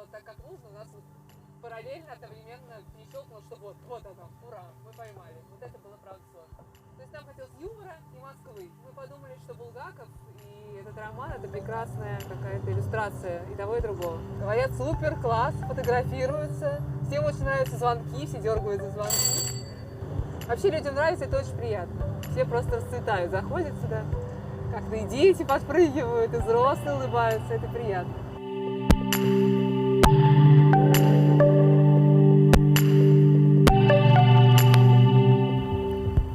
но так как нужно, у нас вот параллельно, одновременно перещелкнуло, что вот оно, ура, мы поймали. Вот это было, правда, сложно. То есть нам хотелось юмора и Москвы. Мы подумали, что Булгаков и этот роман — это прекрасная какая-то иллюстрация и того, и другого. Говорят, супер, класс, фотографируются, всем очень нравятся звонки, все дергают за звонки. Вообще людям нравится, это очень приятно. Все просто расцветают, заходят сюда, как-то и дети подпрыгивают, и взрослые улыбаются, это приятно.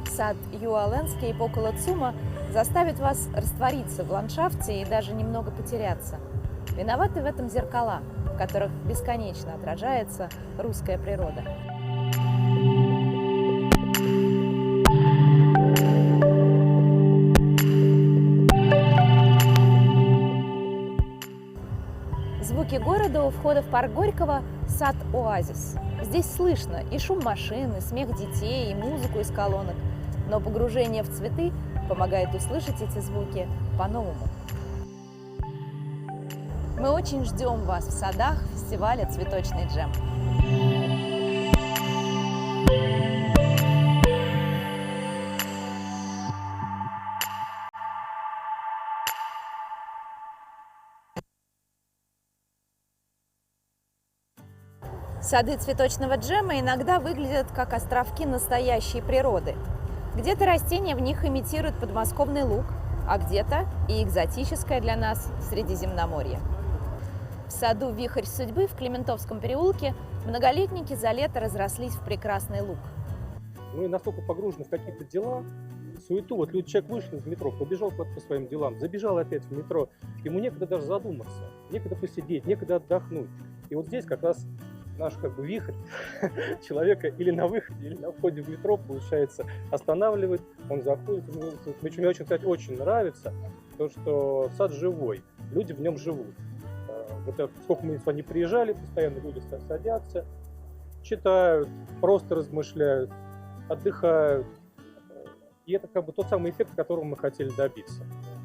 Сад Юа-Ландскейп около ЦУМа заставит вас раствориться в ландшафте и даже немного потеряться. Виноваты в этом зеркала, в которых бесконечно отражается русская природа. Звуки города у входа в парк Горького – сад-оазис. Здесь слышно и шум машин, и смех детей, и музыку из колонок. Но погружение в цветы помогает услышать эти звуки по-новому. Мы очень ждем вас в садах фестиваля «Цветочный джем». Сады цветочного джема иногда выглядят как островки настоящей природы. Где-то растения в них имитируют подмосковный луг, а где-то и экзотическое для нас Средиземноморье. В саду «Вихрь судьбы» в Клементовском переулке многолетники за лето разрослись в прекрасный луг. Мы настолько погружены в какие-то дела, суету. Вот человек вышел из метро, побежал по своим делам, забежал опять в метро. Ему некогда даже задуматься, некогда посидеть, некогда отдохнуть. И вот здесь как раз наш вихрь человека или на выходе, или на входе в метро, получается, останавливает, он заходит. Мне очень, кстати, очень нравится то, что сад живой, люди в нем живут. Вот сколько мы сюда не приезжали, постоянно люди садятся, читают, просто размышляют, отдыхают. И это как бы тот самый эффект, которого мы хотели добиться.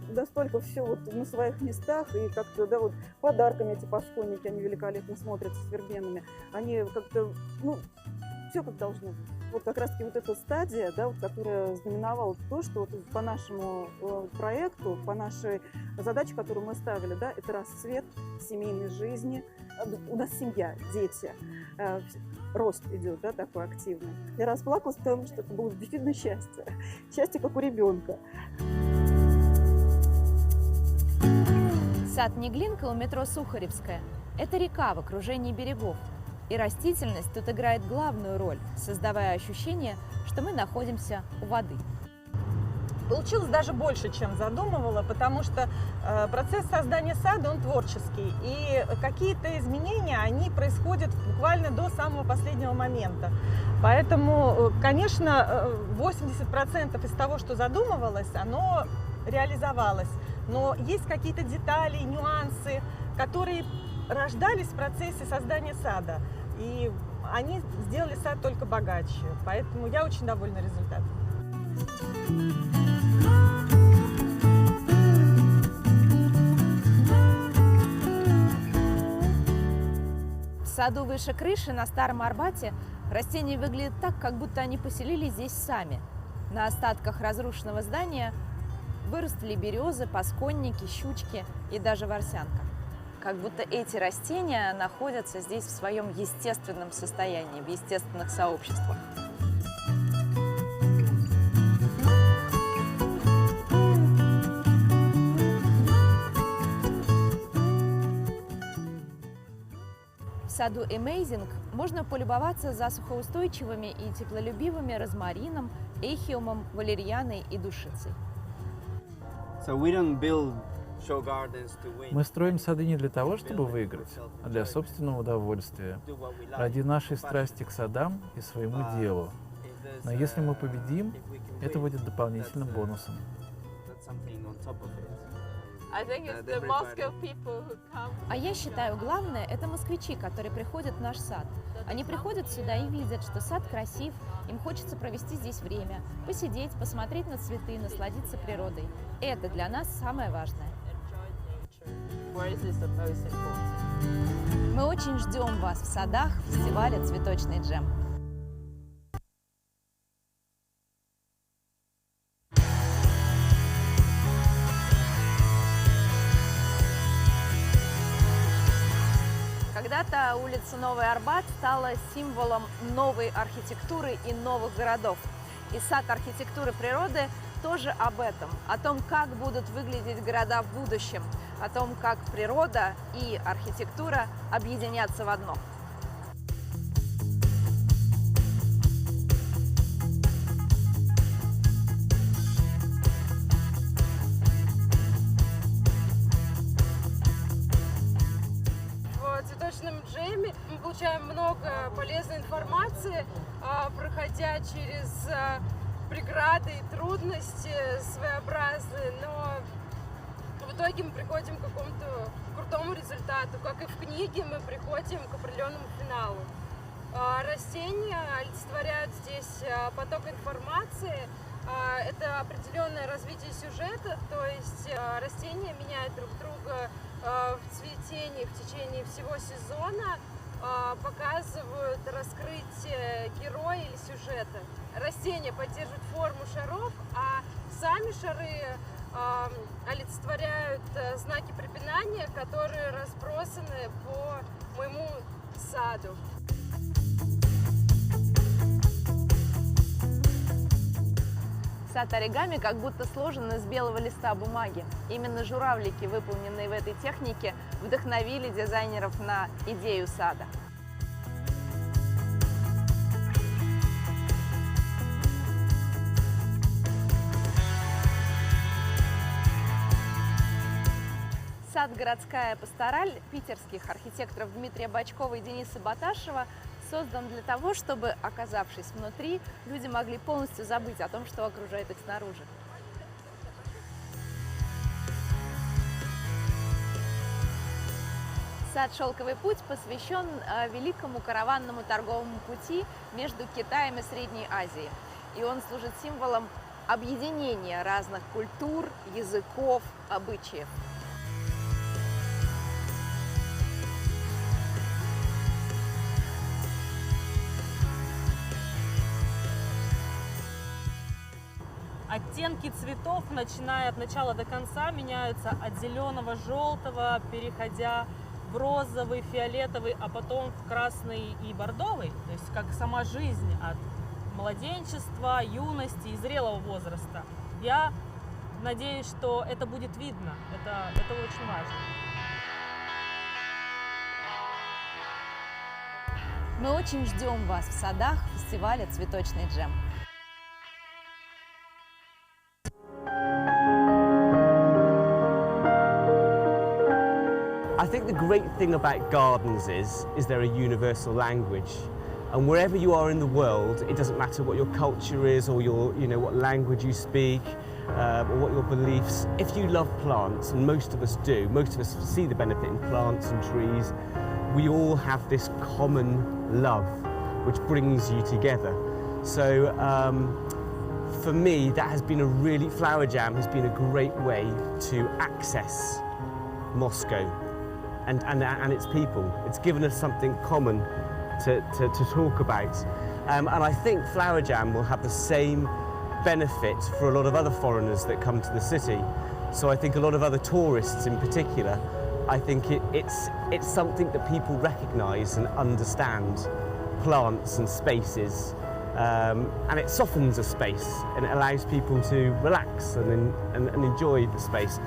Настолько все вот на своих местах, и как-то, да, вот подарками эти пасконники, они великолепно смотрятся с вербенами. Они как-то, ну, все как должно быть. Вот как раз-таки вот эта стадия, да, вот, которая знаменовала то, что вот по нашему проекту, по нашей задаче, которую мы ставили, да, это расцвет семейной жизни. У нас семья, дети, рост идет, да, такой активный. Я расплакалась, потому что это было действительно счастье. Счастье, как у ребенка. Сад Неглинка у метро Сухаревская – это река в окружении берегов. И растительность тут играет главную роль, создавая ощущение, что мы находимся у воды. Получилось даже больше, чем задумывала, потому что процесс создания сада, он творческий. И какие-то изменения, они происходят буквально до самого последнего момента. Поэтому, конечно, 80% из того, что задумывалось, оно реализовалось. Но есть какие-то детали, нюансы, которые рождались в процессе создания сада. И они сделали сад только богаче. Поэтому я очень довольна результатом. В саду выше крыши на Старом Арбате растения выглядят так, как будто они поселились здесь сами. На остатках разрушенного здания выросли березы, пасконники, щучки и даже ворсянка. Как будто эти растения находятся здесь в своем естественном состоянии, в естественных сообществах. В саду Amazing можно полюбоваться засухоустойчивыми и теплолюбивыми розмарином, эхиумом, валерьяной и душицей. Мы строим сады не для того, чтобы выиграть, а для собственного удовольствия, ради нашей страсти к садам и своему делу. Но если мы победим, это будет дополнительным бонусом. А я считаю, главное – это москвичи, которые приходят в наш сад. Они приходят сюда и видят, что сад красив, им хочется провести здесь время, посидеть, посмотреть на цветы, насладиться природой. Это для нас самое важное. Мы очень ждем вас в садах фестиваля «Цветочный джем». Когда-то улица Новый Арбат стала символом новой архитектуры и новых городов. И сад архитектуры природы тоже об этом, о том, как будут выглядеть города в будущем, о том, как природа и архитектура объединятся в одно. В цветочном джеме мы получаем много полезной информации, проходя через преграды и трудности своеобразные, но в итоге мы приходим к какому-то крутому результату. Как и в книге, мы приходим к определенному финалу. Растения олицетворяют здесь поток информации. Это определенное развитие сюжета, то есть растения меняют друг друга в цветении в течение всего сезона, показывают раскрытие героя или сюжета. Растения поддерживают форму шаров, а сами шары олицетворяют знаки препинания, которые разбросаны по моему саду. Сад оригами как будто сложен из белого листа бумаги. Именно журавлики, выполненные в этой технике, вдохновили дизайнеров на идею сада. Сад «Городская пастораль» питерских архитекторов Дмитрия Бочкова и Дениса Баташева создан для того, чтобы, оказавшись внутри, люди могли полностью забыть о том, что окружает их снаружи. Сад «Шелковый путь» посвящен великому караванному торговому пути между Китаем и Средней Азией. И он служит символом объединения разных культур, языков, обычаев. Оттенки цветов, начиная от начала до конца, меняются от зеленого, желтого, переходя в розовый, фиолетовый, а потом в красный и бордовый. То есть как сама жизнь от младенчества, юности и зрелого возраста. Я надеюсь, что это будет видно. Это очень важно. Мы очень ждем вас в садах фестиваля «Цветочный джем». I think the great thing about gardens is they're a universal language, and wherever you are in the world, it doesn't matter what your culture is or what language you speak or what your beliefs. If you love plants, and most of us do, most of us see the benefit in plants and trees, we all have this common love which brings you together. So for me, that has been Flower Jam has been a great way to access Moscow and its people. It's given us something common to talk about. And I think Flower Jam will have the same benefit for a lot of other foreigners that come to the city. So I think a lot of other tourists in particular, I think it's something that people recognise and understand, plants and spaces. And it softens a space and it allows people to relax and enjoy the space.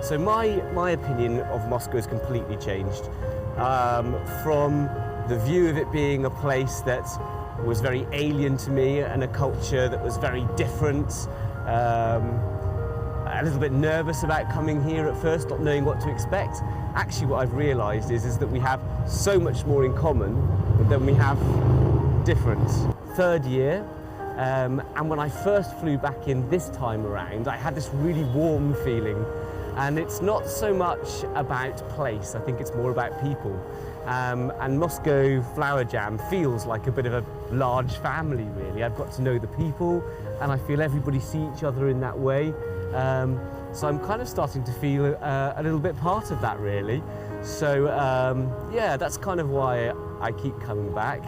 So my opinion of Moscow has completely changed. From the view of it being a place that was very alien to me and a culture that was very different, a little bit nervous about coming here at first, not knowing what to expect. Actually what I've realised is that we have so much more in common than we have different. Third year, and when I first flew back in this time around, I had this really warm feeling. And it's not so much about place, I think it's more about people. And Moscow Flower Jam feels like a bit of a large family, really. I've got to know the people, and I feel everybody see each other in that way. So I'm kind of starting to feel a little bit part of that, really. So yeah, that's kind of why I keep coming back.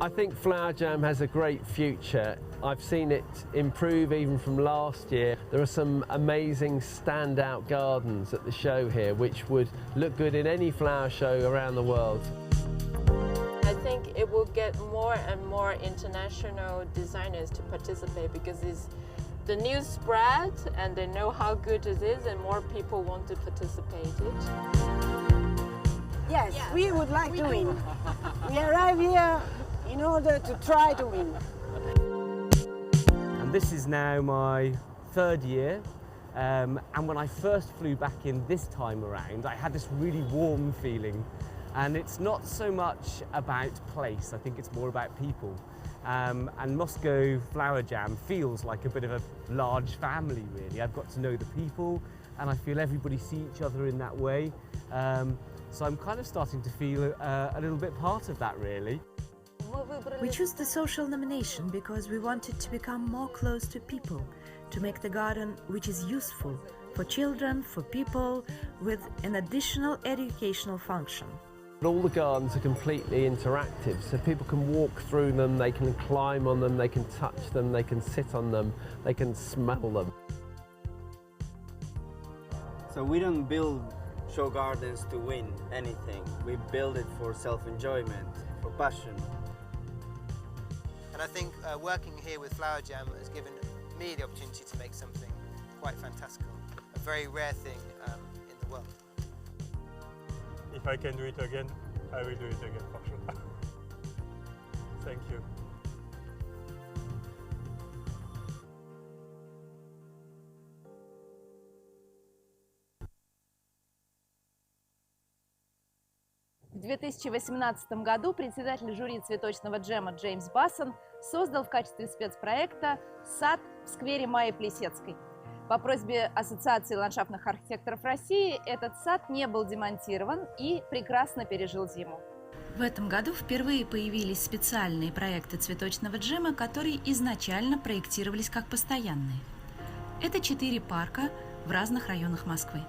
I think Flower Jam has a great future. I've seen it improve even from last year. There are some amazing standout gardens at the show here which would look good in any flower show around the world. I think it will get more and more international designers to participate because the news spread and they know how good it is and more people want to participate it. Yes, we would like to win. We arrive here in order to try to win. And this is now my third year. And when I first flew back in this time around, I had this really warm feeling. And it's not so much about place, I think it's more about people. And Moscow Flower Jam feels like a bit of a large family, really. I've got to know the people, and I feel everybody see each other in that way. So I'm kind of starting to feel a little bit part of that, really. We chose the social nomination because we wanted to become more close to people, to make the garden which is useful for children, for people, with an additional educational function. All the gardens are completely interactive, so people can walk through them, they can climb on them, they can touch them, they can sit on them, they can smell them. So we don't build show gardens to win anything. We build it for self-enjoyment, for passion. And I think working here with Flower Jam has given me the opportunity to make something quite fantastical, a very rare thing in the world. If I can do it again, I will do it again for sure. Thank you. В 2018 году председатель жюри цветочного джема Джеймс Бассон создал в качестве спецпроекта сад в сквере Майи Плисецкой. По просьбе Ассоциации ландшафтных архитекторов России этот сад не был демонтирован и прекрасно пережил зиму. В этом году впервые появились специальные проекты цветочного джема, которые изначально проектировались как постоянные. Это 4 парка в разных районах Москвы.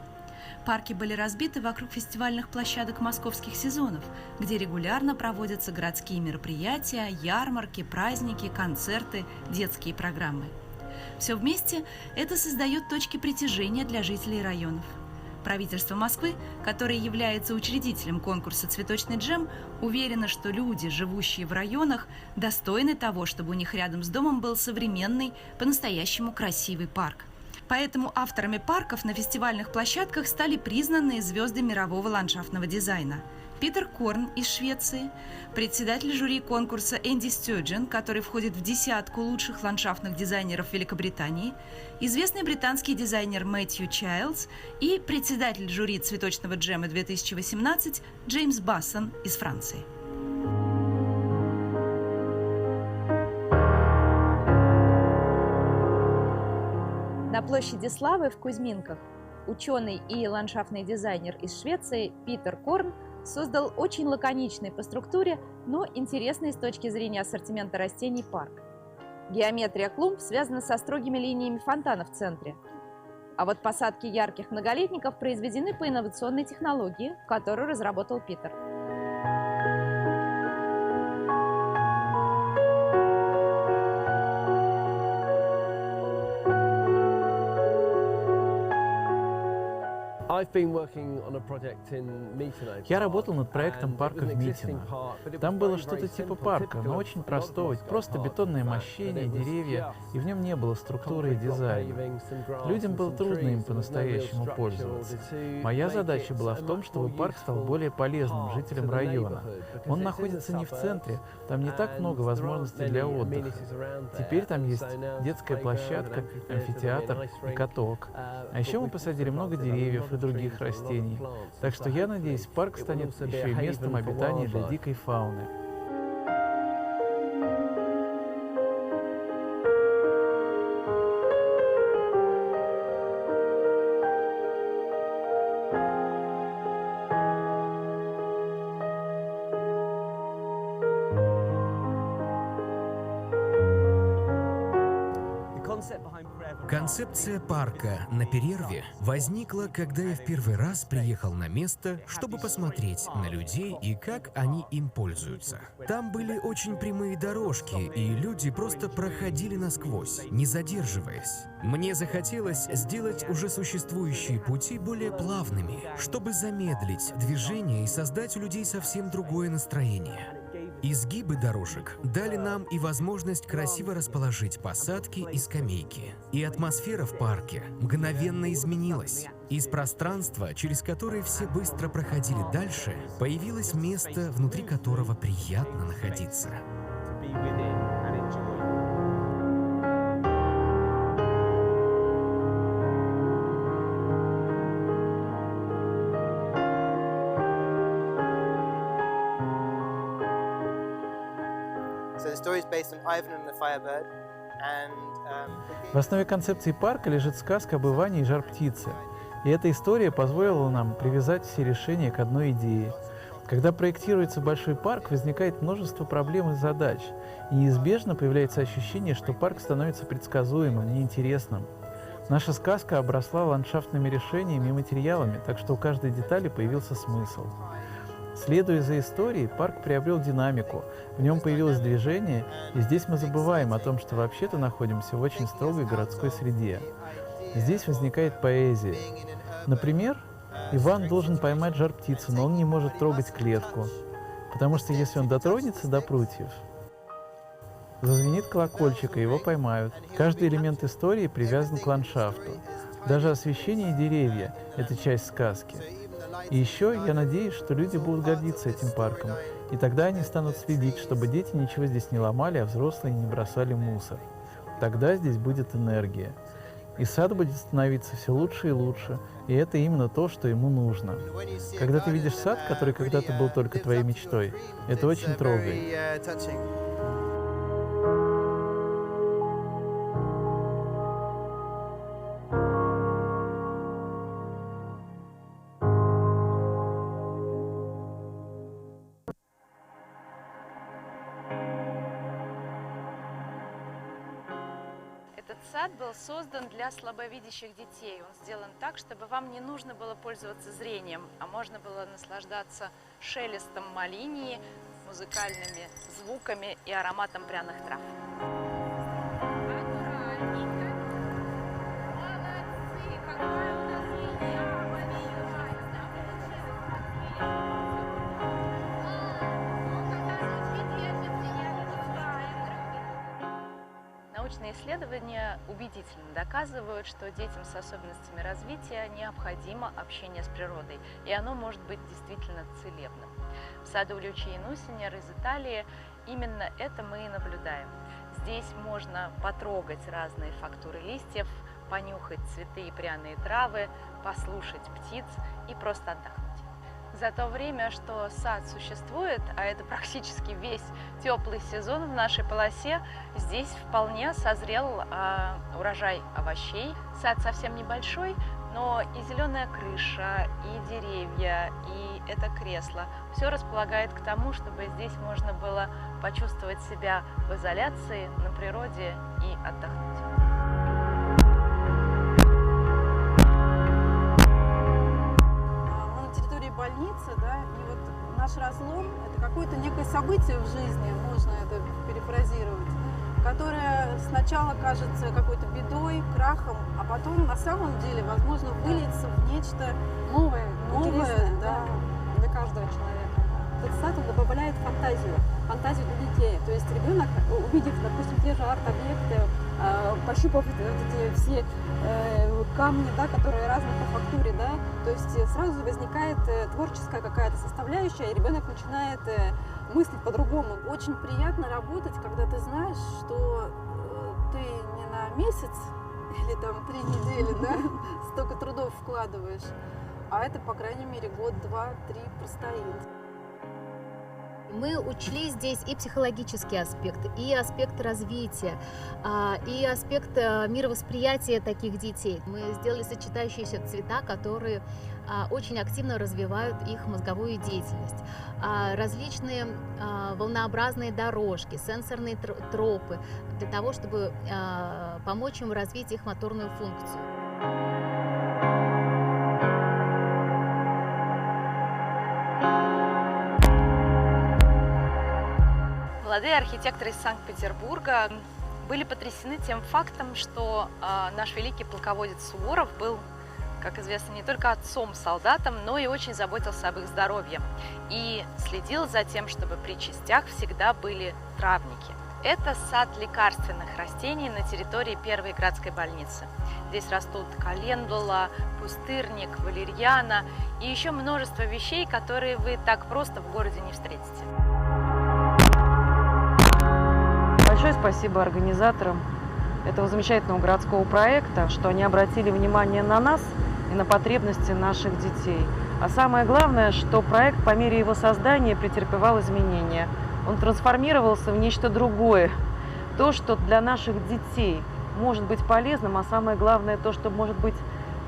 Парки были разбиты вокруг фестивальных площадок московских сезонов, где регулярно проводятся городские мероприятия, ярмарки, праздники, концерты, детские программы. Все вместе это создает точки притяжения для жителей районов. Правительство Москвы, которое является учредителем конкурса «Цветочный джем», уверено, что люди, живущие в районах, достойны того, чтобы у них рядом с домом был современный, по-настоящему красивый парк. Поэтому авторами парков на фестивальных площадках стали признанные звезды мирового ландшафтного дизайна. Питер Корн из Швеции, председатель жюри конкурса Энди Стёджен, который входит в десятку лучших ландшафтных дизайнеров Великобритании, известный британский дизайнер Мэтью Чайлдс и председатель жюри цветочного джема 2018 Джеймс Бассон из Франции. На площади Славы в Кузьминках ученый и ландшафтный дизайнер из Швеции Питер Корн создал очень лаконичный по структуре, но интересный с точки зрения ассортимента растений парк. Геометрия клумб связана со строгими линиями фонтана в центре. А вот посадки ярких многолетников произведены по инновационной технологии, которую разработал Питер. Я работал над проектом парка в Митино. Там было что-то типа парка, но очень простого, просто бетонное мощение, деревья, и в нем не было структуры и дизайна. Людям было трудно им по-настоящему пользоваться. Моя задача была в том, чтобы парк стал более полезным жителям района. Он находится не в центре, там не так много возможностей для отдыха. Теперь там есть детская площадка, амфитеатр и каток. А еще мы посадили много деревьев и других растений. Так что я надеюсь, парк станет еще и местом обитания для дикой фауны. Концепция парка на перерве возникла, когда я в первый раз приехал на место, чтобы посмотреть на людей и как они им пользуются. Там были очень прямые дорожки, и люди просто проходили насквозь, не задерживаясь. Мне захотелось сделать уже существующие пути более плавными, чтобы замедлить движение и создать у людей совсем другое настроение. Изгибы дорожек дали нам и возможность красиво расположить посадки и скамейки. И атмосфера в парке мгновенно изменилась. Из пространства, через которое все быстро проходили дальше, появилось место, внутри которого приятно находиться. В основе концепции парка лежит сказка об Иване и жар-птице. И эта история позволила нам привязать все решения к одной идее. Когда проектируется большой парк, возникает множество проблем и задач. И неизбежно появляется ощущение, что парк становится предсказуемым, неинтересным. Наша сказка обросла ландшафтными решениями и материалами, так что у каждой детали появился смысл. Следуя за историей, парк приобрел динамику, в нем появилось движение, и здесь мы забываем о том, что вообще-то находимся в очень строгой городской среде. Здесь возникает поэзия. Например, Иван должен поймать жар-птицу, но он не может трогать клетку, потому что если он дотронется до прутьев, зазвенит колокольчик, и его поймают. Каждый элемент истории привязан к ландшафту. Даже освещение и деревья – это часть сказки. И еще я надеюсь, что люди будут гордиться этим парком, и тогда они станут следить, чтобы дети ничего здесь не ломали, а взрослые не бросали мусор. Тогда здесь будет энергия. И сад будет становиться все лучше и лучше, и это именно то, что ему нужно. Когда ты видишь сад, который когда-то был только твоей мечтой, это очень трогает. Этот сад был создан для слабовидящих детей. Он сделан так, чтобы вам не нужно было пользоваться зрением, а можно было наслаждаться шелестом малинии, музыкальными звуками и ароматом пряных трав. Научные исследования убедительно доказывают, что детям с особенностями развития необходимо общение с природой, и оно может быть действительно целебным. В саду Лючии Нусинер из Италии именно это мы и наблюдаем. Здесь можно потрогать разные фактуры листьев, понюхать цветы и пряные травы, послушать птиц и просто отдохнуть. За то время, что сад существует, а это практически весь теплый сезон в нашей полосе, здесь вполне созрел урожай овощей. Сад совсем небольшой, но и зеленая крыша, и деревья, и это кресло – все располагает к тому, чтобы здесь можно было почувствовать себя в изоляции, на природе и отдохнуть. больница, да, и вот наш разлом – это какое-то некое событие в жизни, можно это перефразировать, которое сначала кажется какой-то бедой, крахом, а потом на самом деле, возможно, выльется в нечто новое, да, для каждого человека. Этот сад, он добавляет фантазию для детей. То есть ребенок, увидев, допустим, те же арт-объекты, пощупав эти все камни, да, которые разные по фактуре, да, то есть сразу возникает творческая какая-то составляющая, и ребенок начинает мыслить по-другому. Очень приятно работать, когда ты знаешь, что ты не на месяц или там 3 недели, да, столько трудов вкладываешь, а это, по крайней мере, год, 2, 3 простоит. Мы учли здесь и психологический аспект, и аспект развития, и аспект мировосприятия таких детей. Мы сделали сочетающиеся цвета, которые очень активно развивают их мозговую деятельность. Различные волнообразные дорожки, сенсорные тропы, для того, чтобы помочь им развить их моторную функцию. Молодые архитекторы из Санкт-Петербурга были потрясены тем фактом, что наш великий полководец Суворов был, как известно, не только отцом-солдатом, но и очень заботился об их здоровье и следил за тем, чтобы при частях всегда были травники. Это сад лекарственных растений на территории Первой Градской больницы. Здесь растут календула, пустырник, валерьяна и еще множество вещей, которые вы так просто в городе не встретите. Большое спасибо организаторам этого замечательного городского проекта, что они обратили внимание на нас и на потребности наших детей. А самое главное, что проект по мере его создания претерпевал изменения. Он трансформировался в нечто другое. То, что для наших детей может быть полезным, а самое главное, то, что может быть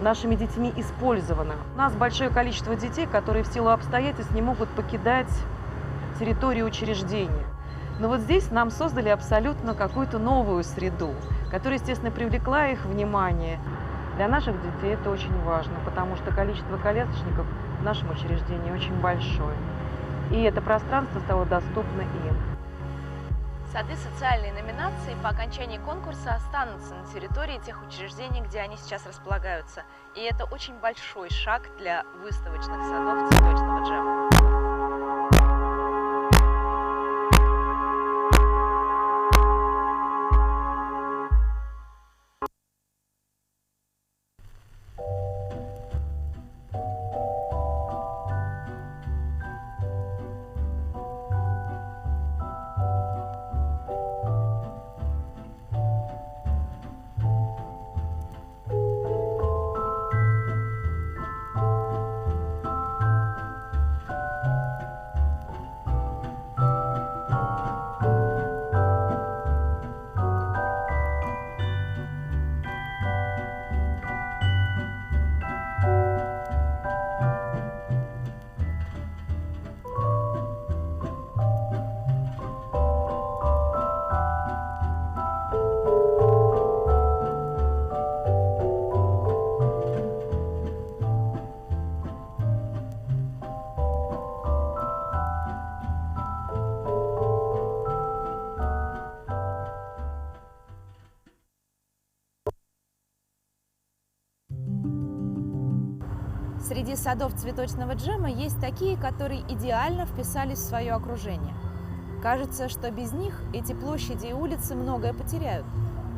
нашими детьми использовано. У нас большое количество детей, которые в силу обстоятельств не могут покидать территорию учреждения. Но вот здесь нам создали абсолютно какую-то новую среду, которая, естественно, привлекла их внимание. Для наших детей это очень важно, потому что количество колясочников в нашем учреждении очень большое. И это пространство стало доступно им. Сады социальной номинации по окончании конкурса останутся на территории тех учреждений, где они сейчас располагаются. И это очень большой шаг для выставочных садов цветочного джема. Среди садов цветочного джема есть такие, которые идеально вписались в свое окружение. Кажется, что без них эти площади и улицы многое потеряют.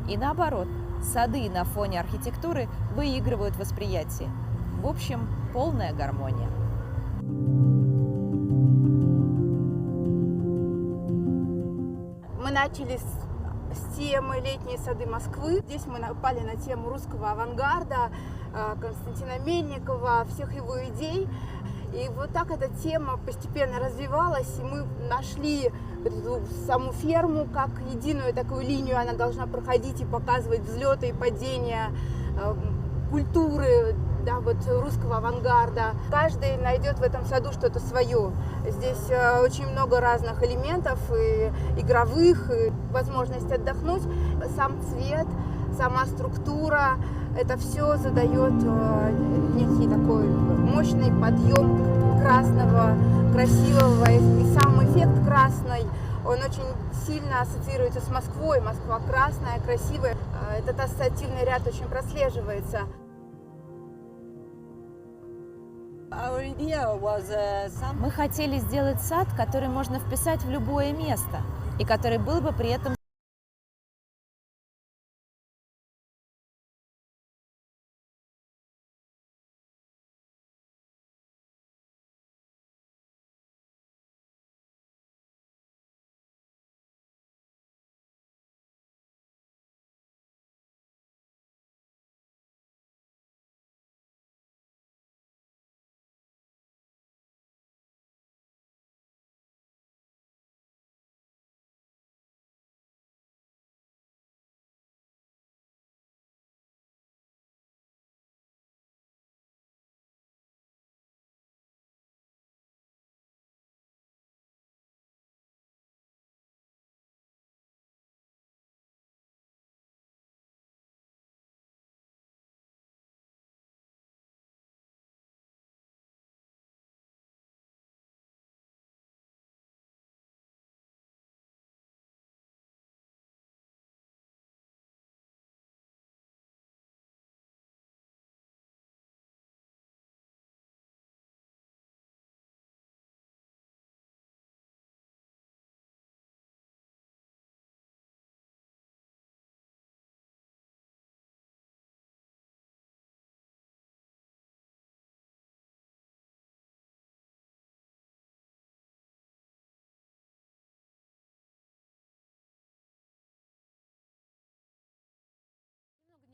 И наоборот, сады на фоне архитектуры выигрывают восприятие. В общем, полная гармония. Мы начали с темы «Летние сады Москвы». Здесь мы напали на тему русского авангарда, Константина Мельникова, всех его идей. И вот так эта тема постепенно развивалась, и мы нашли эту саму ферму как единую такую линию. Она должна проходить и показывать взлеты и падения культуры да, вот русского авангарда. Каждый найдет в этом саду что-то свое. Здесь очень много разных элементов, и игровых, и возможность отдохнуть. Сам цвет, сама структура, это все задает некий такой мощный подъем красного, красивого, и сам эффект красный, он очень сильно ассоциируется с Москвой. Москва красная, красивая. Этот ассоциативный ряд очень прослеживается. Мы хотели сделать сад, который можно вписать в любое место, и который был бы при этом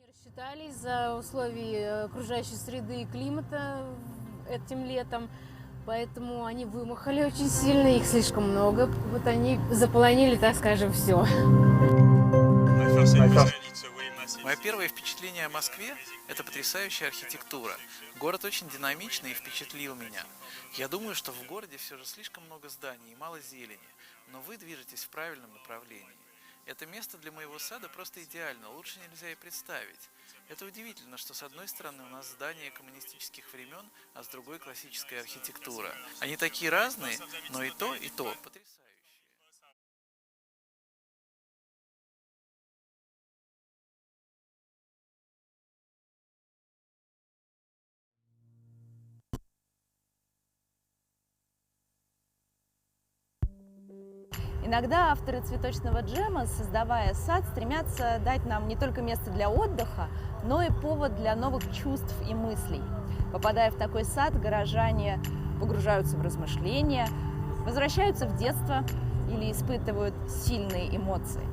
рассчитали из-за условий окружающей среды и климата этим летом, поэтому они вымахали очень сильно, их слишком много, вот они заполонили, так скажем, все. Мое первое впечатление о Москве – это потрясающая архитектура. Город очень динамичный и впечатлил меня. Я думаю, что в городе все же слишком много зданий и мало зелени, но вы движетесь в правильном направлении. Это место для моего сада просто идеально, лучше нельзя и представить. Это удивительно, что с одной стороны у нас здания коммунистических времен, а с другой классическая архитектура. Они такие разные, но и то потрясающе. Иногда авторы цветочного джема, создавая сад, стремятся дать нам не только место для отдыха, но и повод для новых чувств и мыслей. Попадая в такой сад, горожане погружаются в размышления, возвращаются в детство или испытывают сильные эмоции.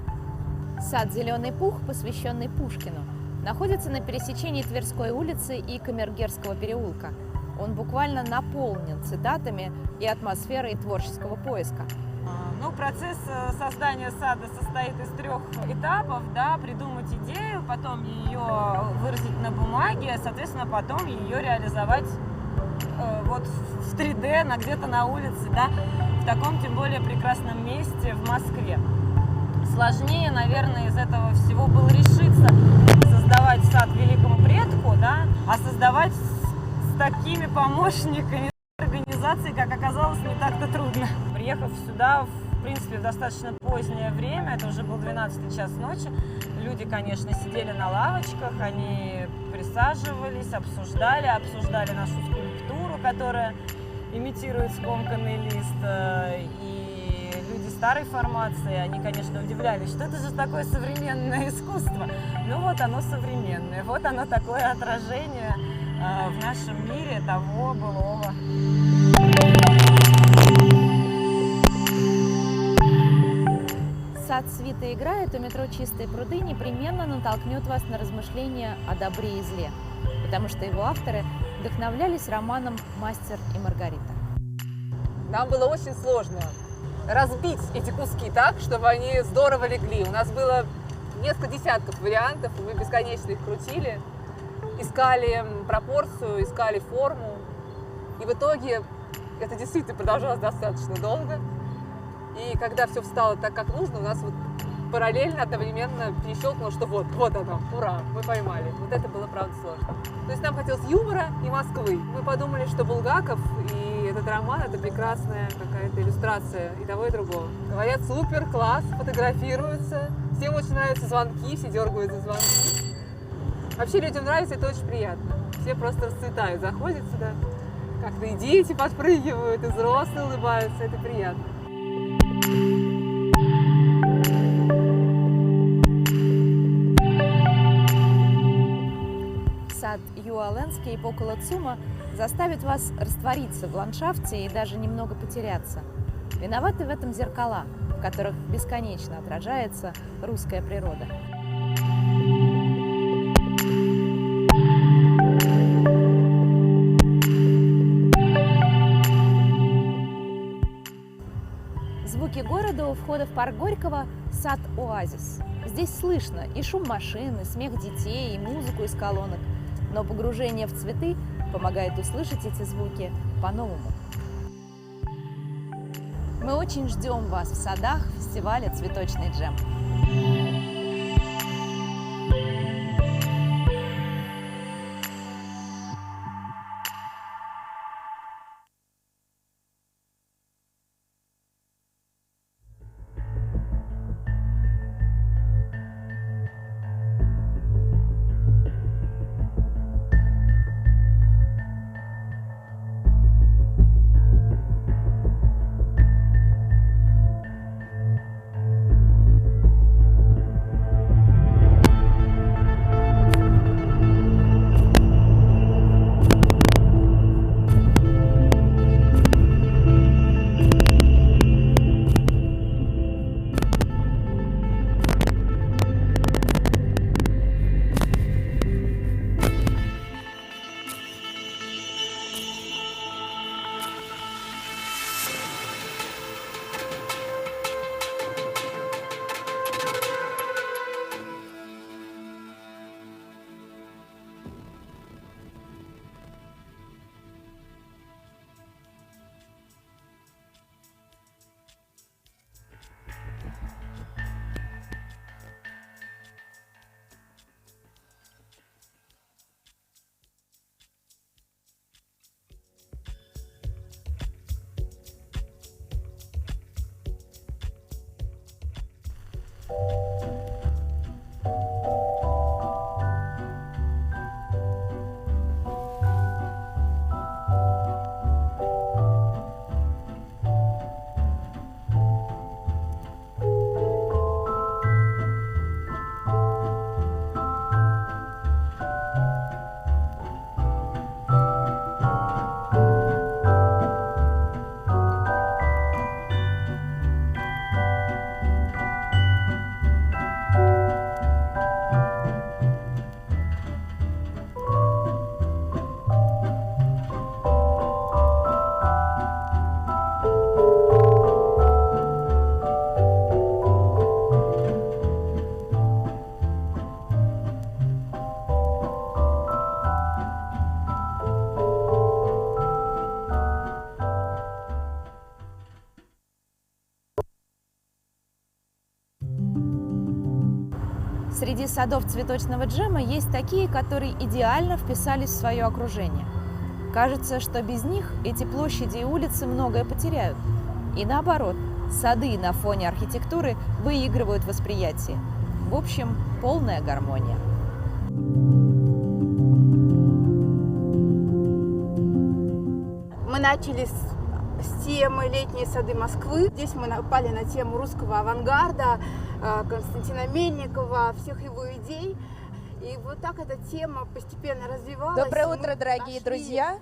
Сад «Зеленый пух», посвященный Пушкину, находится на пересечении Тверской улицы и Камергерского переулка. Он буквально наполнен цитатами и атмосферой творческого поиска. Ну, процесс создания сада состоит из 3 этапов, да, придумать идею, потом ее выразить на бумаге, соответственно, потом ее реализовать вот в 3D, где-то на улице, да, в таком, тем более, прекрасном месте в Москве. Сложнее, наверное, из этого всего было решиться создавать сад великому предку, да, а создавать с такими помощниками организации, как оказалось, не так-то трудно. Приехав сюда, в принципе, в достаточно позднее время, это уже был 12 час ночи, люди, конечно, сидели на лавочках, они присаживались, обсуждали нашу скульптуру, которая имитирует скомканный лист, и люди старой формации, они, конечно, удивлялись, что это же такое современное искусство. Ну вот оно современное, вот оно такое отражение в нашем мире того былого. Сад «Свита играет» у метро «Чистые пруды» непременно натолкнет вас на размышления о добре и зле, потому что его авторы вдохновлялись романом «Мастер и Маргарита». Нам было очень сложно разбить эти куски так, чтобы они здорово легли. У нас было несколько десятков вариантов, и мы бесконечно их крутили. искали пропорцию, искали форму. И в итоге это действительно продолжалось достаточно долго. И когда все встало так, как нужно, у нас вот параллельно, одновременно перещелкнуло, что вот оно, ура, мы поймали. Вот это было, правда, сложно. То есть нам хотелось юмора и Москвы. Мы подумали, что Булгаков и этот роман — это прекрасная какая-то иллюстрация и того, и другого. Говорят, супер, класс, фотографируются. Всем очень нравятся звонки, все дергают за звонки. Вообще людям нравится, это очень приятно. Все просто расцветают, заходят сюда. Как-то и дети подпрыгивают, и взрослые улыбаются, это приятно. Сад Юаленский около ЦУМа заставит вас раствориться в ландшафте и даже немного потеряться. Виноваты в этом зеркала, в которых бесконечно отражается русская природа. Звуки города у входа в парк Горького – сад-оазис. Здесь слышно и шум машин, и смех детей, и музыку из колонок. Но погружение в цветы помогает услышать эти звуки по-новому. Мы очень ждем вас в садах фестиваля «Цветочный джем». Среди садов цветочного джема есть такие, которые идеально вписались в свое окружение. Кажется, что без них эти площади и улицы многое потеряют. И наоборот, сады на фоне архитектуры выигрывают восприятие. В общем, полная гармония. Мы начали с темы «Летние сады Москвы». Здесь мы напали на тему русского авангарда, Константина Мельникова, всех его идей. И вот так эта тема постепенно развивалась. Доброе утро, дорогие друзья!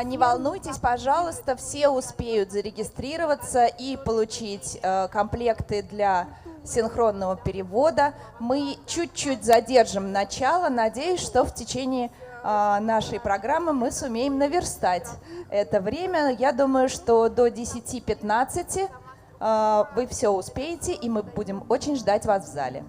Не волнуйтесь, пожалуйста, все успеют зарегистрироваться и получить комплекты для синхронного перевода. Мы чуть-чуть задержим начало. Надеюсь, что в течение нашей программы мы сумеем наверстать это время. Я думаю, что до 10:15 вы все успеете, и мы будем очень ждать вас в зале.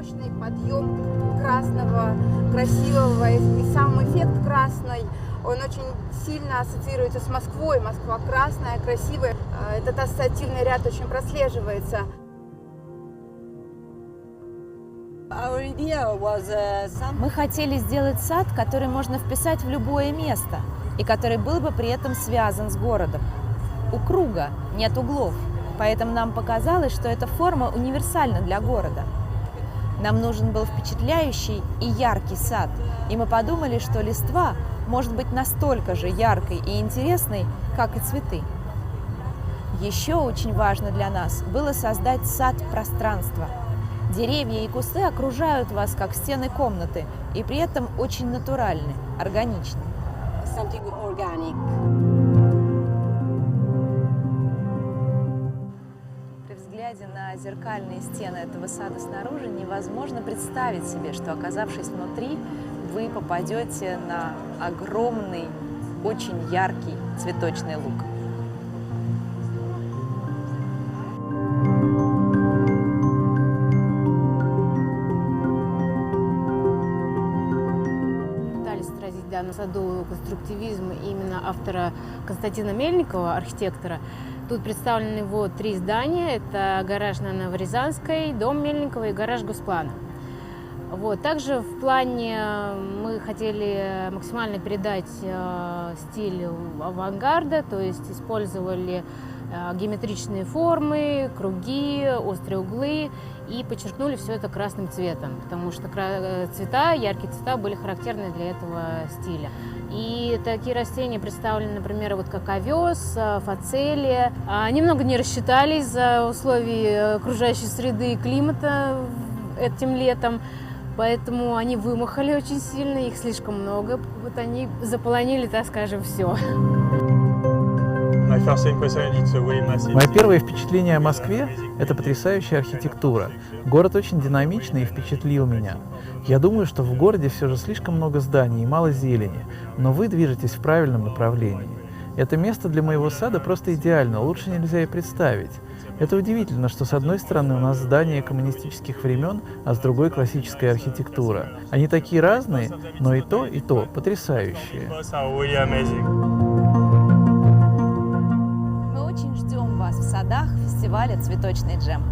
мощный подъем красного, красивого, и сам эффект красный, он очень сильно ассоциируется с Москвой. Москва красная, красивая. Этот ассоциативный ряд очень прослеживается. Мы хотели сделать сад, который можно вписать в любое место, и который был бы при этом связан с городом. У круга нет углов, поэтому нам показалось, что эта форма универсальна для города. Нам нужен был впечатляющий и яркий сад, и мы подумали, что листва может быть настолько же яркой и интересной, как и цветы. Еще очень важно для нас было создать сад пространства. Деревья и кусты окружают вас, как стены комнаты, и при этом очень натуральны, органичны. При взгляде на зеркальные стены этого сада снаружи невозможно представить себе, что, оказавшись внутри, вы попадете на огромный, очень яркий цветочный луг. На саду конструктивизм именно автора Константина Мельникова, архитектора. Тут представлены его 3 здания. Это гараж на Новорязанской, дом Мельникова и гараж Госплана. Вот. Также в плане мы хотели максимально передать стиль авангарда, то есть использовали геометричные формы, круги, острые углы и подчеркнули все это красным цветом, потому что цвета, яркие цвета были характерны для этого стиля. И такие растения представлены, например, вот как овес, фацелия. Немного не рассчитались за условий окружающей среды и климата этим летом, поэтому они вымахали очень сильно, их слишком много, вот они заполонили, так скажем, все. Мое первое впечатление о Москве – это потрясающая архитектура. Город очень динамичный и впечатлил меня. Я думаю, что в городе все же слишком много зданий и мало зелени, но вы движетесь в правильном направлении. Это место для моего сада просто идеально, лучше нельзя и представить. Это удивительно, что с одной стороны у нас здания коммунистических времен, а с другой классическая архитектура. Они такие разные, но и то потрясающие. Очень ждем вас в садах фестиваля «Цветочный джем».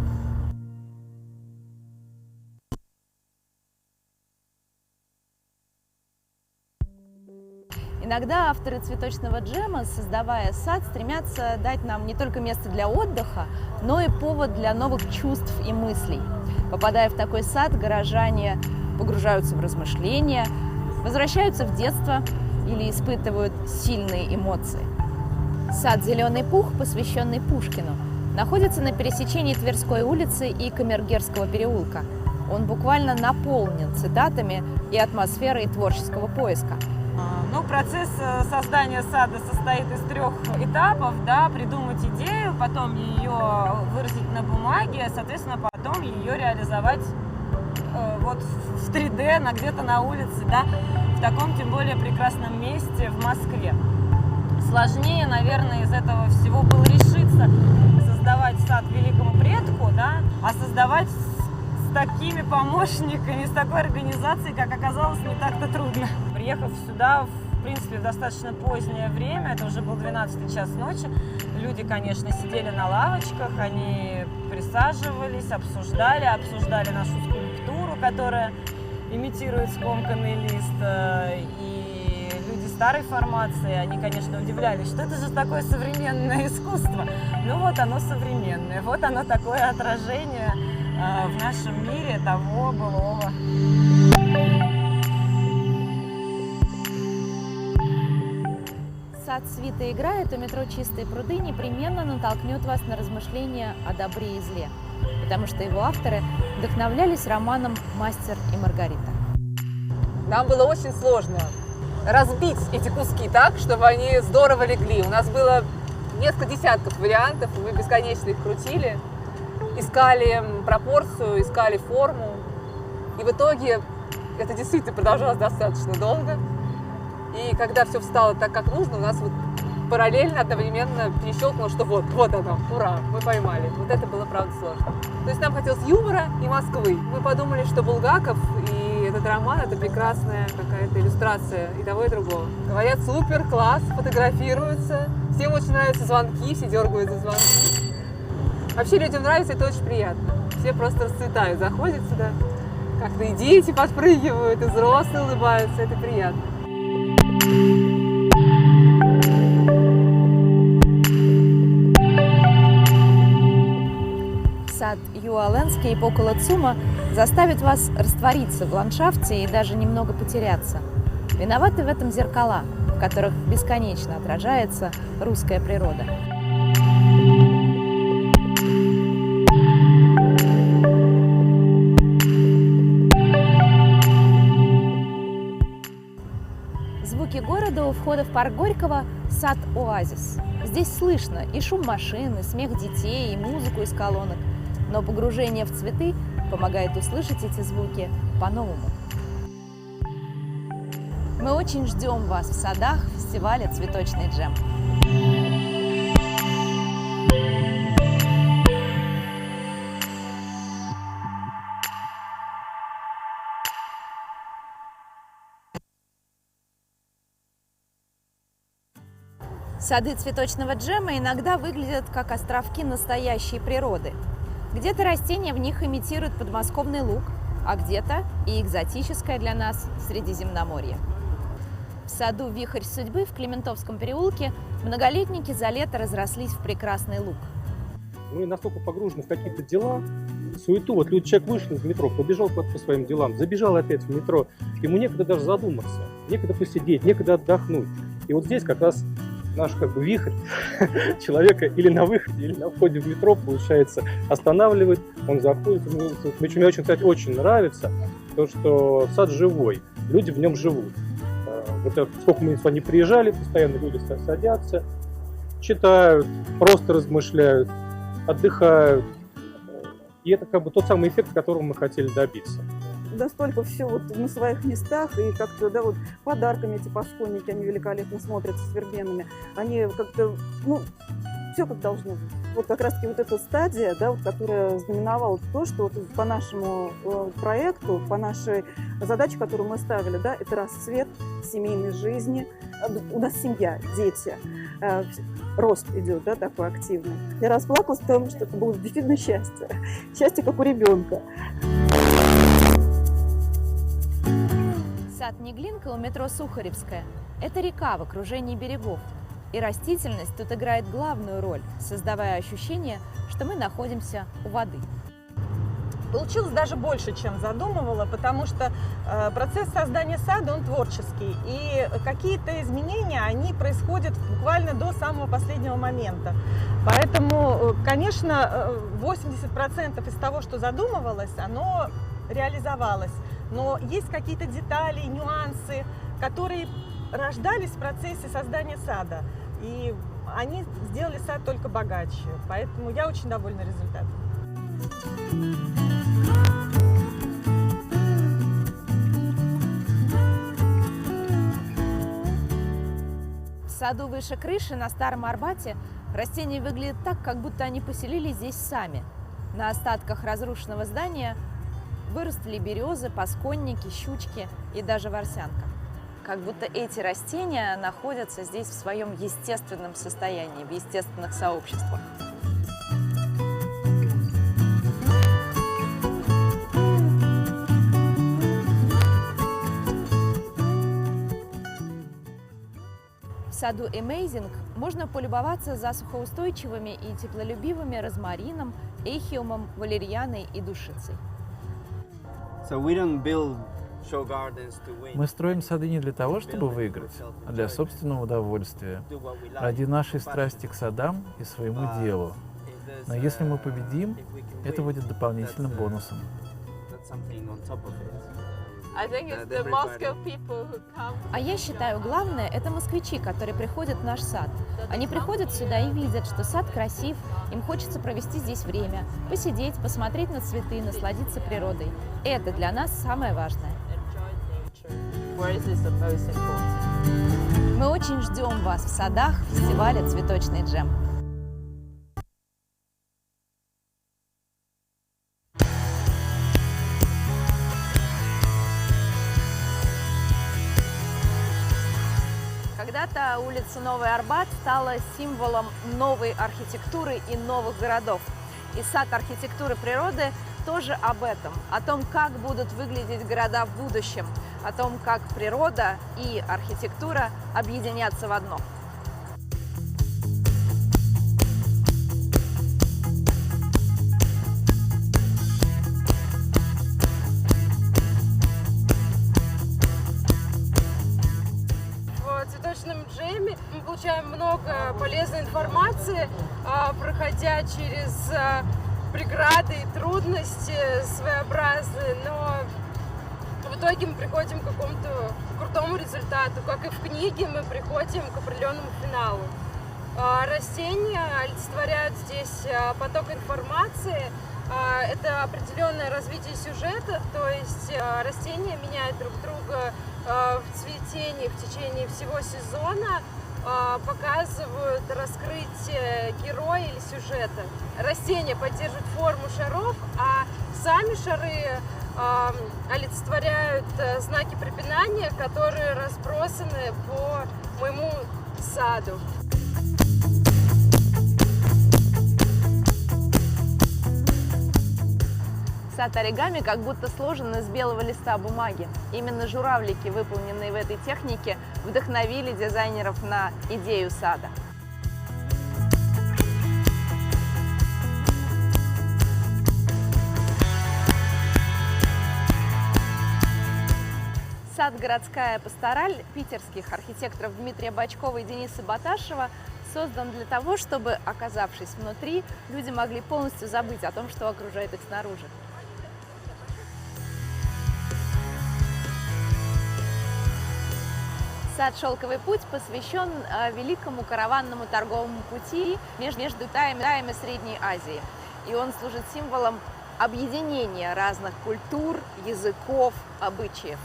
Иногда авторы цветочного джема, создавая сад, стремятся дать нам не только место для отдыха, но и повод для новых чувств и мыслей. Попадая в такой сад, горожане погружаются в размышления, возвращаются в детство или испытывают сильные эмоции. Сад «Зеленый пух», посвященный Пушкину, находится на пересечении Тверской улицы и Камергерского переулка. Он буквально наполнен цитатами и атмосферой творческого поиска. Ну, процесс создания сада состоит из 3 этапов, да, придумать идею, потом ее выразить на бумаге, соответственно, потом ее реализовать вот в 3D, где-то на улице, да, в таком, тем более, прекрасном месте в Москве. Сложнее, наверное, из этого всего было решиться создавать сад великому предку, да, а создавать с такими помощниками, с такой организацией, как оказалось, не так-то трудно. Приехав сюда, в принципе, в достаточно позднее время, это уже был 12 час ночи, люди, конечно, сидели на лавочках, они присаживались, обсуждали нашу скульптуру, которая имитирует скомканный лист, и люди старой формации, они, конечно, удивлялись, что это же такое современное искусство. Ну вот оно современное, вот оно такое отражение в нашем мире того былого. Сад «Свита играет» у метро «Чистые пруды» непременно натолкнет вас на размышления о добре и зле, потому что его авторы вдохновлялись романом «Мастер и Маргарита». Нам было очень сложно разбить эти куски так, чтобы они здорово легли. У нас было несколько десятков вариантов, мы бесконечно их крутили, искали пропорцию, искали форму. И в итоге это действительно продолжалось достаточно долго. И когда все встало так, как нужно, у нас вот параллельно, одновременно перещелкнуло, что вот оно, ура, мы поймали. Вот это было, правда, сложно. То есть нам хотелось юмора и Москвы. Мы подумали, что Булгаков и этот роман — это прекрасная какая-то иллюстрация и того, и другого. Говорят, супер, класс, фотографируются. Всем очень нравятся звонки, все дергают за звонки. Вообще людям нравится, это очень приятно. Все просто расцветают, заходят сюда. Как-то и дети подпрыгивают, и взрослые улыбаются, это приятно. Сад Юаленский и Покола Цума заставит вас раствориться в ландшафте и даже немного потеряться. Виноваты в этом зеркала, в которых бесконечно отражается русская природа. Звуки города у входа в парк Горького – сад-оазис. Здесь слышно и шум машин, и смех детей, и музыку из колонок. Но погружение в цветы помогает услышать эти звуки по-новому. Мы очень ждем вас в садах фестиваля «Цветочный джем». Сады цветочного джема иногда выглядят как островки настоящей природы. Где-то растения в них имитируют подмосковный луг, а где-то и экзотическое для нас Средиземноморье. В саду «Вихрь судьбы» в Климентовском переулке многолетники за лето разрослись в прекрасный луг. Мы настолько погружены в какие-то дела, суету. Вот человек вышел из метро, побежал куда-то по своим делам, забежал опять в метро. Ему некогда даже задуматься, некогда посидеть, некогда отдохнуть. И вот здесь как раз наш вихрь человека или на выходе, или на входе в метро, получается, останавливает, он заходит. Мне очень, кстати, очень нравится то, что сад живой, люди в нем живут. Вот сколько мы сюда не приезжали, постоянно люди садятся, читают, просто размышляют, отдыхают. И это как бы тот самый эффект, которого мы хотели добиться. Настолько все вот на своих местах, и как-то, да, вот подарками эти посконники, они великолепно смотрятся с вербенами. Они как-то, ну, все как должно быть. Вот как раз-таки вот эта стадия, да, вот, которая знаменовала то, что вот по нашему проекту, по нашей задаче, которую мы ставили, да, это расцвет семейной жизни. У нас семья, дети, рост идет, да, такой активный. Я расплакалась, потому что это было действительно счастье. Счастье, как у ребенка. Сад Неглинка у метро Сухаревская – это река в окружении берегов. И растительность тут играет главную роль, создавая ощущение, что мы находимся у воды. Получилось даже больше, чем задумывала, потому что процесс создания сада, он творческий. И какие-то изменения, они происходят буквально до самого последнего момента. Поэтому, конечно, 80% из того, что задумывалось, оно реализовалось. Но есть какие-то детали, нюансы, которые рождались в процессе создания сада. И они сделали сад только богаче. Поэтому я очень довольна результатом. В саду выше крыши на Старом Арбате растения выглядят так, как будто они поселились здесь сами. На остатках разрушенного здания выросли березы, посконники, щучки и даже ворсянка. Как будто эти растения находятся здесь в своем естественном состоянии, в естественных сообществах. В саду Amazing можно полюбоваться засухоустойчивыми и теплолюбивыми розмарином, эхиумом, валерьяной и душицей. Мы строим сады не для того, чтобы выиграть, а для собственного удовольствия, ради нашей страсти к садам и своему делу. Но если мы победим, это будет дополнительным бонусом. А я считаю, главное – это москвичи, которые приходят в наш сад. Они приходят сюда и видят, что сад красив, им хочется провести здесь время, посидеть, посмотреть на цветы, насладиться природой. Это для нас самое важное. Мы очень ждем вас в садах фестиваля «Цветочный джем». Когда-то улица Новый Арбат стала символом новой архитектуры и новых городов. И сад архитектуры природы тоже об этом, о том, как будут выглядеть города в будущем, о том, как природа и архитектура объединятся в одно. В цветочном джеме мы получаем много полезной информации, проходя через преграды и трудности своеобразные, но в итоге мы приходим к какому-то крутому результату. Как и в книге, мы приходим к определенному финалу. Растения олицетворяют здесь поток информации. Это определенное развитие сюжета, то есть растения меняют друг друга в цветении в течение всего сезона, показывают раскрытие героя или сюжета. Растения поддерживают форму шаров, а сами шары олицетворяют знаки препинания, которые разбросаны по моему саду. Сад оригами как будто сложен из белого листа бумаги. Именно журавлики, выполненные в этой технике, вдохновили дизайнеров на идею сада. Сад «Городская пастораль» питерских архитекторов Дмитрия Бочкова и Дениса Баташева создан для того, чтобы, оказавшись внутри, люди могли полностью забыть о том, что окружает их снаружи. Сад «Шелковый путь» посвящен великому караванному торговому пути между Китаем и Средней Азией. И он служит символом объединения разных культур, языков, обычаев.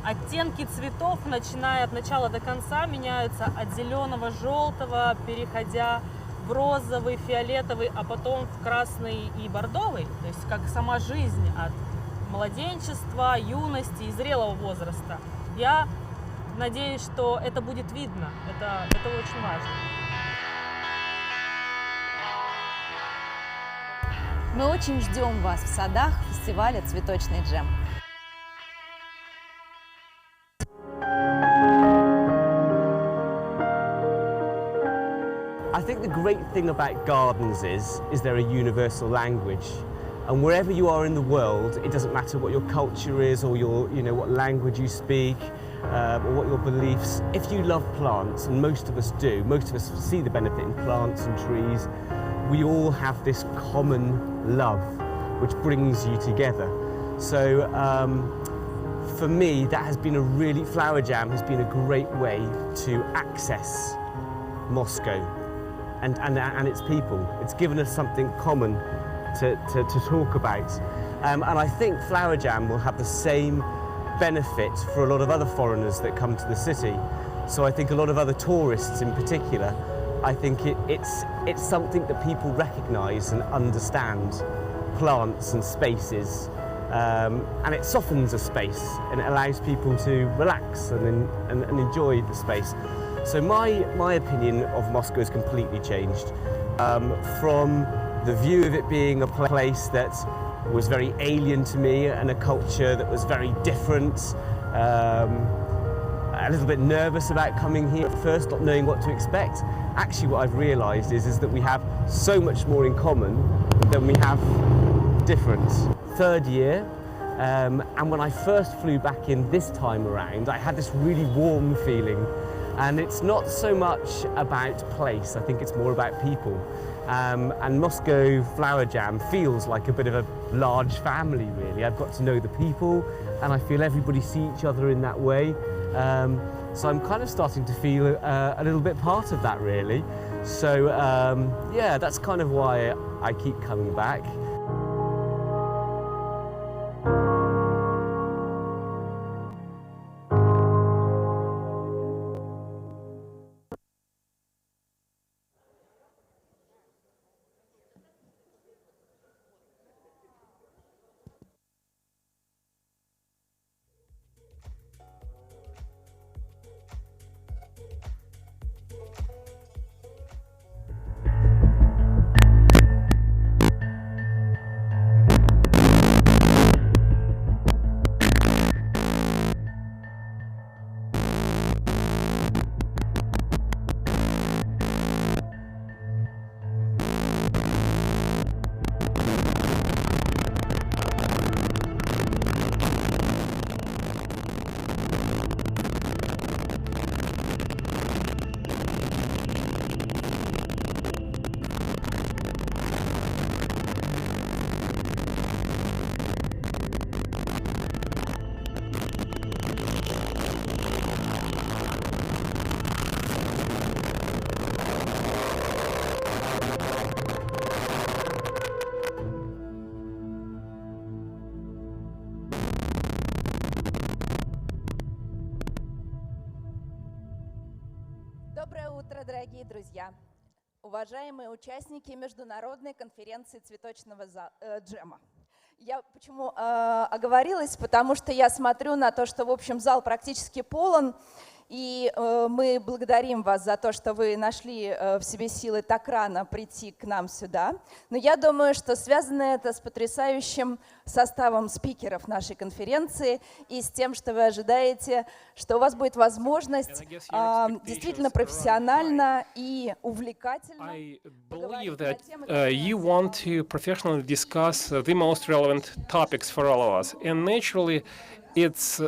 Оттенки цветов, начиная от начала до конца, меняются от зеленого, желтого, переходя в розовый, фиолетовый, а потом в красный и бордовый. То есть как сама жизнь от младенчества, юности и зрелого возраста. Я надеюсь, что это будет видно. Это очень важно. Мы очень ждем вас в садах фестиваля «Цветочный джем». I think the great thing about gardens is they're a universal language, and wherever you are in the world, it doesn't matter what your culture is or your, what language you speak or what your beliefs. If you love plants, and most of us do, most of us see the benefit in plants and trees, we all have this common love which brings you together. So for me, that has been Flower Jam has been a great way to access Moscow and its people. It's given us something common to talk about. And I think Flower Jam will have the same benefit for a lot of other foreigners that come to the city. So I think a lot of other tourists in particular, I think it's something that people recognise and understand, plants and spaces. And it softens a space and it allows people to relax and enjoy the space. So my opinion of Moscow has completely changed. From the view of it being a place that was very alien to me and a culture that was very different, a little bit nervous about coming here at first, not knowing what to expect. Actually what I've realised is that we have so much more in common than we have different. Third year, and when I first flew back in this time around, I had this really warm feeling. And it's not so much about place, I think it's more about people. And Moscow Flower Jam feels like a bit of a large family, really. I've got to know the people, and I feel everybody see each other in that way. So I'm kind of starting to feel a little bit part of that, really. So yeah, that's kind of why I keep coming back. Доброе утро, дорогие друзья! Уважаемые участники Международной конференции цветочного джема. Я почему оговорилась? Потому что я смотрю на то, что, в общем, зал практически полон, и мы благодарим вас за то, что вы нашли в себе силы так рано прийти к нам сюда. Но я думаю, что связано это с потрясающим составом спикеров нашей конференции и с тем, что вы ожидаете, что у вас будет возможность действительно профессионально и увлекательно believe that you want to professionally discuss the most relevant topics for all of us. And naturally, it's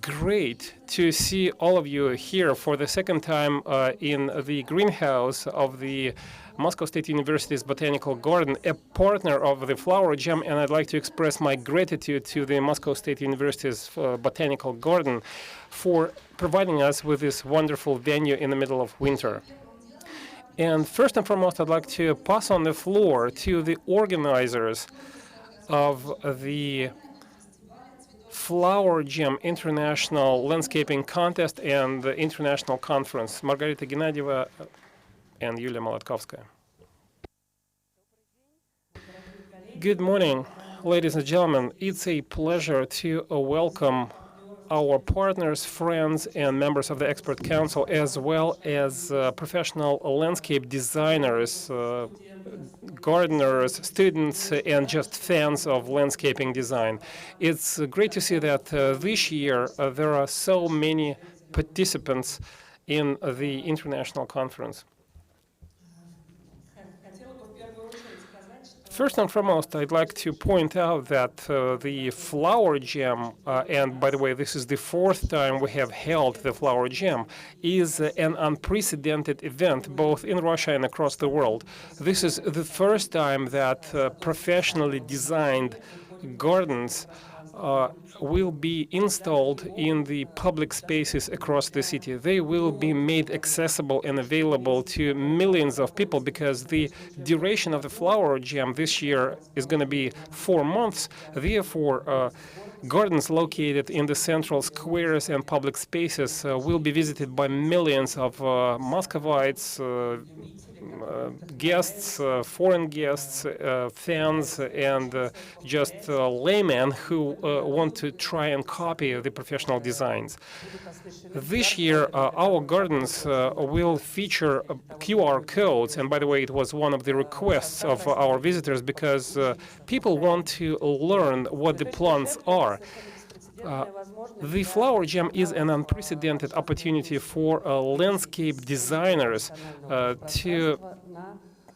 great to see all of you here for the second time in the greenhouse of the Moscow State University's Botanical Garden, a partner of the Flower Jam, and I'd like to express my gratitude to the Moscow State University's Botanical Garden for providing us with this wonderful venue in the middle of winter. And first and foremost, I'd like to pass on the floor to the organizers of the Flower Jam International Landscaping Contest and the International Conference, Margarita Gennadieva and Yulia Molotkovskaya. Good morning, ladies and gentlemen. It's a pleasure to welcome our partners, friends, and members of the Expert Council, as well as professional landscape designers, gardeners, students, and just fans of landscaping design. It's great to see that this year there are so many participants in the international conference. First and foremost, I'd like to point out that the Flower Jam, and by the way, this is the fourth time we have held the Flower Jam, is an unprecedented event both in Russia and across the world. This is the first time that professionally designed gardens will be installed in the public spaces across the city. They will be made accessible and available to millions of people because the duration of the Flower Jam this year is going to be 4 months. Therefore, gardens located in the central squares and public spaces will be visited by millions of Muscovites, guests, foreign guests, fans, and just laymen who want to try and copy the professional designs. This year, our gardens will feature QR codes, and by the way, it was one of the requests of our visitors because people want to learn what the plants are. The Flower Jam is an unprecedented opportunity for landscape designers to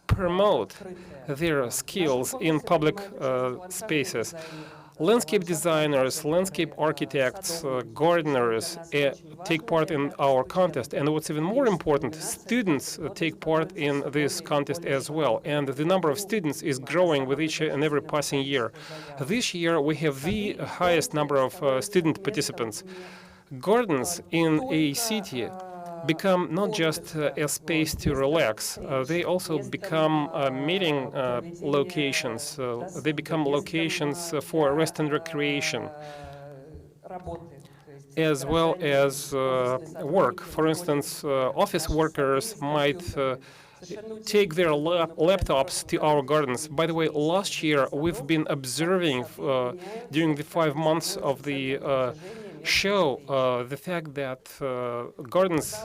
promote their skills in public spaces. Landscape designers, landscape architects, gardeners take part in our contest. And what's even more important, students take part in this contest as well. And the number of students is growing with each and every passing year. This year, we have the highest number of student participants. Gardens in a city become not just a space to relax, they also become meeting locations. They become locations for rest and recreation, as well as work. For instance, office workers might take their laptops to our gardens. By the way, last year we've been observing during the 5 months of the show the fact that gardens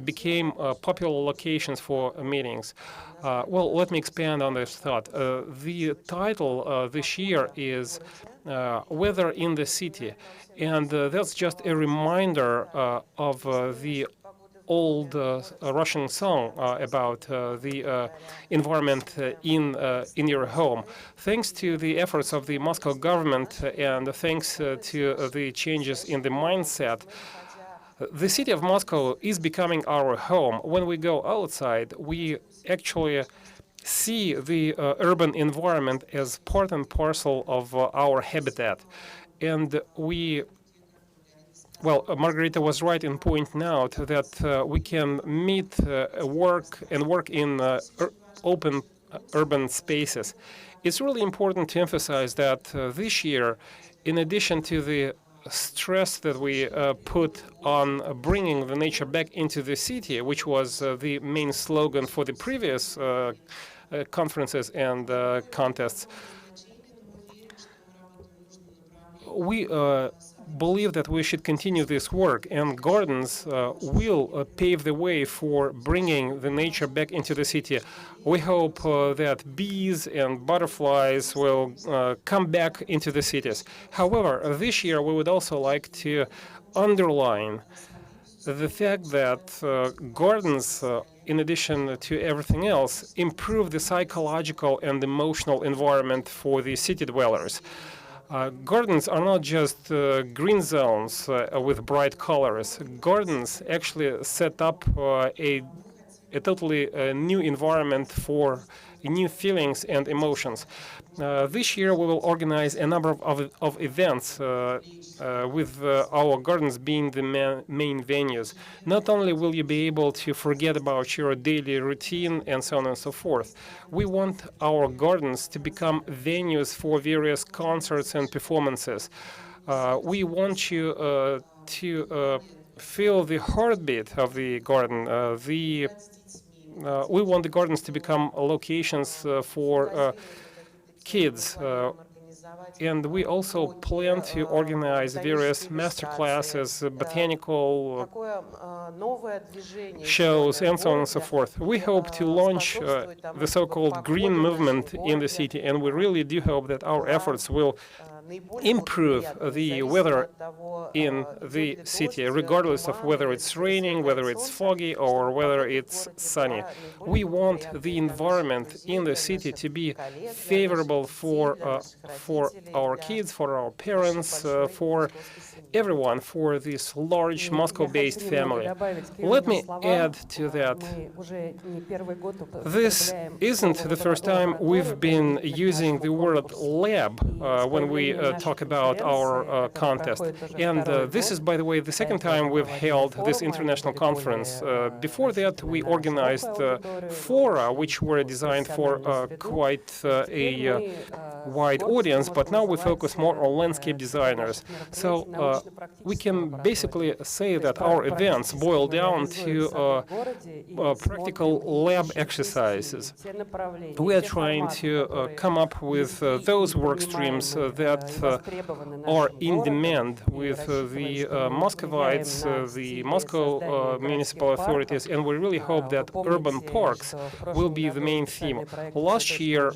became popular locations for meetings. Well, let me expand on this thought. The title this year is Weather in the City, and that's just a reminder of the old Russian song about the environment in your home. Thanks to the efforts of the Moscow government and thanks to the changes in the mindset, the city of Moscow is becoming our home. When we go outside, we actually see the urban environment as part and parcel of our habitat. And well, Margarita was right in pointing out that we can meet, work in open urban spaces. It's really important to emphasize that this year, in addition to the stress that we put on bringing the nature back into the city, which was the main slogan for the previous conferences and contests, we believe that we should continue this work, and gardens will pave the way for bringing the nature back into the city. We hope that bees and butterflies will come back into the cities. However, this year we would also like to underline the fact that gardens, in addition to everything else, improve the psychological and emotional environment for the city dwellers. Gardens are not just green zones with bright colors. Gardens actually set up a totally new environment for new feelings and emotions. This year we will organize a number of events with our gardens being the main venues. Not only will you be able to forget about your daily routine and so on and so forth, we want our gardens to become venues for various concerts and performances. We want you to feel the heartbeat of the garden. We want the gardens to become locations for kids, and we also plan to organize various master classes, botanical shows, and so on and so forth. We hope to launch the so-called green movement in the city, and we really do hope that our efforts will improve the weather in the city, regardless of whether it's raining, whether it's foggy, or whether it's sunny. We want the environment in the city to be favorable for our kids, for our parents, for everyone, for this large Moscow-based family. Let me add to that. This isn't the first time we've been using the word lab when we talk about our contest. And this is, by the way, the second time we've held this international conference. Before that, we organized fora, which were designed for quite a wide audience, but now we focus more on landscape designers. So we can basically say that our events boil down to practical lab exercises. We are trying to come up with those work streams that are in demand with the Muscovites, the Moscow municipal authorities, and we really hope that urban parks will be the main theme. Last year,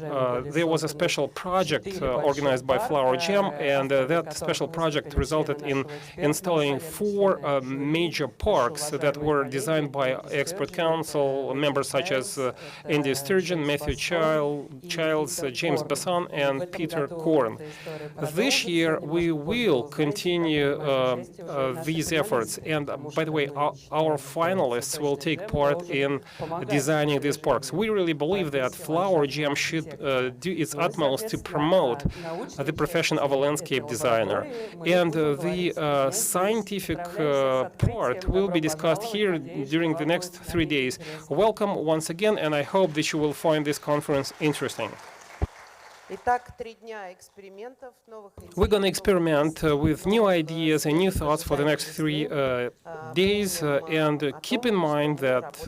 there was a special project organized by Flower Jam, and that special project resulted in installing 4 major parks that were designed by expert council members such as Andy Sturgeon, Matthew Childs, James Bassan, and Peter Korn. This year we will continue these efforts, and by the way, our finalists will take part in designing these parks. We really believe that Flower Jam should do its utmost to promote the profession of a landscape designer, and the scientific part will be discussed here during the next 3 days. Welcome once again, and I hope that you will find this conference interesting. We're going to experiment with new ideas and new thoughts for the next 3 days, and keep in mind that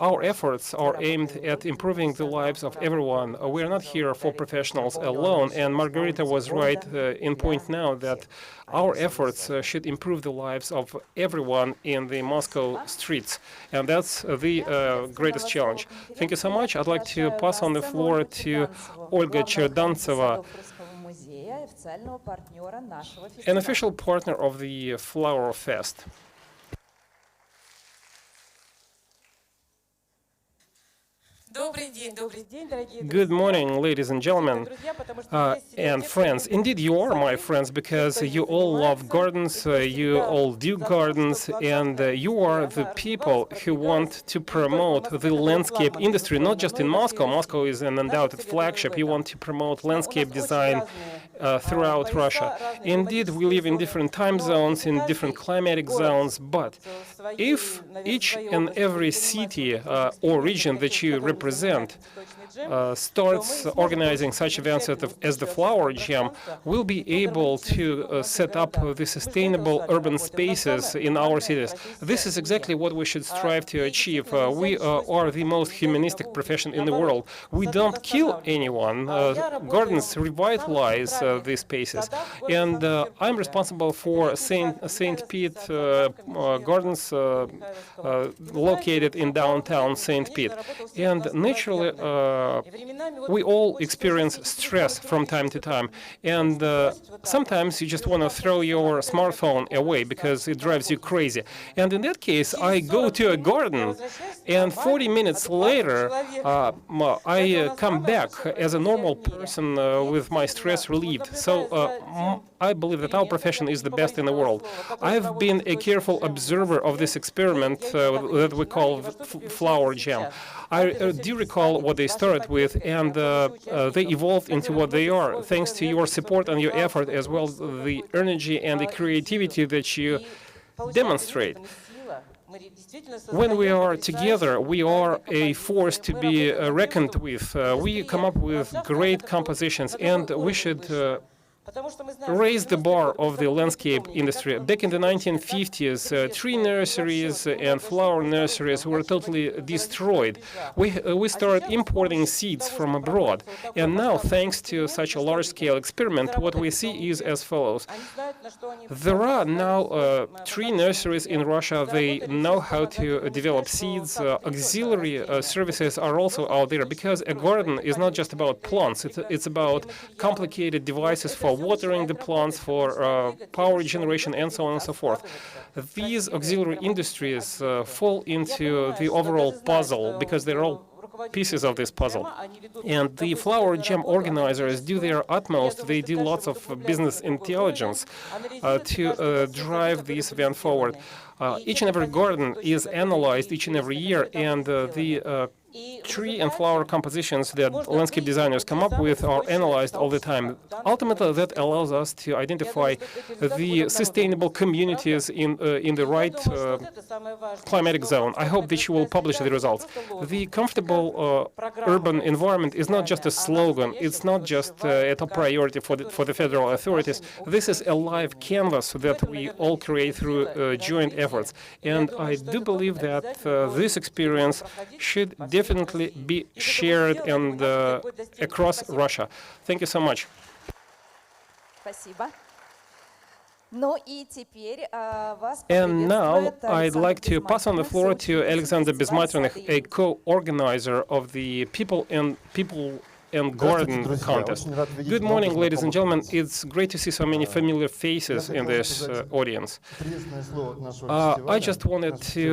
our efforts are aimed at improving the lives of everyone. We're not here for professionals alone, and Margarita was right in point now that our efforts should improve the lives of everyone in the Moscow streets, and that's the greatest challenge. Thank you so much. I'd like to pass on the floor to Olga Cherdantseva, an official partner of the Flower Fest. Good morning, ladies and gentlemen, and friends. Indeed, you are my friends because you all love gardens, you all do gardens, and you are the people who want to promote the landscape industry, not just in Moscow. Moscow is an undoubted flagship. You want to promote landscape design throughout Russia. Indeed, we live in different time zones, in different climatic zones, but if each and every city or region that you represent starts organizing such events as the Flower Jam, we'll be able to set up the sustainable urban spaces in our cities. This is exactly what we should strive to achieve. We are the most humanistic profession in the world. We don't kill anyone. Gardens revitalize these spaces. And I'm responsible for St. Pete Gardens located in downtown St. Pete. And naturally, we all experience stress from time to time, and sometimes you just want to throw your smartphone away because it drives you crazy. And in that case, I go to a garden, and 40 minutes later, I come back as a normal person with my stress relieved. So I believe that our profession is the best in the world. I've been a careful observer of this experiment that we call Flower Jam. I do recall what they started with, and they evolved into what they are, thanks to your support and your effort, as well as the energy and the creativity that you demonstrate. When we are together, we are a force to be reckoned with. We come up with great compositions, and we should raise the bar of the landscape industry. Back in the 1950s, tree nurseries and flower nurseries were totally destroyed. We started importing seeds from abroad, and now, thanks to such a large-scale experiment, what we see is as follows. There are now tree nurseries in Russia. They know how to develop seeds. Auxiliary services are also out there, because a garden is not just about plants. It's about complicated devices for watering the plants, for power generation, and so on and so forth. These auxiliary industries fall into the overall puzzle because they're all pieces of this puzzle. And the Flower Jam organizers do their utmost. They do lots of business intelligence to drive this event forward. Each and every garden is analyzed each and every year, and the tree and flower compositions that landscape designers come up with are analyzed all the time. Ultimately, that allows us to identify the sustainable communities in the right climatic zone. I hope that you will publish the results. The comfortable urban environment is not just a slogan. It's not just a top priority for the federal authorities. This is a live canvas that we all create through joint efforts. And I do believe that this experience should definitely be shared and across Russia. Thank you so much. And now I'd like to pass on the floor to Alexander Bezmatrinich, a co-organizer of the People and Garden contest. Good morning, ladies and gentlemen. It's great to see so many familiar faces in this audience. I just wanted to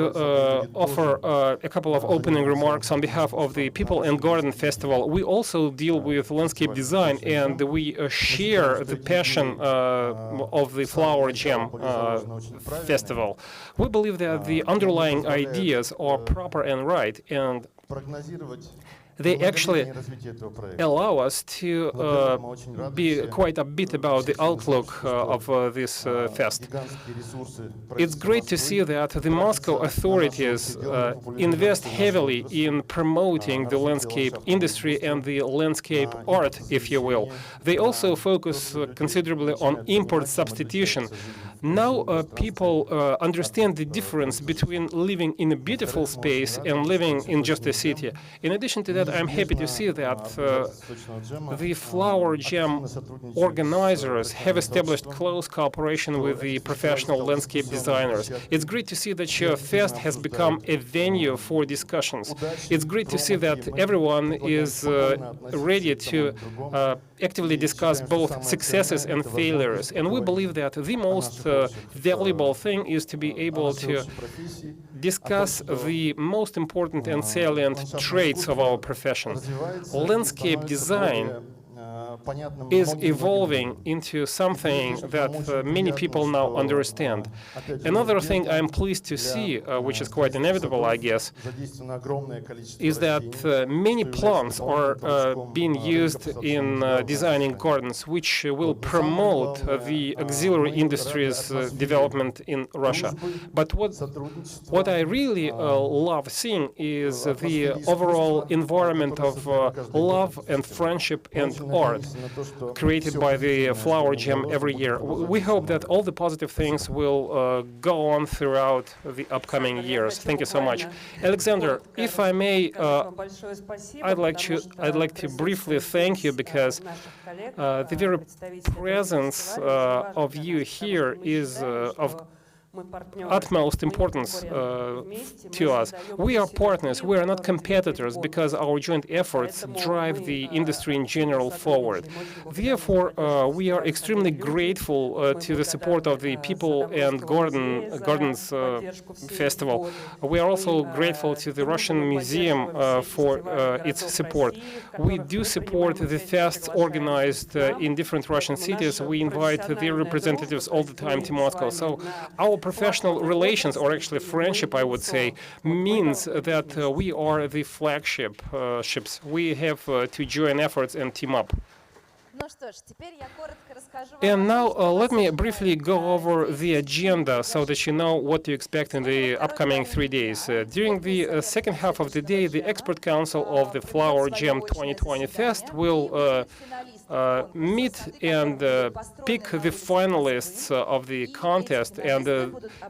offer a couple of opening remarks on behalf of the People and Garden Festival. We also deal with landscape design, and we share the passion of the Flower Jam Festival. We believe that the underlying ideas are proper and right, and they actually allow us to be quite upbeat about the outlook of this fest. It's great to see that the Moscow authorities invest heavily in promoting the landscape industry and the landscape art, if you will. They also focus considerably on import substitution. Now people understand the difference between living in a beautiful space and living in just a city. In addition to that, I'm happy to see that the Flower Jam organizers have established close cooperation with the professional landscape designers. It's great to see that your fest has become a venue for discussions. It's great to see that everyone is ready to actively discuss both successes and failures. And we believe that the most valuable thing is to be able to discuss the most important and salient traits of our profession. Landscape design is evolving into something that many people now understand. Another thing I'm pleased to see, which is quite inevitable, I guess, is that many plants are being used in designing gardens, which will promote the auxiliary industries development in Russia. But what I really love seeing is the overall environment of love and friendship and art created by the Flower Jam every year. We hope that all the positive things will go on throughout the upcoming years. Thank you so much. Alexander, if I may, I'd like to briefly thank you, because the very presence of you here is of utmost importance to us. We are partners, we are not competitors, because our joint efforts drive the industry in general forward. Therefore, we are extremely grateful to the support of the People and Gardens Festival. We are also grateful to the Russian Museum for its support. We do support the fests organized in different Russian cities. We invite their representatives all the time to Moscow. So our professional relations, or actually friendship, I would say, means that we are the flagship ships. We have to join efforts and team up. And now let me briefly go over the agenda so that you know what to expect in the upcoming 3 days. During the second half of the day, the Expert Council of the Flower Jam 2020 Fest will meet and pick the finalists of the contest, and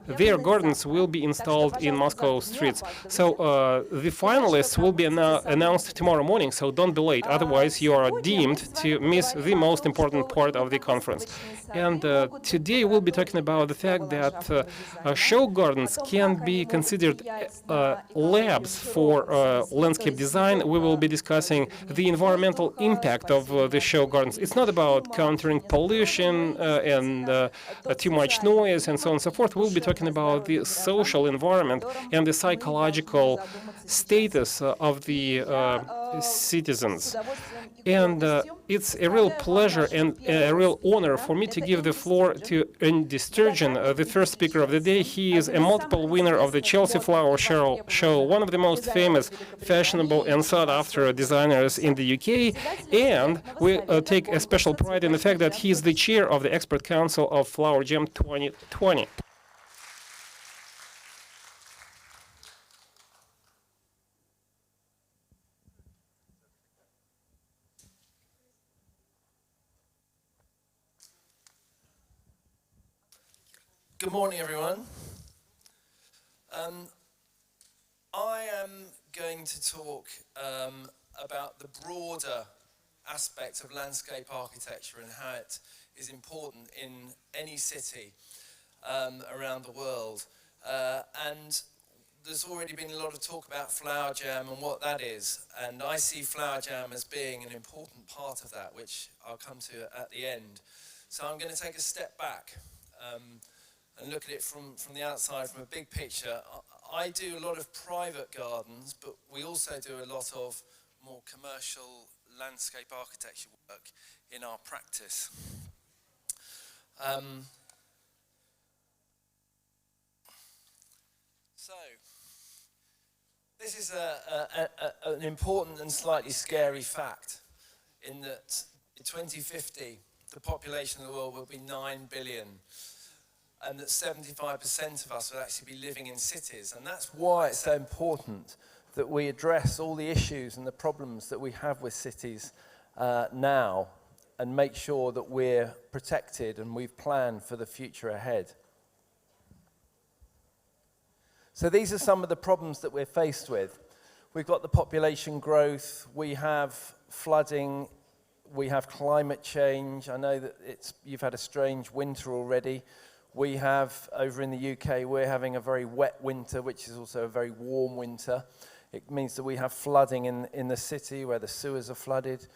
their gardens will be installed in Moscow streets. So the finalists will be announced tomorrow morning, so don't be late, otherwise you are deemed to miss the most important part of the conference. And today we'll be talking about the fact that show gardens can be considered labs for landscape design. We will be discussing the environmental impact of the show gardens. It's not about countering pollution and too much noise and so on and so forth. We'll be talking about the social environment and the psychological status of the citizens. And it's a real pleasure and a real honor for me to give the floor to Andy Sturgeon, the first speaker of the day. He is a multiple winner of the Chelsea Flower Show, one of the most famous, fashionable and sought-after designers in the UK. And we take a special pride in the fact that he is the chair of the Expert Council of Flower Jam 2020. Good morning, everyone. I am going to talk about the broader aspect of landscape architecture and how it is important in any city around the world. And there's already been a lot of talk about Flower Jam and what that is, and I see Flower Jam as being an important part of that, which I'll come to at the end. So I'm going to take a step back and look at it from the outside, from a big picture. I do a lot of private gardens, but we also do a lot of more commercial landscape architecture work in our practice. So, this is an important and slightly scary fact, in that in 2050, the population of the world will be 9 billion, and that 75% of us will actually be living in cities. And that's why it's so important that we address all the issues and the problems that we have with cities now, and make sure that we're protected and we've planned for the future ahead. So these are some of the problems that we're faced with. We've got the population growth, we have flooding, we have climate change. I know that you've had a strange winter already. We have, over in the UK, we're having a very wet winter, which is also a very warm winter. It means that we have flooding in the city where the sewers are flooded.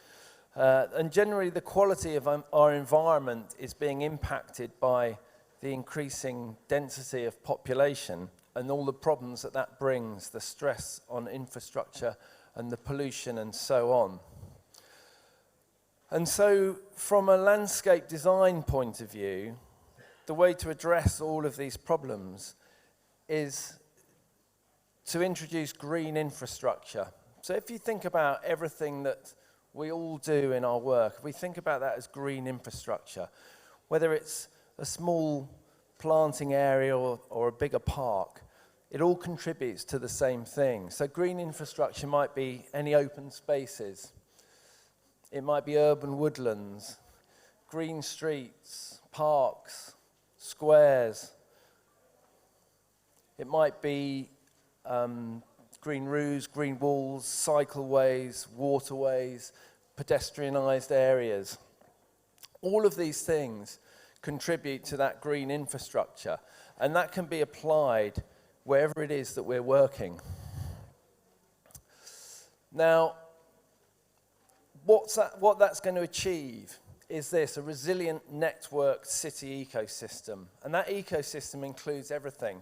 And generally the quality of our environment is being impacted by the increasing density of population and all the problems that that brings, the stress on infrastructure and the pollution and so on. And so from a landscape design point of view, the way to address all of these problems is to introduce green infrastructure. So if you think about everything that we all do in our work, we think about that as green infrastructure, whether it's a small planting area or a bigger park, it all contributes to the same thing. So green infrastructure might be any open spaces. It might be urban woodlands, green streets, parks, squares. It might be green roofs, green walls, cycleways, waterways, pedestrianised areas. All of these things contribute to that green infrastructure, and that can be applied wherever it is that we're working. Now, what that's going to achieve is this: a resilient networked city ecosystem. And that ecosystem includes everything.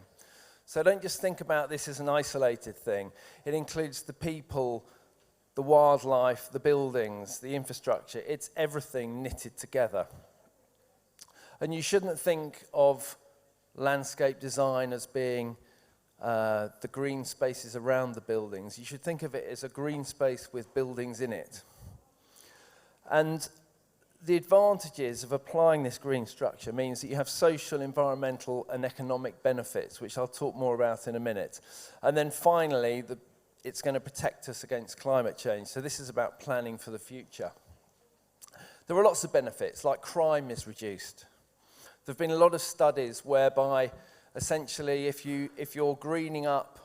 So don't just think about this as an isolated thing. It includes the people, the wildlife, the buildings, the infrastructure. It's everything knitted together. And you shouldn't think of landscape design as being the green spaces around the buildings. You should think of it as a green space with buildings in it. And the advantages of applying this green structure means that you have social, environmental, and economic benefits, which I'll talk more about in a minute. And then finally, it's going to protect us against climate change. So this is about planning for the future. There are lots of benefits, like crime is reduced. There have been a lot of studies whereby essentially if you're greening up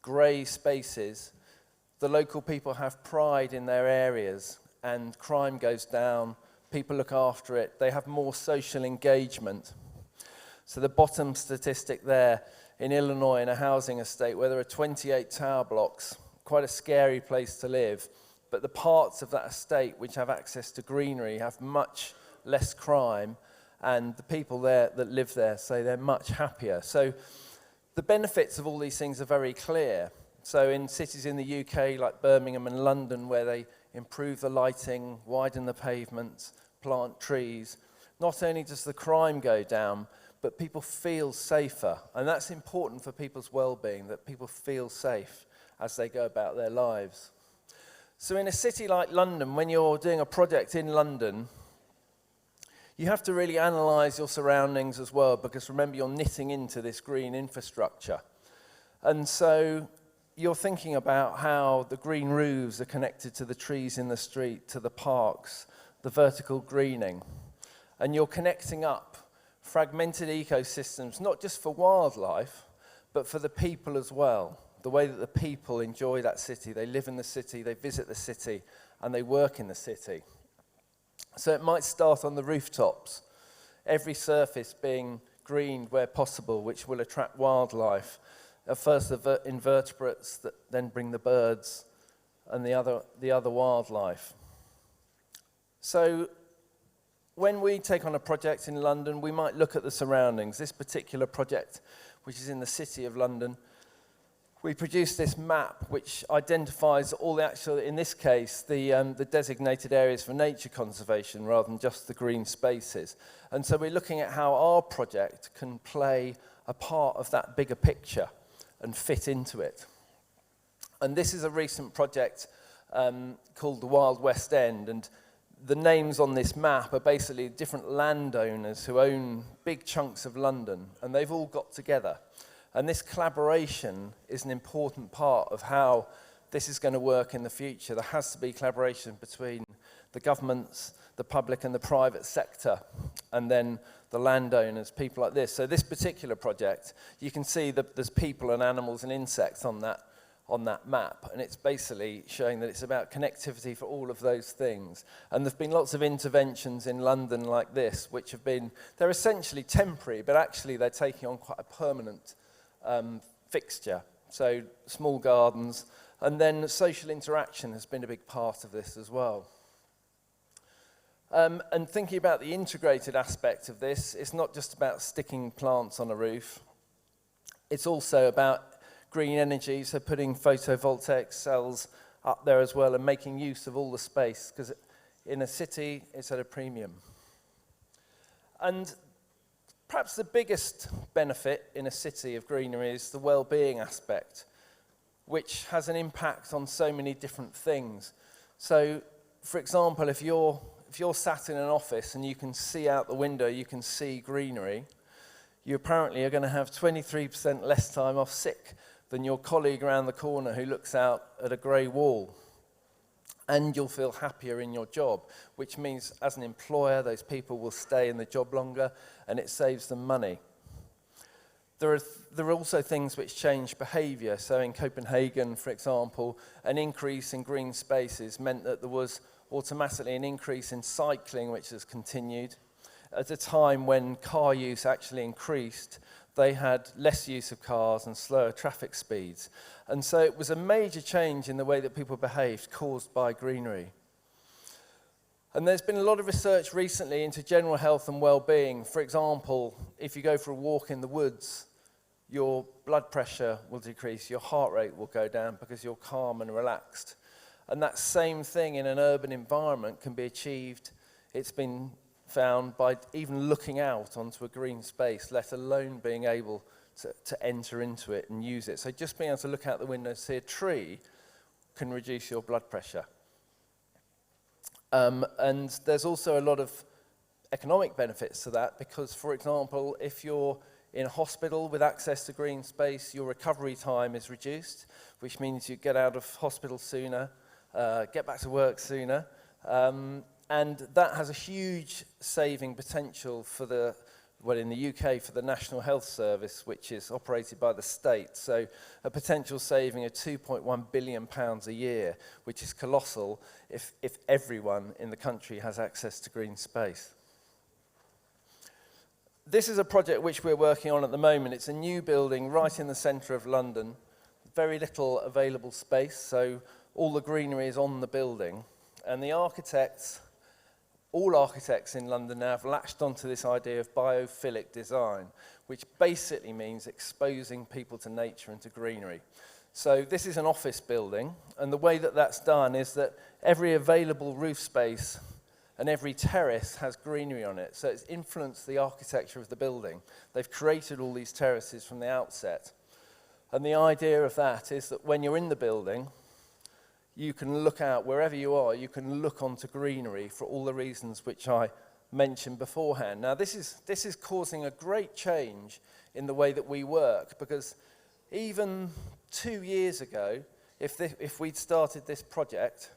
grey spaces, the local people have pride in their areas and crime goes down. People look after it, they have more social engagement. So the bottom statistic there, in Illinois, in a housing estate where there are 28 tower blocks, quite a scary place to live, but the parts of that estate which have access to greenery have much less crime, and the people there that live there say they're much happier. So the benefits of all these things are very clear. So in cities in the UK like Birmingham and London, where they improve the lighting, widen the pavements, plant trees, not only does the crime go down, but people feel safer. And that's important for people's well-being, that people feel safe as they go about their lives. So in a city like London, when you're doing a project in London, you have to really analyse your surroundings as well, because remember, you're knitting into this green infrastructure. And so you're thinking about how the green roofs are connected to the trees in the street, to the parks, the vertical greening. And you're connecting up fragmented ecosystems, not just for wildlife, but for the people as well. The way that the people enjoy that city, they live in the city, they visit the city, and they work in the city. So it might start on the rooftops, every surface being greened where possible, which will attract wildlife. first the invertebrates that then bring the birds and the other wildlife. So when we take on a project in London, we might look at the surroundings. This particular project, which is in the City of London, we produced this map which identifies all the actual, in this case, the designated areas for nature conservation rather than just the green spaces. And so we're looking at how our project can play a part of that bigger picture and fit into it. And this is a recent project called the Wild West End, and the names on this map are basically different landowners who own big chunks of London, and they've all got together. And this collaboration is an important part of how this is going to work in the future. There has to be collaboration between the governments, the public and the private sector, and then the landowners, people like this. So this particular project, you can see that there's people and animals and insects on that map, and it's basically showing that it's about connectivity for all of those things. And there's been lots of interventions in London like this, which have been, they're essentially temporary, but actually they're taking on quite a permanent fixture. So small gardens, and then social interaction has been a big part of this as well. And thinking about the integrated aspect of this, it's not just about sticking plants on a roof. It's also about green energy, so putting photovoltaic cells up there as well and making use of all the space, because in a city, it's at a premium. And perhaps the biggest benefit in a city of greenery is the well-being aspect, which has an impact on so many different things. So, for example, if you're sat in an office and you can see out the window, you can see greenery, you apparently are going to have 23% less time off sick than your colleague around the corner who looks out at a grey wall. And you'll feel happier in your job, which means as an employer, those people will stay in the job longer and it saves them money. There are also things which change behaviour. So in Copenhagen, for example, an increase in green spaces meant that there was automatically an increase in cycling, which has continued. At a time when car use actually increased, they had less use of cars and slower traffic speeds. And so it was a major change in the way that people behaved caused by greenery. And there's been a lot of research recently into general health and well-being. For example, if you go for a walk in the woods, your blood pressure will decrease, your heart rate will go down because you're calm and relaxed. And that same thing in an urban environment can be achieved, it's been found, by even looking out onto a green space, let alone being able to enter into it and use it. So just being able to look out the window and see a tree can reduce your blood pressure. And there's also a lot of economic benefits to that because, for example, if you're in a hospital with access to green space, your recovery time is reduced, which means you get out of hospital sooner, get back to work sooner, and that has a huge saving potential for the, well, in the UK, for the National Health Service, which is operated by the state. So a potential saving of £2.1 billion a year, which is colossal if everyone in the country has access to green space. This is a project which we're working on at the moment. It's a new building right in the centre of London, very little available space, so all the greenery is on the building. And the architects, all architects in London now have latched onto this idea of biophilic design, which basically means exposing people to nature and to greenery. So this is an office building, and the way that that's done is that every available roof space and every terrace has greenery on it. So it's influenced the architecture of the building. They've created all these terraces from the outset. And the idea of that is that when you're in the building, you can look out, wherever you are, you can look onto greenery for all the reasons which I mentioned beforehand. Now, this is causing a great change in the way that we work, because even 2 years ago, if we'd started this project,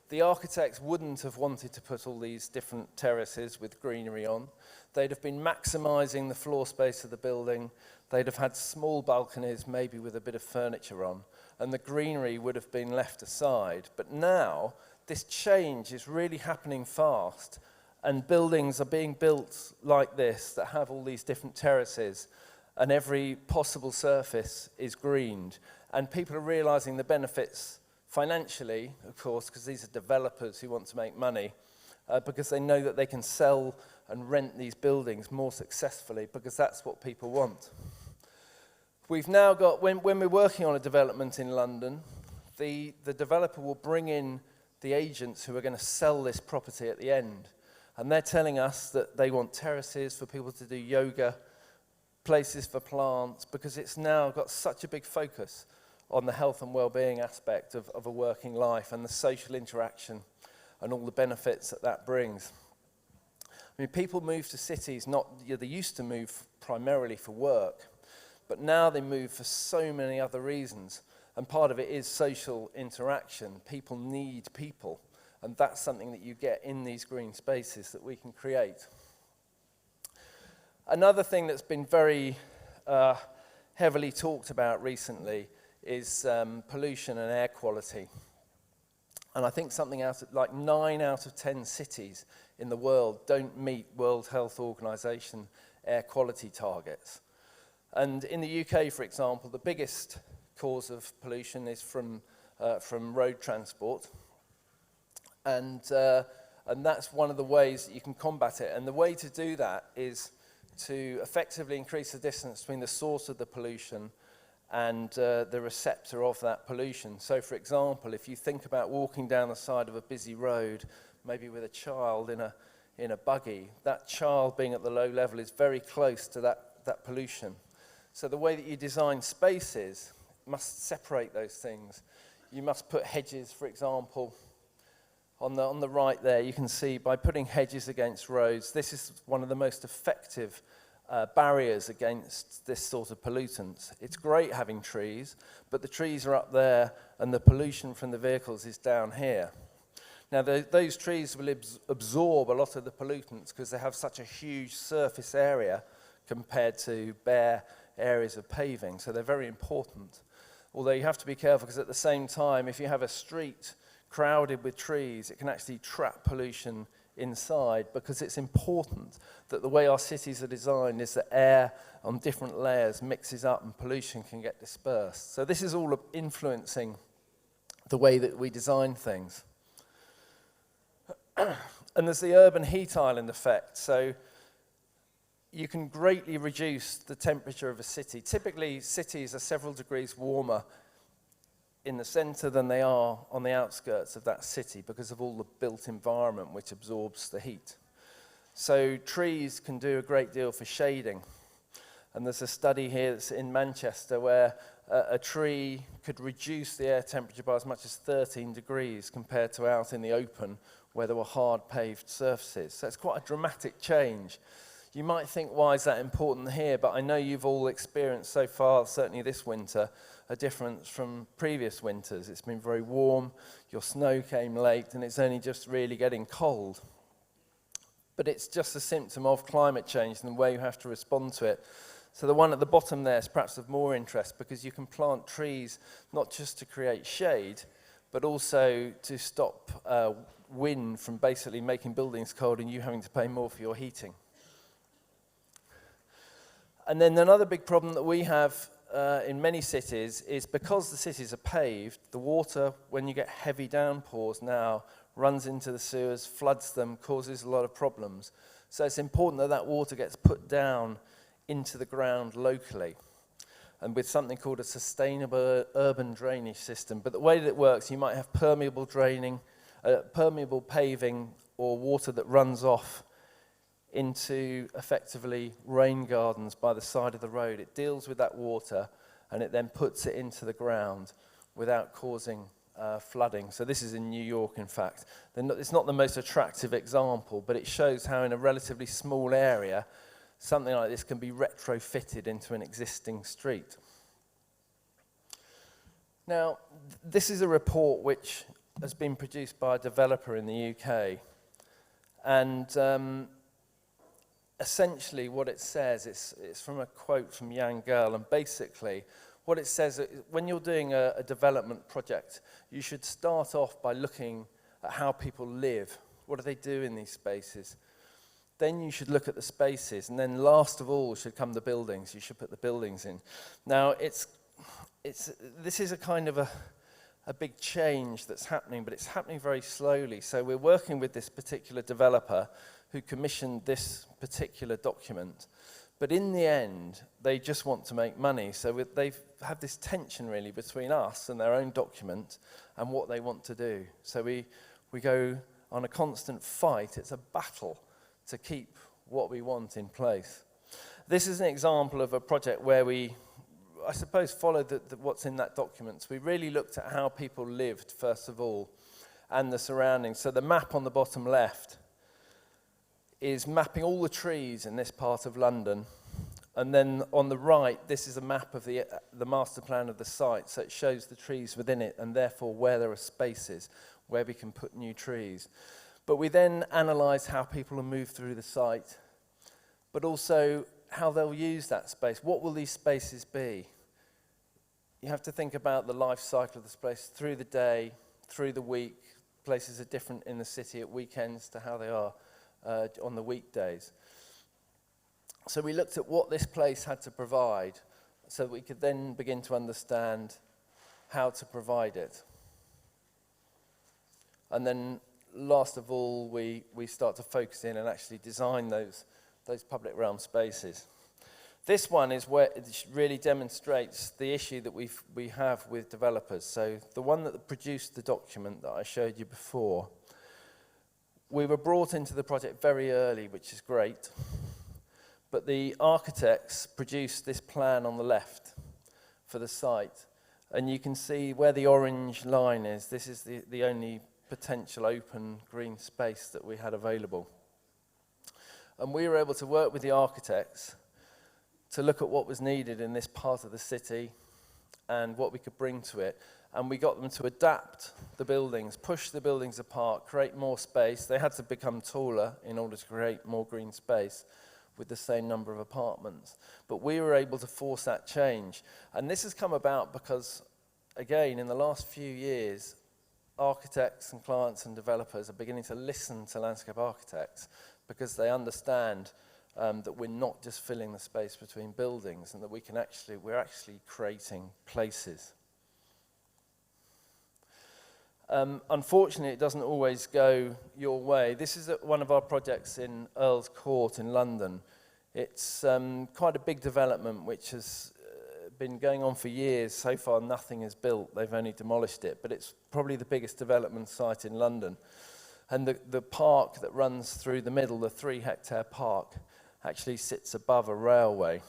the architects wouldn't have wanted to put all these different terraces with greenery on. They'd have been maximising the floor space of the building. They'd have had small balconies, maybe with a bit of furniture on, and the greenery would have been left aside. But now, this change is really happening fast, and buildings are being built like this that have all these different terraces. and every possible surface is greened. And people are realizing the benefits financially, of course, because these are developers who want to make money, because they know that they can sell and rent these buildings more successfully, because that's what people want. We've now got, when we're working on a development in London, the developer will bring in the agents who are going to sell this property at the end. And they're telling us that they want terraces for people to do yoga, places for plants, because it's now got such a big focus on the health and well-being aspect of a working life and the social interaction and all the benefits that that brings. I mean, people move to cities, they used to move primarily for work, but now they move for so many other reasons. And part of it is social interaction. People need people. And that's something that you get in these green spaces that we can create. Another thing that's been very heavily talked about recently is pollution and air quality. And I think something like 9 out of 10 cities in the world don't meet World Health Organization air quality targets. And in the UK, for example, the biggest cause of pollution is from road transport. And that's one of the ways that you can combat it. And the way to do that is to effectively increase the distance between the source of the pollution and the receptor of that pollution. So, for example, if you think about walking down the side of a busy road, maybe with a child in a buggy, that child being at the low level is very close to that pollution. So the way that you design spaces must separate those things. You must put hedges, for example. On the right there, you can see by putting hedges against roads, this is one of the most effective barriers against this sort of pollutants. It's great having trees, but the trees are up there and the pollution from the vehicles is down here. Now, those trees will absorb a lot of the pollutants because they have such a huge surface area compared to bare areas of paving, so they're very important. Although you have to be careful because at the same time, if you have a street crowded with trees, it can actually trap pollution inside, because it's important that the way our cities are designed is that air on different layers mixes up and pollution can get dispersed. So this is all influencing the way that we design things. And there's the urban heat island effect. So you can greatly reduce the temperature of a city. Typically, cities are several degrees warmer in the centre than they are on the outskirts of that city because of all the built environment which absorbs the heat. So trees can do a great deal for shading. And there's a study here that's in Manchester where a tree could reduce the air temperature by as much as 13 degrees compared to out in the open where there were hard paved surfaces. So it's quite a dramatic change. You might think, why is that important here? But I know you've all experienced so far, certainly this winter, a difference from previous winters. It's been very warm, your snow came late, and it's only just really getting cold. But it's just a symptom of climate change and the way you have to respond to it. So the one at the bottom there is perhaps of more interest because you can plant trees not just to create shade, but also to stop wind from basically making buildings cold and you having to pay more for your heating. And then another big problem that we have in many cities is because the cities are paved, the water, when you get heavy downpours now, runs into the sewers, floods them, causes a lot of problems. So it's important that that water gets put down into the ground locally, and with something called a sustainable urban drainage system. But the way that it works, you might have permeable draining, permeable paving, or water that runs off into effectively rain gardens by the side of the road. It deals with that water and it then puts it into the ground without causing flooding. So this is in New York, in fact. It's not the most attractive example, but it shows how in a relatively small area, something like this can be retrofitted into an existing street. Now, this is a report which has been produced by a developer in the UK. And essentially what it says, it's from a quote from Jan Gehl, and basically what it says, when you're doing a development project, you should start off by looking at how people live. What do they do in these spaces? then you should look at the spaces, and then last of all should come the buildings. You should put the buildings in. Now, this is a kind of a big change that's happening, but it's happening very slowly. So we're working with this particular developer who commissioned this particular document. But in the end, they just want to make money. So they've had this tension really between us and their own document and what they want to do. So we go on a constant fight. It's a battle to keep what we want in place. This is an example of a project where we, I suppose, followed what's in that document. We really looked at how people lived, first of all, and the surroundings. So the map on the bottom left is mapping all the trees in this part of London. And then on the right, this is a map of the master plan of the site. So it shows the trees within it and therefore where there are spaces where we can put new trees. But we then analyse how people will move through the site, but also how they'll use that space. What will these spaces be? You have to think about the life cycle of the space through the day, through the week. Places are different in the city at weekends to how they are on the weekdays. So we looked at what this place had to provide so that we could then begin to understand how to provide it. And then last of all, we start to focus in and actually design those public realm spaces. This one is where it really demonstrates the issue that we have with developers. So the one that produced the document that I showed you before, we were brought into the project very early, which is great. But the architects produced this plan on the left for the site. And you can see where the orange line is. This is the only potential open green space that we had available. And we were able to work with the architects to look at what was needed in this part of the city and what we could bring to it. And we got them to adapt the buildings, push the buildings apart, create more space. They had to become taller in order to create more green space with the same number of apartments. But we were able to force that change. And this has come about because, again, in the last few years, architects and clients and developers are beginning to listen to landscape architects because they understand that we're not just filling the space between buildings and that we're actually creating places. Unfortunately, it doesn't always go your way. This is one of our projects in Earl's Court in London. It's quite a big development which has been going on for years. So far, nothing is built. They've only demolished it, but it's probably the biggest development site in London. And the park that runs through the middle, the 3-hectare park, actually sits above a railway.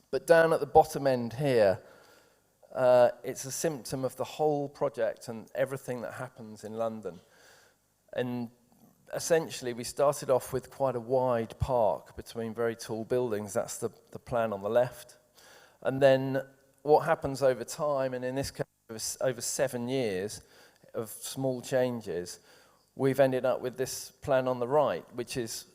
But down at the bottom end here, it's a symptom of the whole project and everything that happens in London. And essentially, we started off with quite a wide park between very tall buildings. That's the plan on the left. And then what happens over time, and in this case, over 7 years of small changes, we've ended up with this plan on the right, which is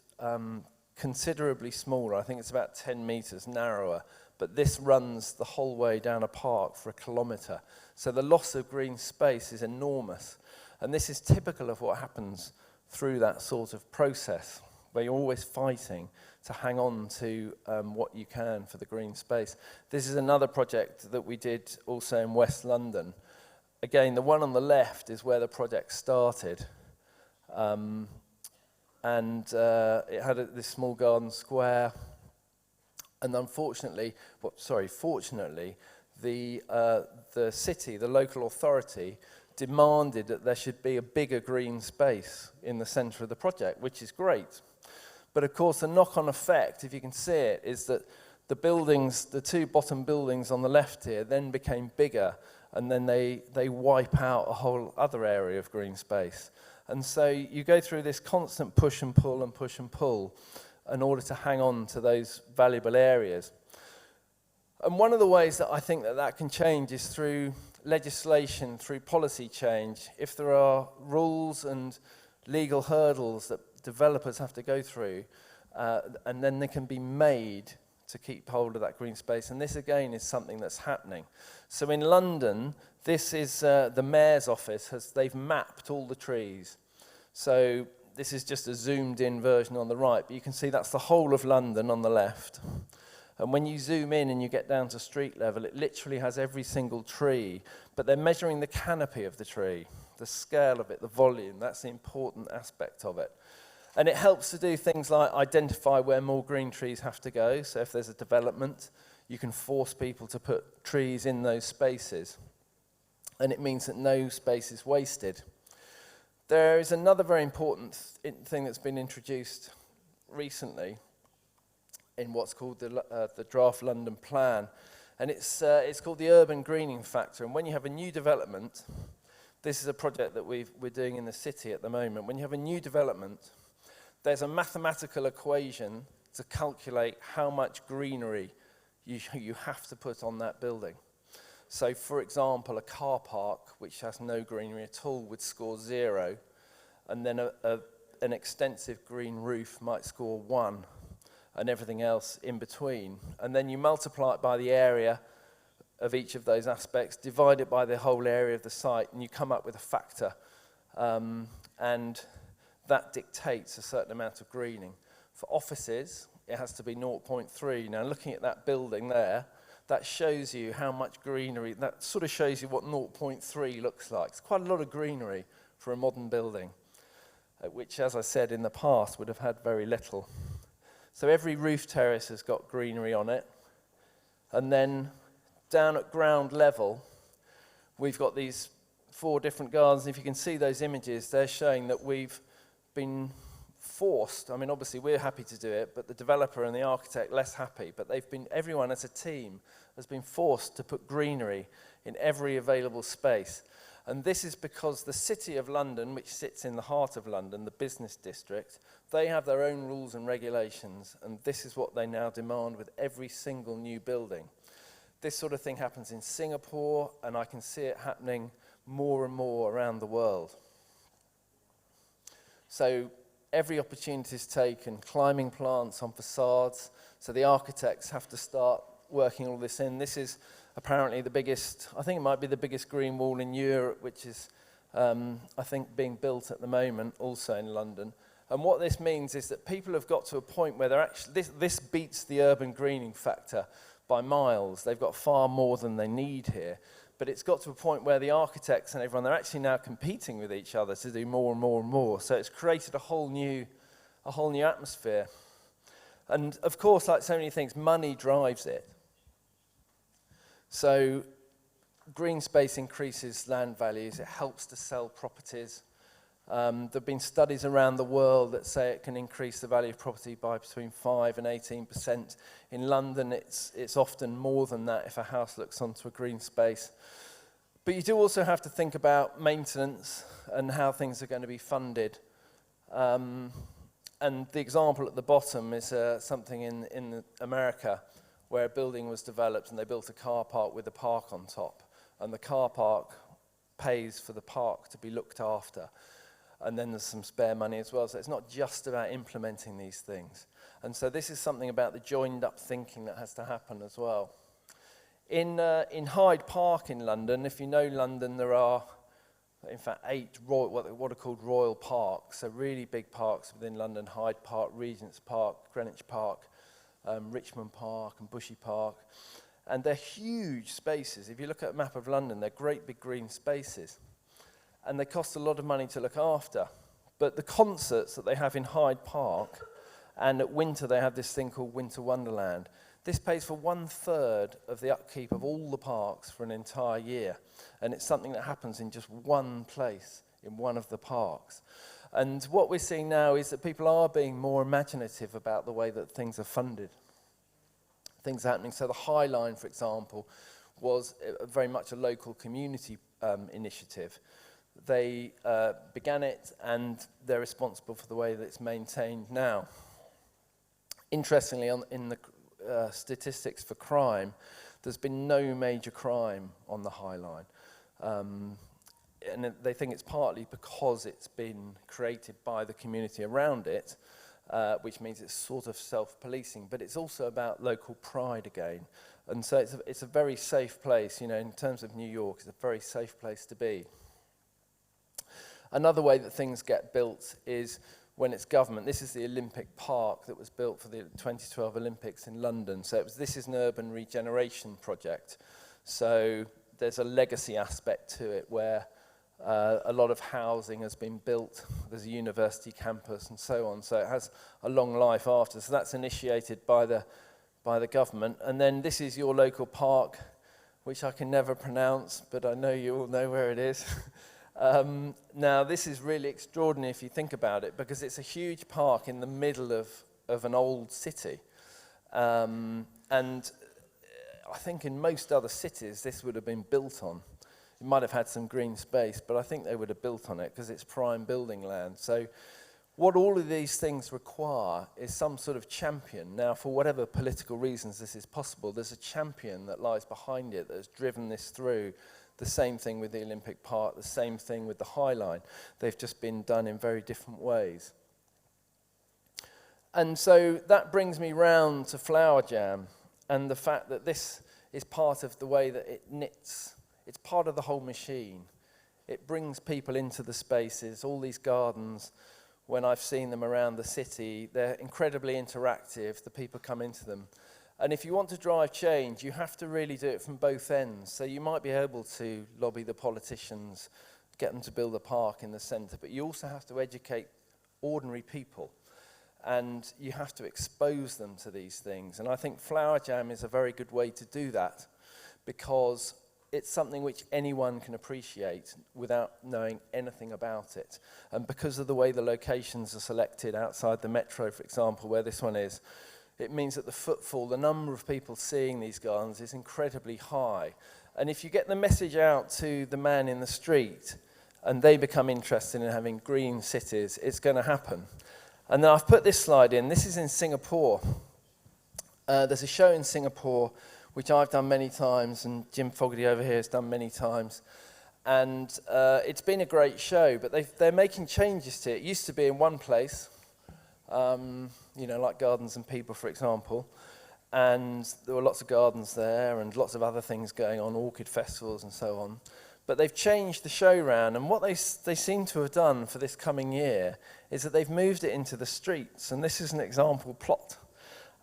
considerably smaller. I think it's about 10 meters narrower. But this runs the whole way down a park for 1 kilometre. So the loss of green space is enormous. And this is typical of what happens through that sort of process, where you're always fighting to hang on to what you can for the green space. This is another project that we did also in West London. Again, the one on the left is where the project started. It had this small garden square. And unfortunately, fortunately, the city, the local authority, demanded that there should be a bigger green space in the centre of the project, which is great. But of course, the knock-on effect, if you can see it, is that the buildings, the 2 bottom buildings on the left here, then became bigger, and then they wipe out a whole other area of green space. And so you go through this constant push and pull and push and pull in order to hang on to those valuable areas. And one of the ways that I think that can change is through legislation, through policy change. If there are rules and legal hurdles that developers have to go through, and then they can be made to keep hold of that green space. And this, again, is something that's happening. So in London, this is the mayor's office. They've mapped all the trees. So this is just a zoomed in version on the right, but you can see that's the whole of London on the left. And when you zoom in and you get down to street level, it literally has every single tree, but they're measuring the canopy of the tree, the scale of it, the volume. That's the important aspect of it. And it helps to do things like identify where more green trees have to go. So if there's a development, you can force people to put trees in those spaces. And it means that no space is wasted. There is another very important thing that's been introduced recently in what's called the Draft London Plan. And it's called the Urban Greening Factor. And when you have a new development, this is a project that we're doing in the city at the moment. When you have a new development, there's a mathematical equation to calculate how much greenery you have to put on that building. So, for example, a car park, which has no greenery at all, would score 0, and then an extensive green roof might score 1, and everything else in between. And then you multiply it by the area of each of those aspects, divide it by the whole area of the site, and you come up with a factor. And that dictates a certain amount of greening. For offices, it has to be 0.3. Now, looking at that building there, that shows you how much greenery, that sort of shows you what 0.3 looks like. It's quite a lot of greenery for a modern building, which, as I said, in the past would have had very little. So every roof terrace has got greenery on it. And then down at ground level, we've got these 4 different gardens. If you can see those images, they're showing that we've been forced. I mean, obviously we're happy to do it, but the developer and the architect less happy. But everyone as a team has been forced to put greenery in every available space. And this is because the City of London, which sits in the heart of London, the business district, they have their own rules and regulations, and this is what they now demand with every single new building. This sort of thing happens in Singapore, and I can see it happening more and more around the world. So every opportunity is taken, climbing plants on facades, so the architects have to start working all this in. This is apparently the biggest, I think it might be the biggest green wall in Europe, which is, I think, being built at the moment, also in London. And what this means is that people have got to a point where they're actually, this beats the urban greening factor by miles. They've got far more than they need here. But it's got to a point where the architects and everyone, they're actually now competing with each other to do more and more and more. So it's created a whole new atmosphere. And of course, like so many things, money drives it. So green space increases land values. It helps to sell properties. There have been studies around the world that say it can increase the value of property by between 5 and 18%. In London, it's often more than that if a house looks onto a green space. But you do also have to think about maintenance and how things are going to be funded. And the example at the bottom is something in America where a building was developed and they built a car park with a park on top. And the car park pays for the park to be looked after. And then there's some spare money as well. So it's not just about implementing these things. And so this is something about the joined up thinking that has to happen as well. In Hyde Park in London, if you know London, there are, in fact, 8 what are called royal parks. So really big parks within London: Hyde Park, Regent's Park, Greenwich Park, Richmond Park and Bushy Park. And they're huge spaces. If you look at a map of London, they're great big green spaces. And they cost a lot of money to look after. But the concerts that they have in Hyde Park, and at winter they have this thing called Winter Wonderland, this pays for 1/3 of the upkeep of all the parks for an entire year. And it's something that happens in just one place, in one of the parks. And what we're seeing now is that people are being more imaginative about the way that things are funded. Things are happening. So the High Line, for example, was very much a local community initiative. They began it, and they're responsible for the way that it's maintained now. Interestingly, in the statistics for crime, there's been no major crime on the High Line. And they think it's partly because it's been created by the community around it, which means it's sort of self-policing, but it's also about local pride again. And so it's a very safe place, you know, in terms of New York, it's a very safe place to be. Another way that things get built is when it's government. This is the Olympic Park that was built for the 2012 Olympics in London. So this is an urban regeneration project. So there's a legacy aspect to it where a lot of housing has been built. There's a university campus and so on. So it has a long life after. So that's initiated by the government. And then this is your local park, which I can never pronounce, but I know you all know where it is. Now, this is really extraordinary if you think about it, because it's a huge park in the middle of an old city. And I think in most other cities, this would have been built on. It might have had some green space, but I think they would have built on it because it's prime building land. So what all of these things require is some sort of champion. Now, for whatever political reasons this is possible, there's a champion that lies behind it that has driven this through. The same thing with the Olympic Park, the same thing with the High Line. They've just been done in very different ways. And so that brings me round to Flower Jam and the fact that this is part of the way that it knits. It's part of the whole machine. It brings people into the spaces. All these gardens, when I've seen them around the city, they're incredibly interactive. The people come into them. And if you want to drive change, you have to really do it from both ends. So you might be able to lobby the politicians, get them to build a park in the centre, but you also have to educate ordinary people. And you have to expose them to these things. And I think Flower Jam is a very good way to do that, because it's something which anyone can appreciate without knowing anything about it. And because of the way the locations are selected outside the metro, for example, where this one is, it means that the footfall, the number of people seeing these gardens is incredibly high. And if you get the message out to the man in the street and they become interested in having green cities, it's going to happen. And then I've put this slide in. This is in Singapore. There's a show in Singapore which I've done many times, and Jim Fogarty over here has done many times. And it's been a great show, but they're making changes to it. It used to be in one place, you know, like Gardens and People, for example. And there were lots of gardens there and lots of other things going on, orchid festivals and so on. But they've changed the show round, and what they seem to have done for this coming year is that they've moved it into the streets, and this is an example plot.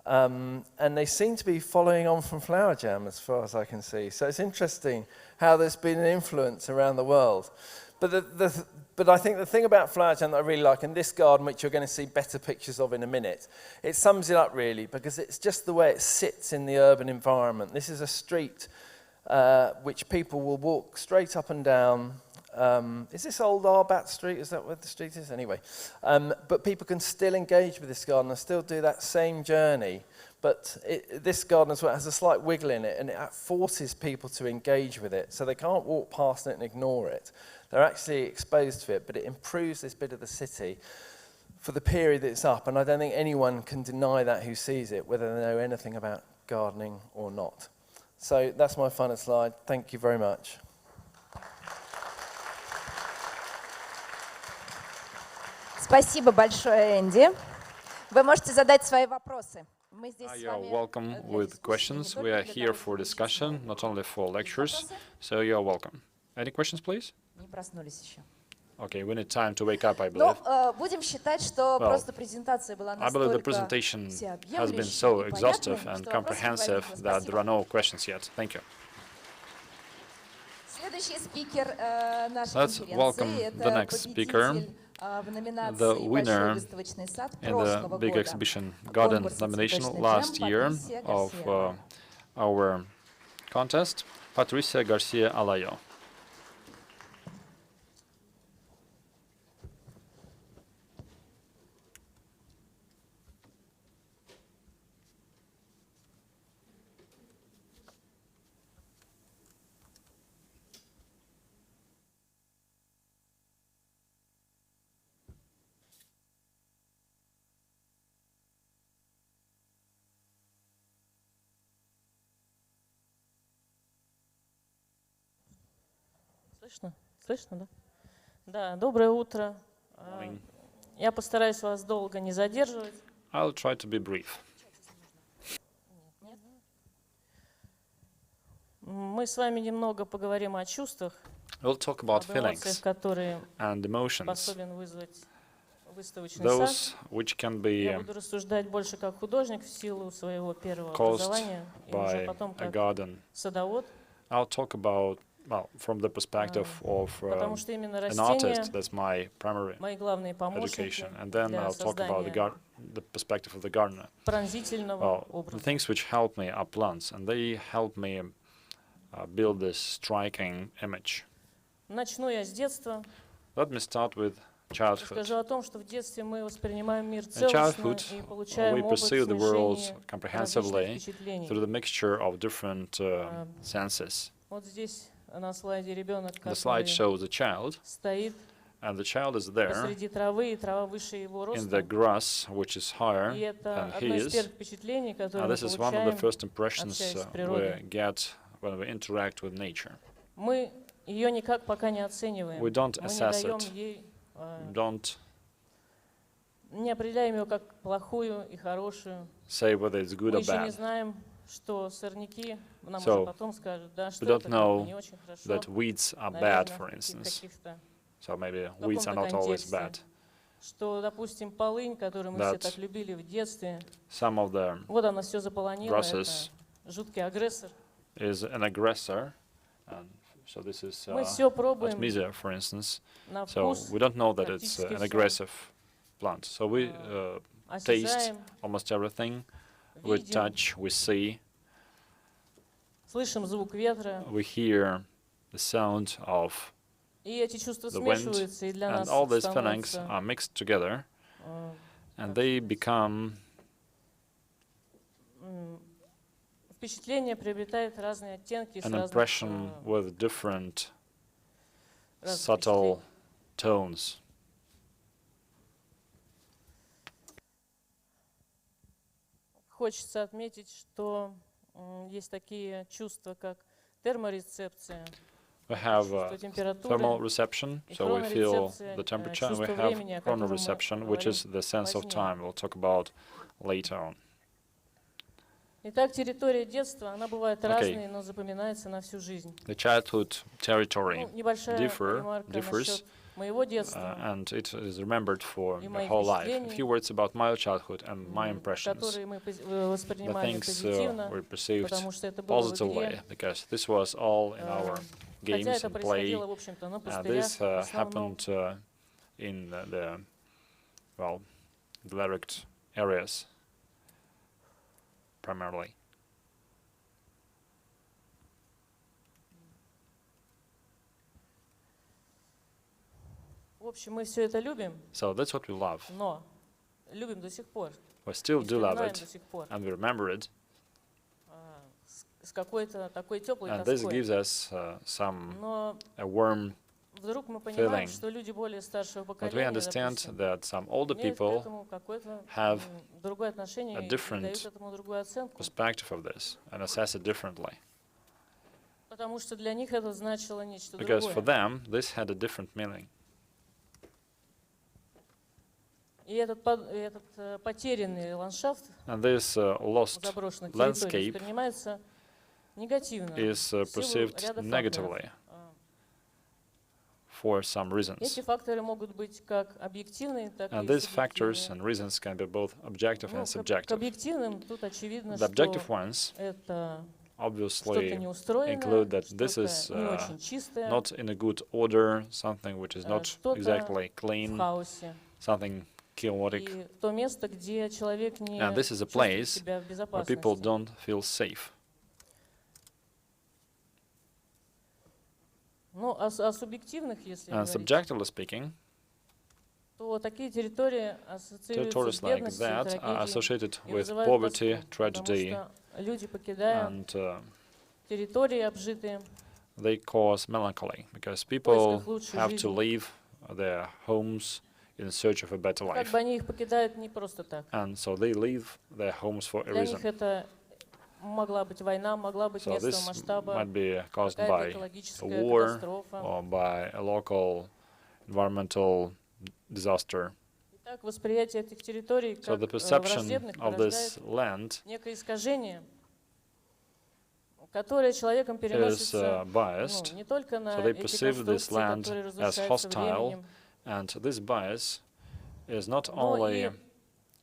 And they seem to be following on from Flower Jam as far as I can see. So it's interesting how there's been an influence around the world. But I think the thing about Flower Jam that I really like, and this garden, which you're going to see better pictures of in a minute, it sums it up really, because it's just the way it sits in the urban environment. This is a street which people will walk straight up and down. Is this Old Arbat Street? Is that where the street is? Anyway. But people can still engage with this garden and still do that same journey. But this garden as well has a slight wiggle in it, and it forces people to engage with it. So they can't walk past it and ignore it. They're actually exposed to it, but it improves this bit of the city for the period that it's up. And I don't think anyone can deny that who sees it, whether they know anything about gardening or not. So that's my final slide. Thank you very much. Спасибо большое, Энди. Вы можете задать свои вопросы. Мы здесь с You're вами welcome with questions. We are here for discussion, not only for lectures, so you're welcome. Any questions, please? не проснулись еще. Okay, we need time to wake up, I believe. Но будем считать, что Well, просто презентация была I believe the настолько presentation has been всеобъемлющей so и exhaustive понятной, and что вопросов comprehensive возникло. that there are Спасибо. no questions yet. Thank you. Следующий спикер нашей Let's welcome конференции the это next speaker, победитель в номинации the «Большой winner выставочный сад» in the прошлого big года exhibition garden конкурса nomination «Цветочный last джем» year Патрисия of Гарсия. our contest, Patricia Garcia Alayo. Слышно? Слышно, да? Да, доброе утро. Я постараюсь вас долго не задерживать. I'll try to be brief. Мы с вами немного поговорим о чувствах, We'll talk about об эмоциях, feelings которые and emotions способен вызвать выставочный those сад. which can be Я буду рассуждать больше как художник в силу своего первого caused образования и уже by потом a как garden. садовод. I'll talk about, well, from the perspective of Потому что именно an растения artist. That's my primary мои главные помощники education. And then для I'll talk about создания the perspective of the gardener. пронзительного Well, the образа. things which help me are plants, and they help me build this striking image. Начну я с детства. Let me start with childhood. Скажу о том, что в детстве мы воспринимаем мир In целостно childhood, и we получаем опыт perceive the world смешения различных comprehensively впечатлений. through the mixture of different senses. Вот здесь на слайде ребенок, The slide который shows a child, стоит and the child is there посреди травы, и трава выше его in the роста. grass, which is higher И это than одно he из is. первых впечатлений, которые And мы this is one of the получаем, first impressions общаясь с we природой. get when we interact with nature. Мы ее никак пока не оцениваем. We don't Мы не assess даем it. ей, Don't не определяем ее как плохую и хорошую. say whether it's good Мы or еще не bad. знаем, что сорняки, нам So, уже потом скажут, да, что we don't это как know бы не очень хорошо. that weeds are bad, наверное, for в instance. каких-то So maybe в weeds are not каком-то always контексте. bad. Что, допустим, полынь, которую мы все That так любили в детстве, some of the вот она все заполонила, grasses это жуткий агрессор. is an aggressor. And so this is Мы всё пробуем artemisia, for instance. на So вкус, we don't know that it's практически an всё. aggressive plant. So we taste осязаем, almost everything. We видим, touch, we see, слышим звук ветра, we hear the sound of и эти чувства the wind, смешиваются, и для and нас all these feelings становятся are mixed together, and they become впечатление приобретает разные оттенки с an разных impression with different разных subtle tones. Хочется отметить, что есть такие чувства, как терморецепция, We have чувство температуры, thermal reception, и so we feel хронорецепция, the temperature, and we чувство have времени, о котором мы chronoreception, which is говорим the sense of позднее. time we'll talk about later on. Итак, территория детства, она бывает Okay. разной, но запоминается на всю жизнь. The childhood territory Ну, небольшая ремарка differs, насчет моего детства, and it is remembered for и the моих whole life. A впечатлений, few words about my childhood and my impressions. которые мы The воспринимали things позитивно, we perceived потому что это было в positively, игре. because this was all in our Хотя games это and play, происходило, в общем-то, на and пустырях this в основном. happened in the, well, direct areas primarily. В общем, мы все это любим, So that's what we love. но любим до сих пор. We still И do love вспоминаем it, до сих пор. and we remember it, С какой-то такой теплой and this тоской. gives us some Но a warm вдруг мы понимаем, feeling. что люди более старшего But we поколения, understand допустим, that some older имеют к people этому какое-то have другое отношение a и different дают этому другую оценку, perspective of this and assess it differently. потому что для них это значило нечто Because for другое. them, this had a different meaning. И этот потерянный ландшафт And this lost заброшенных территорий landscape воспринимается негативно is в силу perceived ряда negatively факторов. for some reasons. Эти факторы могут быть как объективные, так And и these factors субъективные. and reasons can be both objective Ну, and к subjective. объективным тут очевидно, The objective что ones это obviously что-то неустроенное, include that this что-то is не очень чистое, not in a good order, something which is not что-то exactly в clean, хаосе. something chaotic. И то место, где человек не And this is a чувствует place себя в where people безопасности. don't feel safe. Ну, о субъективных, если And говорить, subjectively speaking, то такие территории ассоциируются territories с like бедностью, that are трагедией associated и with вызывают poverty, тоску, потому tragedy, что люди, покидая and территории обжитые, they cause melancholy because people лучшей have to жизни. leave their homes in search of a better как life. бы они их покидают не просто так. And so they leave their homes for a Для них reason. это могла быть война, могла быть So местного this масштаба, might be caused какая-то by a экологическая war катастрофа. or by a local environmental disaster. Так, восприятие этих территорий So как the perception враждебных of this порождает land некое искажение, которое человеком is переносится biased. не только на So they эти perceive this конструкции, land которые as разрушаются hostile, временем, and this bias is not но only и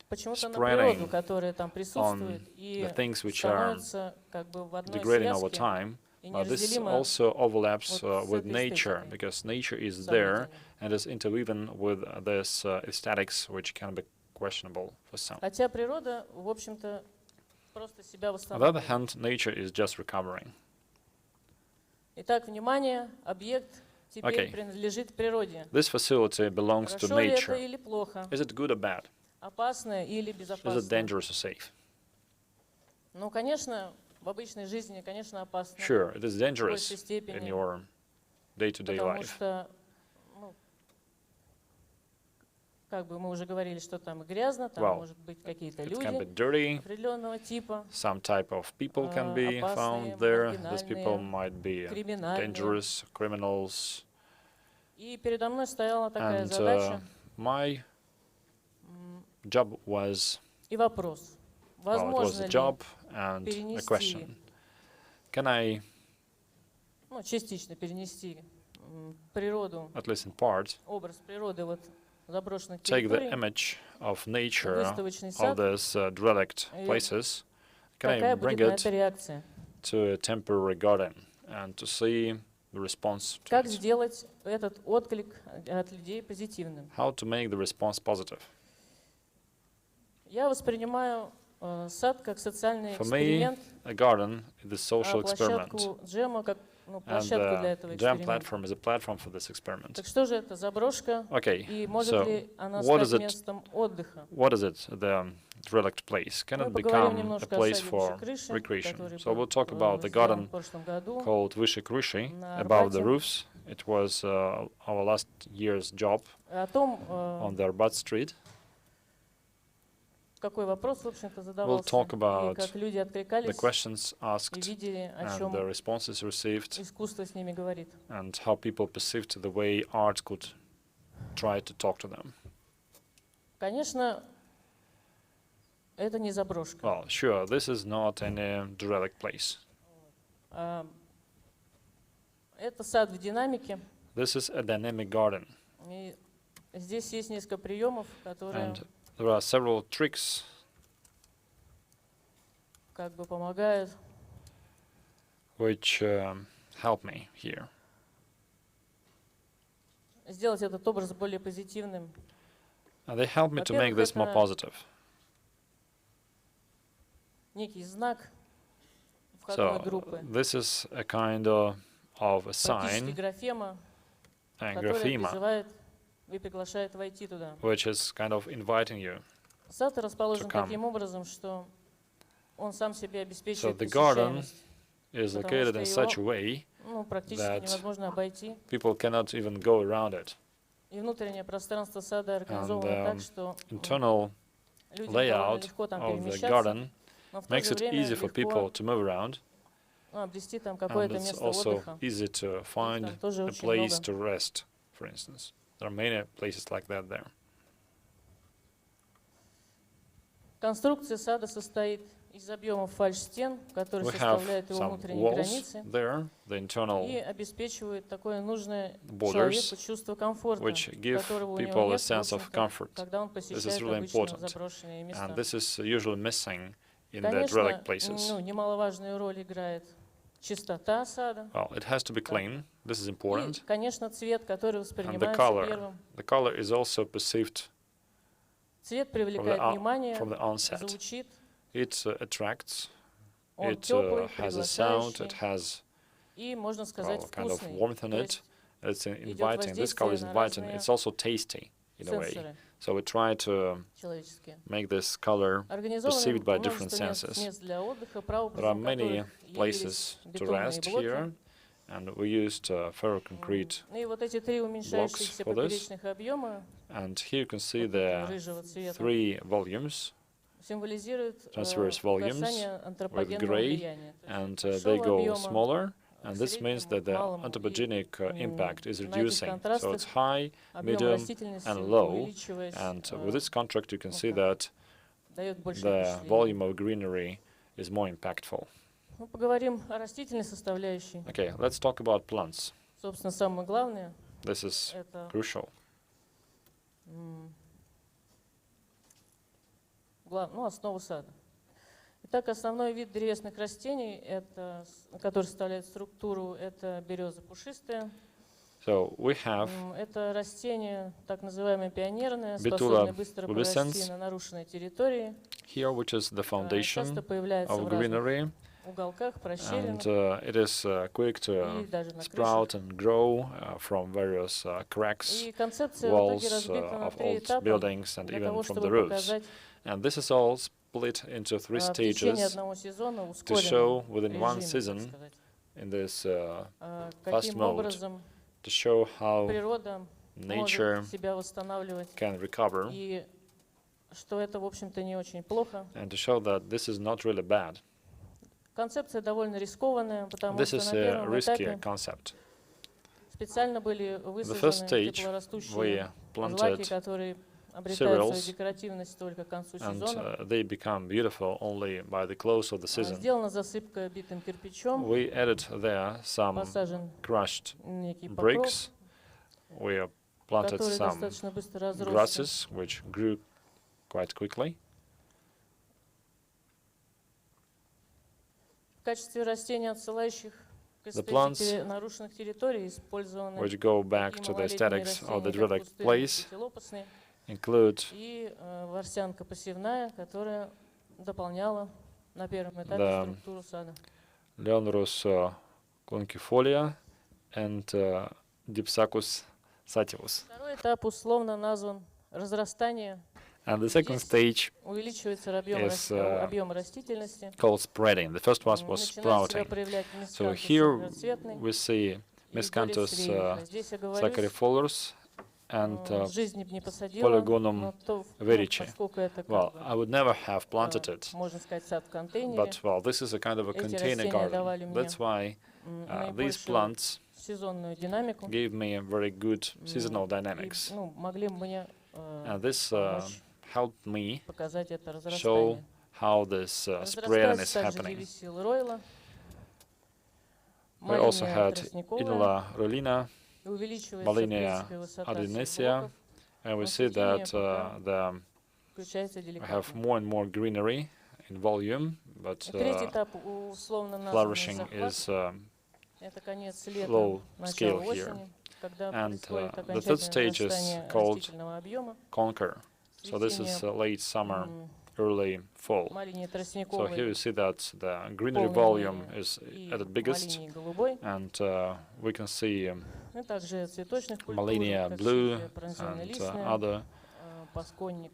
почему-то на spreading природу, которая там on присутствует, the и things which are становится как бы в одной degrading over связке time, и but this неразделимо also overlaps вот с with этой nature, эстетикой because nature is со there временем. and is interwoven with this aesthetics, which can be questionable for some. Хотя природа, в общем-то, просто себя On the other восстанавливает. hand, nature is just recovering. Итак, внимание, объект теперь Okay. принадлежит природе. This facility belongs to Хорошо ли это nature. или плохо? Is it good or bad? Опасно или Is it безопасно? dangerous or safe? Ну, конечно, в обычной жизни, конечно, опасно. Sure, it is В dangerous большей in степени, your day-to-day потому life. что, ну, как бы мы уже говорили, что там и грязно, там Well, может быть какие-то it can be люди dirty. определенного типа, Some type of people can be опасные, found there. These people маргинальные, might be криминальные. dangerous criminals. И передо мной стояла такая And задача my job was, и вопрос. well, it was Возможно a ли job and a перенести, question. Can I, ну, частично перенести природу, at least in part, образ природы вот заброшенных take the территорий, image of nature выставочный of сад? these derelict И places? Can I какая bring будет на it это реакция? to a temporary garden and to see the response to Как it? сделать этот отклик от людей позитивным? How to make the response positive? Я воспринимаю сад как социальный For me, эксперимент, a garden is a social а experiment, площадку джема как and площадку для этого the jam эксперимента. platform is a platform for this experiment. Так что же это, заброшка? Okay, И может so ли она what стать is it? местом отдыха? What is it? The derelict place? Can Мы it поговорим become a немножко о place саде for выше крыши, recreation? который So был we'll talk about the сделан garden в прошлом году called Vyше Kryshi, на above the Арбате. roofs. It was our last year's job О том, on the Arbat Street. какой вопрос, в общем-то, We'll задавался, talk и about как люди the откликались questions и asked видели, о and чем the responses received, искусство с ними говорит. and how people perceived the way art could try to talk to them. Конечно, это не заброшка. Well, sure, this is not any derelict place. Это сад в динамике. This is a dynamic garden, И здесь есть несколько приемов, которые and there are several tricks как бы помогают which help me here. сделать этот образ более позитивным. And they help me to make Во-первых, this more это positive. некий знак входной So группы. this is a kind of a Практически sign, графема, and которая graphema, призывает и приглашает войти туда. which is kind of inviting you. Сад расположен to come. таким образом, что он сам себе So обеспечивает the garden посещаемость, is потому located что in such a его, way ну, практически that невозможно обойти. people cannot even go around it. И внутреннее пространство сада And организовано так, что internal людям довольно layout легко там of the перемещаться, garden но в то makes же it время easy for people легко to move around, обрести там and какое-то it's место also отдыха. easy to find там тоже a очень place много. to rest, for instance. There are many places like that there. Конструкция сада состоит из объемов фальш-стен, которые We have составляют его some внутренние walls границы there, the internal и обеспечивают такое нужное borders, человеку чувство комфорта, which give которого у него people a нет, в sense of общем-то, comfort. когда он This is посещает really обычно important, заброшенные места. and this is usually missing in the Конечно, derelict places. ну, немаловажную роль играет чистота сада. Well, it has to be clean. This is important. И, конечно, цвет, который And воспринимается первым. the color is also perceived Цвет привлекает внимание, from the onset. звучит, It attracts. он It теплый, has a sound. It приглашающий has и, можно сказать, kind of вкусный. warmth in То it. есть It's идет inviting. This color is воздействие на inviting. разные It's also tasty in a way. сенсоры So we try to человеческие. make this color Организовано perceived by different множество senses. мест для отдыха, There are прообразом many которых places явились to бетонные rest блоки. here, and we used ferroconcrete Ну и вот эти три уменьшающихся for this. поперечных объема And here you can see вот the рыжего цвета 3 volumes, символизируют transverse volumes касание with антропогенного gray, влияния. То and есть they большого go объема, smaller, and this means that the малому и, anthropogenic impact is на этих reducing. So контрастах it's high, объем medium, растительности, and low, увеличиваясь, and with this contract you can see that дает больше the впечатлений. volume of greenery is more impactful. Ну, поговорим о растительной составляющей. Okay, let's talk about plants. Собственно, самое главное This is это crucial. основу сада. Итак, основной вид древесных растений, который составляет структуру, это береза пушистая. So we have Это растение, так называемое пионерное, Betula способное быстро прорасти pubescens на нарушенной территории. here, which is the foundation Часто появляется of в разных greenery, уголках, просчелинах. and it is quick to И даже на sprout and grow from various cracks, И концепция в итоге walls разбита на of 3 old этапа buildings, and для even того, from чтобы the roofs. показать And this is all split into 3 в течение stages одного сезона to ускоренном show within one режиме, так season сказать, in this fast каким mode, образом to show how природа nature может себя восстанавливать, can recover, и что это, в общем-то, не очень плохо. and to show that this is not really bad. Концепция довольно рискованная, потому This что is на a первом risky этапе concept. специально были The first высажены stage, we теплорастущие planted злаки, которые обретают свою cereals, декоративность только к концу and сезона. they become beautiful only by the close of the season. Сделана засыпка битым кирпичом, We added there some посажен crushed некий покров, bricks. We planted который some достаточно быстро разросся. grasses, which grew quite quickly. В качестве растений, отсылающих к The plants эстетике нарушенных территорий, использованы which go back такие to the малолетние aesthetics of the растения, как idyllic пустырник place пятилопастный, include и ворсянка посевная, которая дополняла на первом этапе the структуру сада. Leonrus clunquifolia and Dipsacus sativus. Второй этап условно назван разрастание. And the second stage Увеличивается is объем растительности. called spreading. The first one was Начинает себя sprouting. проявлять So Miscanthus here разноцветный we see и Miscanthus Doris revia. Здесь я говорю, saccharifolus and в жизни бы не посадила, Polygonum но verici. поскольку это Well, как бы, I would never have planted it, можно сказать, сад в контейнере, but well, this is a kind of a эти container растения давали garden. мне That's why these наибольшую plants сезонную динамику. gave me a very good seasonal И, dynamics. могли мне And this помочь helped me показать это show разрастание. how this spreading Разрастаются is также happening. девисил ройла, We also малиния had тростниковая, Inula rolina, увеличивается Malinia принципе высота ardenesia, всех and we но see цветение that пока we включается have деликатно. more and more greenery in volume, but Третий этап условно названный flourishing захват. is Это конец лета, low начало scale here. осени, когда And происходит the third окончательное stage is нарастание called растительного объема. conquer. So this is late summer, early fall. Малиния So тростниковой here you see that the greenery полной volume линии is и at its biggest, малинии голубой. and we can see Ну, также цветочных культур, Malinia как blue сильвия and пронзённо-листная, other пасконник,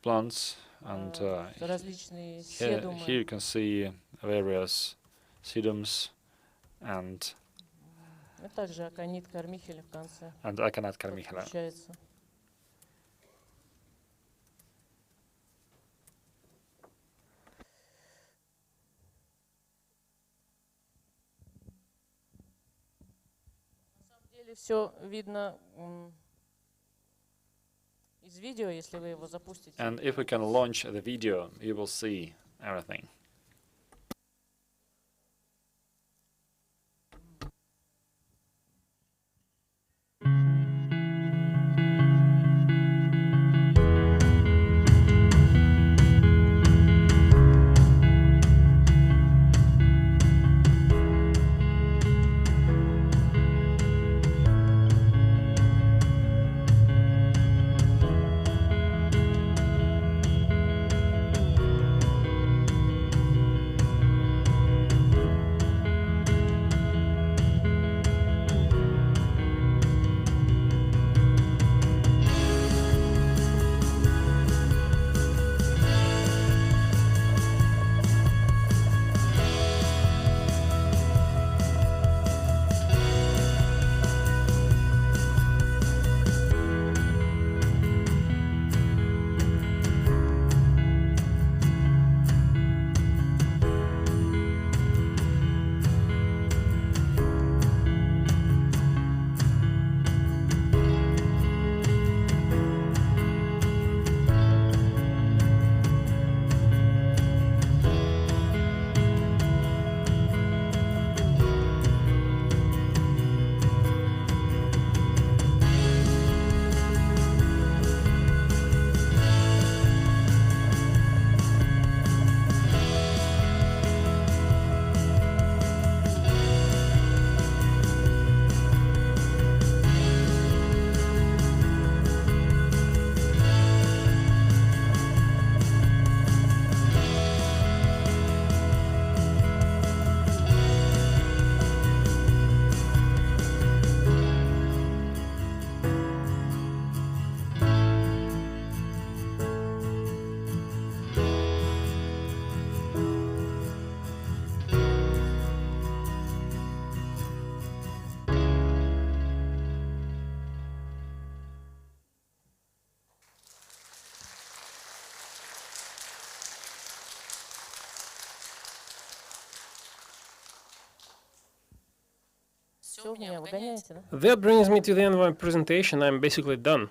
plants, and различные here седумы. you can see various sedums and И также аконит кармихеля в конце. Aconite carmicula. Подключается. На самом деле все видно из видео, если вы его запустите. And if we can launch the video, you will see everything. Все, вы меня выгоняете, да? That brings me to the end of my presentation. I'm basically done.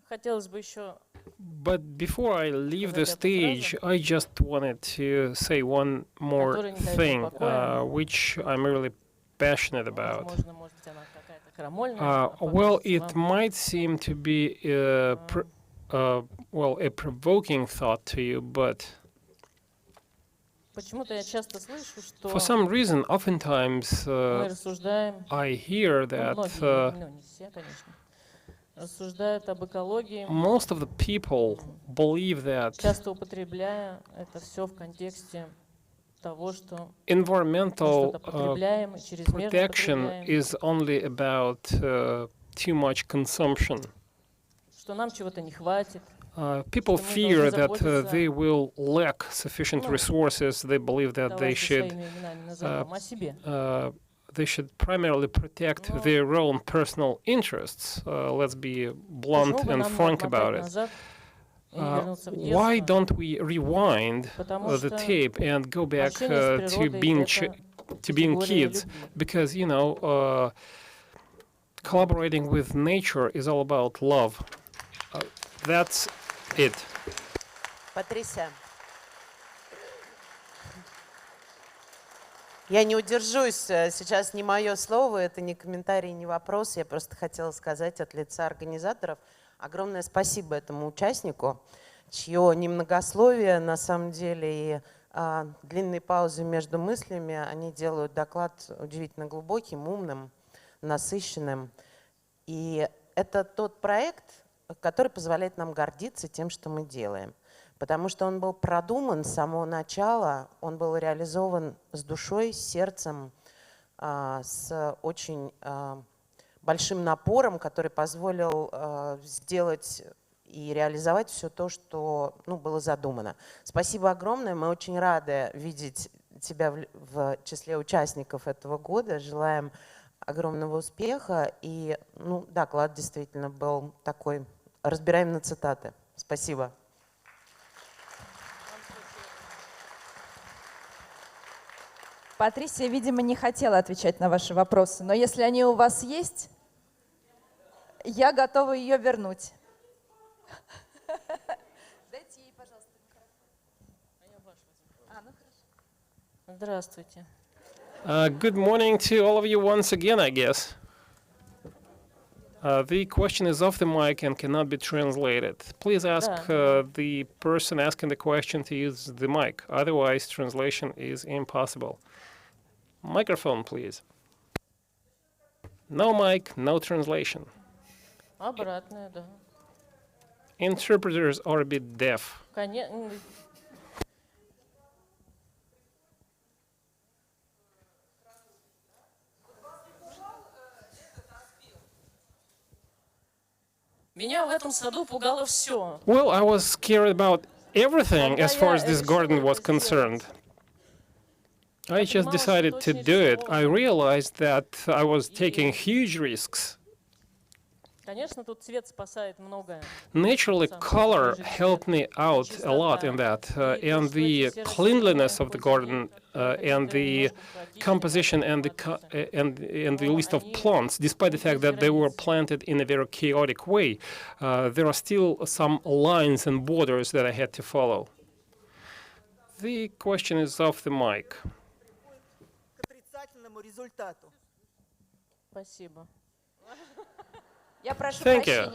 Хотелось бы еще But before I leave the stage, I just wanted to say one more thing, which I'm really passionate about. возможно, может быть, она какая-то крамольная. Well, it might seem to be well, a provoking thought to you, but Почему-то я часто слышу, что for some reason, oftentimes мы рассуждаем, I hear ну, that многие, ну, не все, конечно, рассуждают об экологии, most of the people believe that часто употребляя это все в контексте того, что environmental что-то потребляем и чрезмерно protection потребляем, is only about too much consumption. что нам чего-то не хватит. People что мы fear должны that заботиться, they will lack sufficient ну, resources. They believe that they давайте should своими именами назовем, о себе. they should primarily protect their own personal interests. Let's be blunt Почему бы and нам не frank about отмотать it. назад и не вернуться в Why детство? don't we rewind Потому the что tape and go back общение с to природой being это being категория kids? любви. Because you know, collaborating with nature is all about love. That's it. Патрисия, я не удержусь, сейчас не мое слово, это не комментарий, не вопрос, я просто хотела сказать от лица организаторов огромное спасибо этому участнику, чье немногословие, на самом деле, и длинные паузы между мыслями, они делают доклад удивительно глубоким, умным, насыщенным. И это тот проект, который позволяет нам гордиться тем, что мы делаем. Потому что он был продуман с самого начала, он был реализован с душой, с сердцем, с очень большим напором, который позволил сделать и реализовать все то, что было задумано. Спасибо огромное, мы очень рады видеть тебя в числе участников этого года, желаем огромного успеха, и доклад действительно был такой, разбираем на цитаты. Спасибо. Патрисия, видимо, не хотела отвечать на ваши вопросы, но если они у вас есть, я готова ее вернуть. Дайте ей, пожалуйста, микрофон. Здравствуйте. Good morning to all of you once again, I guess. The question is off the mic and cannot be translated. Please ask the person asking the question to use the mic. Otherwise, translation is impossible. Microphone, please. No mic, no translation. Обратное, да. Interpreters are a bit deaf. Конечно. Меня в этом саду пугало все. Well, I was scared about everything as far as this garden was concerned. I just decided to do it. I realized that I was taking huge risks. Конечно, тут цвет спасает многое. Naturally, color helped me out a lot in that, and the cleanliness of the garden, and the composition, and the list of plants. Despite the fact that they were planted in a very chaotic way, there are still some lines and borders that I had to follow. The question is off the mic. Спасибо. Thank you.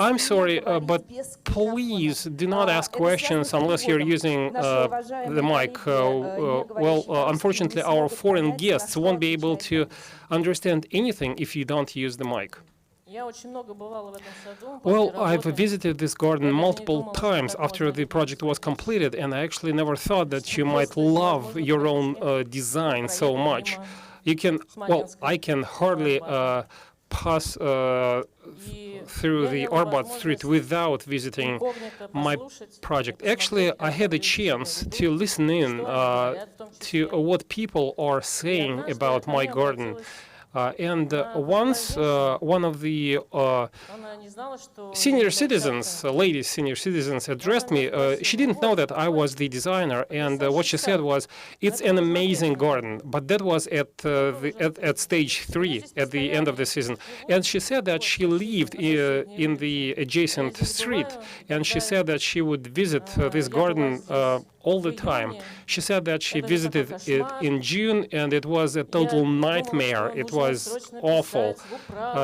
I'm sorry, but please do not ask questions unless you're using the mic. Well, unfortunately, our foreign guests won't be able to understand anything if you don't use the mic. Well, I've visited this garden multiple times after the project was completed, and I actually never thought that you might love your own design so much. You can, well, I can hardly pass through the Arbat Street without visiting my project. Actually, I had a chance to listen in to what people are saying about my garden. And once one of the senior citizens, lady senior citizens, addressed me. She didn't know that I was the designer, and what she said was, "It's an amazing garden." But that was at stage 3, at the end of the season. And she said that she lived in the adjacent street, and she said that she would visit this garden all the time. She said that she visited it in June, and it was a total nightmare. It was awful.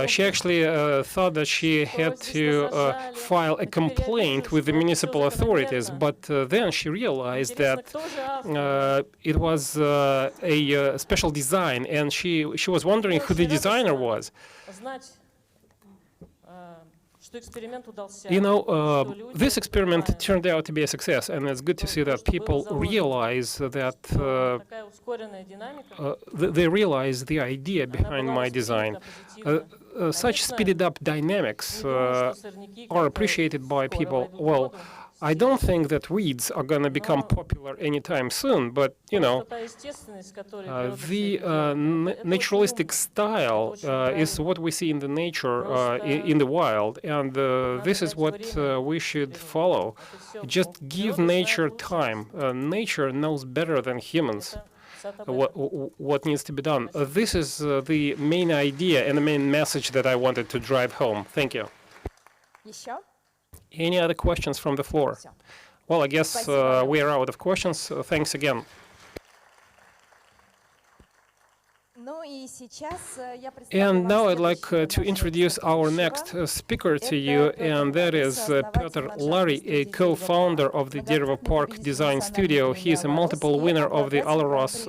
She actually thought that she had to file a complaint with the municipal authorities, but then she realized that it was a special design, and she was wondering who the designer was. You know, this experiment turned out to be a success, and it's good to see that people realize that they realize the idea behind my design. Such speeded up dynamics are appreciated by people. Well, I don't think that weeds are going to become popular anytime soon, but, you know, the naturalistic style is what we see in the nature, in the wild, and this is what we should follow. Just give nature time. Nature knows better than humans what needs to be done. This is the main idea and the main message that I wanted to drive home. Thank you. Any other questions from the floor? Well, I guess we are out of questions. Thanks again. And now I'd like to introduce our next speaker to you, and that is Piotr Lary, a co-founder of the Derevo Park Design Studio. He is a multiple winner of the Alaros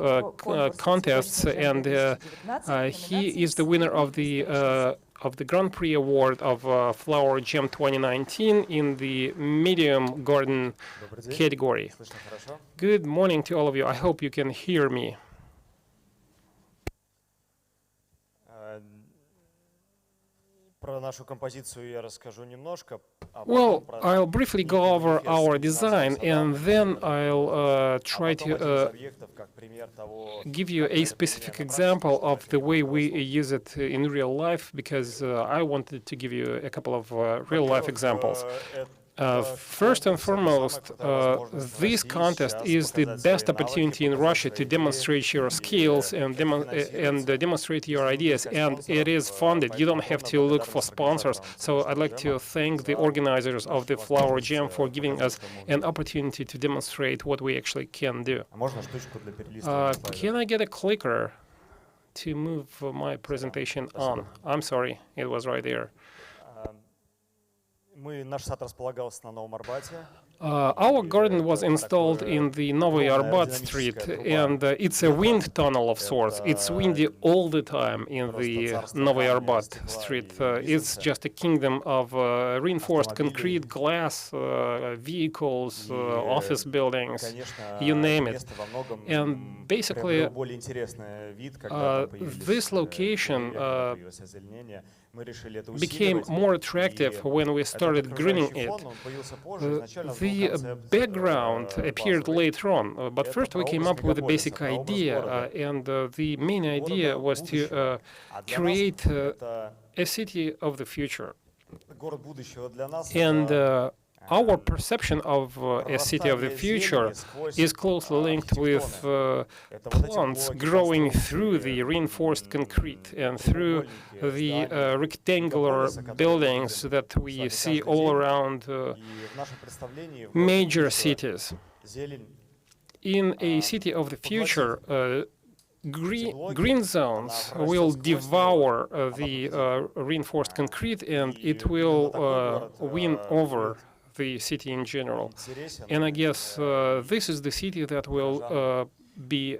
contests, and he is the winner of the Grand Prix Award of Flower Gem 2019 in the medium garden category. Good morning to all of you. I hope you can hear me. Well, I'll briefly go over our design, and then I'll try to give you a specific example of the way we use it in real life, because I wanted to give you a couple of real-life examples. First and foremost, this contest is the best opportunity in Russia to demonstrate your skills and demonstrate your ideas, and it is funded. You don't have to look for sponsors. So I'd like to thank the organizers of the Flower Jam for giving us an opportunity to demonstrate what we actually can do. Can I get a clicker to move my presentation on? I'm sorry, it was right there. Our garden was installed in the Novy Arbat street, and it's a wind tunnel of sorts. It's windy all the time in the Novy Arbat street. It's just a kingdom of reinforced concrete, glass, vehicles, office buildings, you name it. And basically, this location became more attractive when we started greening it. The background appeared later on, but first we came up with a basic idea, and the main idea was to create a city of the future. And our perception of a city of the future is closely linked with plants growing through the reinforced concrete and through the rectangular buildings that we see all around major cities. In a city of the future, green zones will devour the reinforced concrete, and it will win over the city in general. And I guess this is the city that will be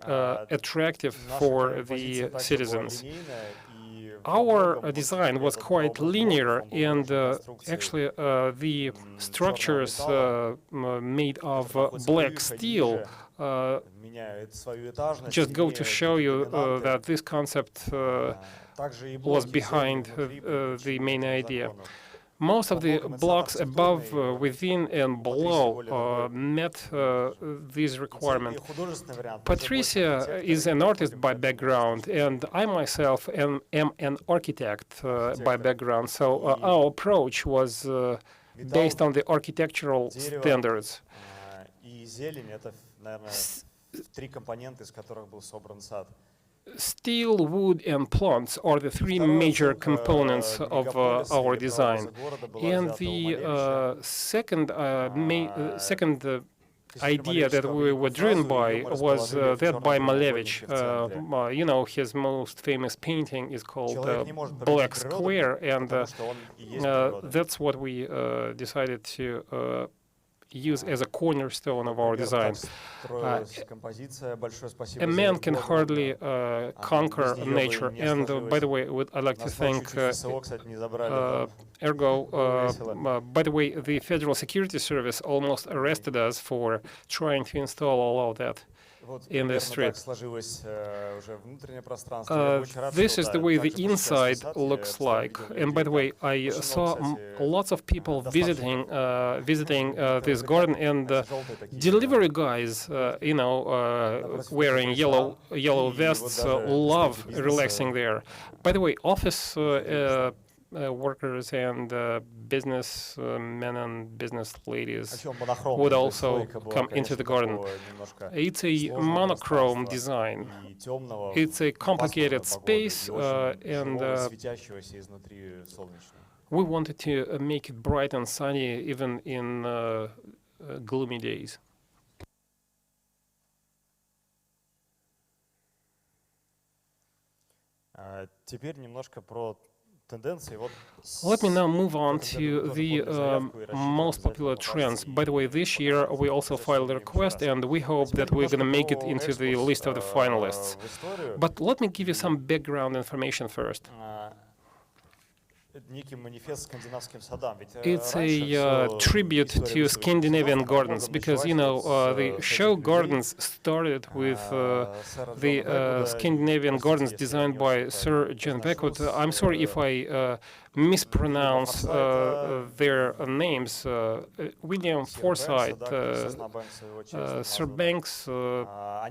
attractive for the citizens. Our design was quite linear, and actually the structures made of black steel just go to show you that this concept was behind the main idea. most of the blocks above, within, and below met these requirements. Patricia is an artist by background, and I myself am an architect by background. So our approach was based on the architectural standards. Steel, wood, and plants are the three major components of our design. And the second idea that we were driven by was that by Malevich. You know, his most famous painting is called Black Square, and that's what we decided to use as a cornerstone of our design. A man can hardly conquer nature, and by the way, I'd like to thank by the way, the Federal Security Service almost arrested us for trying to install all of that in the street. This is the way the inside looks like. And by the way, I saw lots of people visiting this garden, and delivery guys, you know, wearing yellow vests, love relaxing there. By the way, office workers and businessmen and business ladies would also come into the garden. It's a monochrome design. It's a complicated space, and we wanted to make it bright and sunny even in gloomy days. Теперь немножко про тенденции. Let me now move on to the most popular trends. By the way, this year we also filed a request, and we hope that we're going to make it into the list of the finalists. But let me give you some background information first. It's a tribute to Scandinavian gardens, because, you know, the show gardens started with the Scandinavian gardens designed by Sir John Beckwood. I'm sorry if I mispronounce their names. William Forsyth, Sir Banks are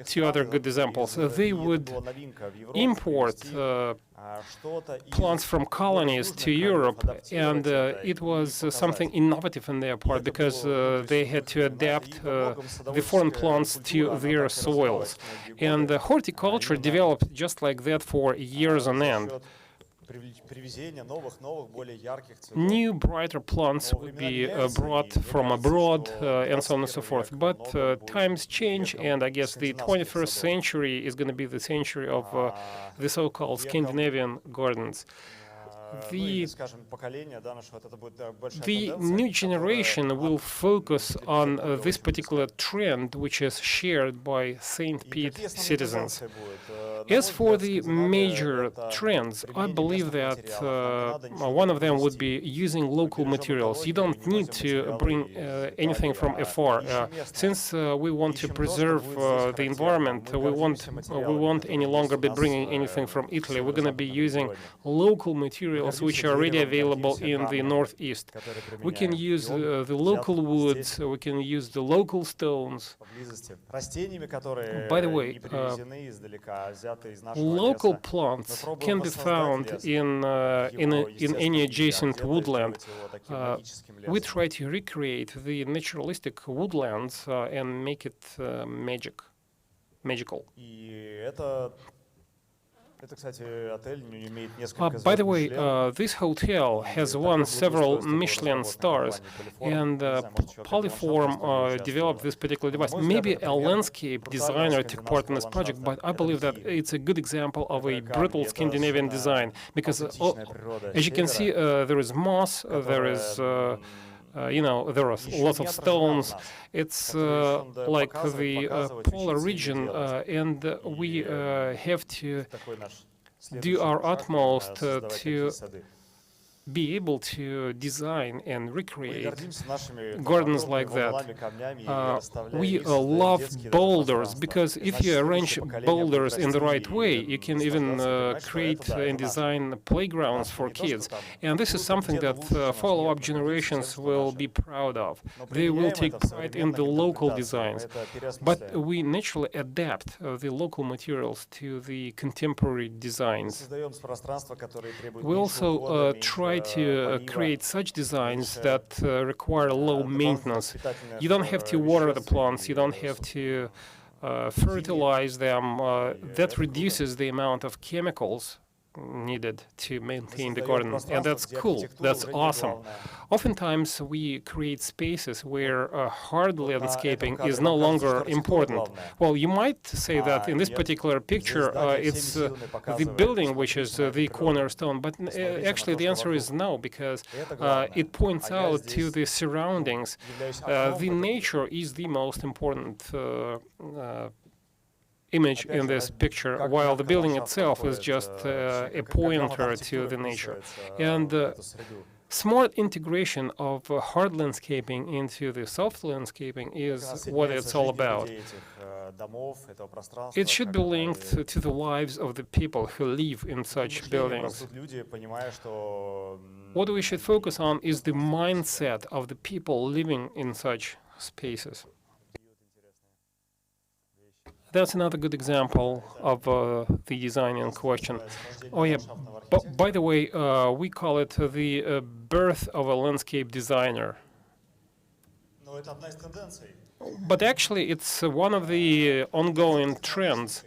two other good examples. They would import plants from colonies to Europe, and it was something innovative on their part, because they had to adapt the foreign plants to their soils. And horticulture developed just like that for years on end. New, brighter plants would be brought from abroad, and so on and so forth. But times change, and I guess the 21st century is going to be the century of the so-called Scandinavian gardens. The new generation will focus on this particular trend, which is shared by St. Pete citizens. As for the major trends, I believe that one of them would be using local materials. You don't need to bring anything from afar. Since we want to preserve the environment, we won't any longer be bringing anything from Italy. We're going to be using local materials which are already available in the Northeast. We can use the local woods, we can use the local stones. By the way, local plants can be found in any adjacent woodland. We try to recreate the naturalistic woodlands and make it magical. By the way, this hotel has won several Michelin stars, and Polyform developed this particular device. Maybe a landscape designer took part in this project, but I believe that it's a good example of a brutal Scandinavian design, because as you can see, there is moss, there is you know, there are lots of stones. It's like the polar region, and we have to do our utmost to be able to design and recreate gardens like that. We love boulders because if you arrange boulders in the right way, you can even create and design playgrounds for kids. And this is something that follow-up generations will be proud of. They will take pride in the local designs. But we naturally adapt the local materials to the contemporary designs. We also try to create such designs that require low maintenance. You don't have to water the plants, you don't have to fertilize them. That reduces the amount of chemicals needed to maintain the garden, and that's cool, that's awesome. Oftentimes we create spaces where hard landscaping is no longer important. Well, you might say that in this particular picture it's the building which is the cornerstone, but actually the answer is no, because it points out to the surroundings. The nature is the most important image in this picture, while the building itself is just a pointer to the nature. And smart integration of hard landscaping into the soft landscaping is what it's all about. It should be linked to the lives of the people who live in such buildings. What we should focus on is the mindset of the people living in such spaces. That's another good example of the design in question. Oh yeah, by the way, we call it the birth of a landscape designer. But actually, it's one of the ongoing trends.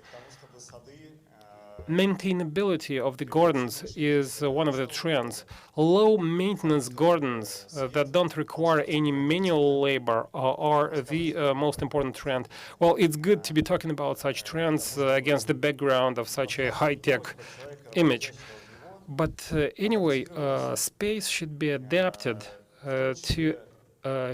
Maintainability of the gardens is one of the trends. Low maintenance gardens that don't require any manual labor are the most important trend. Well, it's good to be talking about such trends against the background of such a high-tech image. But anyway, space should be adapted to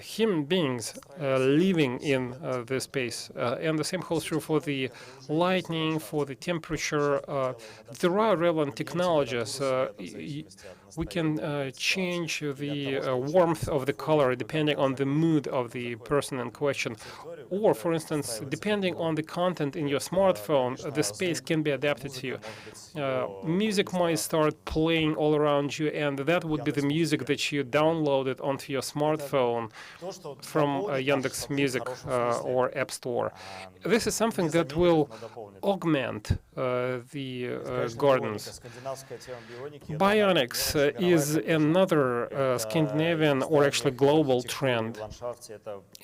human beings living in this space. And the same holds true for the lighting, for the temperature. There are relevant technologies. We can change the warmth of the color depending on the mood of the person in question. Or, for instance, depending on the content in your smartphone, the space can be adapted to you. Music might start playing all around you, and that would be the music that you downloaded onto your smartphone from Yandex Music or App Store. This is something that will augment the gardens. Bionics is another Scandinavian or actually global trend,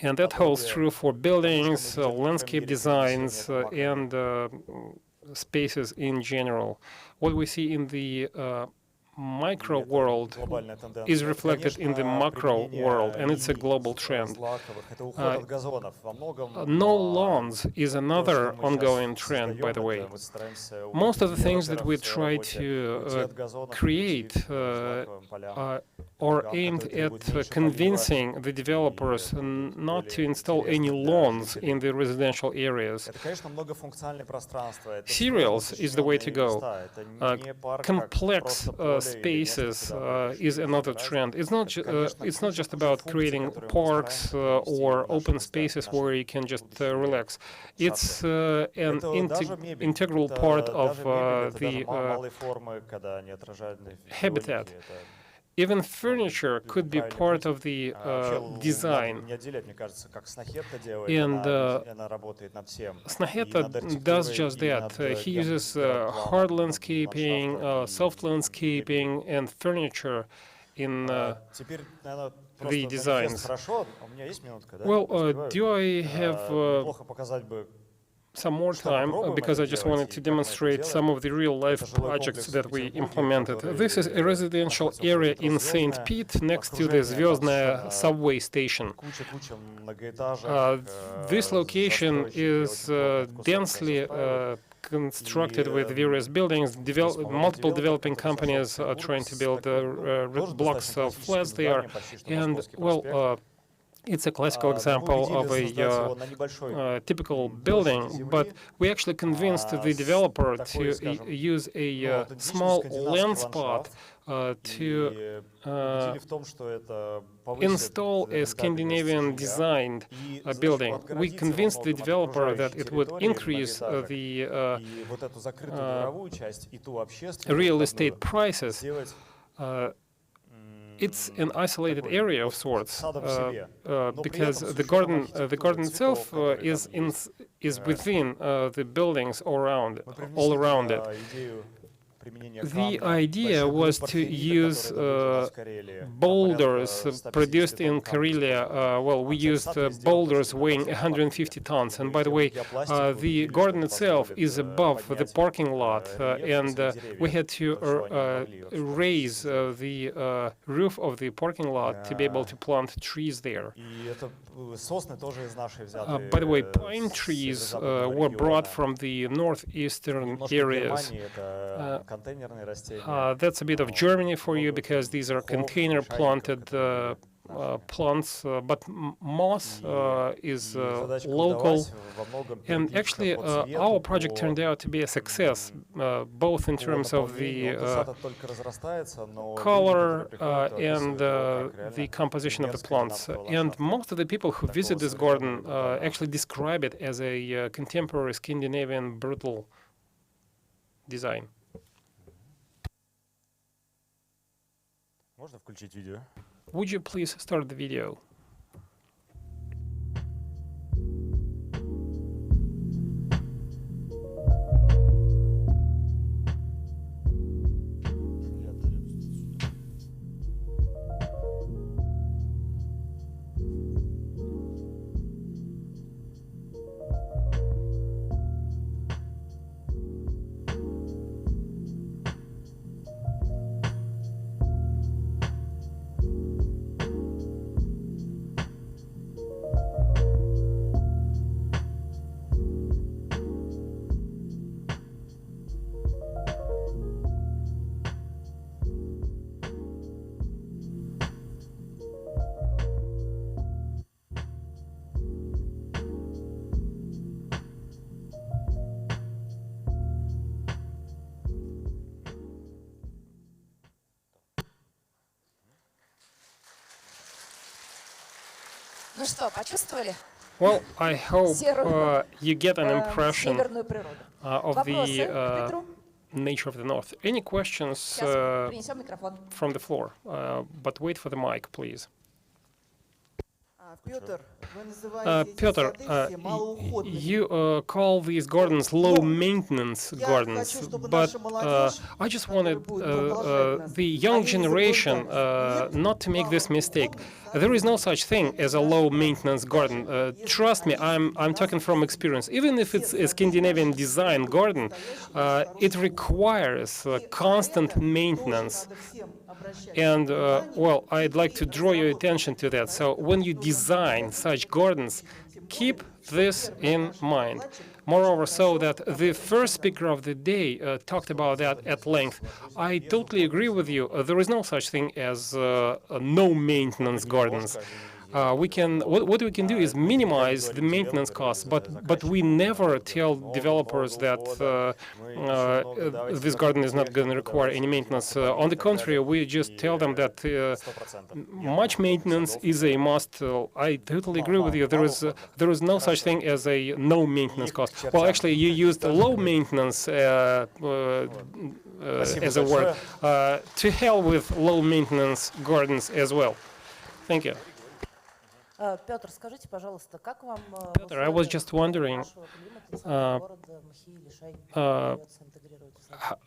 and that holds true for buildings, landscape designs, and spaces in general. What we see in the micro world is reflected in the macro world, and it's a global trend. No lawns is another ongoing trend, by the way. Most of the things that we try to create are aimed at convincing the developers not to install any lawns in the residential areas. Serials is the way to go. Complex spaces is another trend. It's not just about creating parks or open spaces where you can just relax. It's an integral part of the habitat. Even furniture could be part of the design. And Snaheta does just that. He uses hard landscaping, soft landscaping, and furniture in the designs. Well, do I have some more time, because I just wanted to demonstrate some of the real-life projects that we implemented. This is a residential area in St. Pete next to the Zvezdnaya subway station. This location is densely constructed with various buildings. Multiple developing companies are trying to build blocks of flats there. And, well, it's a classical example of a typical building, but we actually convinced the developer to use a small land spot to install a Scandinavian designed building. We convinced the developer that it would increase the real estate prices. It's an isolated area of sorts because the garden itself is within the buildings all around it. The idea was to use boulders produced in Karelia. Well, we used boulders weighing 150 tons. And by the way, the garden itself is above the parking lot, and we had to raise the roof of the parking lot to be able to plant trees there. By the way, pine trees were brought from the northeastern areas. That's a bit of Germany for you, because these are container-planted plants, but moss is local. And actually, our project turned out to be a success, both in terms of the color and the composition of the plants. And most of the people who visit this garden actually describe it as a contemporary Scandinavian brutal design. Would you please start the video? Ну что, почувствовали? Well, I hope you get an impression of the nature of the North. Any questions from the floor? But wait for the mic, please. Piotr, you call these gardens low-maintenance gardens, but I just wanted the young generation not to make this mistake. There is no such thing as a low-maintenance garden. Trust me, I'm talking from experience. Even if it's a Scandinavian design garden, it requires constant maintenance. And, well, I'd like to draw your attention to that. So when you design such gardens, keep this in mind. Moreover, so that the first speaker of the day talked about that at length. I totally agree with you. There is no such thing as no-maintenance gardens. What we can do is minimize the maintenance costs, but we never tell developers that this garden is not going to require any maintenance. On the contrary, we just tell them that much maintenance is a must. I totally agree with you. There is no such thing as a no maintenance cost. Well, actually, you used low maintenance as a word. To hell with low maintenance gardens as well. Thank you. Петр, скажите, пожалуйста, как вам Peter, I was just wondering,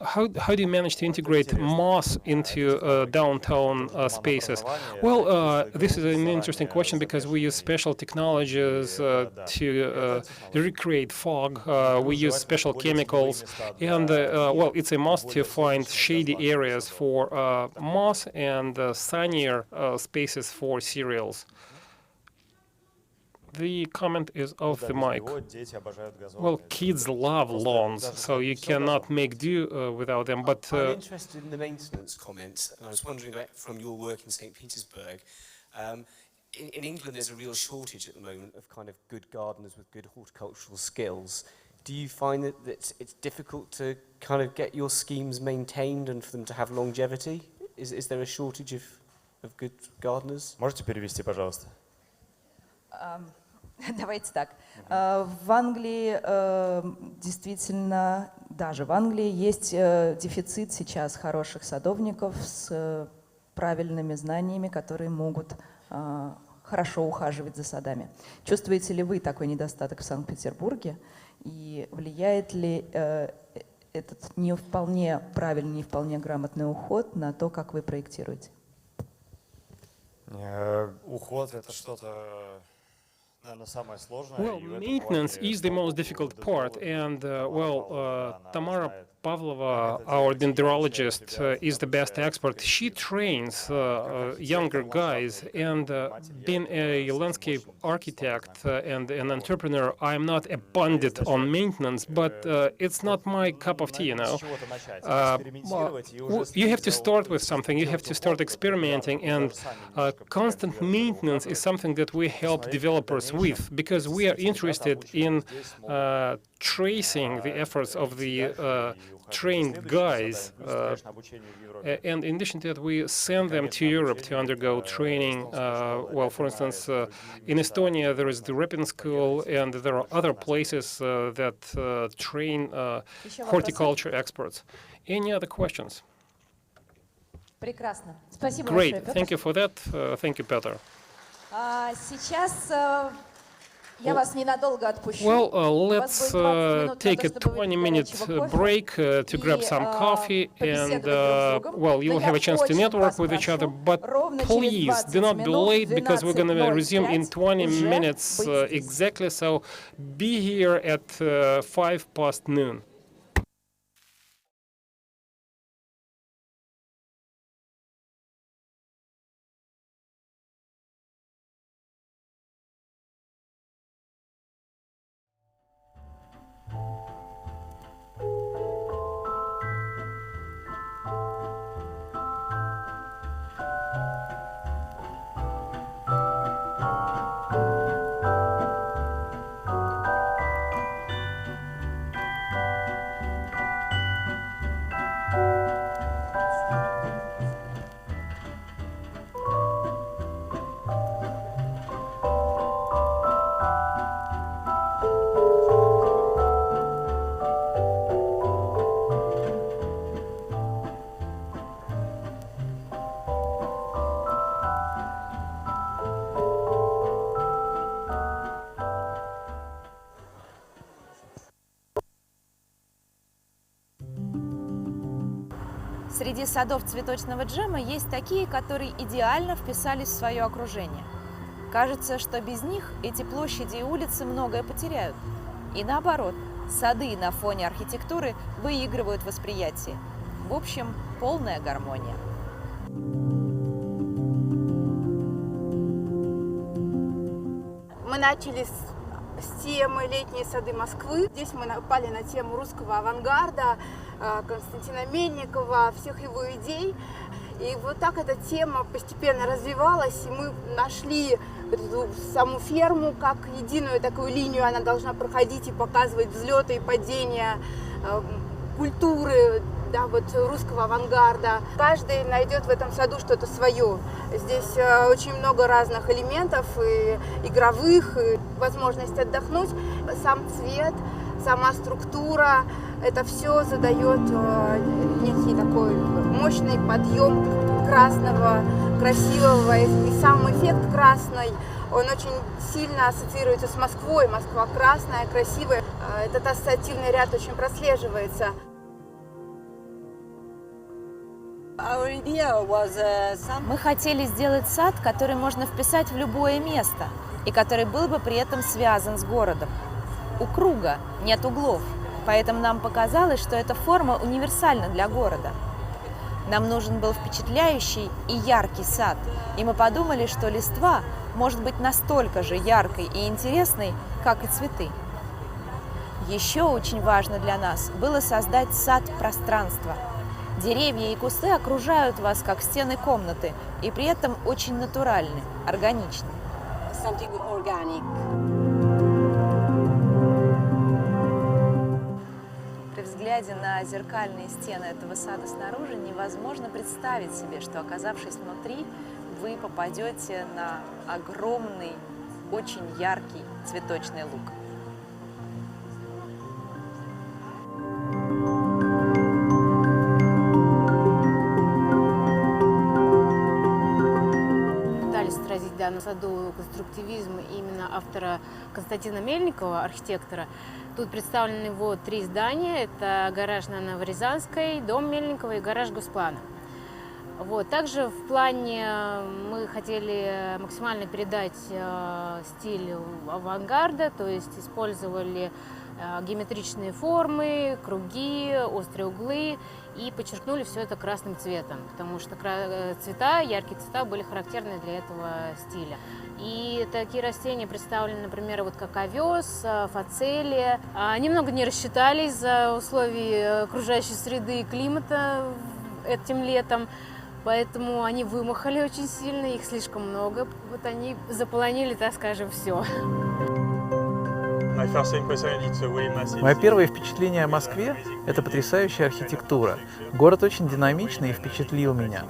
how do you manage to integrate moss into downtown spaces? Well, this is an interesting question because we use special technologies to recreate fog. We use special chemicals, and well, it's a must to find shady areas for moss and sunnier spaces for cereals. The comment is off the mic. Well, kids love lawns, so you cannot make do without them. But I'm interested in the maintenance comment. I was wondering about, from your work in St. Petersburg, in England there's a real shortage at the moment of kind of good gardeners with good horticultural skills. Do you find that it's difficult to kind of get your schemes maintained and for them to have longevity? Is there a shortage of good gardeners? Можете перевести, пожалуйста? Давайте так. В Англии действительно, даже в Англии есть дефицит сейчас хороших садовников с правильными знаниями, которые могут хорошо ухаживать за садами. Чувствуете ли вы такой недостаток в Санкт-Петербурге? И влияет ли этот не вполне правильный, не вполне грамотный уход на то, как вы проектируете? Уход — это что-то, наверное, самое сложное. Well, maintenance is the most difficult part, and Tamara Pavlova, our dendrologist, is the best expert. She trains younger guys, and being a landscape architect and an entrepreneur, I'm not a pundit on maintenance, but it's not my cup of tea, you know. You have to start with something, you have to start experimenting, and constant maintenance is something that we help developers with, because we are interested in tracing the efforts of the trained guys, and in addition to that, we send them to Europe to undergo training. Well, for instance, in Estonia, there is the Repin School, and there are other places that train horticulture experts. Any other questions? Прекрасно. Спасибо Great. большое, Петр. Thank you for that. Thank you, Peter. Сейчас я вас ненадолго отпущу. Well, let's take a 20-minute break to grab some coffee, and well, you'll have a chance to network with each other, but please do not be late, because we're going to resume in 20 minutes exactly, so be here at 5 past noon. Среди садов цветочного джема есть такие, которые идеально вписались в свое окружение. Кажется, что без них эти площади и улицы многое потеряют. И наоборот, сады на фоне архитектуры выигрывают восприятие. В общем, полная гармония. Мы начали с темы «Летние сады Москвы». Здесь мы напали на тему русского авангарда, Константина Мельникова, всех его идей. И вот так эта тема постепенно развивалась, и мы нашли эту саму ферму как единую такую линию. Она должна проходить и показывать взлеты и падения культуры, да, вот русского авангарда. Каждый найдет в этом саду что-то свое. Здесь очень много разных элементов, и игровых, и возможность отдохнуть. Сам цвет, сама структура, это все задает некий такой мощный подъем красного, красивого, и сам эффект красный, он очень сильно ассоциируется с Москвой. Москва красная, красивая. Этот ассоциативный ряд очень прослеживается. Мы хотели сделать сад, который можно вписать в любое место, и который был бы при этом связан с городом. У круга нет углов, поэтому нам показалось, что эта форма универсальна для города. Нам нужен был впечатляющий и яркий сад, и мы подумали, что листва может быть настолько же яркой и интересной, как и цветы. Еще очень важно для нас было создать сад пространства. Деревья и кусты окружают вас, как стены комнаты, и при этом очень натуральны, органичны. При взгляде глядя на зеркальные стены этого сада снаружи, невозможно представить себе, что, оказавшись внутри, вы попадете на огромный, очень яркий цветочный луг. Отразить в данном саду конструктивизм именно автора Константина Мельникова, архитектора. Тут представлены его 3 здания. Это гараж на Новорязанской, дом Мельникова и гараж Госплана. Вот. Также в плане мы хотели максимально передать стиль авангарда, то есть использовали геометричные формы, круги, острые углы и подчеркнули все это красным цветом, потому что цвета, яркие цвета были характерны для этого стиля. И такие растения представлены, например, вот как овес, фацелия. Немного не рассчитались за условий окружающей среды и климата этим летом, поэтому они вымахали очень сильно, их слишком много. Вот они заполонили, так скажем, все. Мое первое впечатление о Москве – это потрясающая архитектура. Город очень динамичный и впечатлил меня.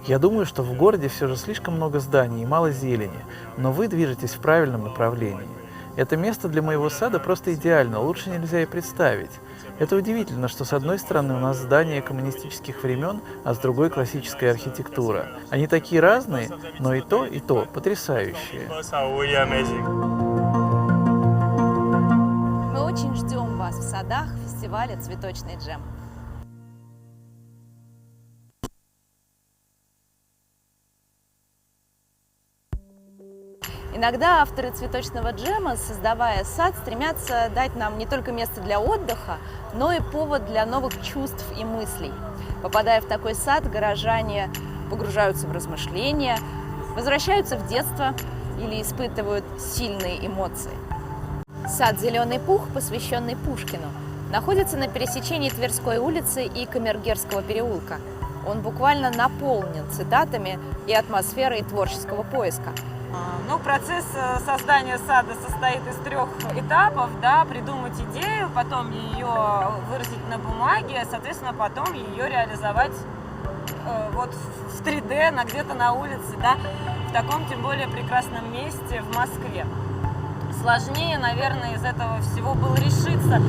Я думаю, что в городе все же слишком много зданий и мало зелени, но вы движетесь в правильном направлении. Это место для моего сада просто идеально, лучше нельзя и представить. Это удивительно, что с одной стороны у нас здания коммунистических времен, а с другой классическая архитектура. Они такие разные, но и то потрясающие. Мы очень ждем вас в садах фестиваля «Цветочный джем». Иногда авторы цветочного джема, создавая сад, стремятся дать нам не только место для отдыха, но и повод для новых чувств и мыслей. Попадая в такой сад, горожане погружаются в размышления, возвращаются в детство или испытывают сильные эмоции. Сад «Зеленый пух», посвященный Пушкину, находится на пересечении Тверской улицы и Камергерского переулка. Он буквально наполнен цитатами и атмосферой творческого поиска. Ну, процесс создания сада состоит из 3 этапов, да, придумать идею, потом ее выразить на бумаге, соответственно, потом ее реализовать вот в 3D, где-то на улице, да, в таком, тем более, прекрасном месте в Москве. Сложнее, наверное, из этого всего было решиться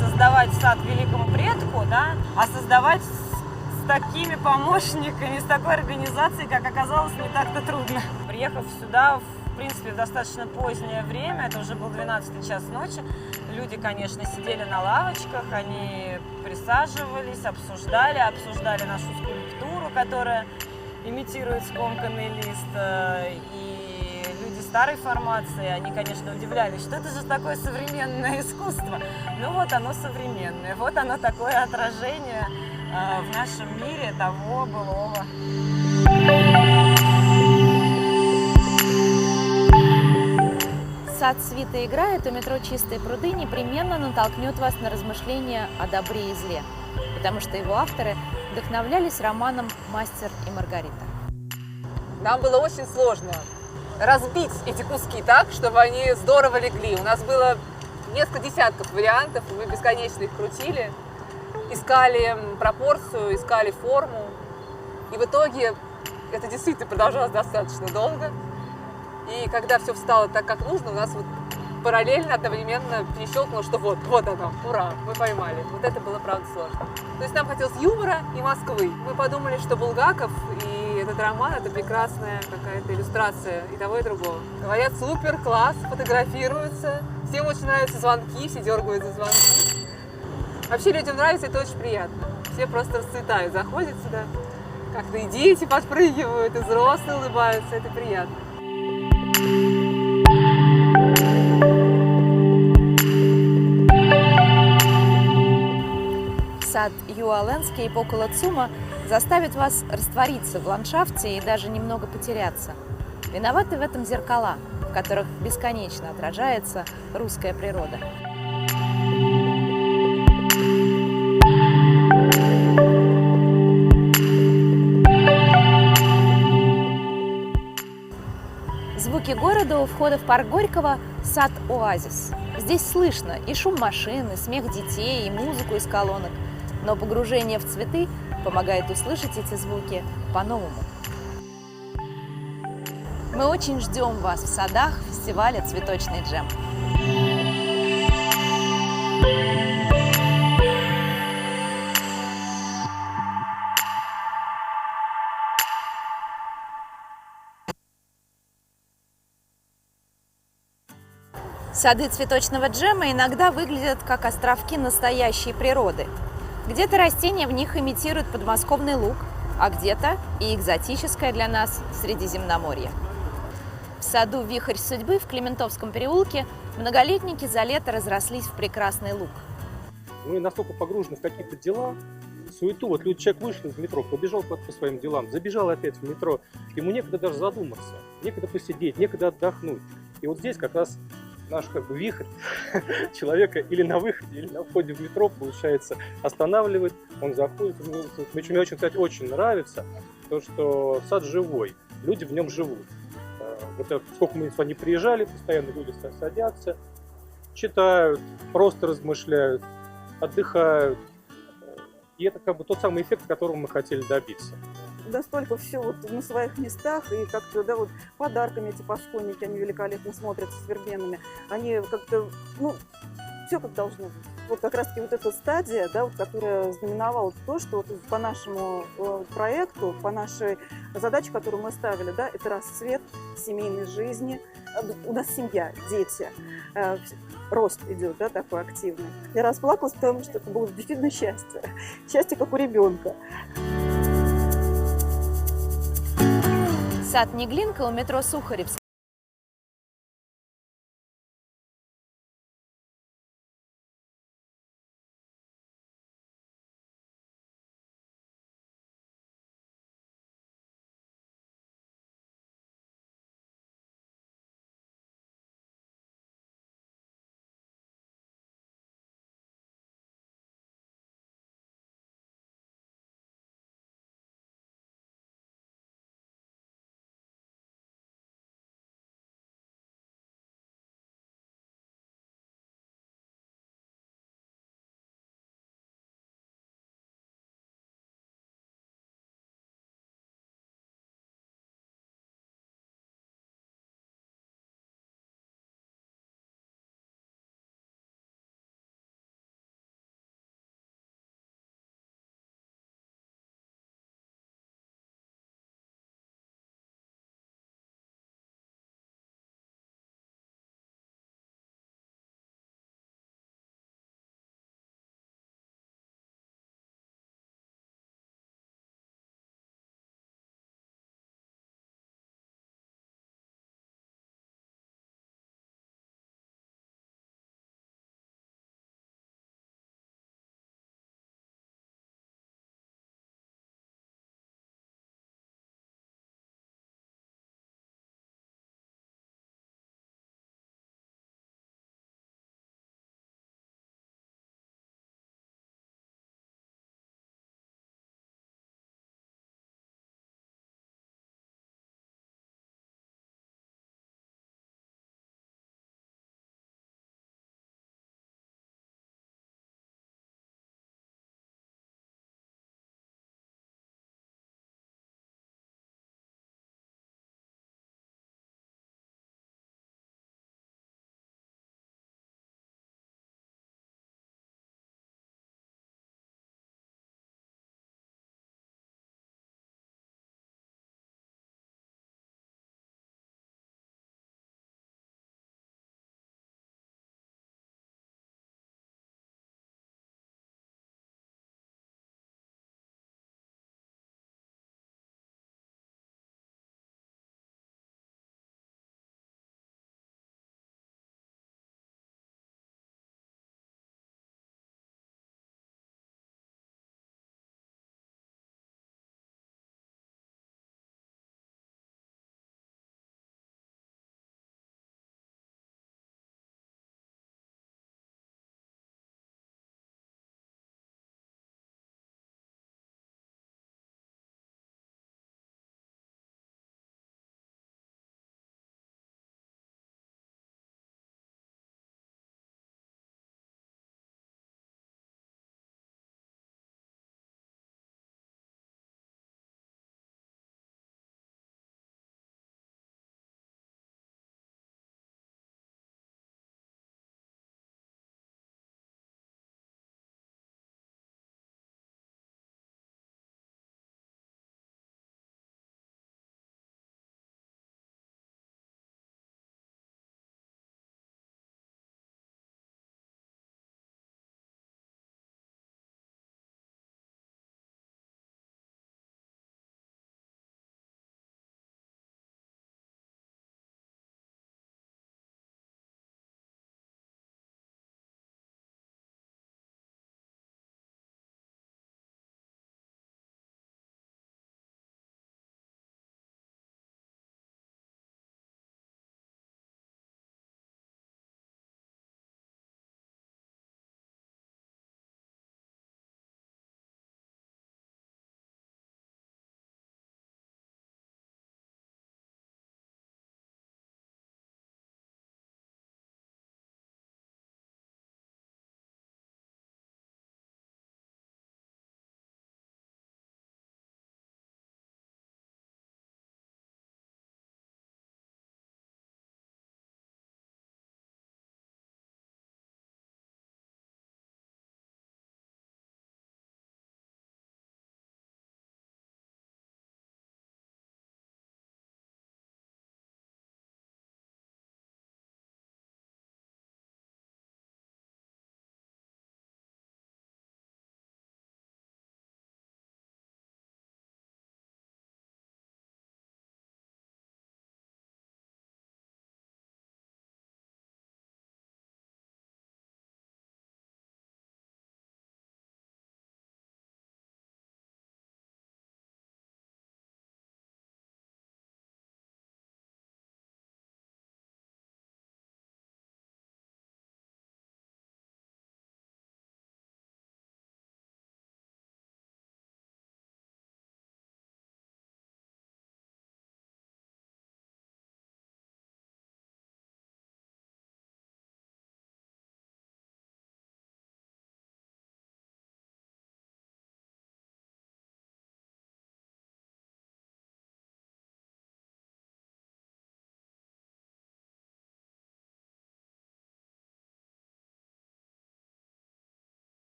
создавать сад великому предку, да, а создавать с такими помощниками, с такой организацией, как оказалось, не так-то трудно. Приехав сюда, в принципе, в достаточно позднее время, это уже был 12 час ночи, люди, конечно, сидели на лавочках, они присаживались, обсуждали нашу скульптуру, которая имитирует скомканный лист, и люди старой формации, они, конечно, удивлялись, что это же такое современное искусство. Ну вот оно современное, вот оно такое отражение в нашем мире того былого. Сад «Свита играет» у метро «Чистые пруды» непременно натолкнет вас на размышления о добре и зле, потому что его авторы вдохновлялись романом «Мастер и Маргарита». Нам было очень сложно разбить эти куски так, чтобы они здорово легли. У нас было несколько десятков вариантов, мы бесконечно их крутили, искали пропорцию, искали форму. И в итоге это действительно продолжалось достаточно долго. И когда все встало так, как нужно, у нас вот параллельно, одновременно перещелкнуло, что вот оно, ура, мы поймали. Вот это было, правда, сложно. То есть нам хотелось юмора и Москвы. Мы подумали, что Булгаков и этот роман – это прекрасная какая-то иллюстрация и того, и другого. Говорят, супер, класс, фотографируются, всем очень нравятся звонки, все дергают за звонки. Вообще людям нравится, это очень приятно. Все просто расцветают, заходят сюда, как-то и дети подпрыгивают, и взрослые улыбаются, это приятно. Сад Юаленский эпохи Лацума заставит вас раствориться в ландшафте и даже немного потеряться. Виноваты в этом зеркала, в которых бесконечно отражается русская природа. Звуки города у входа в парк Горького – сад-оазис. Здесь слышно и шум машин, и смех детей, и музыку из колонок. но погружение в цветы помогает услышать эти звуки по-новому. Мы очень ждем вас в садах фестиваля «Цветочный джем». Сады цветочного джема иногда выглядят как островки настоящей природы. Где-то растения в них имитируют подмосковный луг, а где-то и экзотическое для нас Средиземноморье. В саду «Вихрь судьбы» в Климентовском переулке многолетники за лето разрослись в прекрасный луг. Мы настолько погружены в какие-то дела, суету. Вот человек вышел из метро, побежал куда-то по своим делам, забежал опять в метро. Ему некогда даже задуматься, некогда посидеть, некогда отдохнуть. И вот здесь как раз наш вихрь человека или на выходе, или на входе в метро, получается, останавливает, он заходит. Мне очень, кстати, очень нравится то, что сад живой, люди в нем живут. Вот это, сколько мы сюда не приезжали, постоянно люди садятся, читают, просто размышляют, отдыхают. И это как бы тот самый эффект, которого мы хотели добиться. Настолько все вот на своих местах, и как-то, да, вот подарками эти пасконники, они великолепно смотрятся с вербенами. Они как-то, ну, все как должно быть. Вот как раз-таки вот эта стадия, да, вот, которая знаменовала то, что вот по нашему проекту, по нашей задаче, которую мы ставили, да, это расцвет семейной жизни. У нас семья, дети, рост идет, да, такой активный. Я расплакалась, потому что это было действительно счастье. Счастье, как у ребенка. Сад Неглинка у метро Сухаревская.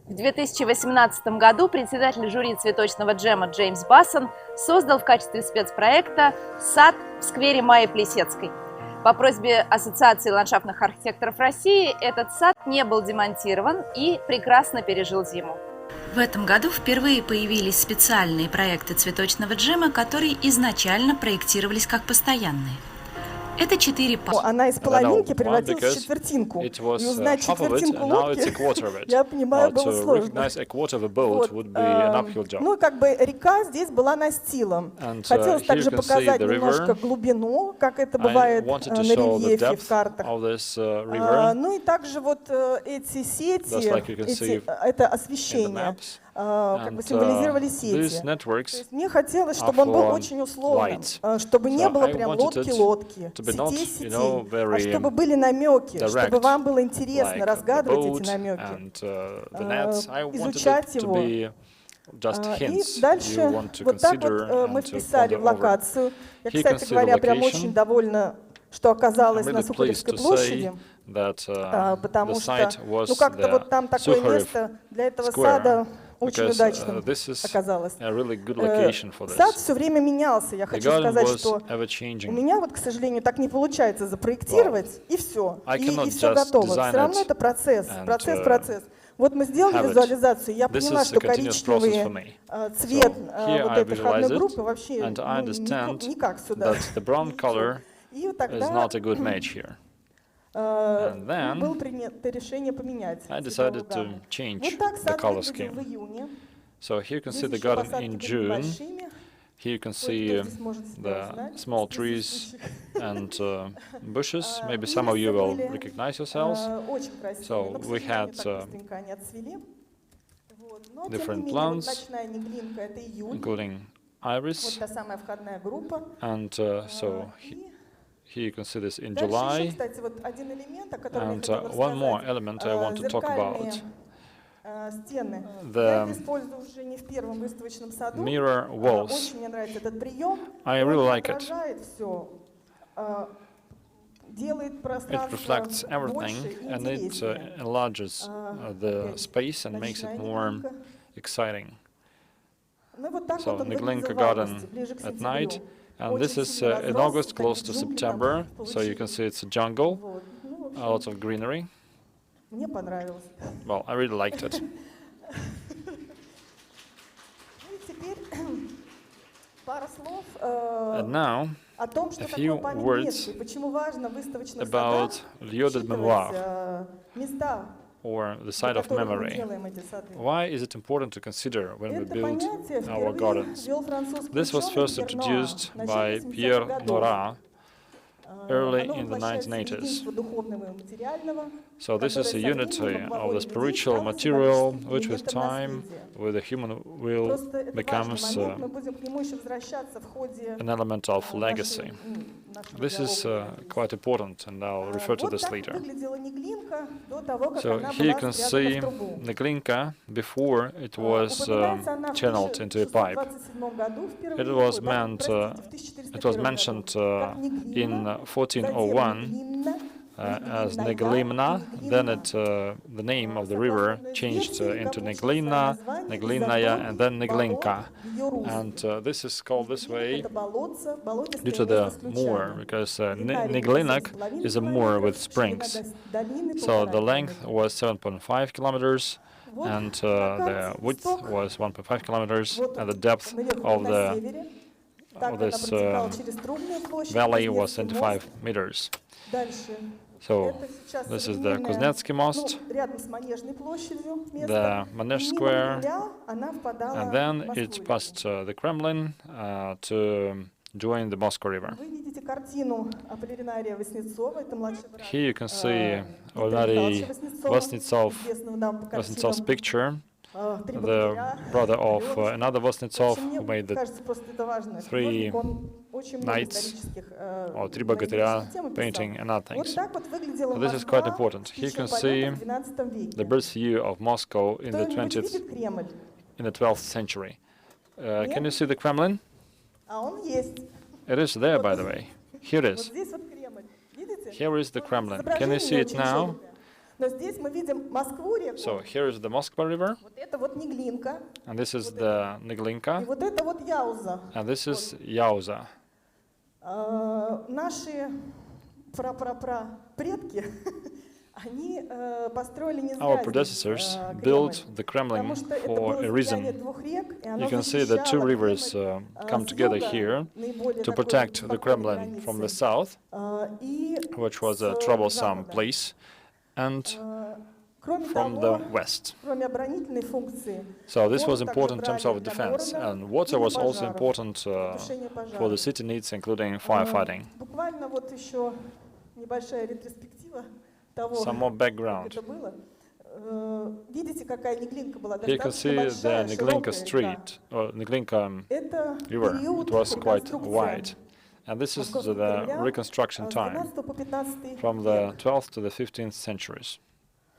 В 2018 году председатель жюри цветочного джема Джеймс Бассон создал в качестве спецпроекта сад в сквере Майи Плесецкой. По просьбе Ассоциации ландшафтных архитекторов России этот сад не был демонтирован и прекрасно пережил зиму. В этом году впервые появились специальные проекты цветочного джема, которые изначально проектировались как постоянные. Это 4 Она из половинки превратилась в четвертинку. И узнать четвертинку лодки, я понимаю, было сложно. Вот. Ну, как бы река здесь была настилом. Хотелось также показать немножко глубину, как это бывает на рельефе в картах. Ну и также вот эти сети, это освещение. Как бы символизировали сети. То есть мне хотелось, чтобы он был очень условным, чтобы не было прям лодки-лодки, сетей-сетей, а чтобы были намеки, чтобы вам было интересно разгадывать эти намеки, изучать его. И дальше вот так вот мы вписали в локацию. Я, кстати говоря, прям очень довольна, что оказалось на Сухаревской площади, потому что, ну как-то вот там такое место для этого сада очень удачным оказалось. Сад все время менялся. Я хочу сказать, что у меня вот, к сожалению, так не получается запроектировать, и все, и все готово. Все равно это процесс. Вот мы сделали визуализацию, я поняла, что коричневый цвет вот этой входной группы вообще никак сюда. И тогда было принято решение поменять. I decided to change the color scheme. So here you can see the garden in June. Here you can see the small trees and bushes. Maybe some of you will recognize yourselves. So we had different plants, including iris. And so here you can see this in July. And one more element I want to talk about. The mirror walls. I really like it. It reflects everything and it enlarges the space and makes it more exciting. So Neglinka garden at night. And this is in August, close to September, so you can see it's a jungle, a lot of greenery. Well, I really liked it. And now, a few words about lieu de mémoire, or the site of memory. Why is it important to consider when we build our gardens? This was first introduced by Pierre Nora early in the 1980s. So this is a unity of the spiritual material, which with time, with the human will, becomes an element of legacy. This is quite important, and I'll refer to this later. So here you can see Neglinka before it was channeled into a pipe. It was mentioned in 1401 as Neglimna, then the name of the river changed into Neglina, Neglinaya, and then Neglinka. And this is called this way due to the moor, because Neglinak is a moor with springs. So the length was 7.5 kilometers, and the width was 1.5 kilometers, and the depth of this valley was 25 meters. So this is the Kuznetsky most, the Manege Square, and then it passed the Kremlin to join the Moscow River. Here you can see Valery Vosnitsov's picture, the brother of another Vosnitsov who made the 3 Knights or 3 Bogatyrya painting and other things. So this is quite important. Here you can see the birth view of Moscow in the 12th century. Can you see the Kremlin? It is there, by the way. Here it is. Here is the Kremlin. Can you see it now? Но здесь мы видим Москву реку. So here is the Moskva River, Вот это вот Неглинка. and this is the И Neglinka, вот это вот Яуза. and this is Yauza. Наши предки, они построили не Our зря predecessors здесь built the потому Kremlin что это for было a слияние reason. двух рек, и оно You can see the two защищало rivers Кремль come с together юга, here наиболее to такой protect the спокойной Kremlin from the границы, south, и which was a с troublesome запада. place, and Кроме from того, the west. кроме оборонительной функции, So this was воду также important in terms брали of для defense, города and и water для was also пожаров, important тушения for the пожаров. city needs, including firefighting. Буквально вот еще небольшая ретроспектива того, Some more как background. это было. Видите, какая Неглинка была? Here you can see Достаточно the большая, Neglinka широкая река. street, or Neglinka Это river. период It was quite реконструкции wide. And this is Московского the Кремля reconstruction с time 12 по 15 from the 12th to the 15th centuries.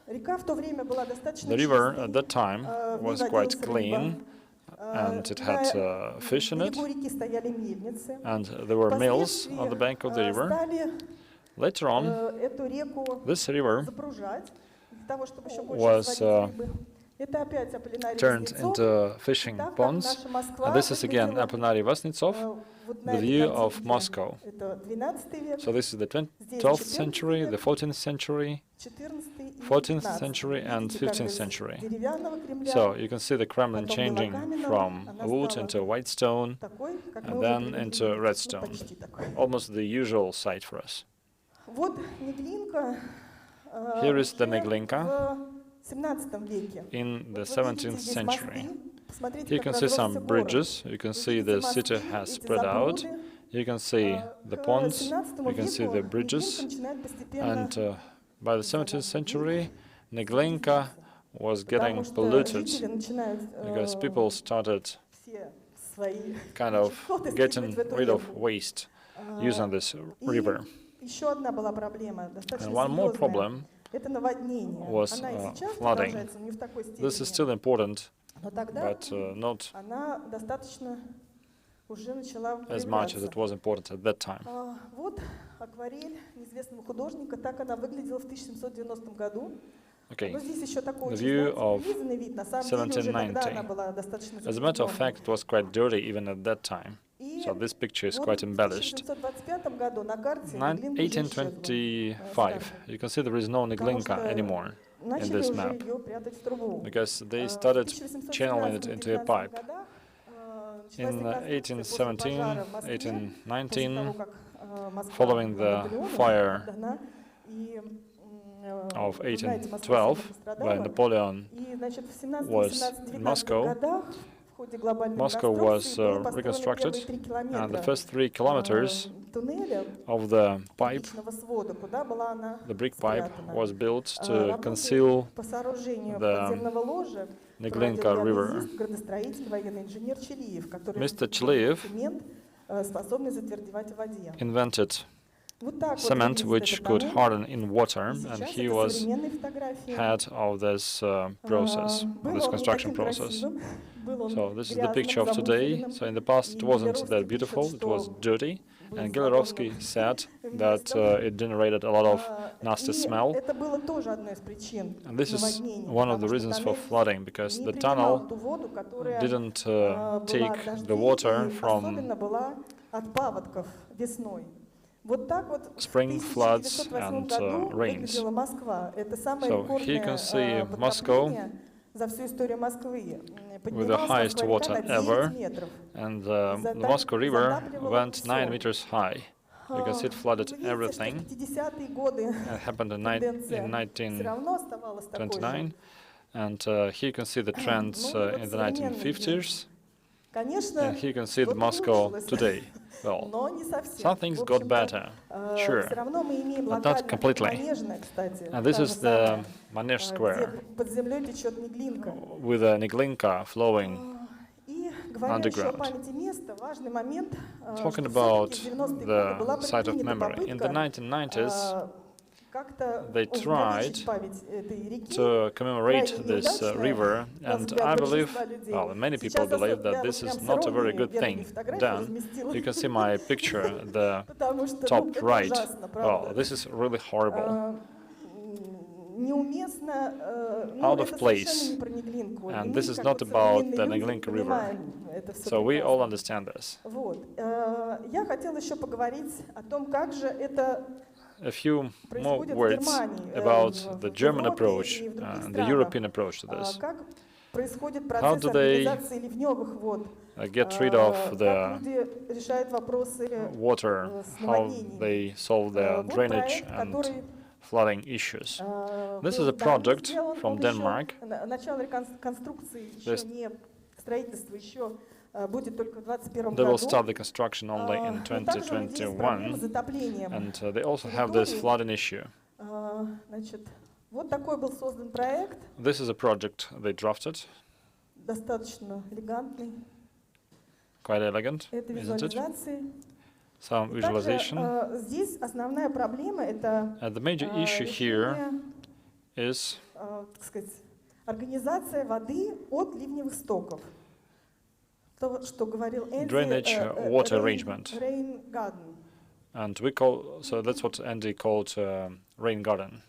Река в то время была достаточно The river чистой, at that time в ней was quite водилась clean, and it had На fish in it, берегу реки стояли мельницы. and there were mills on the bank of the river. Стали Later on, эту реку this river запружать для того, чтобы еще больше was разводить рыбы. Это опять Аполлинарий turned Вознецов. into fishing Так как ponds, наша Москва and this is again выглядела, Apollinary Vazhnitsov, вот на the этой view of картинке. Moscow. Это 12 век, So this is the здесь 12th 14 century, the век, 14th century, 14 и 14th 15. century, and Видите, как 15th из century. деревянного Кремля So you can see the Kremlin потом changing белокаменного, from она wood стала into white stone, такой, как мы and уже then привыкли into видеть, ну, redstone, почти такой. almost the usual sight for us. Вот Неглинка Here is the уже Neglinka в 17 веке. in the Вот вы видите 17th здесь century. мосты, посмотрите, You как can see some разросся город. bridges, you can Вы see видите the city мосты, has эти spread out, запруды. you can see the К ponds, 17 you can see веку the Неглинка bridges, начинает постепенно and by the 17th century, Neglinka was getting потому что polluted жители начинают because people started все свои kind of отходы getting скидывать в эту rid of реку. waste using this river. И еще одна была проблема, достаточно And one more серьезная. problem Это наводнение. was Она и сейчас flooding. продолжается, но не в такой степени. This is still important, Но тогда but not она достаточно уже начала as much as проявляться. it was important at that time. Вот акварель неизвестного художника, так она выглядела в 1790 году. Okay, Но здесь еще такой the очень, view знаете, of прилизанный вид. На самом деле уже тогда 1790. она была достаточно As a matter of загрязнённой. fact, it was quite dirty even at that time. И So this picture is вот quite в embellished. 1725 году на карте Неглинка уже исчезла. 1825, you can see there is no Neglinka anymore in Начали this уже map ее прятать в трубу. because they В started channeling it 1817-1819 into a pipe. годах, In началась реконструкция после 1817, пожара в Москве, после 1819, того, как, Москва following была the Наполеоном fire отдана, и, of вы знаете, Москва 1812, сильно when пострадала. Napoleon И, значит, в was in 17-18-19 Moscow, годах в ходе глобальной Moscow was реконструкции было построено reconstructed, первые 3 and the километра first 3 kilometers туннеля of the pipe, кирпичного свода, куда была она the brick pipe, спрятана. was built to Работы conceal по сооружению the подземного ложа Neglinka проводил River. геодезист, градостроитель, военный инженер Челиев, который Mr. изобрел Chiliev цемент, способный затвердевать в воде. invented Вот так вот cement выглядит which этот could дом. harden in water, И and сейчас he это was современные фотографии. head of this process, of Был this он не construction таким process. красивым, был он So this is the грязным, picture of today. замусоренным. So in the past it И wasn't Гелеровский that пишет, beautiful, it was что dirty, был and зловонным Galerovsky said that it generated a lot of nasty И smell. это было тоже одной из причин And this is наводнений, one of the потому что reasons for тоннель flooding, because не the принимал tunnel ту воду, которая didn't была take от дождей the water и from особенно была от паводков весной. Вот так вот spring в floods 1908 and году rains. выглядела Москва. Это самое So here you рекордное can see Moscow потопление за всю историю Москвы. with the Поднималась highest Москва-река water на 9 ever, метров. and the Moscow River went 9 meters high. You can see it flooded Вы видите, что everything. в 50-е годы It happened in тенденция все равно оставалась такой же. 1929, and here you can see the trends Ну и вот in the современный день. 1950s, Конечно, and here you can see the что-то Moscow улучшилось, today. Well, но не совсем. some things В got общем-то, better, sure, все равно мы имеем but not локально completely. Манежное, кстати, And this та is же the самая, Manege где Square, под землей течет Неглинка. with a Neglinka flowing. И говоря еще о Underground. памяти места, важный момент, Talking что about всё-таки в 90-е годы была the site of предпринята memory, in the попытка 1990s, как-то they увековечить tried память этой реки. to commemorate Крайне this неудачная, river, на and взгляд I believe, большинства людей. well, many people Сейчас believe that я this вот is прям not a very с good иронией thing верхние фотографии done. разместила. You can see my picture, the Потому что, top это right. ужасно, Well, правда. this is really horrible. out of place. And this is not about the Neglinka River. So we all understand this. A few more words about the German approach, the European approach to this. How do they get rid of the water, how they solve their drainage and flooding issues? This is a project from Denmark. They will start the construction only in 2021, and they also have this flooding issue. This is a project they drafted. Quite elegant, isn't it? Some visualization. And the major issue here is drainage water arrangement. And we call, so that's what Andy called rain garden.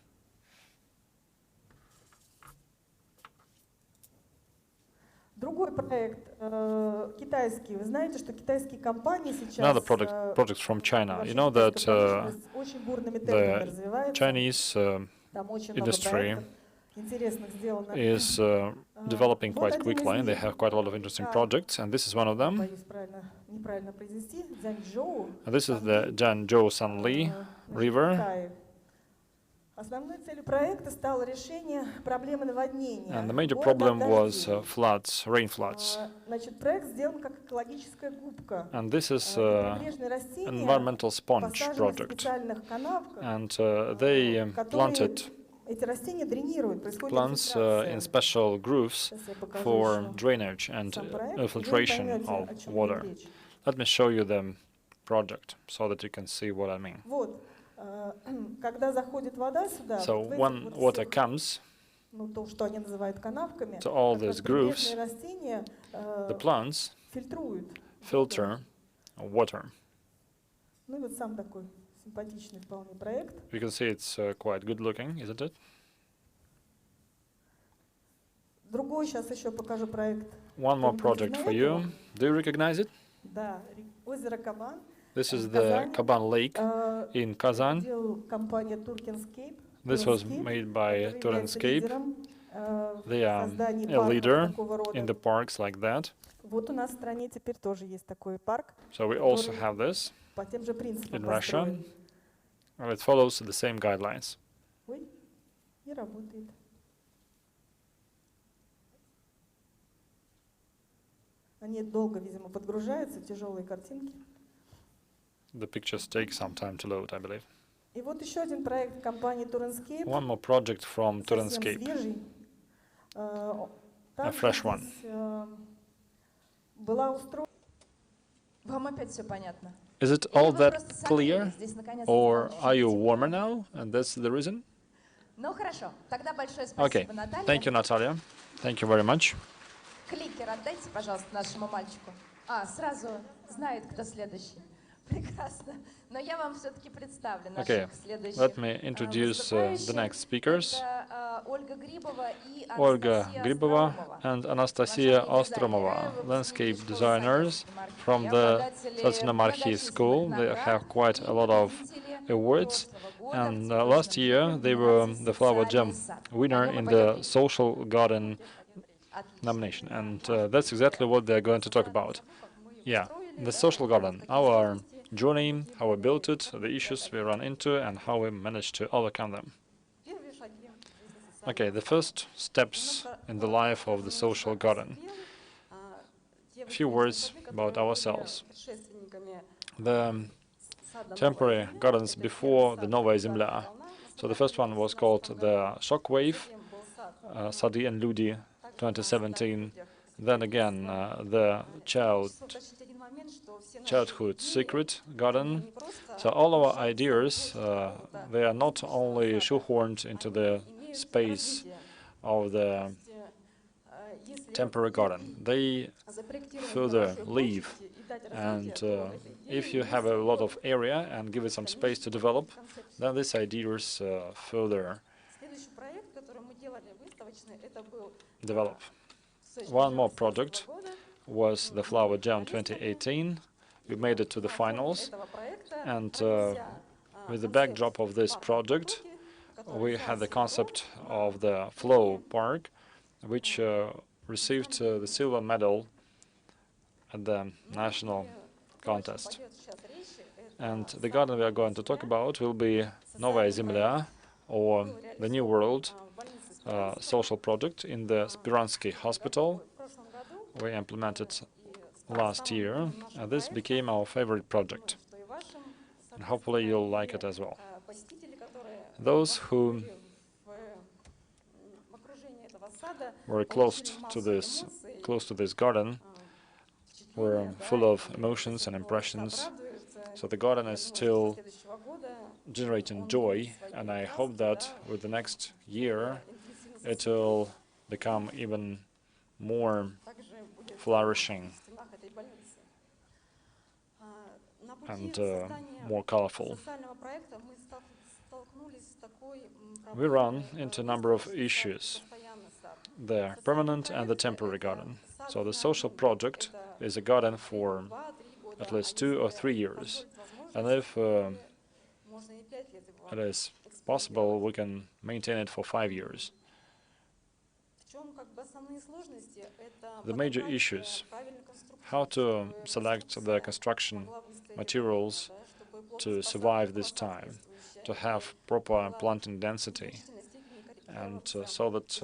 Another project from China. You know that the Chinese industry is developing quite quickly, and they have quite a lot of interesting projects, and this is one of them. And this is the Jiangzhou Sanli River. And the major problem was floods, rain floods. And this is an environmental sponge project. And they planted plants in special grooves for drainage and filtration of water. Let me show you the project so that you can see what I mean. So when water comes to all these grooves, the plants filter water. You can see it's quite good looking, isn't it? One more project for you. Do you recognize it? This is the Kaban Lake in Kazan. This was made by Turenscape. They are a leader in the parks like that. So we also have this in Russia, and it follows the same guidelines. The pictures take some time to load, I believe. One more project from Turenscape, a fresh one. Is it all that clear, or are you warmer now, and that's the reason? Okay, thank you, Natalia. Thank you very much. Кликер отдайте, пожалуйста, нашему мальчику. Сразу знает, кто следующий. Прекрасно. Но я вам все-таки представлю наших следующих. Let me introduce the next speakers. Olga Gribova and Anastasia Ostromova, landscape designers from the Sotsinamarchi School. They have quite a lot of awards. And last year they were the Flower Gem winner in the Social Garden nomination. And that's exactly what they're going to talk about. Yeah, the social garden, our journey, how we built it, the issues we run into, and how we managed to overcome them. Okay, the first steps in the life of the social garden. A few words about ourselves. The temporary gardens before the Novaya Zemlya. So the first one was called the Shockwave, Sadi and Ludi 2017. Then again, the Childhood Secret Garden. So all our ideas, they are not only shoehorned into the space of the temporary garden. They further live. And if you have a lot of area and give it some space to develop, then these ideas further develop. One more project was the Flower Jam 2018. We made it to the finals, and with the backdrop of this project, we had the concept of the Flow Park, which received the silver medal at the national contest. And the garden we are going to talk about will be Novaya Zemlya, or the New World social project in the Spiransky Hospital. We implemented last year, and this became our favorite project. And hopefully you'll like it as well. Those who were close to this garden were full of emotions and impressions. So the garden is still generating joy, and I hope that with the next year it will become even more flourishing and more colorful. We run into a number of issues, the permanent and the temporary garden. So the social project is a garden for at least 2 or 3 years, and if it is possible, we can maintain it for 5 years. The major issues: how to select the construction materials to survive this time, to have proper planting density, and so that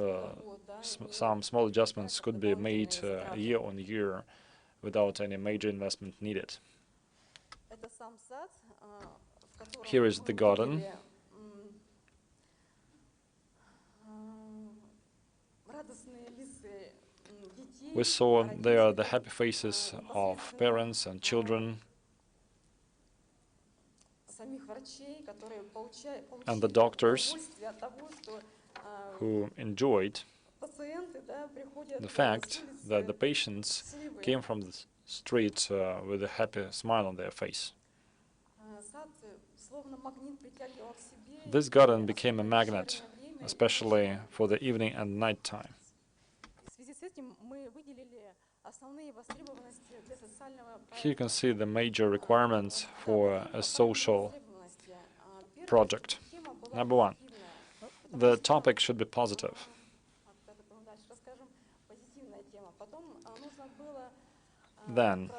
some small adjustments could be made year on year without any major investment needed. Here is the garden. We saw there the happy faces of parents and children, and the doctors who enjoyed the fact that the patients came from the street with a happy smile on their face. This garden became a magnet, especially for the evening and night time. Here you can see the major requirements for a social project. Number one, the topic should be positive. Then,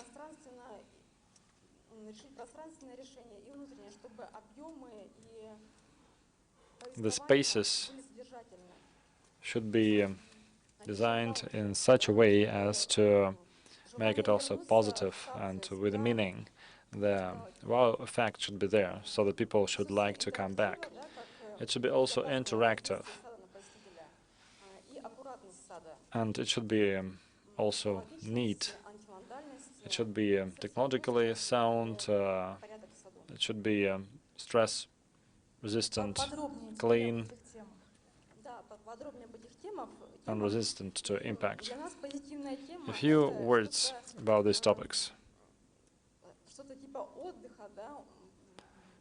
the spaces should be designed in such a way as to make it also positive and with a meaning. The wow effect should be there, so that people should like to come back. It should be also interactive, and it should be also neat. It should be technologically sound, it should be stress-resistant, clean, and resistant to impact. A few words about these topics.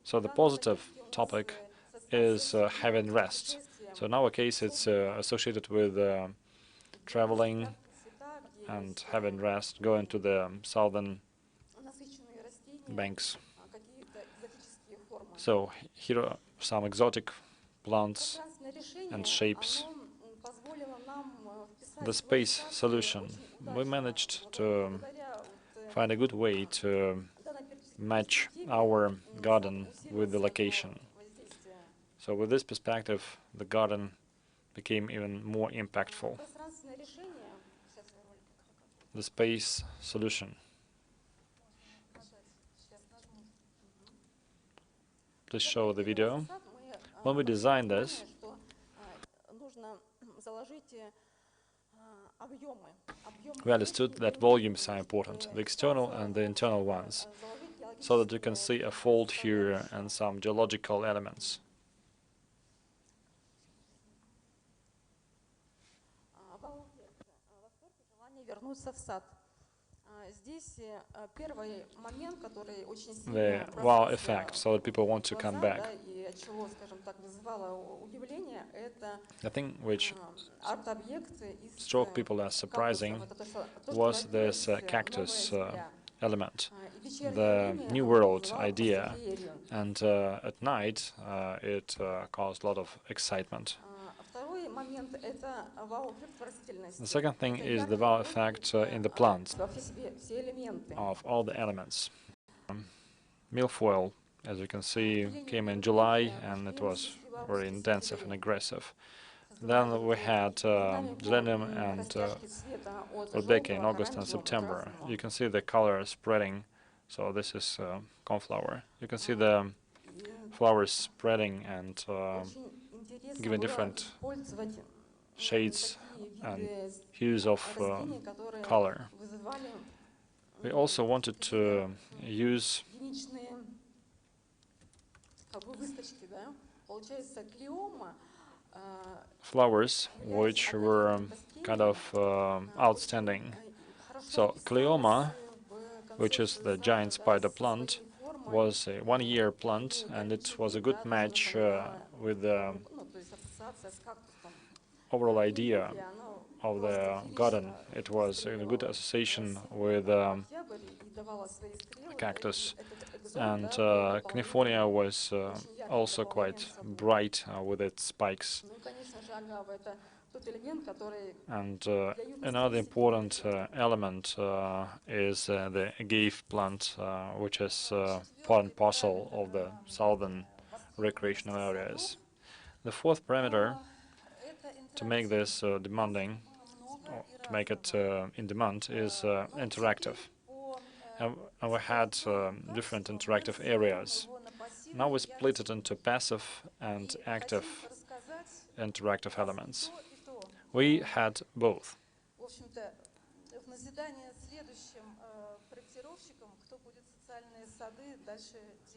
So the positive topic is having rest. So in our case, it's associated with traveling and having rest, going to the southern banks. So here are some exotic plants and shapes. The space solution. We managed to find a good way to match our garden with the location. So with this perspective, the garden became even more impactful. The space solution. Please show the video. When we designed this, we understood that volumes are important, the external and the internal ones, so that you can see a fold here and some geological elements. The wow effect, so that people want to come back. чего, скажем так, вызывало удивление, это The thing which арт-объекты из struck people as surprising was this cactus element, the New World idea, and at night it caused a lot of excitement. Второй момент – это вау-эффект в растительности. The second thing is the wow effect in the plants Все элементы. of all the elements. Milfoil, as you can see, came in July and it was very intensive and aggressive. Then we had Geranium and Rebecca in August and September. You can see the color spreading. So this is cornflower. You can see the flowers spreading and giving different shades and hues of color. We also wanted to use flowers which were kind of outstanding. So Cleoma, which is the giant spider plant, was a one-year plant, and it was a good match with the overall idea of the garden. It was a good association with cactus, and California was also quite bright with its spikes. And another important element is the agave plant, which is part and parcel of the southern recreational areas. The fourth parameter to make this demanding, or to make it in demand, is interactive. And we had different interactive areas. Now we split it into passive and active interactive elements. We had both.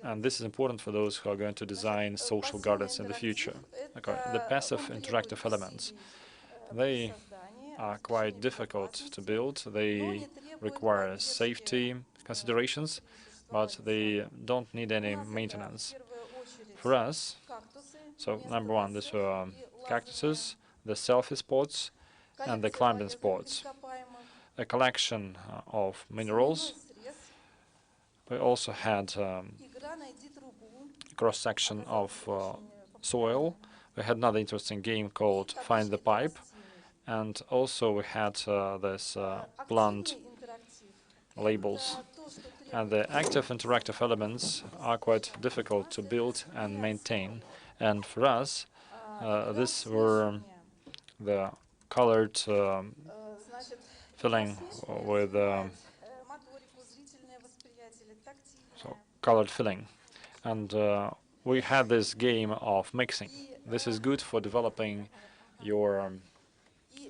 And this is important for those who are going to design social gardens in the future. Okay. The passive interactive elements, they are quite difficult to build. They require safety considerations, but they don't need any maintenance. For us, so number one, these were cactuses, the selfie spots, and the climbing spots. A collection of minerals. We also had cross-section of soil. We had another interesting game called Find the Pipe. And also we had this plant labels. And the active interactive elements are quite difficult to build and maintain. And for us, these were the colored filling with colored filling. And we had this game of mixing. This is good for developing your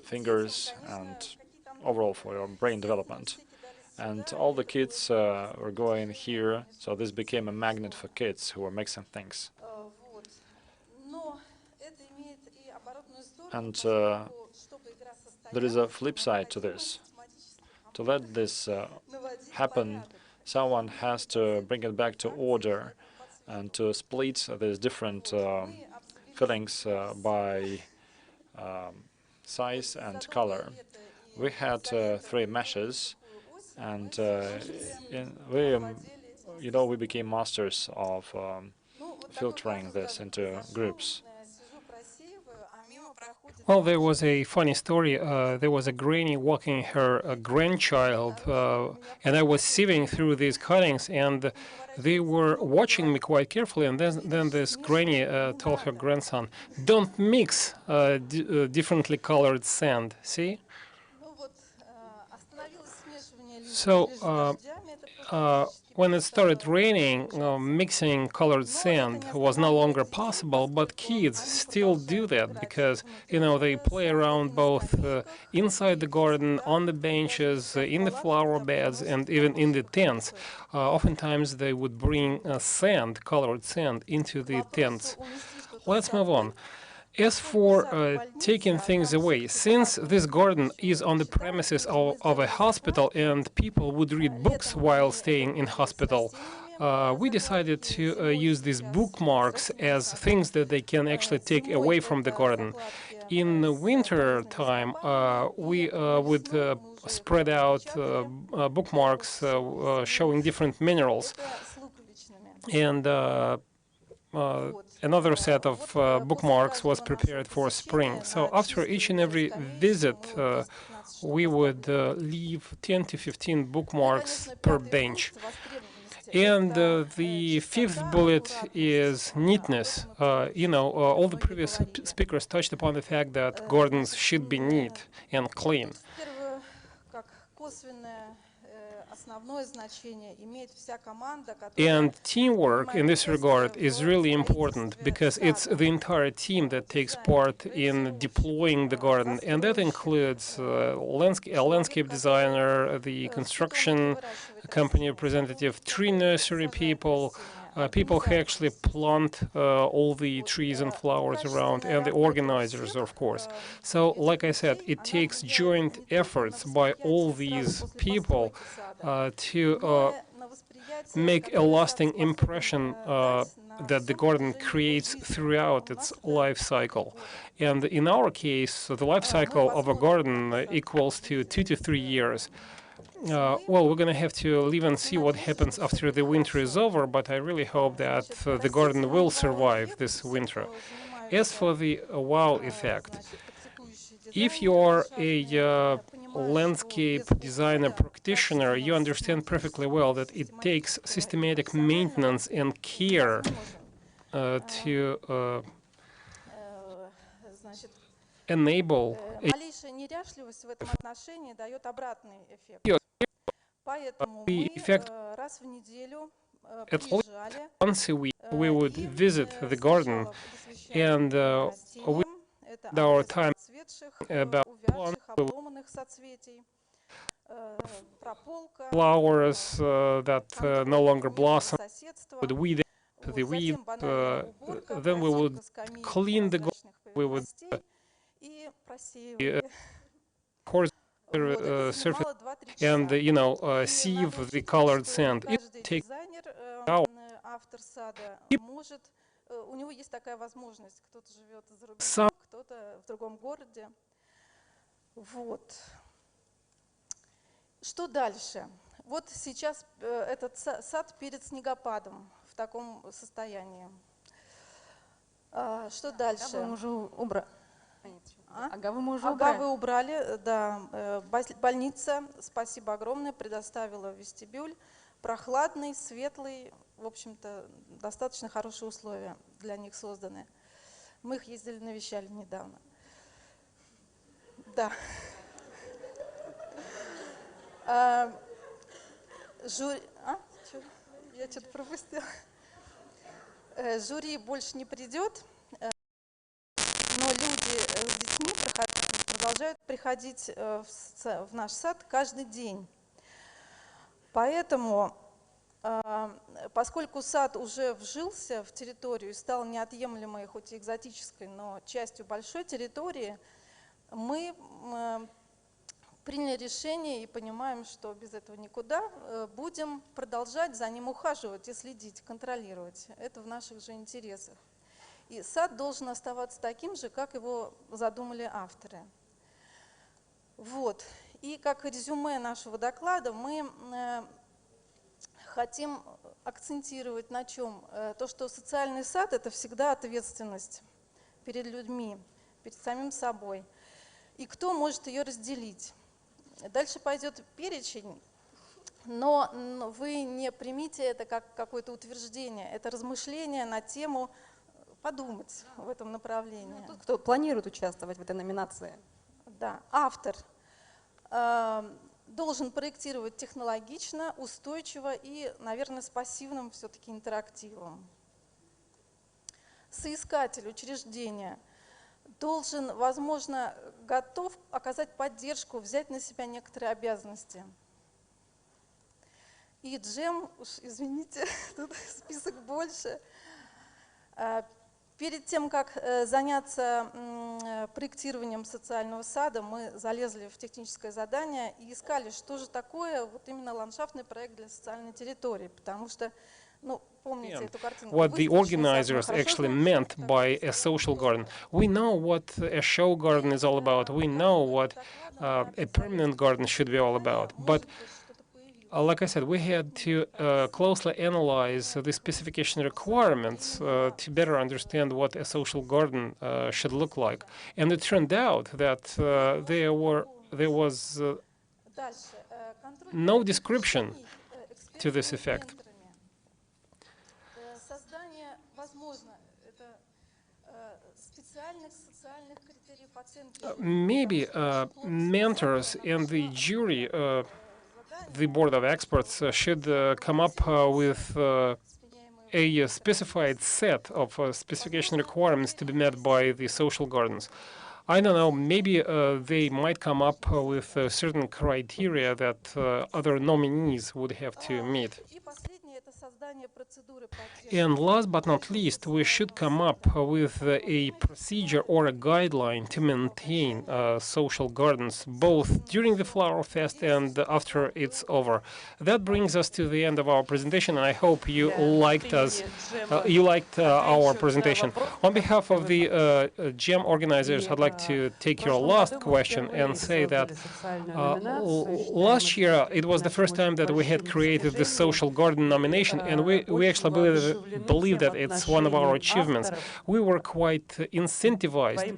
fingers and overall for your brain development. And all the kids were going here, so this became a magnet for kids who were mixing things. And there is a flip side to this. To let this happen, someone has to bring it back to order and to split these different fillings by size and color. We had 3 meshes, and we became masters of filtering this into groups. Well, there was a funny story. There was a granny walking her grandchild, and I was sieving through these cuttings, and they were watching me quite carefully. And then this granny told her grandson, "Don't mix differently colored sand." See? So when it started raining, mixing colored sand was no longer possible, but kids still do that because, they play around both inside the garden, on the benches, in the flower beds, and even in the tents. Oftentimes they would bring sand, colored sand, into the tents. Let's move on. As for taking things away, since this garden is on the premises of a hospital and people would read books while staying in hospital, we decided to use these bookmarks as things that they can actually take away from the garden. In the winter time, we would spread out bookmarks showing different minerals. And another set of bookmarks was prepared for spring. So after each and every visit, we would leave 10 to 15 bookmarks per bench. And the fifth bullet is neatness. All the previous speakers touched upon the fact that gardens should be neat and clean. And teamwork in this regard is really important because it's the entire team that takes part in deploying the garden, and that includes a landscape designer, the construction company representative, tree nursery people, people who actually plant all the trees and flowers around, and the organizers, of course. So, like I said, it takes joint efforts by all these people to make a lasting impression that the garden creates throughout its life cycle. And in our case, the life cycle of a garden equals to 2 to 3 years. Well, we're going to have to live and see what happens after the winter is over, but I really hope that the garden will survive this winter. As for the wow effect, if you are a landscape designer practitioner, you understand perfectly well that it takes systematic maintenance and care to enable the effect. At least once a week, we would visit the garden, and we spend our time about flowers that no longer blossom, would weed the weeds, then we would clean the garden, we would course surface and sieve the colored sand. It takes hours. У него есть такая возможность. Кто-то живет за рубежом, кто-то в другом городе. Вот. Что дальше? Вот сейчас этот сад перед снегопадом в таком состоянии. Что дальше? Агавы мы уже убрали. Агавы убрали, да. Больница, спасибо огромное, предоставила вестибюль. Прохладный, светлый, в общем-то, достаточно хорошие условия для них созданы. Мы их ездили, навещали недавно. Да. Я что-то пропустила. Жюри больше не придет, но люди с детьми продолжают приходить в наш сад каждый день. Поэтому, поскольку сад уже вжился в территорию и стал неотъемлемой, хоть и экзотической, но частью большой территории, мы приняли решение и понимаем, что без этого никуда, будем продолжать за ним ухаживать и следить, контролировать. Это в наших же интересах. И сад должен оставаться таким же, как его задумали авторы. Вот. И как резюме нашего доклада мы хотим акцентировать на чем? То, что социальный сад – это всегда ответственность перед людьми, перед самим собой. И кто может ее разделить? Дальше пойдет перечень, но вы не примите это как какое-то утверждение. Это размышление на тему подумать в этом направлении. Ну, тот, кто планирует участвовать в этой номинации. Да, автор должен проектировать технологично, устойчиво и, наверное, с пассивным все-таки интерактивом. Соискатель учреждения должен, возможно, готов оказать поддержку, взять на себя некоторые обязанности. И джем, уж извините, тут список больше. Перед тем, как заняться проектированием социального сада, мы залезли в техническое задание и искали, что же такое вот именно ландшафтный проект для социальной территории, потому что what the organizers actually meant by a social garden. We know what a show garden is all about. We know what a permanent garden should be all about. But like I said, we had to closely analyze the specification requirements to better understand what a social garden should look like. And it turned out that there was no description to this effect. Maybe mentors and the jury, the board of experts, should come up with a specified set of specification requirements to be met by the social gardens. I don't know, maybe they might come up with certain criteria that other nominees would have to meet. And last but not least, we should come up with a procedure or a guideline to maintain social gardens, both during the Flower Fest and after it's over. That brings us to the end of our presentation, and I hope you liked our presentation. On behalf of the GEM organizers, I'd like to take your last question and say that last year it was the first time that we had created the social garden nomination, and we actually believe that it's one of our achievements. We were quite incentivized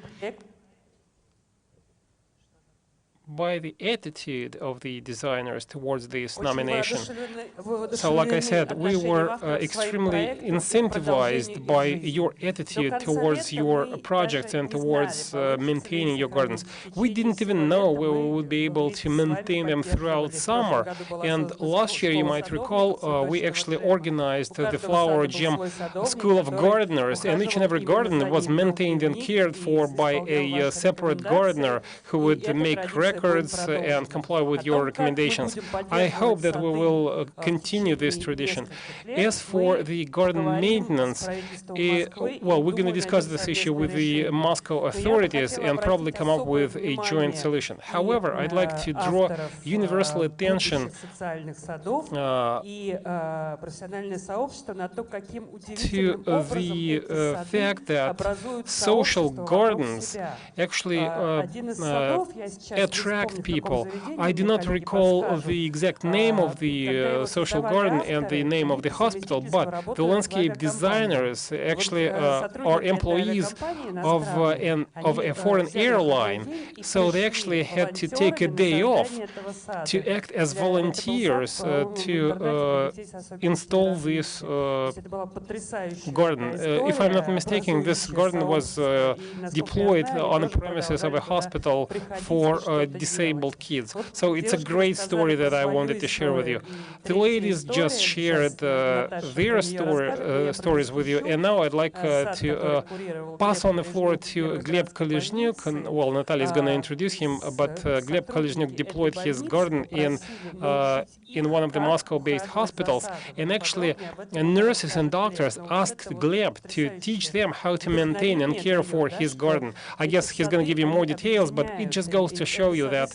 by the attitude of the designers towards this nomination. So, like I said, we were extremely incentivized by your attitude towards your projects and towards maintaining your gardens. We didn't even know we would be able to maintain them throughout summer. And last year, you might recall, we actually organized the Flower Gem School of Gardeners, and each and every garden was maintained and cared for by a separate gardener who would make records and comply with your recommendations. I hope that we will continue this tradition. As for the garden maintenance, well, we're going to discuss this issue with the Moscow authorities and probably come up with a joint solution. However, I'd like to draw universal attention to the fact that social gardens actually attract people. I do not recall the exact name of the social garden and the name of the hospital, but the landscape designers actually are employees of a foreign airline, so they actually had to take a day off to act as volunteers to install this garden. If I'm not mistaken, this garden was deployed on the premises of a hospital for disabled kids. So it's a great story that I wanted to share with you. The ladies just shared their stories with you, and now I'd like to pass on the floor to Gleb Kolizhnyuk. Well, Natalia is going to introduce him, but Gleb Kolizhnyuk deployed his garden in one of the Moscow-based hospitals, and actually nurses and doctors asked Gleb to teach them how to maintain and care for his garden. I guess he's going to give you more details, but it just goes to show you that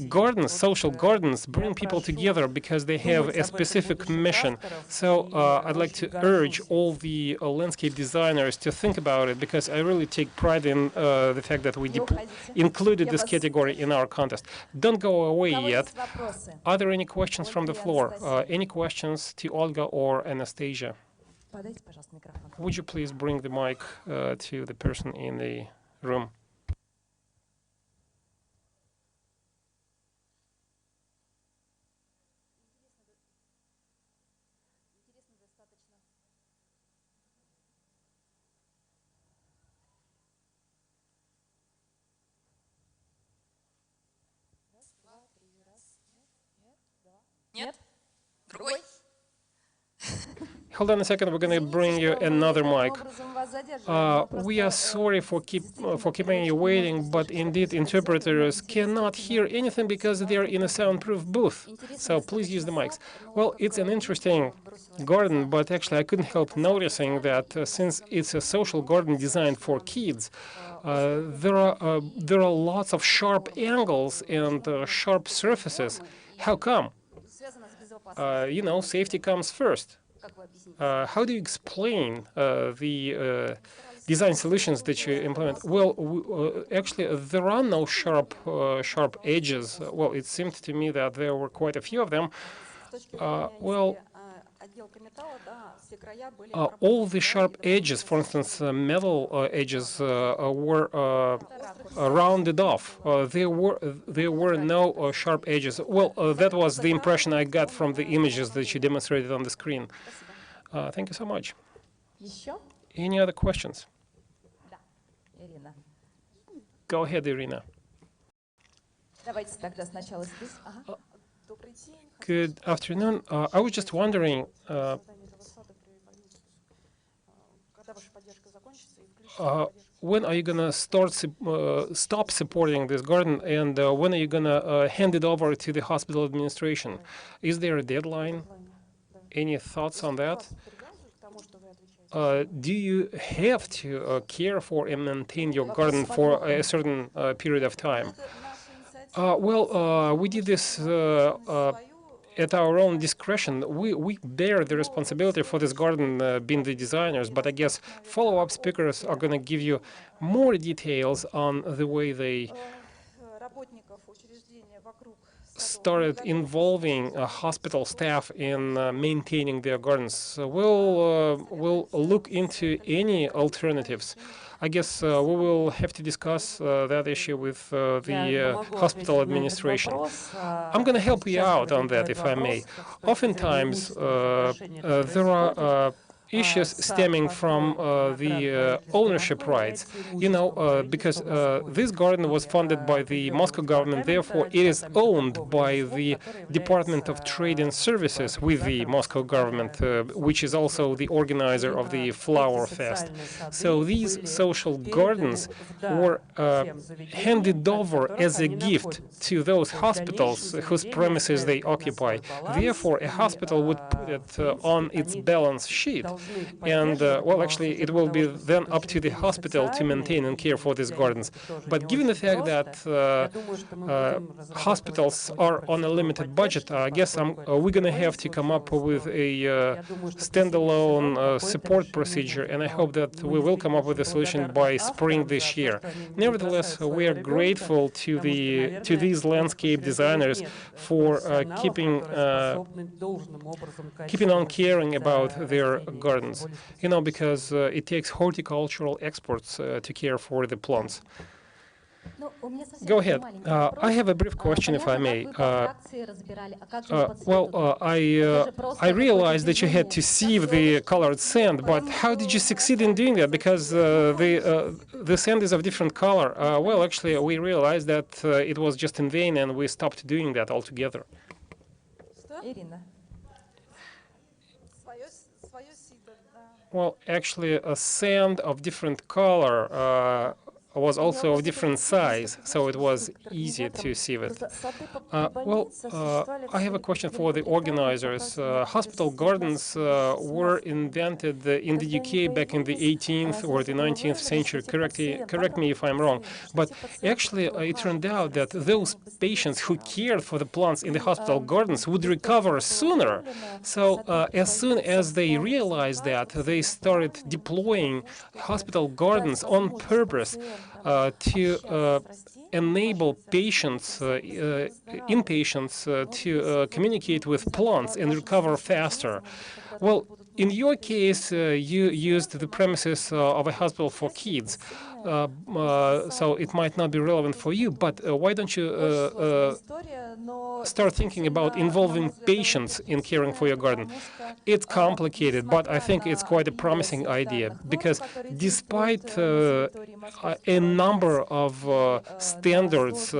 gardens, social gardens, bring people together because they have a specific mission. So I'd like to urge all the landscape designers to think about it, because I really take pride in the fact that we included this category in our contest. Don't go away yet. Are there any questions from the floor? Any questions to Olga or Anastasia? Would you please bring the mic to the person in the room? Hold on a second, we're going to bring you another mic. We are sorry for keeping you waiting, but indeed interpreters cannot hear anything because they're in a soundproof booth. So please use the mics. Well, it's an interesting garden, but actually I couldn't help noticing that since it's a social garden designed for kids, there are lots of sharp angles and sharp surfaces. How come? You know, safety comes first. how do you explain the design solutions that you implement? Well, actually, there are no sharp edges. Well, it seemed to me that there were quite a few of them. All the sharp edges, for instance, metal edges, were rounded off. There were no sharp edges. Well, that was the impression I got from the images that you demonstrated on the screen. Thank you so much. Any other questions? Go ahead, Irina. Good afternoon. I was just wondering, when are you going to stop supporting this garden, and when are you going to hand it over to the hospital administration? Is there a deadline? Any thoughts on that? Do you have to care for and maintain your garden for a certain period of time? We did this at our own discretion. We bear the responsibility for this garden, being the designers, but I guess follow-up speakers are going to give you more details on the way they started involving hospital staff in maintaining their gardens. So we'll look into any alternatives. I guess we will have to discuss that issue with the hospital administration. I'm going to help you out on that, if I may. Oftentimes, there are issues stemming from the ownership rights, because this garden was funded by the Moscow government, therefore it is owned by the Department of Trade and Services with the Moscow government, which is also the organizer of the Flower Fest. So these social gardens were handed over as a gift to those hospitals whose premises they occupy. Therefore, a hospital would put it on its balance sheet. And, actually, it will be then up to the hospital to maintain and care for these gardens. But given the fact that hospitals are on a limited budget, I guess we're going to have to come up with a standalone support procedure, and I hope that we will come up with a solution by spring this year. Nevertheless, we are grateful to these landscape designers for keeping on caring about their gardens. Because it takes horticultural experts to care for the plants. Go ahead. I have a brief question, if I may. I realized that you had to sieve the colored sand, but how did you succeed in doing that? Because the sand is of different color. Actually, we realized that it was just in vain, and we stopped doing that altogether. Well, actually, a sand of different color was also of different size, so it was easy to sieve it. I have a question for the organizers. Hospital gardens were invented in the UK back in the 18th or the 19th century. Correct me if I'm wrong. But actually, it turned out that those patients who cared for the plants in the hospital gardens would recover sooner. So as soon as they realized that, they started deploying hospital gardens on purpose to enable patients, inpatients, to communicate with plants and recover faster. Well, in your case, you used the premises of a hospital for kids, so it might not be relevant for you, but why don't you start thinking about involving patients in caring for your garden? It's complicated, but I think it's quite a promising idea, because despite a number of standards,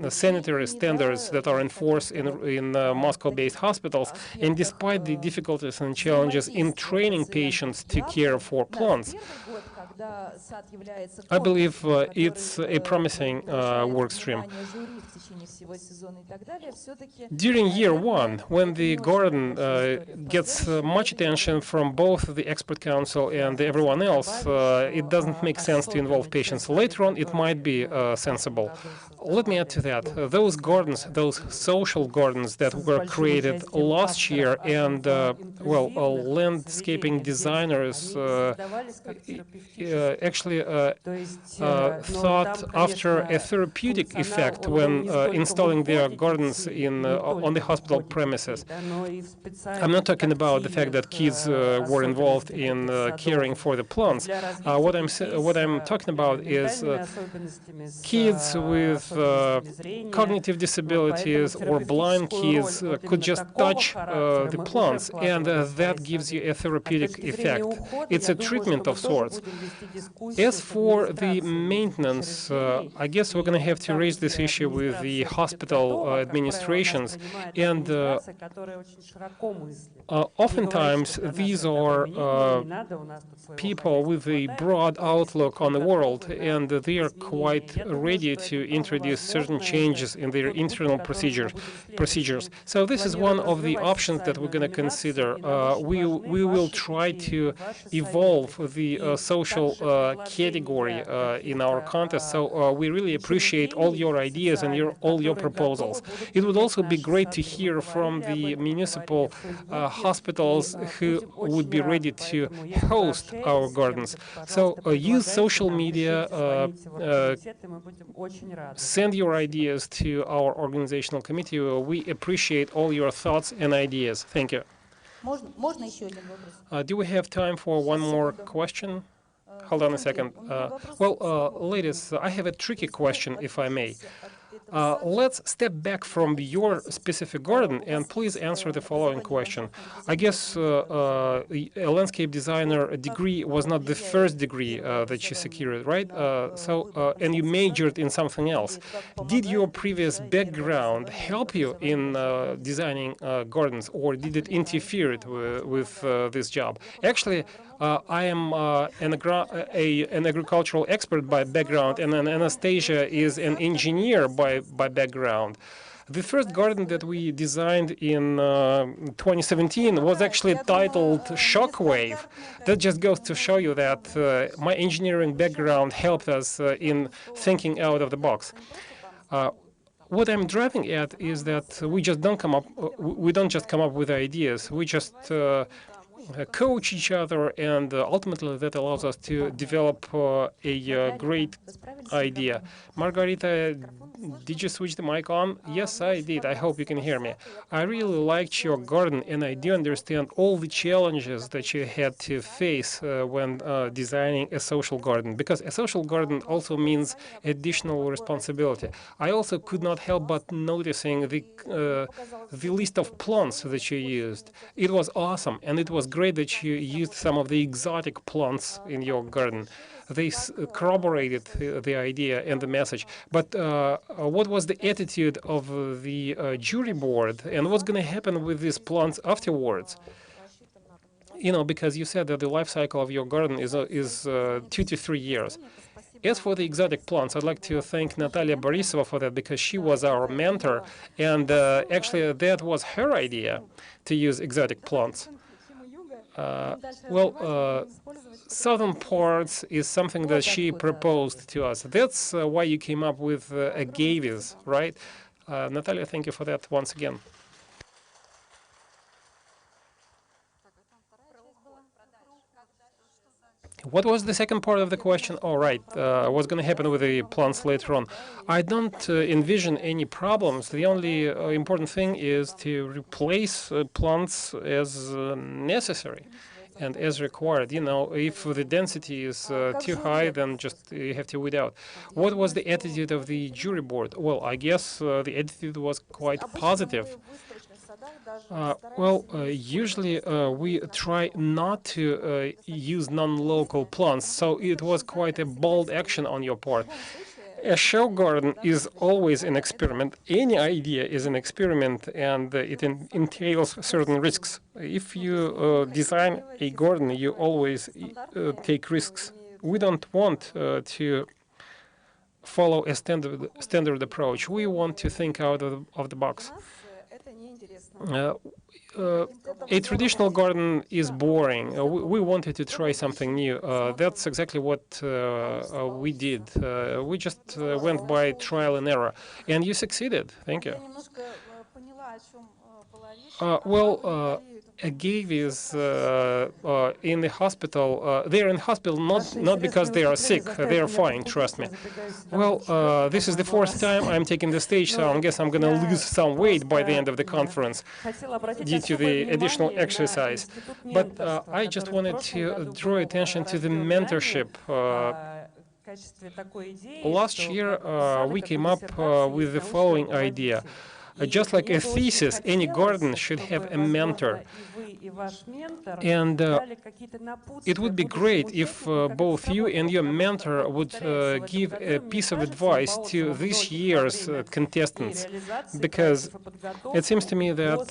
sanitary standards that are enforced in Moscow-based hospitals, and despite the difficulties and challenges in training patients to care for plants, I believe it's a promising work stream. During year one, when the garden gets much attention from both the expert council and everyone else, it doesn't make sense to involve patients. Later on, it might be sensible. Let me add to that. Those gardens, those social gardens that were created last year, and landscaping designers actually thought after a therapeutic effect when installing their gardens on the hospital premises. I'm not talking about the fact that kids were involved in caring for the plants. What I'm talking about is kids with cognitive disabilities or blind kids could just touch the plants, and that gives you a therapeutic effect. It's a treatment of sorts. As for the maintenance, I guess we're going to have to raise this issue with the hospital administrations, and oftentimes these are people with a broad outlook on the world, and they are quite ready to introduce certain changes in their internal procedures. So this is one of the options that we're going to consider. We will try to evolve the social category in our contest. So we really appreciate all your ideas and all your proposals. It would also be great to hear from the municipal hospitals who would be ready to host our gardens. So use social media, send your ideas to our organizational committee. We appreciate all your thoughts and ideas. Thank you. Do we have time for one more question? Hold on a second. Ladies, I have a tricky question, if I may. Let's step back from your specific garden and please answer the following question. I guess a landscape designer degree was not the first degree that you secured, right? And you majored in something else. Did your previous background help you in designing gardens, or did it interfere with this job? Actually, I am an agricultural expert by background, and Anastasia is an engineer by background. The first garden that we designed in 2017 was actually titled Shockwave. That just goes to show you that my engineering background helped us in thinking out of the box. What I'm driving at is that we don't just come up with ideas. We just coach each other, and ultimately that allows us to develop a great idea. Margarita, did you switch the mic on? Yes, I did. I hope you can hear me. I really liked your garden, and I do understand all the challenges that you had to face when designing a social garden, because a social garden also means additional responsibility. I also could not help but noticing the list of plants that you used. It was awesome, and it was great that you used some of the exotic plants in your garden. They corroborated the idea and the message. But what was the attitude of the jury board, and what's going to happen with these plants afterwards? You know, because you said that the life cycle of your garden is 2 to 3 years. As for the exotic plants, I'd like to thank Natalia Borisova for that, because she was our mentor, and actually that was her idea to use exotic plants. Southern parts is something that she proposed to us. That's why you came up with agaves, right? Natalia, thank you for that once again. What was the second part of the question? All right, what's going to happen with the plants later on? I don't envision any problems. The only important thing is to replace plants as necessary and as required. You know, if the density is too high, then just you have to weed out. What was the attitude of the jury board? Well, I guess the attitude was quite positive. Usually we try not to use non-local plants, so it was quite a bold action on your part. A show garden is always an experiment. Any idea is an experiment, and it entails certain risks. If you design a garden, you always take risks we don't want to follow a standard approach. We want to think out of the box. A traditional garden is boring. We wanted to try something new. That's exactly what we did. We just went by trial and error. And you succeeded. Thank you. Agave is in the hospital. They're in hospital not because they are sick. They are fine, trust me. Well, this is the fourth time I'm taking the stage, so I guess I'm going to lose some weight by the end of the conference due to the additional exercise. But I just wanted to draw attention to the mentorship. Last year, we came up with the following idea. Just like a thesis, any garden should have a mentor. And it would be great if both you and your mentor would give a piece of advice to this year's contestants, because it seems to me that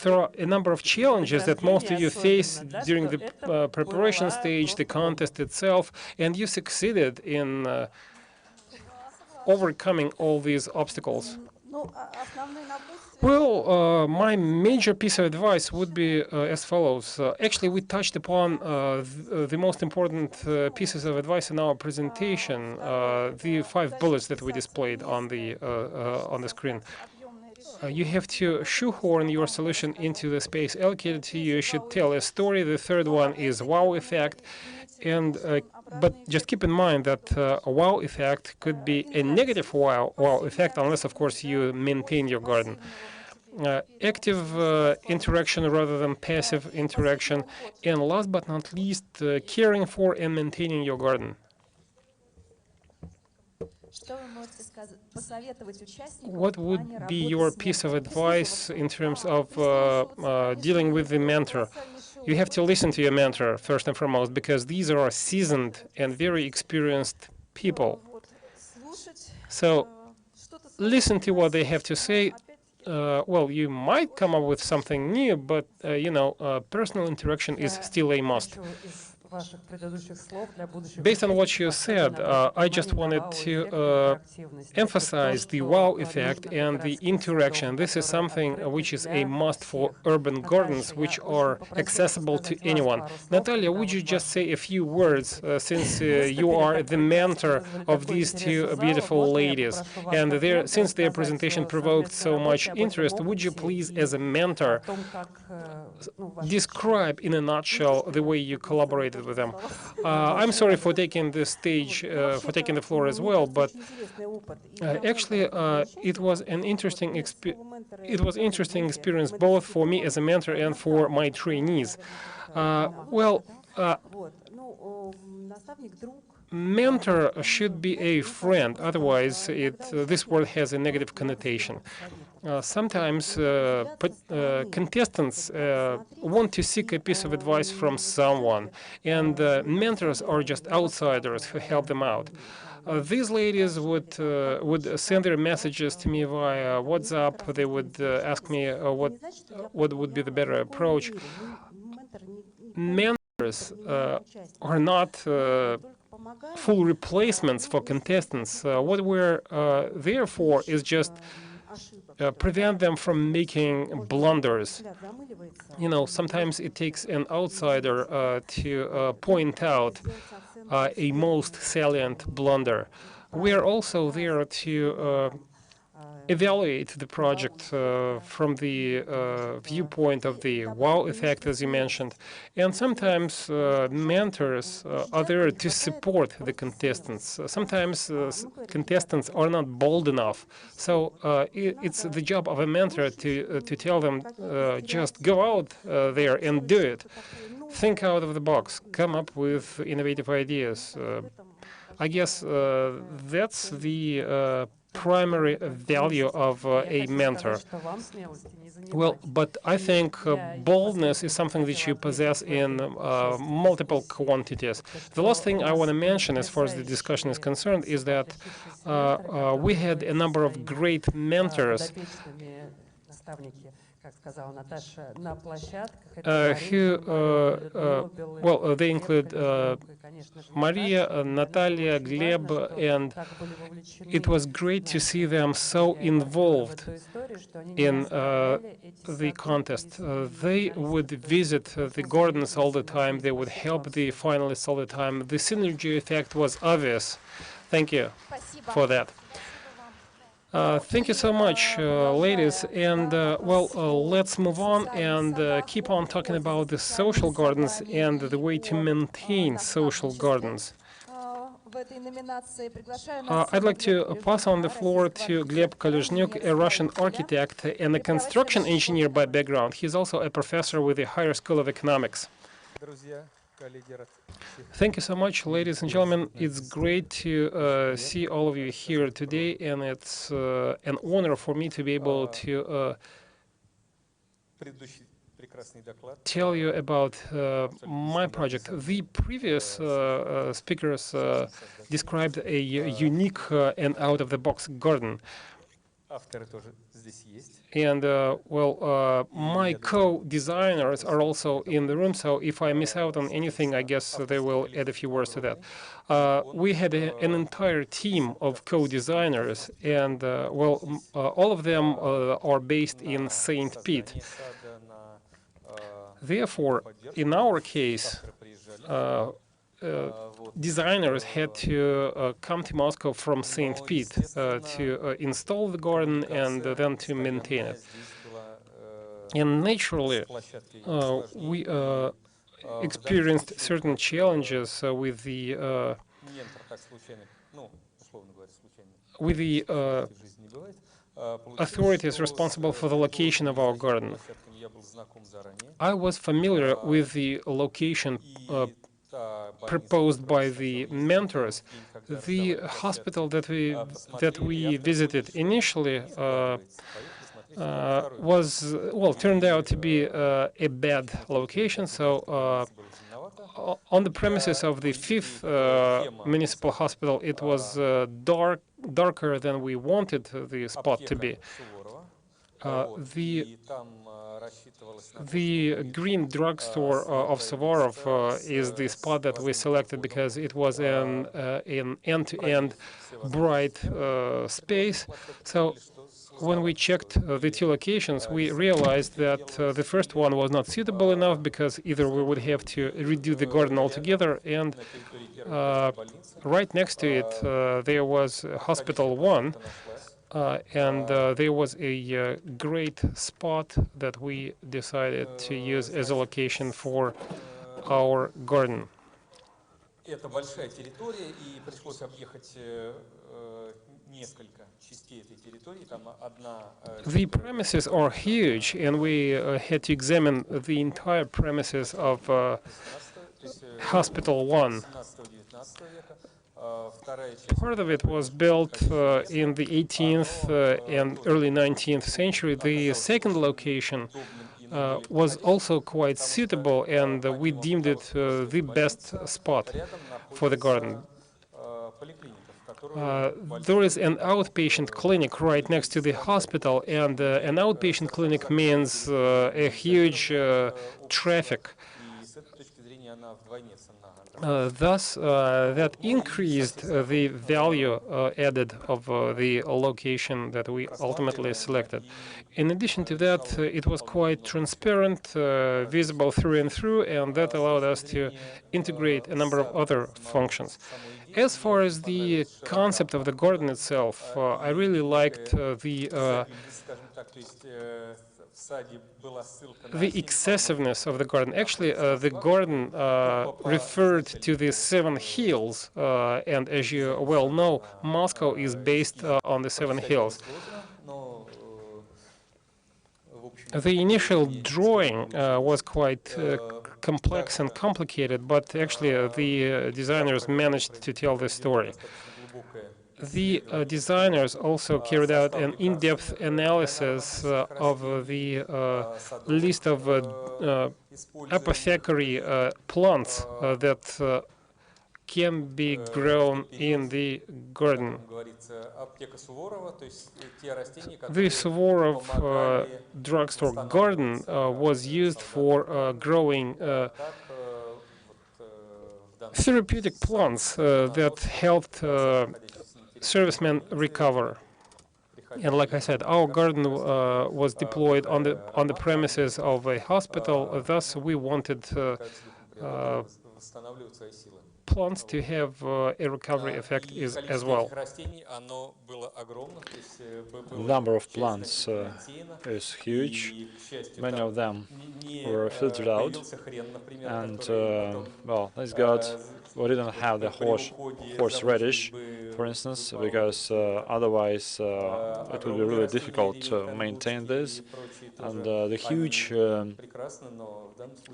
there are a number of challenges that most of you face during the preparation stage, the contest itself, and you succeeded in overcoming all these obstacles. Well, my major piece of advice would be as follows. Actually, we touched upon the most important pieces of advice in our presentation, the 5 bullets that we displayed on the screen. You have to shoehorn your solution into the space allocated to you. You should tell a story. The third one is wow effect. And but just keep in mind that a wow effect could be a negative wow effect, unless, of course, you maintain your garden. Active interaction rather than passive interaction. And last but not least, caring for and maintaining your garden. What would be your piece of advice in terms of dealing with the mentor? You have to listen to your mentor, first and foremost, because these are seasoned and very experienced people. So listen to what they have to say. Well, you might come up with something new, but, you know, personal interaction is still a must. Based on what you said, I just wanted to emphasize the wow effect and the interaction. This is something which is a must for urban gardens, which are accessible to anyone. Natalia, would you just say a few words, since you are the mentor of these two beautiful ladies, and since their presentation provoked so much interest, would you please, as a mentor, describe in a nutshell the way you collaborated with them? I'm sorry for taking the stage, for taking the floor as well, but actually it was an interesting experience both for me as a mentor and for my trainees. Mentor should be a friend, otherwise this word has a negative connotation. Sometimes contestants want to seek a piece of advice from someone, and mentors are just outsiders who help them out. These ladies would send their messages to me via WhatsApp. They would ask me what would be the better approach. Mentors are not full replacements for contestants. What we're there for is just prevent them from making blunders. You know, sometimes it takes an outsider to point out a most salient blunder. We are also there to evaluate the project from the viewpoint of the wow effect, as you mentioned. And sometimes mentors are there to support the contestants. Sometimes contestants are not bold enough. So it's the job of a mentor to tell them, just go out there and do it. Think out of the box. Come up with innovative ideas. I guess that's the primary value of a mentor. Well, but I think boldness is something that you possess in multiple quantities. The last thing I want to mention as far as the discussion is concerned is that we had a number of great mentors they include Maria, Natalia, Gleb, and it was great to see them so involved in the contest. They would visit the gardens all the time. They would help the finalists all the time. The synergy effect was obvious. Thank you for that. Thank you so much, ladies. And let's move on and keep on talking about the social gardens and the way to maintain social gardens. I'd like to pass on the floor to Gleb Koluzhnyuk, a Russian architect and a construction engineer by background. He's also a professor with the Higher School of Economics. Thank you so much, ladies and gentlemen. It's great to see all of you here today, and it's an honor for me to be able to tell you about my project. The previous speakers described a unique and out-of-the-box garden. And my co-designers are also in the room, so if I miss out on anything, I guess they will add a few words to that. We had an entire team of co-designers, and all of them are based in St. Pete. Therefore, in our case, designers had to come to Moscow from St. Pete to install the garden and then to maintain it. And naturally, we experienced certain challenges with the authorities responsible for the location of our garden. I was familiar with the location proposed by the mentors. The hospital that we visited initially turned out to be a bad location. So on the premises of the 5th municipal hospital, it was darker than we wanted the spot to be. The green drugstore of Suvorov is the spot that we selected because it was an end-to-end bright space. So when we checked the two locations, we realized that the first one was not suitable enough because either we would have to redo the garden altogether, and right next to it there was Hospital 1. And there was a great spot that we decided to use as a location for our garden. The premises are huge, and we had to examine the entire premises of Hospital 1. Part of it was built in the 18th and early 19th century. The second location was also quite suitable, and we deemed it the best spot for the garden. There is an outpatient clinic right next to the hospital, and an outpatient clinic means a huge traffic. Thus, that increased the value added of the location that we ultimately selected. In addition to that, it was quite transparent, visible through and through, and that allowed us to integrate a number of other functions. As far as the concept of the garden itself, I really liked the excessiveness of the garden. Actually, the garden referred to the 7 hills, and as you well know, Moscow is based on the 7 hills. The initial drawing was quite complex and complicated, but actually the designers managed to tell the story. The designers also carried out an in-depth analysis of the list of apothecary plants that can be grown in the garden. The Suvorov drugstore garden was used for growing therapeutic plants that helped servicemen recover. And like I said, our garden was deployed on the premises of a hospital. Thus, we wanted plants to have a recovery effect as well. The number of plants is huge. Many of them were filtered out, and well, thanks God we didn't have the horseradish, for instance, because otherwise it would be really difficult to maintain this. And the huge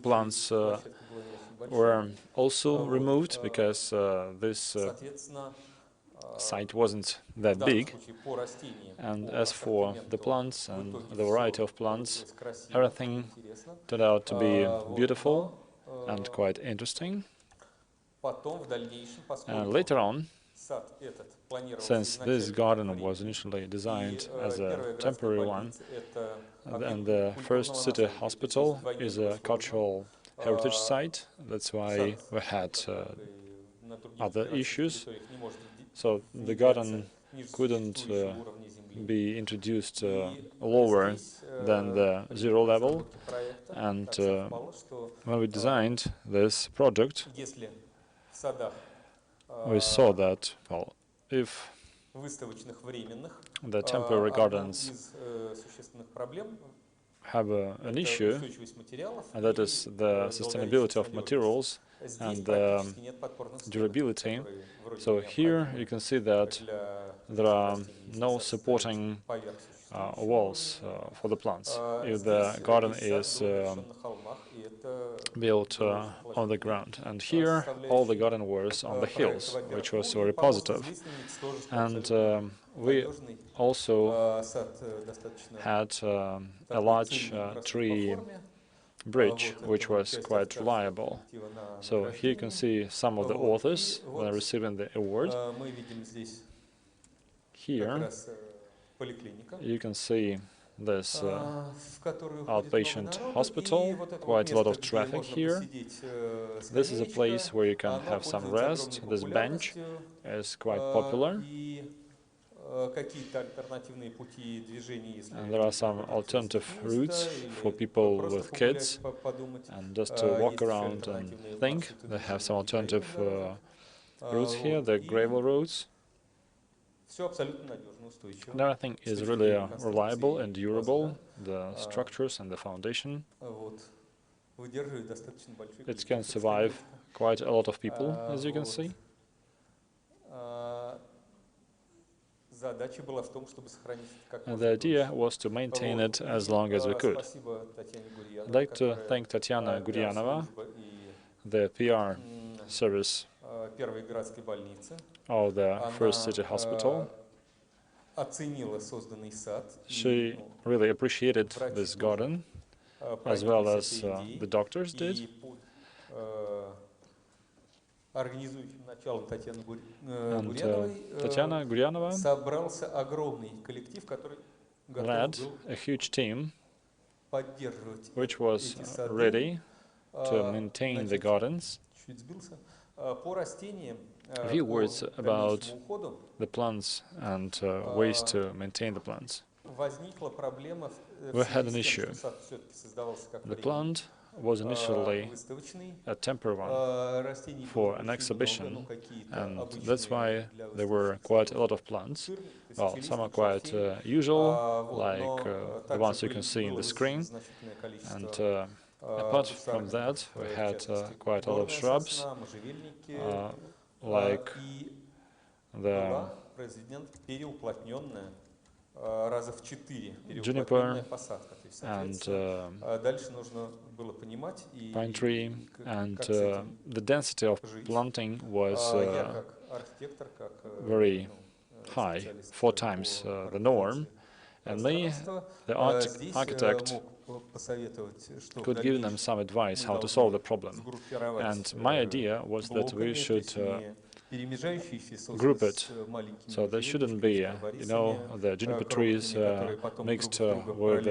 plants were also removed because this site wasn't that big. And as for the plants and the variety of plants, everything turned out to be beautiful and quite interesting. And later on, since this garden was initially designed as a temporary one, and the first city hospital is a cultural heritage site, that's why we had other issues. So the garden couldn't be introduced lower than the zero level, and when we designed this project, we saw that, well, if the temporary gardens have an issue, and that is the sustainability of materials and durability. So here you can see that there are no supporting walls for the plants if the garden is built on the ground. And here all the garden was on the hills, which was very positive. And we also had a large tree bridge, which was quite reliable. So here you can see some of the authors when receiving the award. Here you can see this outpatient hospital, quite a lot of traffic here. This is a place where you can have some rest. This bench is quite popular. And there are some alternative routes for people with kids, and just to walk around and think. They have some alternative routes here, the gravel roads. And everything is really reliable and durable, the structures and the foundation. It can survive quite a lot of people, as you can see. And the idea was to maintain it as long as we could. I'd like to thank Tatiana Guryanova, the PR service of the First City Hospital. She really appreciated this garden, as well as the doctors did. And Tatiana Guryanova led a huge team which was ready to maintain the gardens. A few words about the plants and ways to maintain the plants. We had an issue. The plant was initially a temporary one for an exhibition, and that's why there were quite a lot of plants. Well, some are quite usual, like the ones you can see in the screen, and apart from that, we had quite a lot of shrubs, like the juniper and pine tree, and the density of planting was very high, 4 times the norm. And me, the architect, could give them some advice how to solve the problem. And my idea was that we should group it, so there shouldn't be, you know, the juniper trees mixed with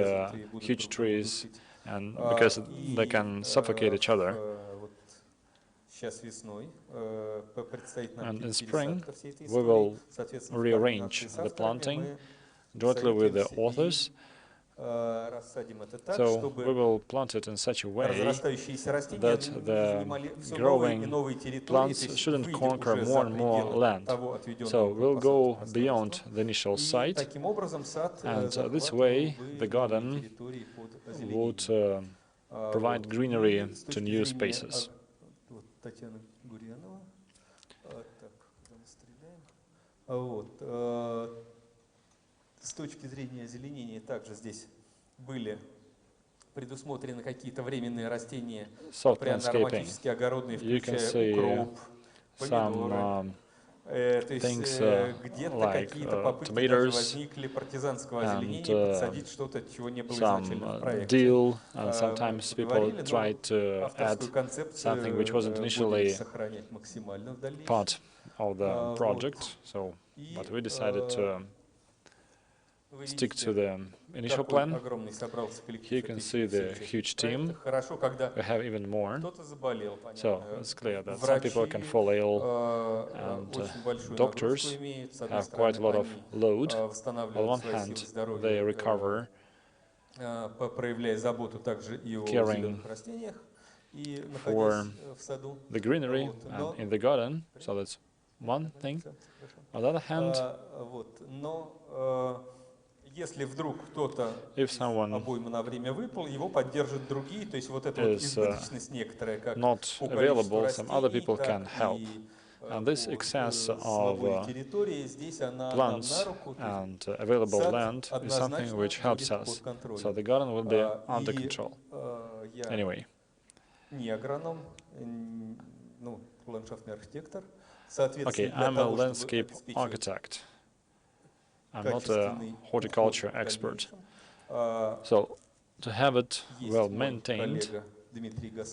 huge trees, and because they can suffocate each other. And in spring, we will rearrange the planting jointly with the authors. So we will plant it in such a way that the growing plants shouldn't conquer more and more land. So we'll go beyond the initial site, and this way the garden would provide greenery to new spaces. С точки зрения озеленения также здесь были предусмотрены какие-то временные растения, прямо ароматические огородные, включая укроп, помидоры. То есть где-то какие-то попытки даже возникли партизанского озеленения подсадить что-то, чего не было изначально в проекте. Deal, and sometimes people tried to add something which wasn't initially part of the project. So, but we decided to stick to the initial plan. Here you can see the huge team. We have even more. So it's clear that some people can fall ill, and doctors have quite a lot of load. On one hand, they recover, caring for the greenery and in the garden. So that's one thing. On the other hand, Если вдруг кто-то обойму на время выпал, его поддержат другие, то есть вот эта вот избыточность некоторая, как not available, some other people can help. And this excess of plants and available land is something which helps us. So the garden will be under control. Anyway. Okay, I'm a landscape architect. I'm not a horticulture expert. So, to have it well maintained,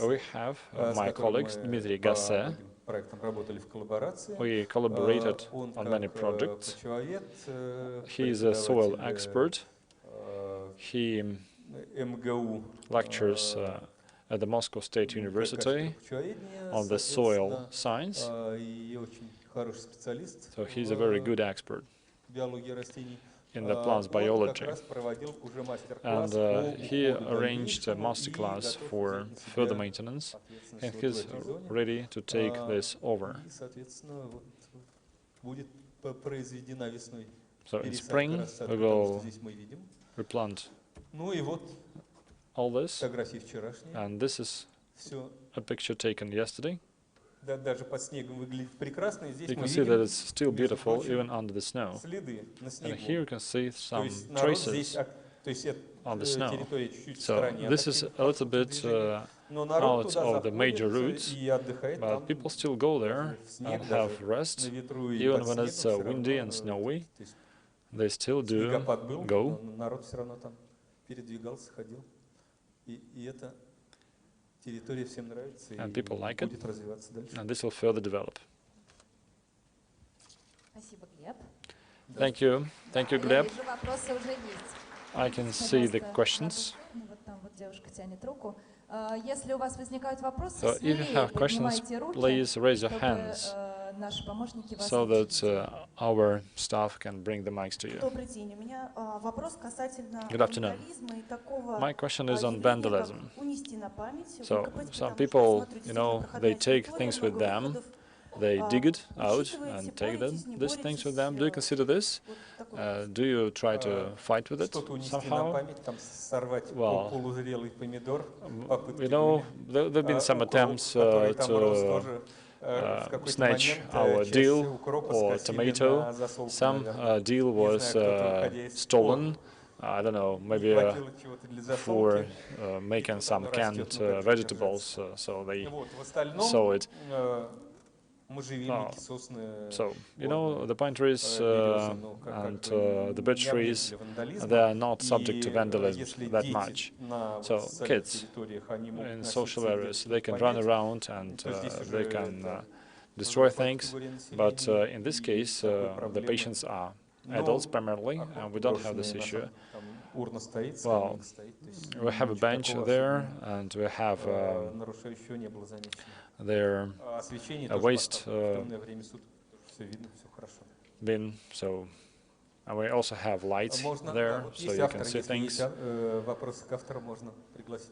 we have my colleagues, Dmitry Gasset. We collaborated on many projects. He is a soil expert. He lectures at the Moscow State University on the soil science. So he's a very good expert in the plants biology, and he arranged a masterclass for further maintenance, and he's ready to take this over. So in spring we will replant all this, and this is a picture taken yesterday. You can see that it's still beautiful even under the snow. And here you can see some traces on the snow. So this is a little bit out of the major routes, but people still go there and have rest. Even when it's windy and snowy, they still do go. And people like it, and this will further develop. Thank you. Thank you, Gleb. I can see the questions. So if you have questions, please raise your hands so that our staff can bring the mics to you. Good afternoon. My question is on vandalism. So some people, you know, they take things with them, they dig it out and take these things with them. Do you consider this? Do you try to fight with it somehow? Well, you know, there have been some attempts to snatch our dill or tomato. Some dill was stolen. I don't know, maybe for making some canned vegetables, so they saw it. So, you know, the pine trees and the birch trees, they are not subject to vandalism that much. So kids in social areas, they can run around and they can destroy things, but in this case, the patients are adults primarily, and we don't have this issue. Well, we have a bench there, and we have their waste bin, so and we also have lights there, so you can see things.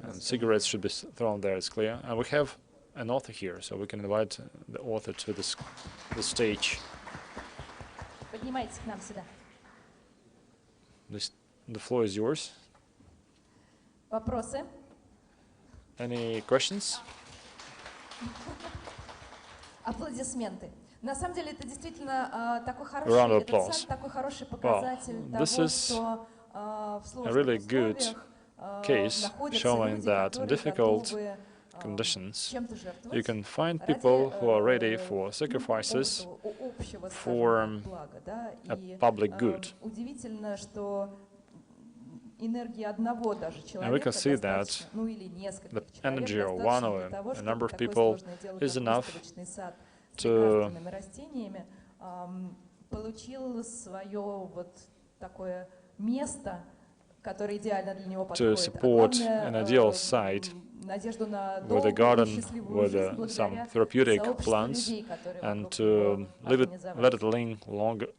And cigarettes should be thrown there, it's clear. And we have an author here, so we can invite the author to the stage. Поднимайтесь к нам сюда. The floor is yours. Вопросы? Any questions? Аплодисменты. На самом деле это действительно такой хороший, этот сад, такой хороший показатель того, что в сложных условиях находятся люди, которые готовы conditions, you can find people who are ready for sacrifices for a public good. And we can see that the energy of one or a number of people is enough to support an ideal site with a garden with some therapeutic plants and to let it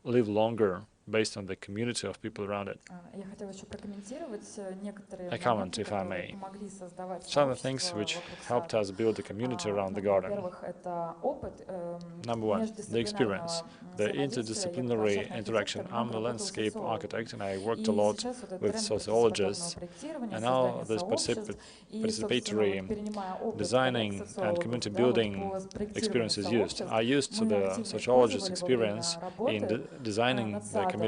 live longer based on the community of people around it. A comment, if I may. Some of the things which helped us build a community around the garden. Number one, the experience, the interdisciplinary interaction. I'm a landscape architect and I worked a lot with sociologists, and now this participatory designing and community building experience is used. I used the sociologist experience in designing the communities.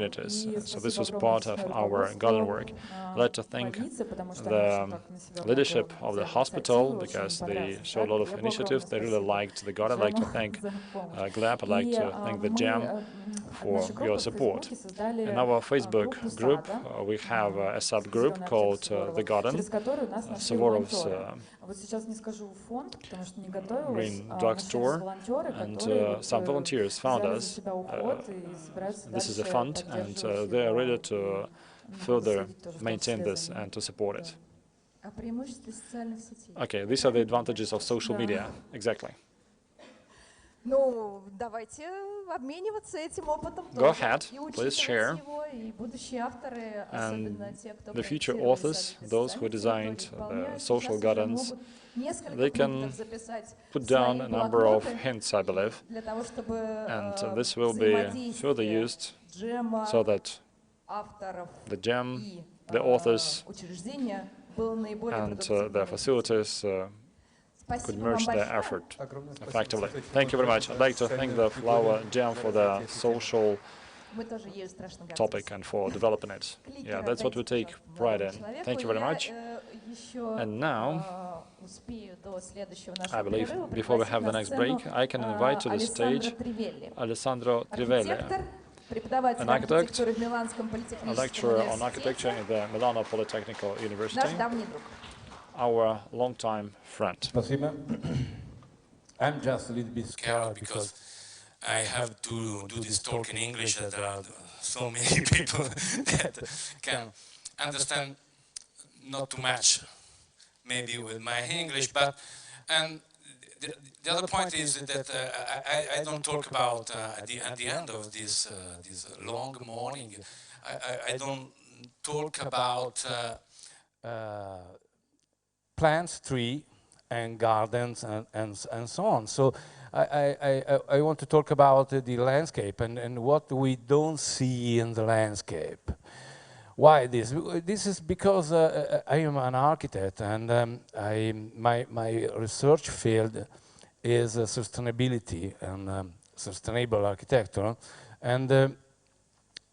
So this was part of our garden work. I'd like to thank the leadership of the hospital because they showed a lot of initiative. They really liked the garden. I'd like to thank GLAP. I'd like to thank the JAM for your support. In our Facebook group, we have a subgroup called The Garden, Suvorov's Green Drugstore, and some volunteers found us. This is a fund, and they are ready to further maintain this and to support it. Okay, these are the advantages of social media. Exactly. Ну, давайте обмениваться этим опытом. Go ahead, please share. And the future authors, those who designed the social gardens, they can put down a number of hints, I believe, and this will be further used so that the GEM, the authors, and their facilities could merge their effort effectively. Thank you very much. I'd like to thank the Flower Jam for the social topic and for developing it. Yeah, that's what we take pride in. Thank you very much. And now, I believe, before we have the next break, I can invite to the stage Alessandro Trivelli, an architect, a lecturer on architecture in the Milano Polytechnical University, our longtime friend. I'm just a little bit scared because I have to do this talk in English, and there are so many people that can understand not too much, maybe with my English, but the other point is that I don't talk about at the end of this long morning. I don't talk about plants, tree, and gardens, and so on. So I want to talk about the landscape and what we don't see in the landscape. Why this? This is because I am an architect, and my research field is sustainability and sustainable architecture. And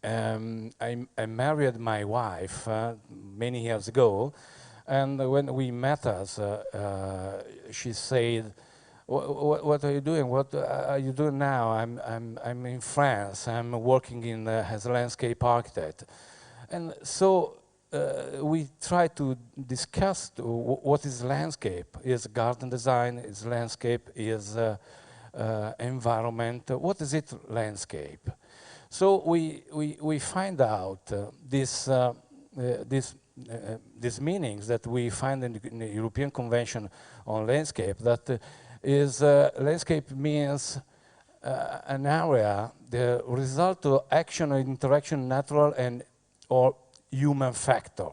I married my wife many years ago. And when we met us, she said, what are you doing? What are you doing now? I'm in France. I'm working as a landscape architect. And so we try to discuss what is landscape. Is garden design, is landscape, is environment. What is it, landscape? So we find out these meanings that we find in the European Convention on Landscape, that landscape means an area, the result of action or interaction, natural and or human factor.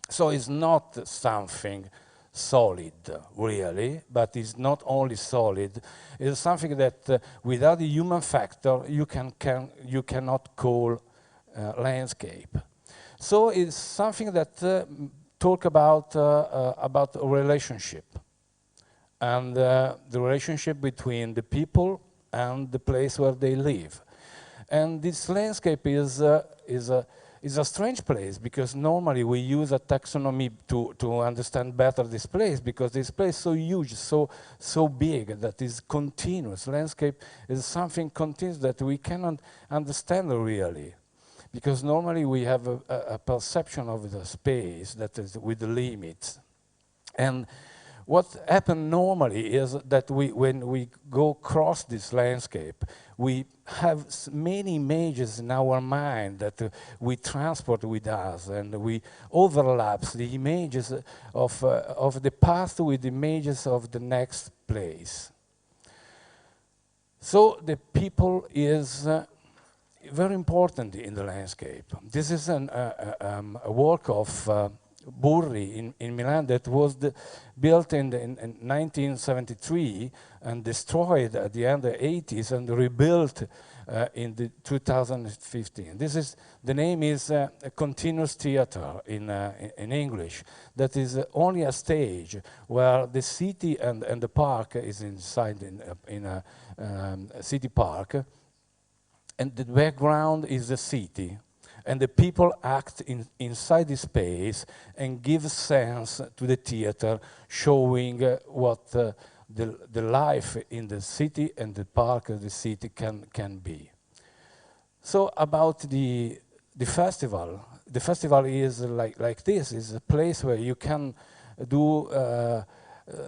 So it's not something solid, really, but it's not only solid. It's something that without the human factor you cannot call landscape. So it's something that talk about a relationship, and the relationship between the people and the place where they live. And this landscape is a strange place, because normally we use a taxonomy to understand better this place, because this place is so huge, so big, that is continuous. Landscape is something continuous that we cannot understand really, because normally we have a perception of the space that is with the limits. And what happens normally is that when we go across this landscape, we have many images in our mind that we transport with us, and we overlaps the images of the past with the images of the next place. So the people is very important in the landscape. This is a work of Burri in Milan that was built in 1973 and destroyed at the end of the 80s and rebuilt in 2015. The name is a continuous theater in English. That is only a stage where the city and the park is inside in a city park, and the background is the city. And the people act inside the space and give sense to the theater, showing what the life in the city and the park of the city can be. So about the festival is like this. It's a place where you can do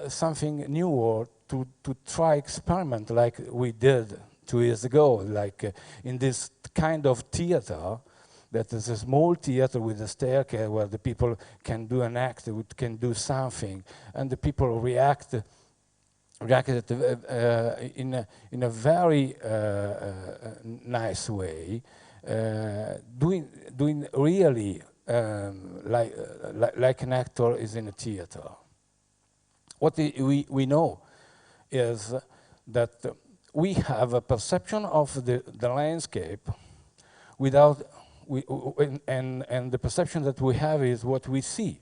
something new, or to try experiment like we did 2 years ago, like in this kind of theater. That is a small theater with a staircase where the people can do an act, can do something, and the people reacted in a very nice way, doing really like an actor is in a theater. What we know is that we have a perception of the landscape without. And the perception that we have is what we see,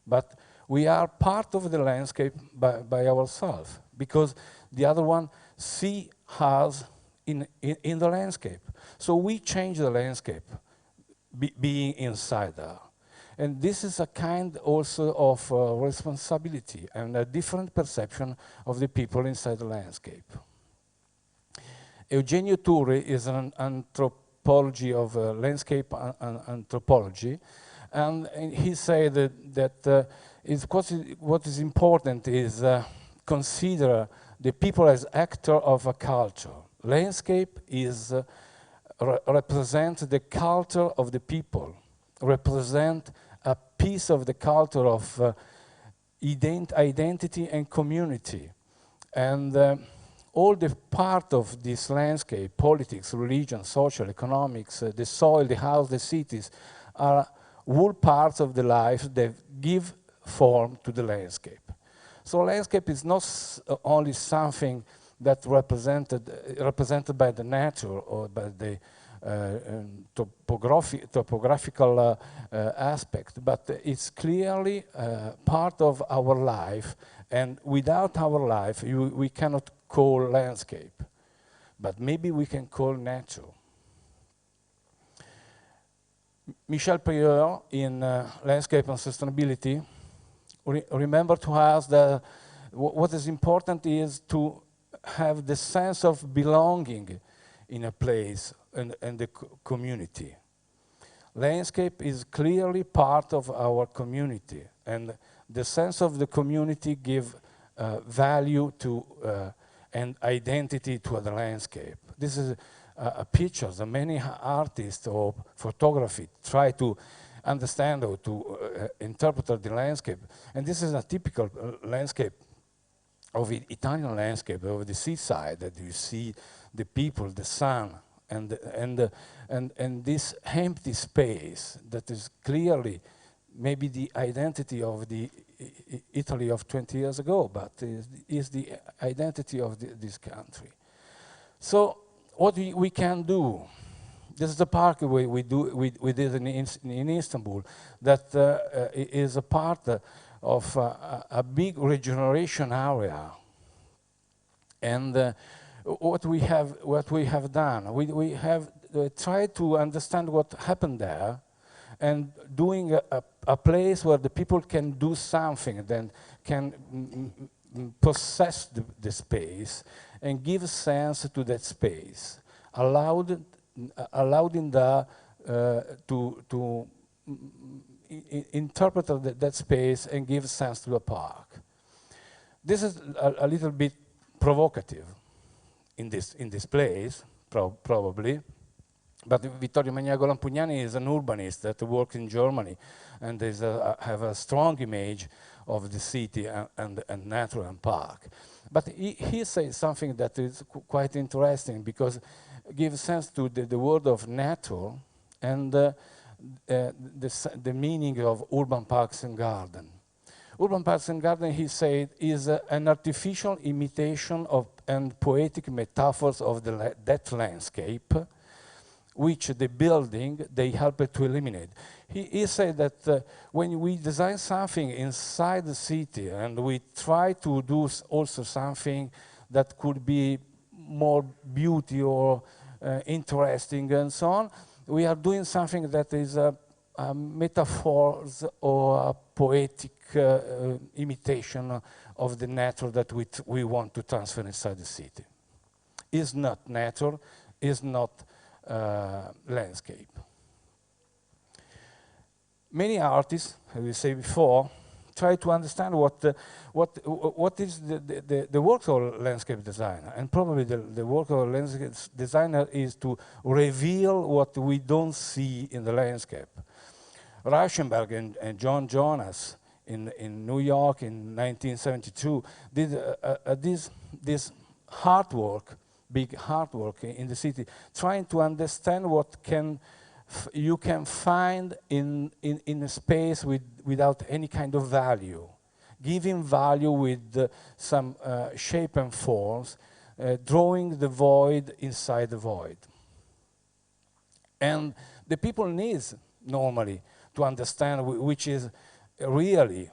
but we are part of the landscape by ourselves, because the other one see us in the landscape. So we change the landscape, being inside there. And this is a kind also of responsibility and a different perception of the people inside the landscape. Eugenio Turri is an anthropologist of landscape anthropology, and he said that what is important is consider the people as actor of a culture. Landscape is represent the culture of the people, represent a piece of the culture of identity and community, and all the part of this landscape, politics, religion, social, economics, the soil, the house, the cities, are all parts of the life that give form to the landscape. So landscape is not only something that represented by the nature or by the topographical aspect, but it's clearly part of our life, and without our life we cannot call landscape, but maybe we can call nature. Michel Prieur in Landscape and Sustainability remember to us that what is important is to have the sense of belonging in a place and the community. Landscape is clearly part of our community, and the sense of the community give value to and identity to the landscape. This is a picture that many artists or photography try to understand or to interpret the landscape. And this is a typical landscape of Italian landscape, of the seaside, that you see the people, the sun, and this empty space that is clearly maybe the identity of the Italy of 20 years ago, but is the identity of this country. So what we can do, this is the park we did in Istanbul, that is a part of a big regeneration area. And what we have done, we have tried to understand what happened there, and doing a place where the people can do something, then can possess the space and give sense to that space, allowing the to interpret that space and give sense to the park. This is a little bit provocative in this place, probably. But Vittorio Magnago Lampugnani is an urbanist that works in Germany and have a strong image of the city and nature and park. But he says something that is quite interesting, because it gives sense to the word of nature and the meaning of urban parks and garden. Urban parks and garden, he said, is an artificial imitation of and poetic metaphors of that landscape, which the building, they help to eliminate. He said that when we design something inside the city and we try to do also something that could be more beauty or interesting and so on, we are doing something that is a metaphors or a poetic imitation of the nature that we want to transfer inside the city. Is not nature, is not landscape. Many artists, as we say before, try to understand what is the work of a landscape designer, and probably the work of a landscape designer is to reveal what we don't see in the landscape. Reichenberg and John Jonas in New York in 1972 did this artwork, big artwork in the city, trying to understand what you can find in a space without any kind of value, giving value with some shape and forms, drawing the void inside the void. And the people need normally to understand which is really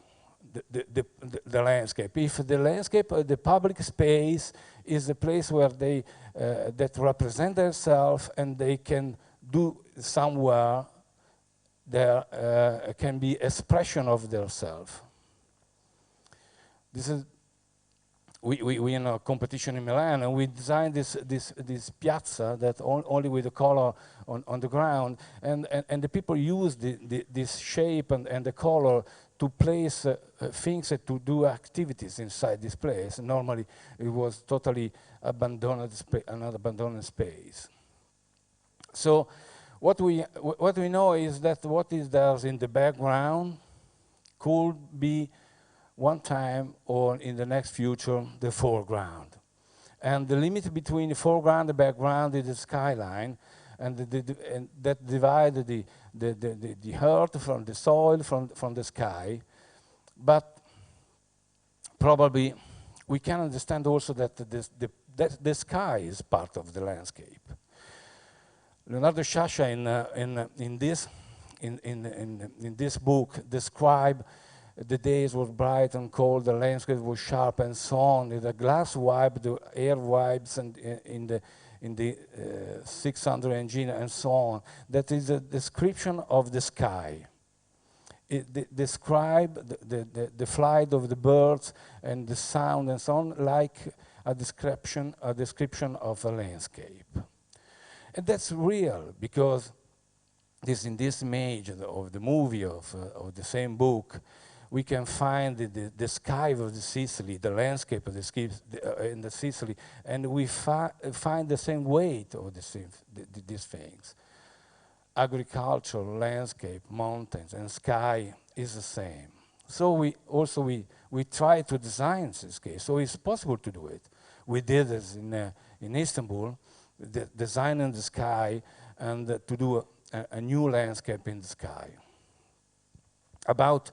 the landscape. If the landscape, the public space, is a place where they that represent themselves and they can do somewhere, there can be expression of themselves. This is we in a competition in Milan, and we designed this piazza that only with the color on the ground, and the people use this shape and the color to place things, to do activities inside this place. Normally, it was totally abandoned, an abandoned space. So, what we know is that what is there in the background could be one time or in the next future the foreground, and the limit between the foreground and the background is the skyline, and that divide the earth from the soil, from the sky. But probably we can understand also that the sky is part of the landscape. Leonardo Sciascia in this book describe the days were bright and cold, the landscape was sharp and so on. The glass wipe, the air wipes, and in the 600 engine and so on. That is a description of the sky. describe the flight of the birds and the sound and so on like a description of a landscape. And that's real, because in this image of the movie of the same book, we can find the sky of the Sicily, the landscape of in the Sicily, and we find the same weight of these things. Agriculture, landscape, mountains, and sky is the same. So we try to design this case. So it's possible to do it. We did this in Istanbul, designing the sky and to do a new landscape in the sky. About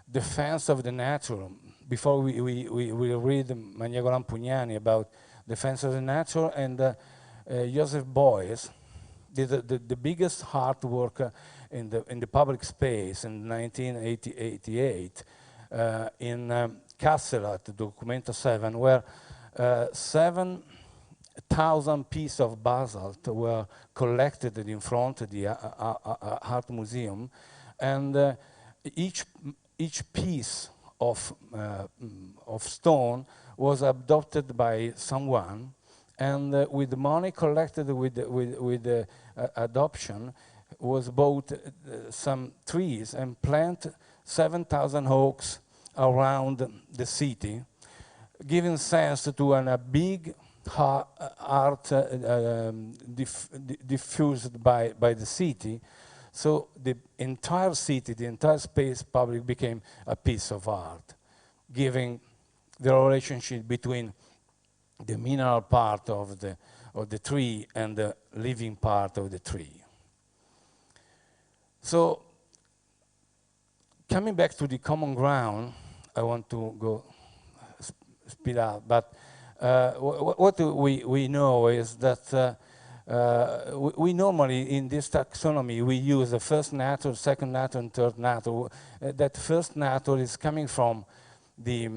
defense of the natural, before we read Magnagolan Pugnani about defense of the natural, and Joseph Beuys did the biggest hard work in the public space in 1988 in Kassel at Documenta 7, where 7,000 pieces of basalt were collected in front of the art museum, and each piece of stone was adopted by someone, and with the money collected with the adoption was bought some trees and plant 7,000 oaks around the city, giving sense to a big art diffused by the city. So the entire city, the entire space public became a piece of art, giving the relationship between the mineral part of the tree and the living part of the tree. So coming back to the common ground, I want to go speed up, but what we know is that we normally, in this taxonomy, we use the first nature, second nature, and third nature. That first nature is coming from the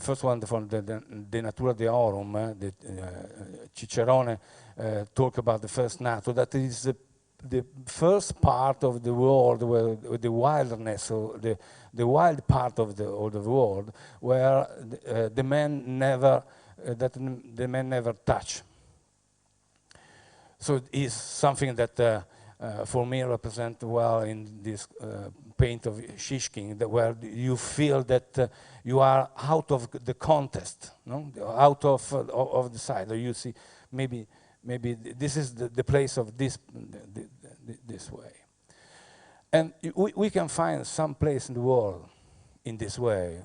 first one, from the De Natura Deorum. Cicerone talk about the first nature. That is the first part of the world where the wilderness, or the wild part of the world, where the man never touch. So it is something that for me represents well in this paint of Shishkin, where you feel that you are out of the contest, no? Out of the side. Or you see, maybe this is the place of this way. And we can find some place in the world in this way,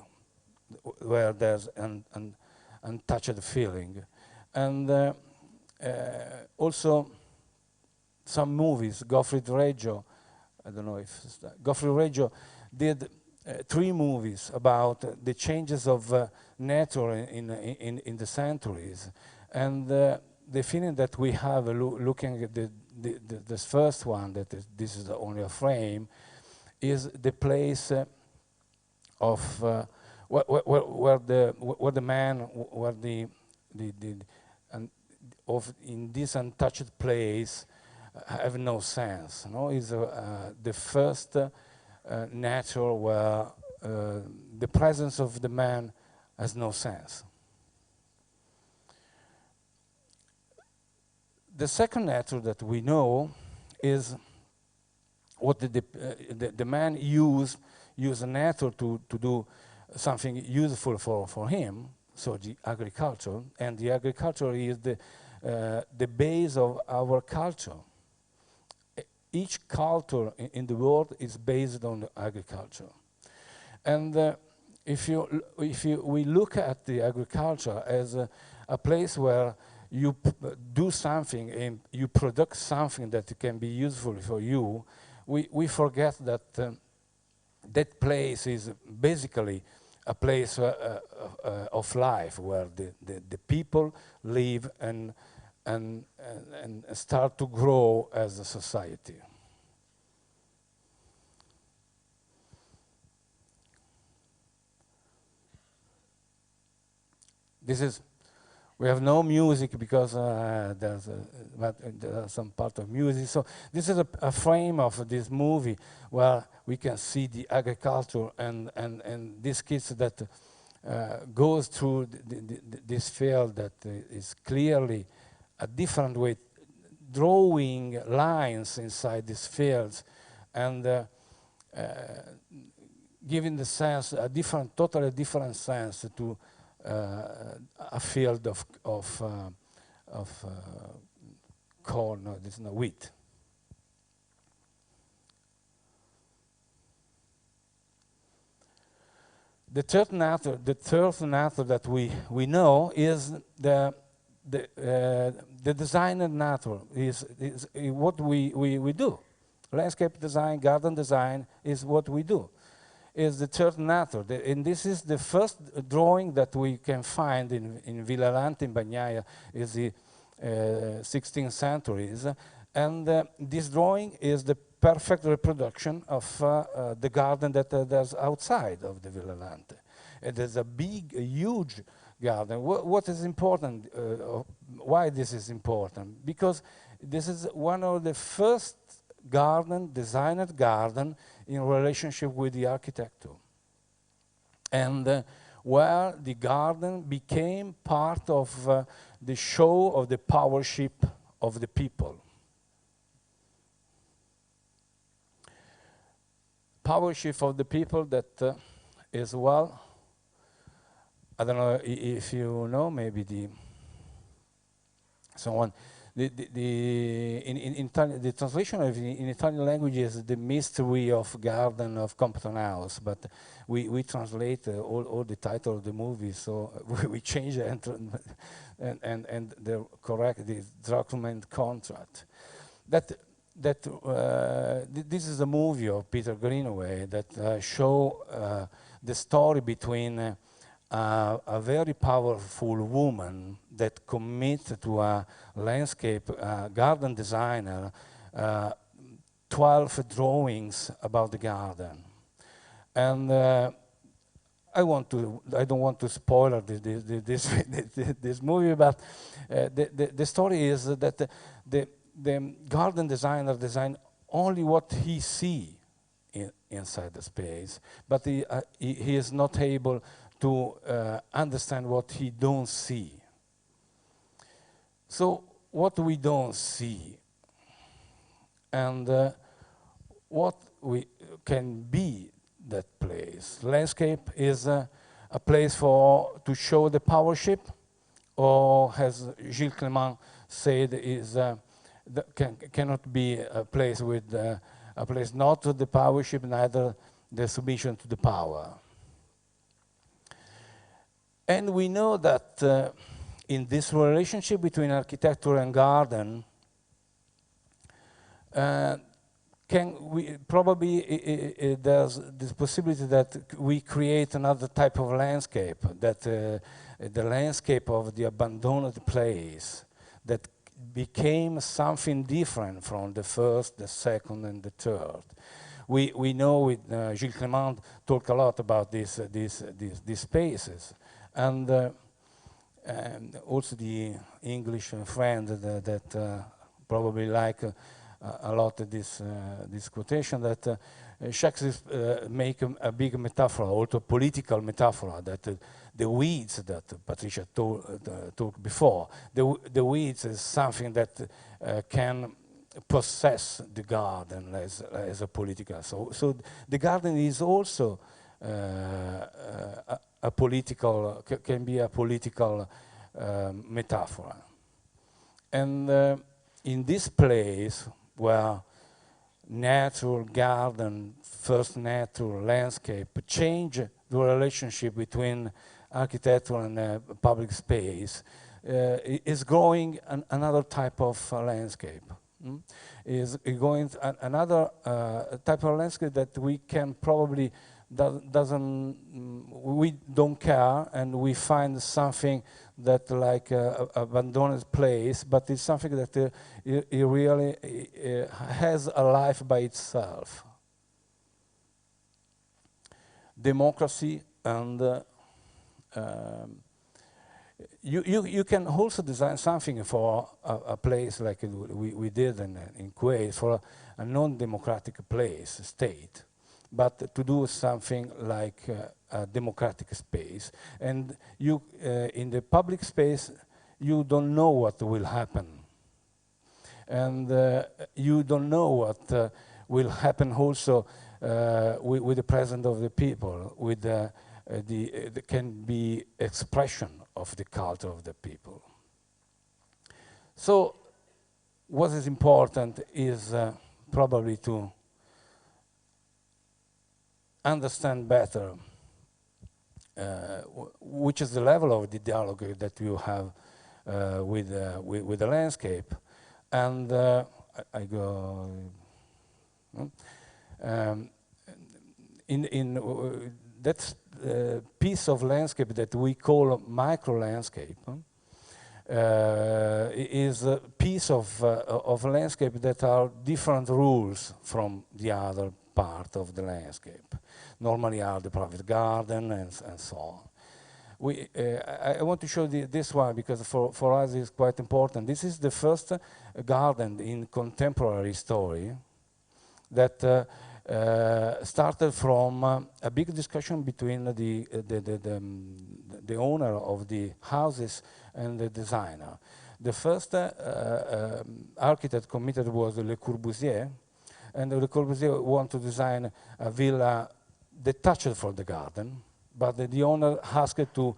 where there's an untouched feeling. And also some movies. Gottfried Reggio, I don't know if it's that. Gottfried Reggio did 3 movies about the changes of nature in the centuries, and the feeling that we have looking at this first one, that this is only a frame, is the place of where the man, where in this untouched place have no sense. No, is the first nature where the presence of the man has no sense. The second nature that we know is what the man use a nature to do something useful for him. So the agriculture, and the agriculture is the base of our culture. Each culture in the world is based on agriculture, and if we look at the agriculture as a place where you do something and you produce something that can be useful for you, we forget that that place is basically a place of life, where the people live and start to grow as a society. This is We have no music because there's some part of music. So this is a frame of this movie where we can see the agriculture and these kids that goes through this field that is clearly a different way, drawing lines inside these fields and giving the sense, totally different sense to a field of corn, no, this is not wheat. The third nature that we know is the designer nature, is what we do. Landscape design, garden design is what we do. Is the third nature, and this is the first drawing that we can find in Villalante in Bagnaia, is the 16th centuries, and this drawing is the perfect reproduction of the garden that there's outside of the Villalante. There's a huge garden. What is important? Why this is important? Because this is one of the first designed garden in relationship with the architecture. And where the garden became part of the show of the powership of the people. Powership of the people that is, well, I don't know if you know, maybe the translation in Italian language is the mystery of garden of Compton House, but we translate all the title of the movie, so we change it and the correct the document contract. This is a movie of Peter Greenaway that show the story between a very powerful woman that commits to a landscape garden designer 12 drawings about the garden. And I don't want to spoil this movie, but the story is that the garden designer designed only what he sees inside the space, but he is not able to understand what he don't see. So what we don't see and what we can be that place. Landscape is a place to show the powership, or as Gilles Clément said, cannot be a place with a place not to the powership, neither the submission to the power. And we know that in this relationship between architecture and garden, there's this possibility that we create another type of landscape, that the landscape of the abandoned place that became something different from the first, the second, and the third. We know with Gilles Clément talk a lot about these spaces. And also the English friend that probably like a lot of this quotation, that Shakespeare make a big metaphor, also political metaphor, that the weeds that Patricia talked before, the weeds is something that can possess the garden as a political. So the garden is also a political, can be a political metaphor. And in this place where natural garden, first natural landscape, change the relationship between architecture and public space, is growing another type of landscape. Is going another type of landscape that we can probably we don't care, and we find something that like abandoned place, but it's something that it really has a life by itself. Democracy and you can also design something for a place like we did in Kuwait, for a non-democratic place, state, but to do something like a democratic space. And you, in the public space, you don't know what will happen. And you don't know what will happen also with the presence of the people, with the can be expression of the culture of the people. So what is important is probably to understand better which is the level of the dialogue that you have with the landscape. And I go in that piece of landscape that we call micro landscape is a piece of landscape that are different rules from the other part of the landscape. Normally are the private garden and so on. I want to show this one because for us it's quite important. This is the first garden in contemporary story that started from a big discussion between the owner of the houses and the designer. The first architect committed was Le Corbusier, and Le Corbusier wanted to design a villa detached from the garden, but the owner asked to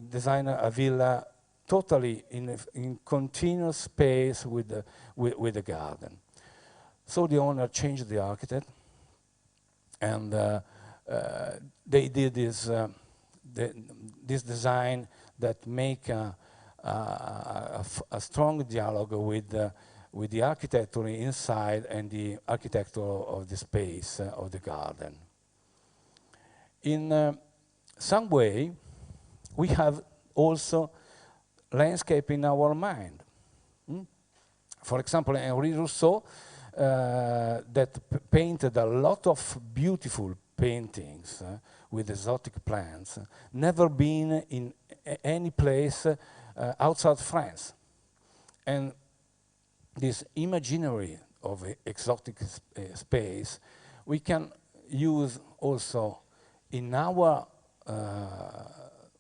design a villa totally in continuous space with the garden. So the owner changed the architect, and they did this design that make a strong dialogue with the architecture inside and the architecture of the space of the garden. In some way, we have also landscape in our mind. For example, Henri Rousseau that painted a lot of beautiful paintings with exotic plants, never been in any place outside France. And this imaginary of exotic space we can use also in our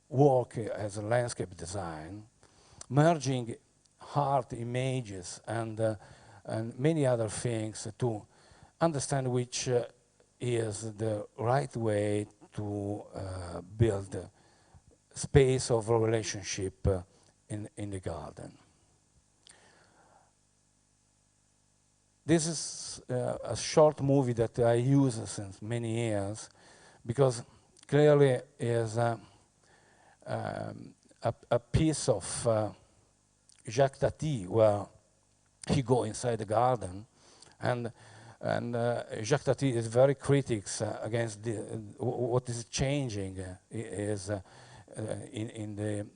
work as a landscape design, merging art images and many other things to understand which is the right way to build a space of relationship in the garden. This is a short movie that I use since many years because clearly is a piece of Jacques Tati where he go inside the garden, and Jacques Tati is very critical against what is changing is in the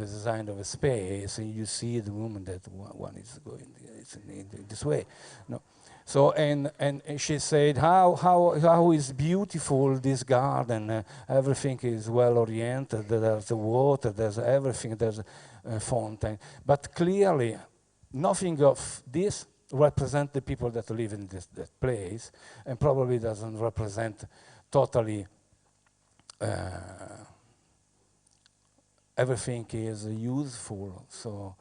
design of a space, and you see the moment that one is going in this way. No. So and she said how is beautiful this garden. Everything is well oriented. There's the water. There's everything. There's a fountain. But clearly, nothing of this represents the people that live in that place, and probably doesn't represent totally. Everything is useful. So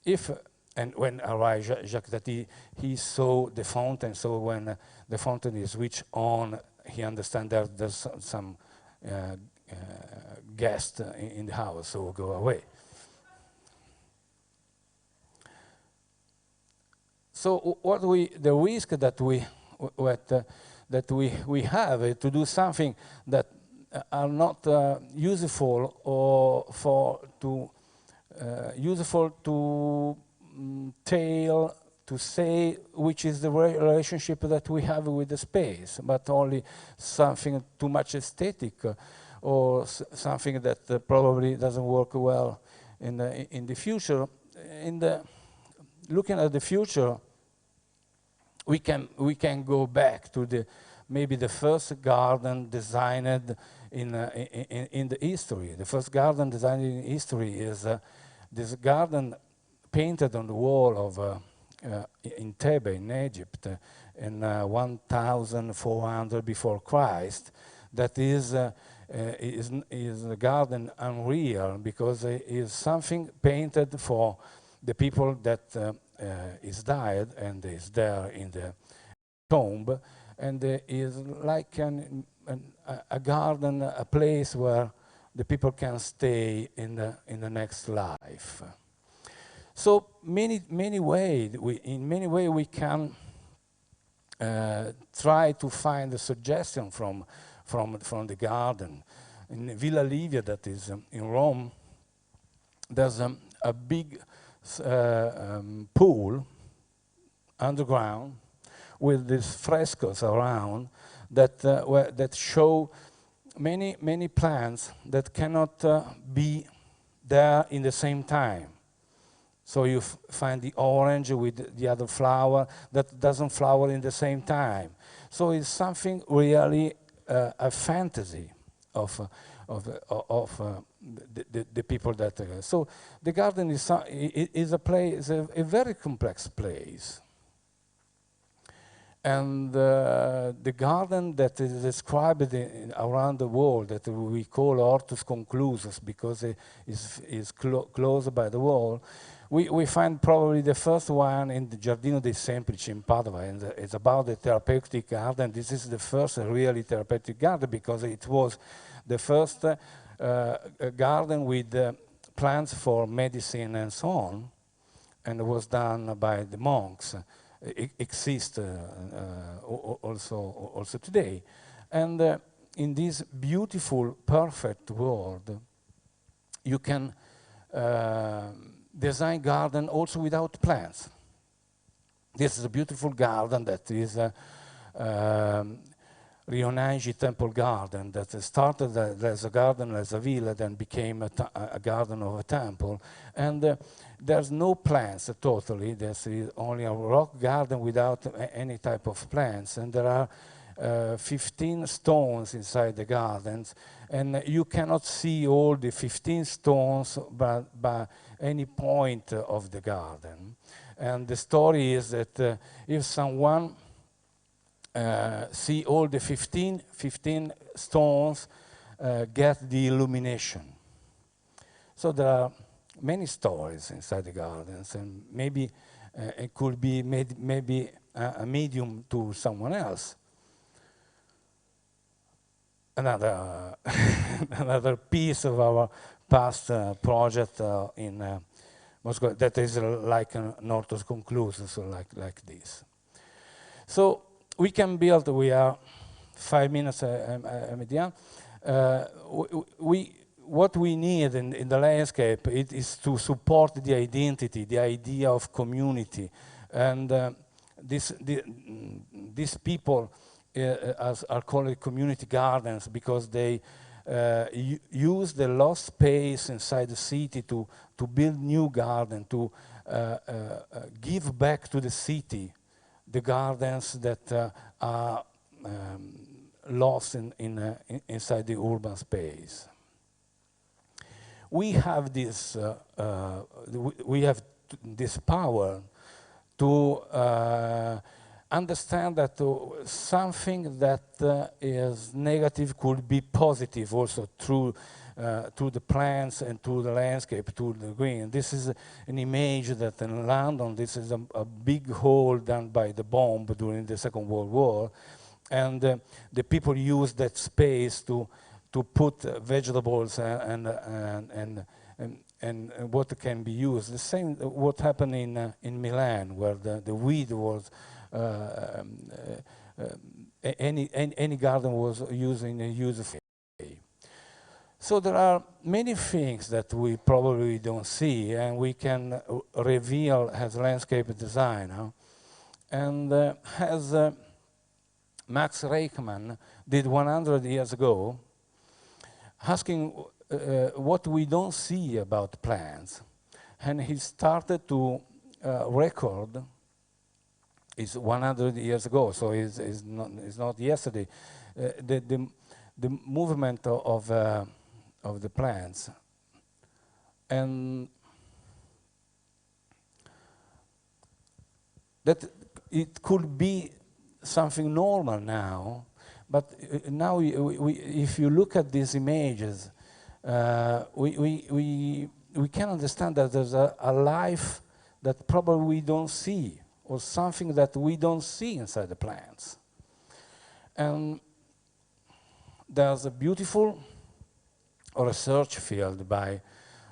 if and when arrived Jacques Tati, he saw the fountain. So when the fountain is switched on, he understands that there's some guest in the house, so go away. So the risk that we have to do something that are not useful or useful to tell, to say which is the relationship that we have with the space, but only something too much aesthetic or something that probably doesn't work well in the future. Looking at the future, we can go back to the maybe the first garden designed in the history. The first garden designed in history is this garden painted on the wall of in Thebe in Egypt in 1400 before Christ. That is a garden unreal because it is something painted for the people that is died and is there in the tomb, and is like a garden, a place where the people can stay in the next life. So in many ways we can try to find a suggestion from the garden. In Villa Livia, that is in Rome, there's a big pool underground with these frescoes around that show many plants that cannot be there in the same time. So you find the orange with the other flower that doesn't flower in the same time. So it's something really a fantasy of the people that. So the garden is a place, a very complex place. And the garden that is described around the world, that we call Hortus Conclusus because it is close by the wall, we find probably the first one in the Giardino dei Semplici in Padova, and it's about the therapeutic garden. This is the first really therapeutic garden because it was the first garden with plants for medicine and so on, and it was done by the monks. It exists also today. And in this beautiful, perfect world, you can design garden also without plants. This is a beautiful garden that is Rionangi Temple Garden that started as a garden, as a villa, then became a garden of a temple. And there's no plants totally. There's only a rock garden without any type of plants. And there are 15 stones inside the gardens. And you cannot see all the 15 stones by any point of the garden. And the story is that if someone see all the 15 stones, get the illumination. So there are many stories inside the gardens, and maybe it could be maybe a medium to someone else. Another another piece of our past project in Moscow that is like an Hortus Conclusus, so like this. So we can build. We are 5 minutes at the end. What we need in the landscape is to support the identity, the idea of community, and these people are called community gardens because they use the lost space inside the city to build new garden, to give back to the city the gardens that are lost inside the urban space. We have this power to understand that something that is negative could be positive also through the plants and through the landscape, through the green. This is an image that in London, this is a big hole done by the bomb during the Second World War, and the people use that space to put vegetables and what can be used. The same what happened in Milan, where the weed was any garden was used in a useful way. So there are many things that we probably don't see, and we can reveal as landscape designer, and as Max Reichmann did 100 years ago, asking what we don't see about plants, and he started to record is 100 years ago, so it's not yesterday. The movement of the plants, and that it could be something normal now, but now if you look at these images, we can understand that there's a life that probably we don't see, or something that we don't see inside the plants. And there's a beautiful research field by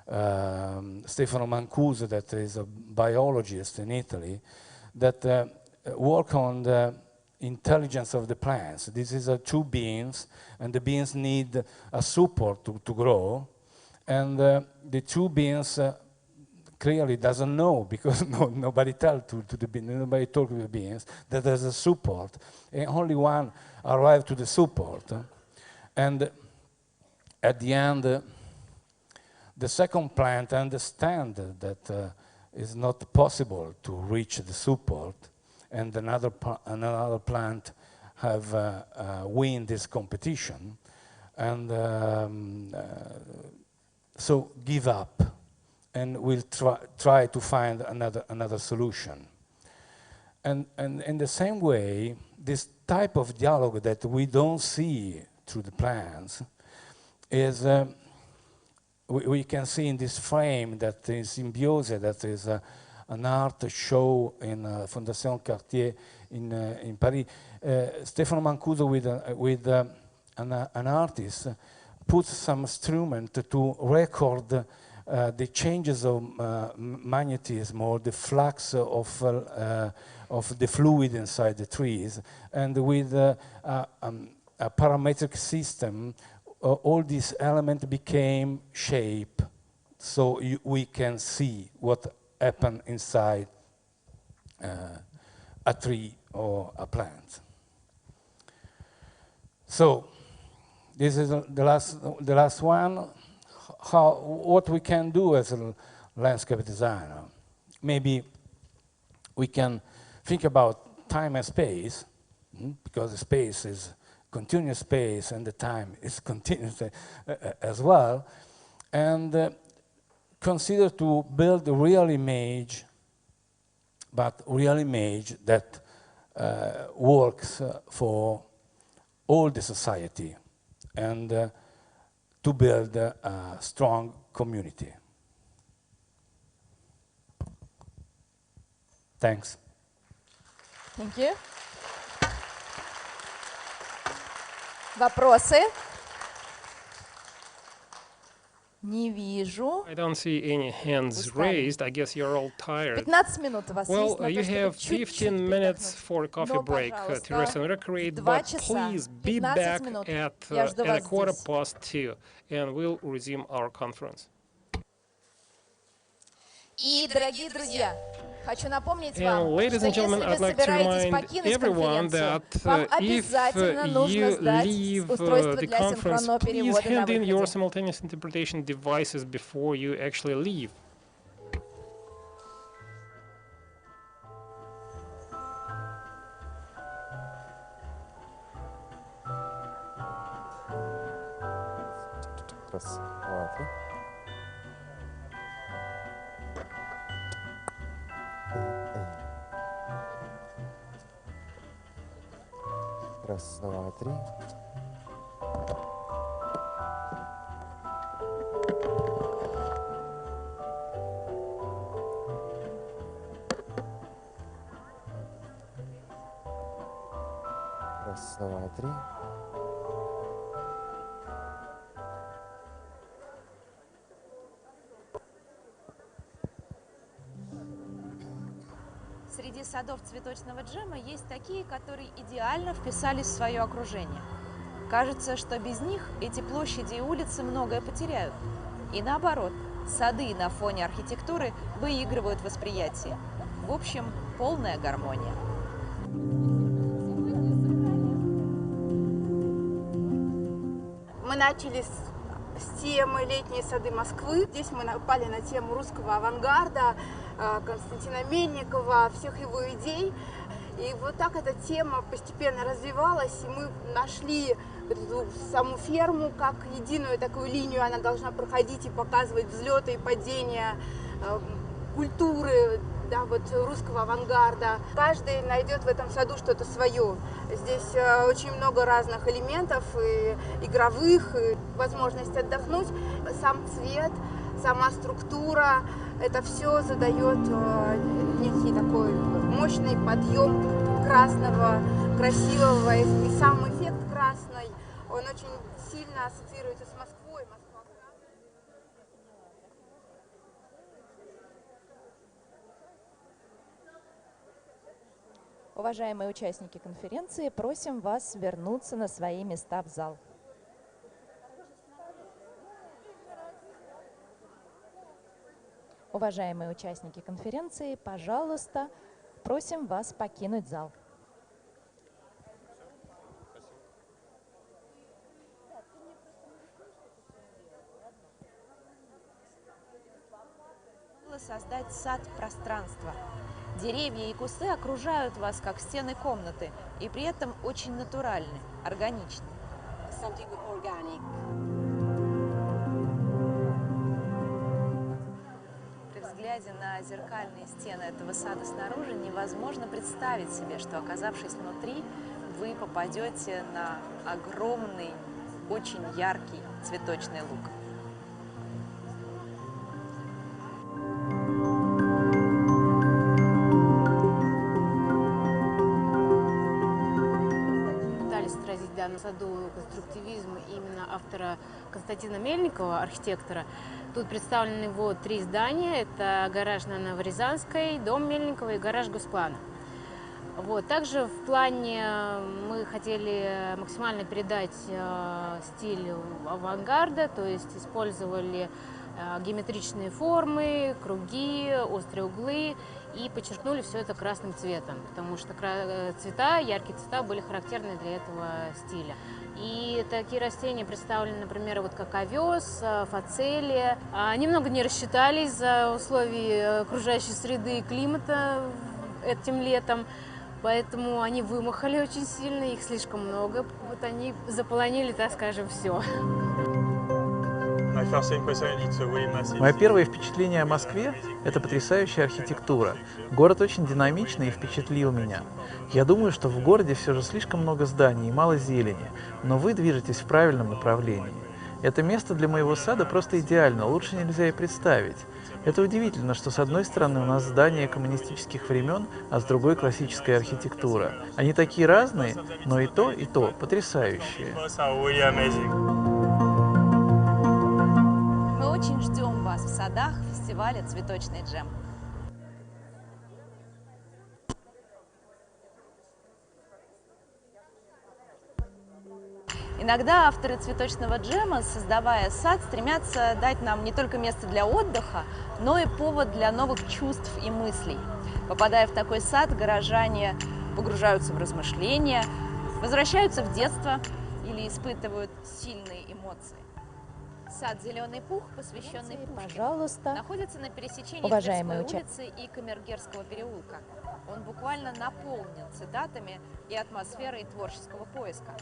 Stefano Mancuso, that is a biologist in Italy, that work on the intelligence of the plants. This is two beans, and the beans need a support to grow, and the two beans clearly doesn't know, because nobody tells to the beans, nobody talks to the beans that there's a support, and only one arrived to the support. And at the end, the second plant understands that it's not possible to reach the support, and another plant have win this competition, and so give up, and we'll try to find another solution. And in the same way, this type of dialogue that we don't see through the plants is we can see in this frame that is Symbiose, that is an art show in Fondation Cartier in Paris. Stefano Mancuso with an artist puts some instrument to record the changes of magnetism, or the flux of the fluid inside the trees, and with a parametric system, all these elements became shape, so we can see what happened inside a tree or a plant. So this is the last one. What we can do as a landscape designer? Maybe we can think about time and space, because the space is continuous space and the time is continuous as well, and consider to build a real image, but real image that works for all the society, and to build a strong community. Thanks. Thank you. Вопросы? Не вижу. I don't see any hands raised. I guess you're all tired. 15 минут у вас есть на Well, you то, have чтобы 15 minutes for a coffee break to rest and recreate, but please be back at 2:15, and we'll resume our conference. И, дорогие друзья, хочу напомнить And вам, ladies что and gentlemen, если I'd вы like to собираетесь remind покинуть everyone конференцию, that вам if обязательно нужно you сдать leave устройство the для conference, синхронного please перевода на hand in your выходе. simultaneous interpretation devices before you actually leave. Раз, два, три. Раз, два, три. Раз, два, три. Среди садов цветочного джема есть такие, которые идеально вписались в свое окружение. Кажется, что без них эти площади и улицы многое потеряют. И наоборот, сады на фоне архитектуры выигрывают восприятие. В общем, полная гармония. Мы начали с темы «Летние сады Москвы». Здесь мы напали на тему русского авангарда, Константина Мельникова, всех его идей. И вот так эта тема постепенно развивалась, и мы нашли эту саму ферму как единую такую линию, она должна проходить и показывать взлеты и падения культуры, да, вот русского авангарда. Каждый найдет в этом саду что-то свое. Здесь очень много разных элементов, и игровых, и возможность отдохнуть. Сам цвет, сама структура, это все задает некий такой мощный подъем красного, красивого, и сам эффект красный, он очень сильно ассоциируется с Москвой. Уважаемые участники конференции, просим вас вернуться на свои места в зал. Уважаемые участники конференции, пожалуйста, просим вас покинуть зал. Создать сад-пространство. Деревья и кусты окружают вас, как стены комнаты, и при этом очень натуральны, органичны. При взгляде на зеркальные стены этого сада снаружи невозможно представить себе, что, оказавшись внутри, вы попадете на огромный, очень яркий цветочный луг. На саду конструктивизм именно автора Константина Мельникова, архитектора. Тут представлены его 3 здания. Это гараж на Новорязанской, дом Мельникова и гараж Госплана. Вот. Также в плане мы хотели максимально передать стиль авангарда, то есть использовали геометричные формы, круги, острые углы и подчеркнули все это красным цветом, потому что цвета, яркие цвета были характерны для этого стиля. И такие растения представлены, например, вот как овес, фацелия. Немного не рассчитались за условий окружающей среды и климата этим летом, поэтому они вымахали очень сильно, их слишком много. Вот они заполонили, так скажем, все. Мое первое впечатление о Москве – это потрясающая архитектура. Город очень динамичный и впечатлил меня. Я думаю, что в городе все же слишком много зданий и мало зелени, но вы движетесь в правильном направлении. Это место для моего сада просто идеально, лучше нельзя и представить. Это удивительно, что с одной стороны у нас здания коммунистических времен, а с другой классическая архитектура. Они такие разные, но и то потрясающие. Мы очень ждем вас в садах фестиваля «Цветочный джем». Иногда авторы цветочного джема, создавая сад, стремятся дать нам не только место для отдыха, но и повод для новых чувств и мыслей. Попадая в такой сад, горожане погружаются в размышления, возвращаются в детство или испытывают сильные эмоции. Сад «Зеленый пух», посвященный Пушкину, пожалуйста, находится на пересечении Тверской улицы и Камергерского переулка. Он буквально наполнен цитатами и атмосферой творческого поиска.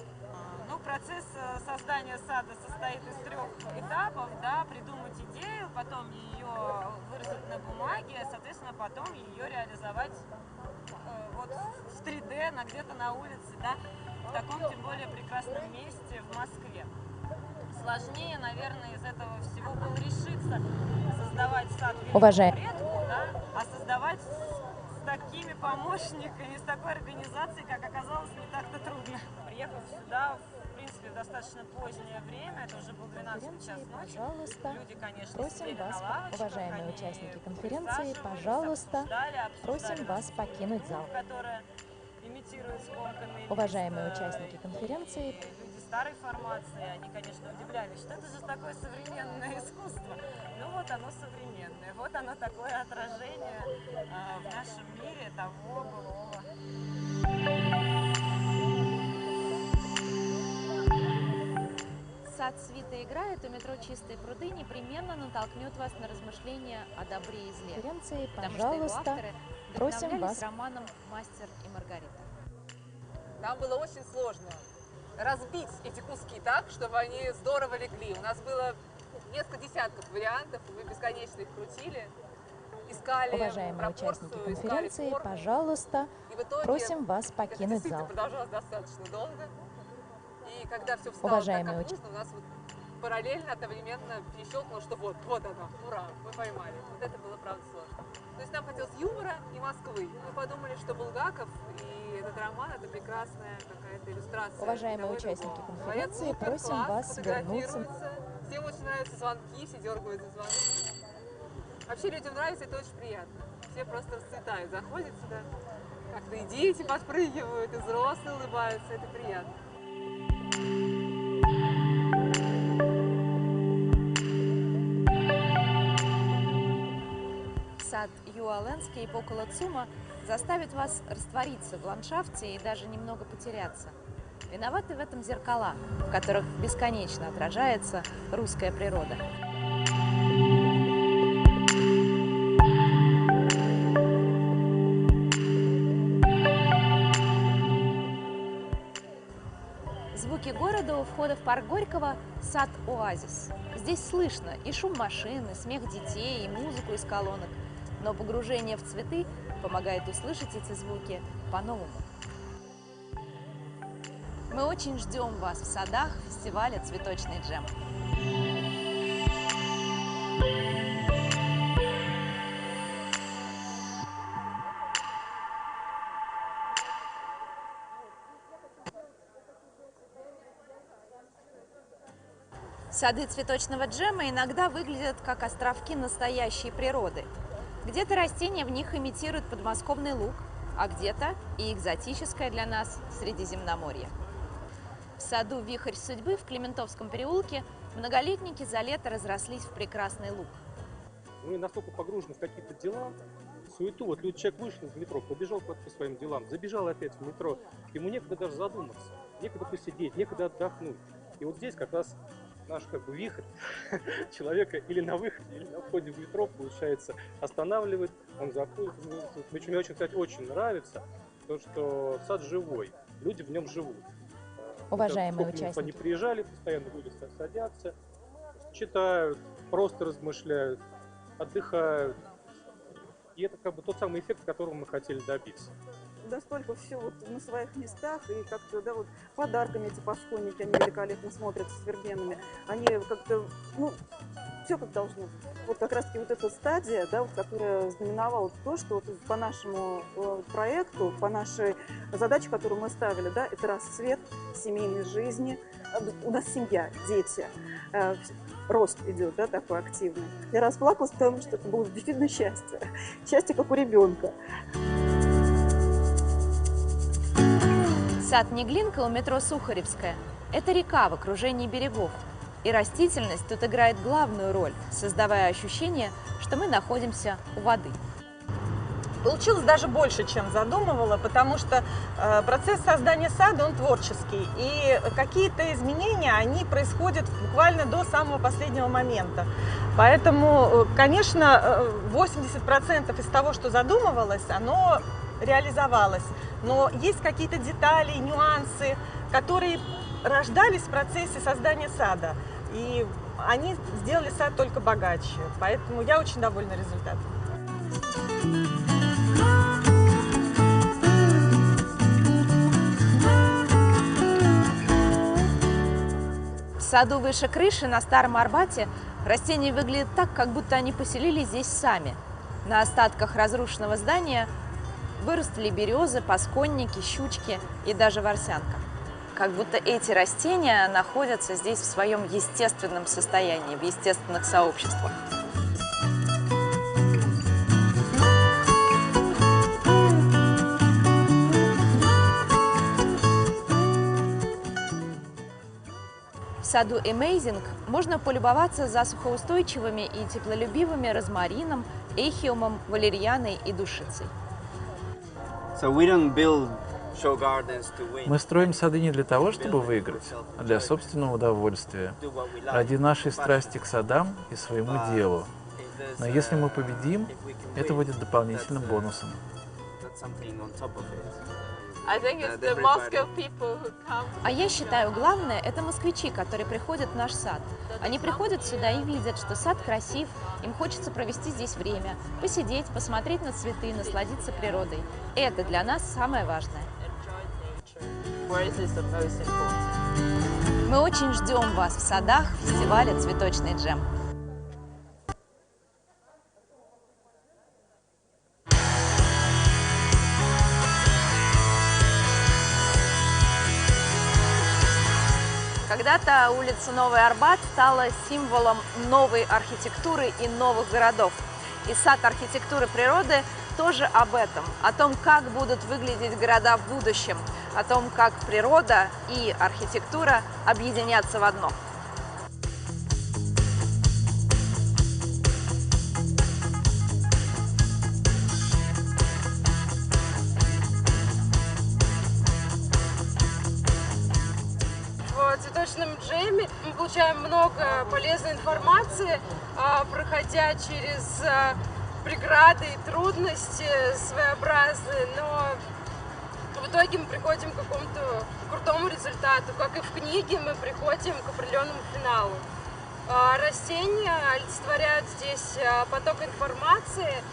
Ну, процесс создания сада состоит из 3 этапов, да, придумать идею, потом ее выразить на бумаге, соответственно, потом ее реализовать вот в 3D, где-то на улице, да, в таком, тем более, прекрасном месте в Москве. Сложнее, наверное, из этого всего было решиться создавать сад великому предку, да, а создавать с такими помощниками, с такой организацией, как оказалось, не так-то трудно. Приехав сюда, в принципе, в достаточно позднее время, это уже был 12 час ночи, люди, конечно, просим вас, уважаемые участники конференции, пожалуйста, просим вас покинуть зал. Уважаемые участники конференции, люди старой формации, они, конечно, удивлялись, что это же такое современное искусство. Ну вот оно современное, вот оно такое отражение в нашем мире того былого. Сад «Свита играет» у метро «Чистые пруды» непременно натолкнет вас на размышления о добре и зле. Конференции, пожалуйста, Просим вас романом «Мастер и Маргарита». Нам было очень сложно разбить эти куски так, чтобы они здорово легли. У нас было несколько десятков вариантов, мы бесконечно их крутили, искали Уважаемые пропорцию, участники искали конференции, форму. пожалуйста, И в итоге просим вас это покинуть действительно зал. продолжалось достаточно долго. И когда все встало Уважаемые так, как нужно, у нас вот параллельно, одновременно перещелкнуло, что вот оно, ура, мы поймали. Вот это было, правда, сложно. То есть нам хотелось юмора и Москвы. Мы подумали, что Булгаков и этот роман — это прекрасная какая-то иллюстрация. Уважаемые того и участники другого. конференции, Говорят, супер, просим класс, вас вернуться. фотографируются. Всем очень нравятся звонки, все дергают за звонки. Вообще людям нравится, это очень приятно. Все просто расцветают, заходят сюда. Как-то и дети подпрыгивают, и взрослые улыбаются, это приятно. Сад Юаленский и Покола Цума заставит вас раствориться в ландшафте и даже немного потеряться. Виноваты в этом зеркала, в которых бесконечно отражается русская природа. Звуки города у входа в парк Горького – сад-оазис. Здесь слышно и шум машин, и смех детей, и музыку из колонок. Но погружение в цветы помогает услышать эти звуки по-новому. Мы очень ждем вас в садах фестиваля «Цветочный джем». Сады цветочного джема иногда выглядят как островки настоящей природы. Где-то растения в них имитируют подмосковный луг, а где-то и экзотическое для нас Средиземноморье. В саду «Вихрь судьбы» в Клементовском переулке многолетники за лето разрослись в прекрасный луг. Мы настолько погружены в какие-то дела, суету. Вот человек вышел из метро, побежал куда-то по своим делам, забежал опять в метро. Ему некогда даже задуматься, некогда посидеть, некогда отдохнуть. И вот здесь как раз наш вихрь человека или на выходе, или на входе в метро, получается, останавливает, он заходит. Мне очень, кстати, очень нравится то, что сад живой, люди в нем живут. Уважаемые участники. Они приезжали, постоянно люди садятся, читают, просто размышляют, отдыхают. И это как бы тот самый эффект, которого мы хотели добиться. Настолько все вот на своих местах, и как-то, да, вот подарками эти пасконники, они великолепно смотрятся с вербенами, они как-то, ну, все как должно быть. Вот как раз-таки вот эта стадия, да, вот, которая знаменовала то, что вот по нашему проекту, по нашей задаче, которую мы ставили, да, это расцвет семейной жизни. У нас семья, дети, рост идет, да, такой активный. Я расплакалась, потому что это было действительно счастье. Счастье, как у ребенка. Сад Неглинка у метро Сухаревская – это река в окружении берегов. И растительность тут играет главную роль, создавая ощущение, что мы находимся у воды. Получилось даже больше, чем задумывала, потому что процесс создания сада, он творческий. И какие-то изменения, они происходят буквально до самого последнего момента. Поэтому, конечно, 80% из того, что задумывалось, оно реализовалось. Но есть какие-то детали, нюансы, которые рождались в процессе создания сада. И они сделали сад только богаче. Поэтому я очень довольна результатом. В саду выше крыши на Старом Арбате растения выглядят так, как будто они поселились здесь сами. На остатках разрушенного здания выросли березы, пасконники, щучки и даже ворсянка. Как будто эти растения находятся здесь в своем естественном состоянии, в естественных сообществах. В саду Amazing можно полюбоваться засухоустойчивыми и теплолюбивыми розмарином, эхиумом, валерьяной и душицей. Мы строим сады не для того, чтобы выиграть, а для собственного удовольствия, ради нашей страсти к садам и своему делу. Но если мы победим, это будет дополнительным бонусом. А я считаю, главное – это москвичи, которые приходят в наш сад. Они приходят сюда и видят, что сад красив, им хочется провести здесь время, посидеть, посмотреть на цветы, насладиться природой. Это для нас самое важное. Мы очень ждем вас в садах фестиваля «Цветочный джем». Когда-то улица Новый Арбат стала символом новой архитектуры и новых городов. И сад архитектуры природы тоже об этом, о том, как будут выглядеть города в будущем, о том, как природа и архитектура объединятся в одно. В цветочном джеме мы получаем много полезной информации, проходя через преграды и трудности своеобразные, но в итоге мы приходим к какому-то крутому результату. Как и в книге, мы приходим к определенному финалу. Растения олицетворяют здесь поток информации.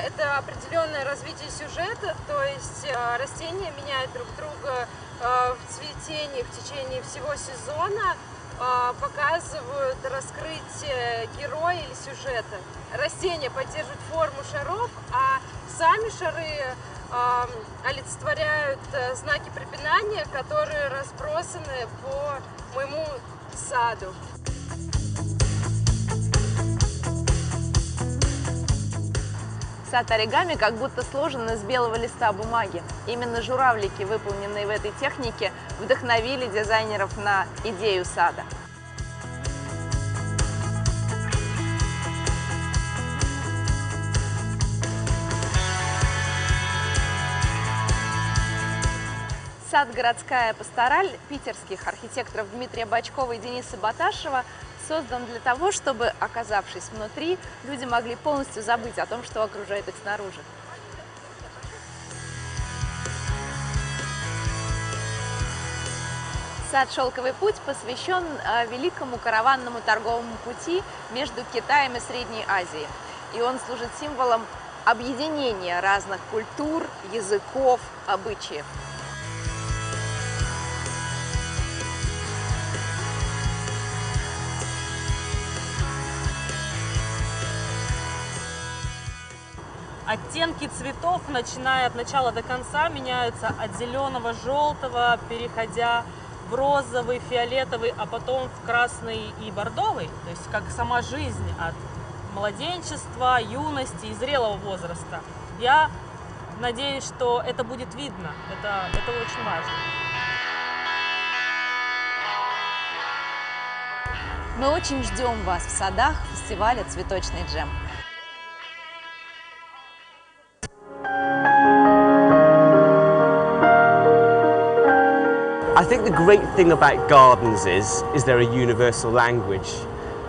Это определенное развитие сюжета, то есть растения меняют друг друга в цветении в течение всего сезона, показывают раскрытие героя или сюжета. Растения поддерживают форму шаров, а сами шары олицетворяют знаки препинания, которые разбросаны по моему саду. Сад оригами как будто сложен из белого листа бумаги. Именно журавлики, выполненные в этой технике, вдохновили дизайнеров на идею сада. Сад «Городская пастораль» питерских архитекторов Дмитрия Бочкова и Дениса Баташева создан для того, чтобы, оказавшись внутри, люди могли полностью забыть о том, что окружает их снаружи. Сад «Шелковый путь» посвящен великому караванному торговому пути между Китаем и Средней Азией. И он служит символом объединения разных культур, языков, обычаев. Оттенки цветов, начиная от начала до конца, меняются от зеленого, желтого, переходя в розовый, фиолетовый, а потом в красный и бордовый. То есть как сама жизнь от младенчества, юности и зрелого возраста. Я надеюсь, что это будет видно. Это очень важно. Мы очень ждем вас в садах фестиваля «Цветочный джем». I think the great thing about gardens is they're a universal language.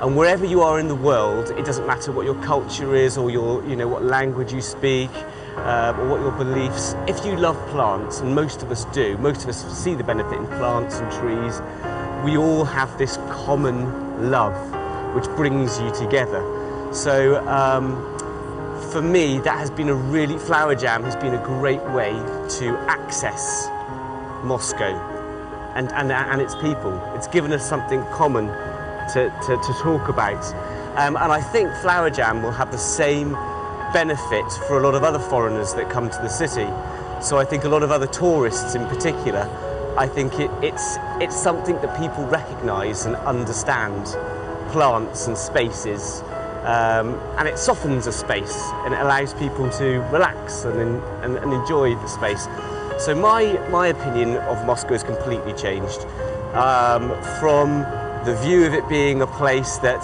And wherever you are in the world, it doesn't matter what your culture is or your, what language you speak or what your beliefs. If you love plants, and most of us do, most of us see the benefit in plants and trees, we all have this common love which brings you together. So for me, that has been Flower Jam has been a great way to access Moscow and its people. It's given us something common to talk about. And I think Flower Jam will have the same benefit for a lot of other foreigners that come to the city. So I think a lot of other tourists in particular, I think it's something that people recognise and understand, plants and spaces. And it softens a space and it allows people to relax and enjoy the space. So my opinion of Moscow has completely changed. From the view of it being a place that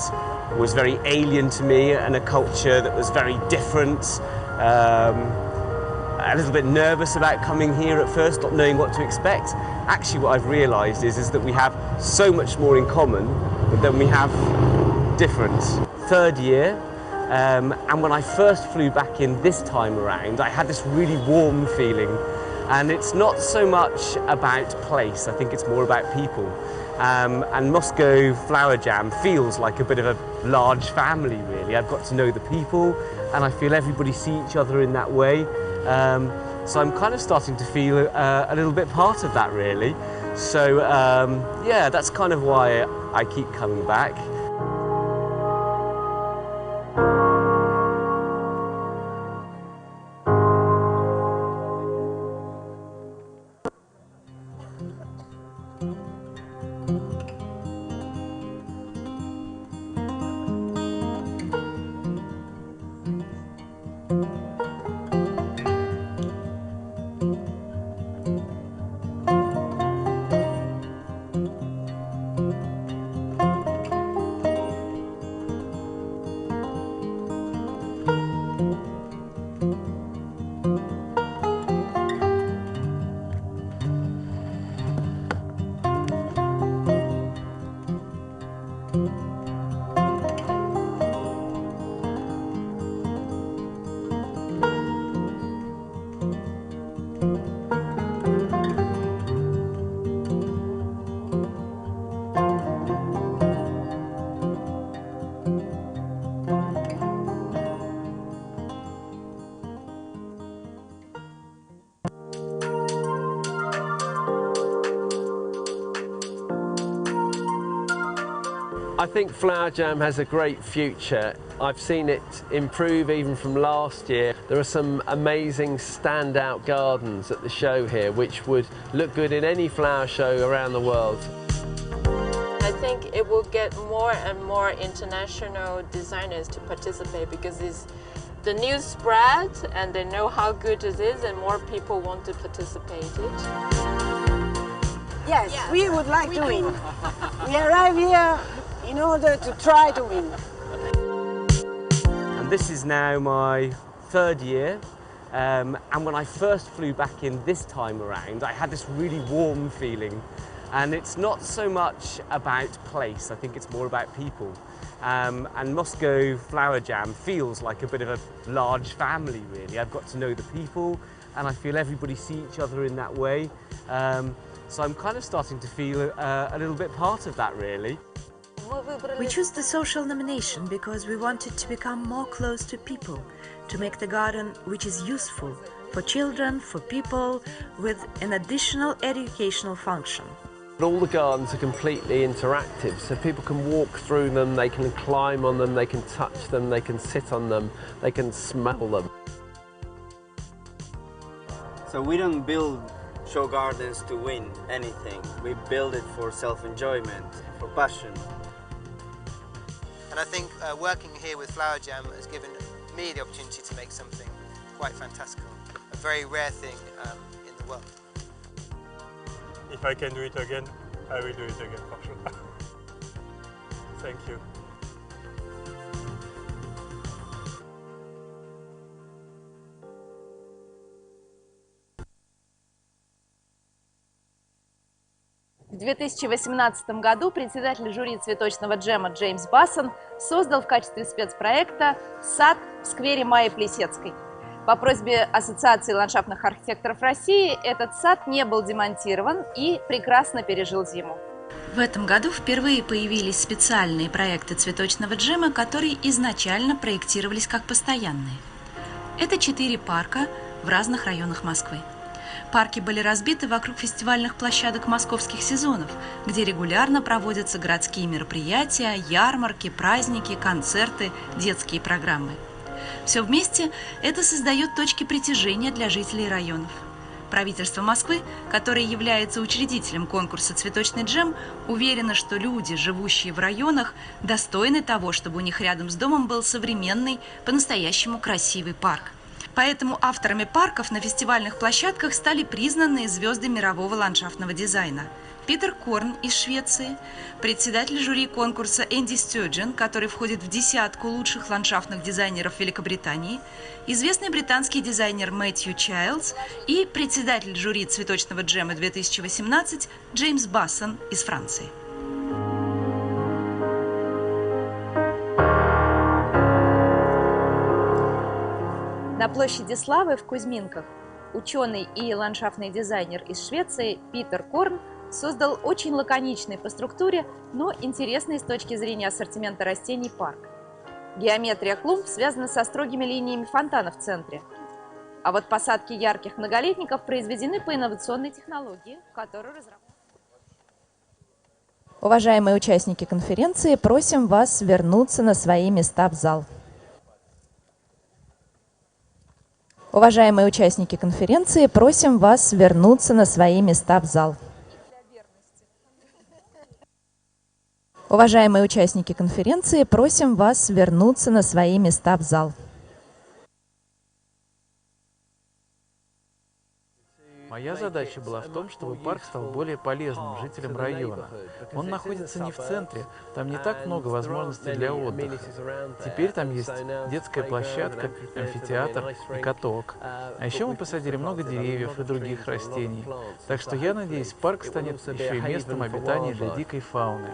was very alien to me and a culture that was very different, a little bit nervous about coming here at first, not knowing what to expect. Actually what I've realised is that we have so much more in common than we have different. Third year, And when I first flew back in this time around, I had this really warm feeling. And it's not so much about place, I think it's more about people. And Moscow Flower Jam feels like a bit of a large family, really. I've got to know the people, and I feel everybody see each other in that way. So I'm kind of starting to feel a little bit part of that, really. So yeah, that's kind of why I keep coming back. I think Flower Jam has a great future. I've seen it improve even from last year. There are some amazing standout gardens at the show here which would look good in any flower show around the world. I think it will get more and more international designers to participate because the news spreads and they know how good it is and more people want to participate in it. Yes, we would like to win. We arrive here in order to try to win. And this is now my third year. And when I first flew back in this time around, I had this really warm feeling. And it's not so much about place, I think it's more about people. And Moscow Flower Jam feels like a bit of a large family, really. I've got to know the people, and I feel everybody see each other in that way. So I'm kind of starting to feel a little bit part of that, really. We chose the social nomination because we wanted to become more close to people, to make the garden which is useful for children, for people, with an additional educational function. All the gardens are completely interactive, so people can walk through them, they can climb on them, they can touch them, they can sit on them, they can smell them. So we don't build show gardens to win anything. We build it for self-enjoyment, for passion. And I think working here with Flower Jam has given me the opportunity to make something quite fantastical, a very rare thing in the world. If I can do it again, I will do it again for sure. Thank you. В 2018 году председатель жюри цветочного джема Джеймс Бассон создал в качестве спецпроекта сад в сквере Майи Плисецкой. По просьбе Ассоциации ландшафтных архитекторов России этот сад не был демонтирован и прекрасно пережил зиму. В этом году впервые появились специальные проекты цветочного джема, которые изначально проектировались как постоянные. Это 4 парка в разных районах Москвы. Парки были разбиты вокруг фестивальных площадок московских сезонов, где регулярно проводятся городские мероприятия, ярмарки, праздники, концерты, детские программы. Все вместе это создает точки притяжения для жителей районов. Правительство Москвы, которое является учредителем конкурса «Цветочный джем», уверено, что люди, живущие в районах, достойны того, чтобы у них рядом с домом был современный, по-настоящему красивый парк. Поэтому авторами парков на фестивальных площадках стали признанные звезды мирового ландшафтного дизайна. Питер Корн из Швеции, председатель жюри конкурса Энди Стёрджен, который входит в десятку лучших ландшафтных дизайнеров Великобритании, известный британский дизайнер Мэтью Чайлдс и председатель жюри цветочного джема 2018 Джеймс Бассон из Франции. На площади Славы в Кузьминках ученый и ландшафтный дизайнер из Швеции Питер Корн создал очень лаконичный по структуре, но интересный с точки зрения ассортимента растений парк. Геометрия клумб связана со строгими линиями фонтана в центре. А вот посадки ярких многолетников произведены по инновационной технологии, которую разработали. Уважаемые участники конференции, просим вас вернуться на свои места в зал. Уважаемые участники конференции, просим вас вернуться на свои места в зал. Уважаемые участники конференции, просим вас вернуться на свои места в зал. Моя задача была в том, чтобы парк стал более полезным жителям района. Он находится не в центре, там не так много возможностей для отдыха. Теперь там есть детская площадка, амфитеатр и каток. А еще мы посадили много деревьев и других растений. Так что я надеюсь, парк станет еще и местом обитания для дикой фауны.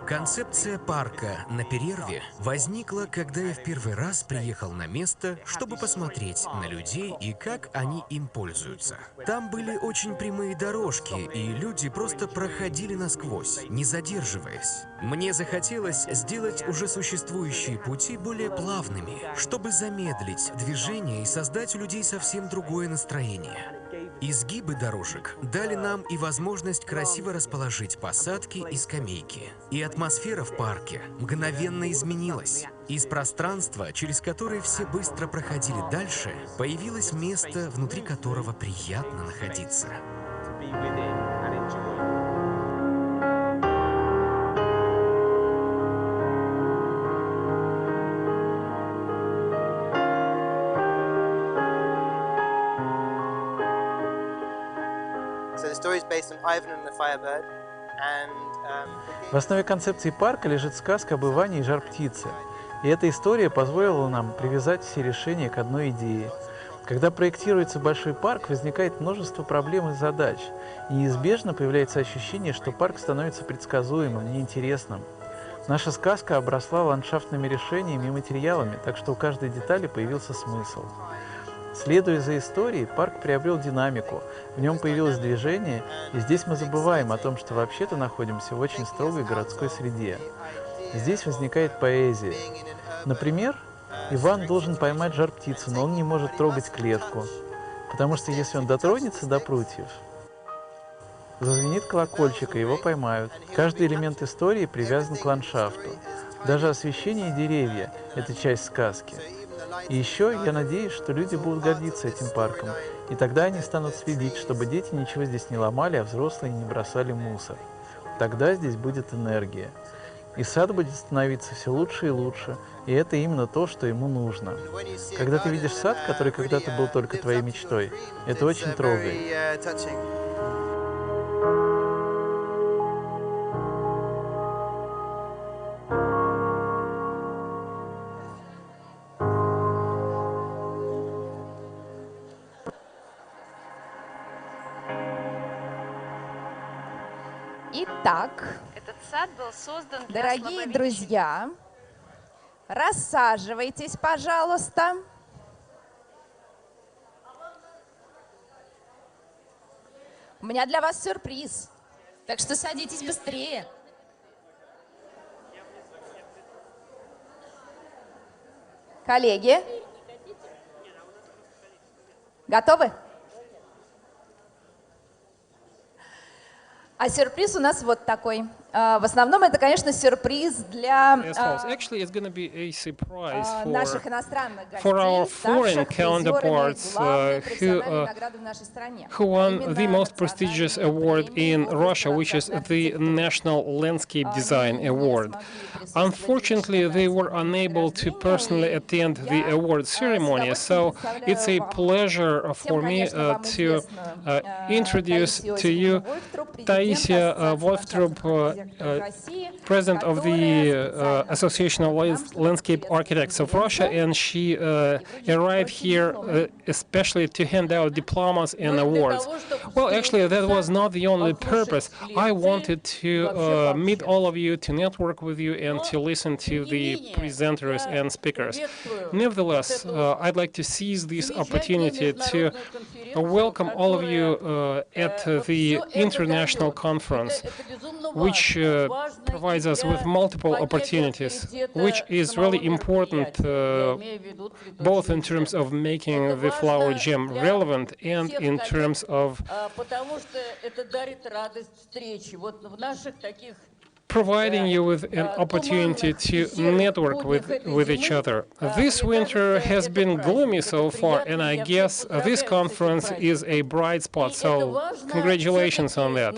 Концепция парка на перерве возникла, когда я в первый раз приехал на место, чтобы посмотреть на людей и как они им пользуются. Там были очень прямые дорожки, и люди просто проходили насквозь, не задерживаясь. Мне захотелось сделать уже существующие пути более плавными, чтобы замедлить движение и создать у людей совсем другое настроение. Изгибы дорожек дали нам и возможность красиво расположить посадки и скамейки. И атмосфера в парке мгновенно изменилась. Из пространства, через которое все быстро проходили дальше, появилось место, внутри которого приятно находиться. В основе концепции парка лежит сказка об Иване и жар-птице. И эта история позволила нам привязать все решения к одной идее. Когда проектируется большой парк, возникает множество проблем и задач. И неизбежно появляется ощущение, что парк становится предсказуемым, неинтересным. Наша сказка обросла ландшафтными решениями и материалами, так что у каждой детали появился смысл. Следуя за историей, парк приобрел динамику, в нем появилось движение, и здесь мы забываем о том, что вообще-то находимся в очень строгой городской среде. Здесь возникает поэзия. Например, Иван должен поймать жар-птицу, но он не может трогать клетку, потому что если он дотронется до прутьев, зазвенит колокольчик, и его поймают. Каждый элемент истории привязан к ландшафту. Даже освещение и деревья – это часть сказки. И еще я надеюсь, что люди будут гордиться этим парком, и тогда они станут следить, чтобы дети ничего здесь не ломали, а взрослые не бросали мусор. Тогда здесь будет энергия. И сад будет становиться все лучше и лучше, и это именно то, что ему нужно. Когда ты видишь сад, который когда-то был только твоей мечтой, это очень трогает. Итак, Этот сад был создан для дорогие слабовидящих. друзья, рассаживайтесь, пожалуйста. У меня для вас сюрприз, так что садитесь быстрее. Коллеги, готовы? А сюрприз у нас вот такой. В основном это, конечно, сюрприз для Actually, it's going to be a surprise наших иностранных гостей, for our foreign ставших counterparts призерами главной профессиональной награды в нашей стране. who won the most prestigious award in Russia, which is the National Landscape Design Award. Unfortunately, they were unable to personally attend the award ceremony, so it's a pleasure for me to introduce to you Taisia Wolftrup president of the Association of Landscape Architects of Russia, and she arrived here especially to hand out diplomas and awards. Well, actually, that was not the only purpose. I wanted to meet all of you, to network with you, and to listen to the presenters and speakers. Nevertheless, I'd like to seize this opportunity to welcome all of you at the international conference, which provides us with multiple opportunities, which is really important both in terms of making the flower gem relevant and in terms of providing you with an opportunity to network with each other. This winter has been gloomy so far, and I guess this conference is a bright spot, so congratulations on that.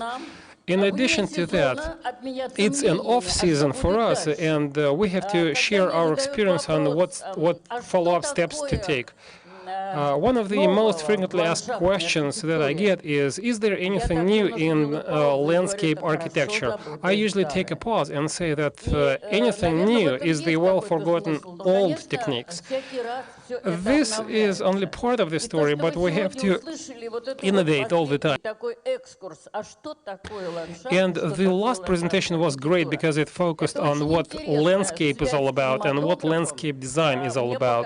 In addition to that, it's an off-season for us, and we have to share our experience on what follow-up steps to take. One of the most frequently asked questions that I get is there anything new in landscape architecture? I usually take a pause and say that anything new is the well-forgotten old techniques. This is only part of the story, but we have to innovate all the time. And the last presentation was great because it focused on what landscape is all about and what landscape design is all about.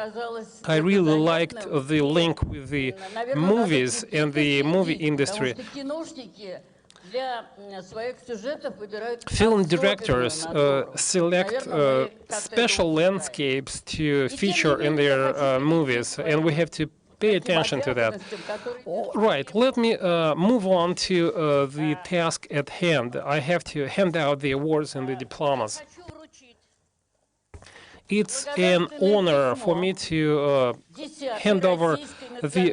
I really liked the link with the movies and the movie industry. Film directors select special landscapes to feature in their movies, and we have to pay attention to that. Right, let me move on to the task at hand. I have to hand out the awards and the diplomas. It's an honor for me to hand over the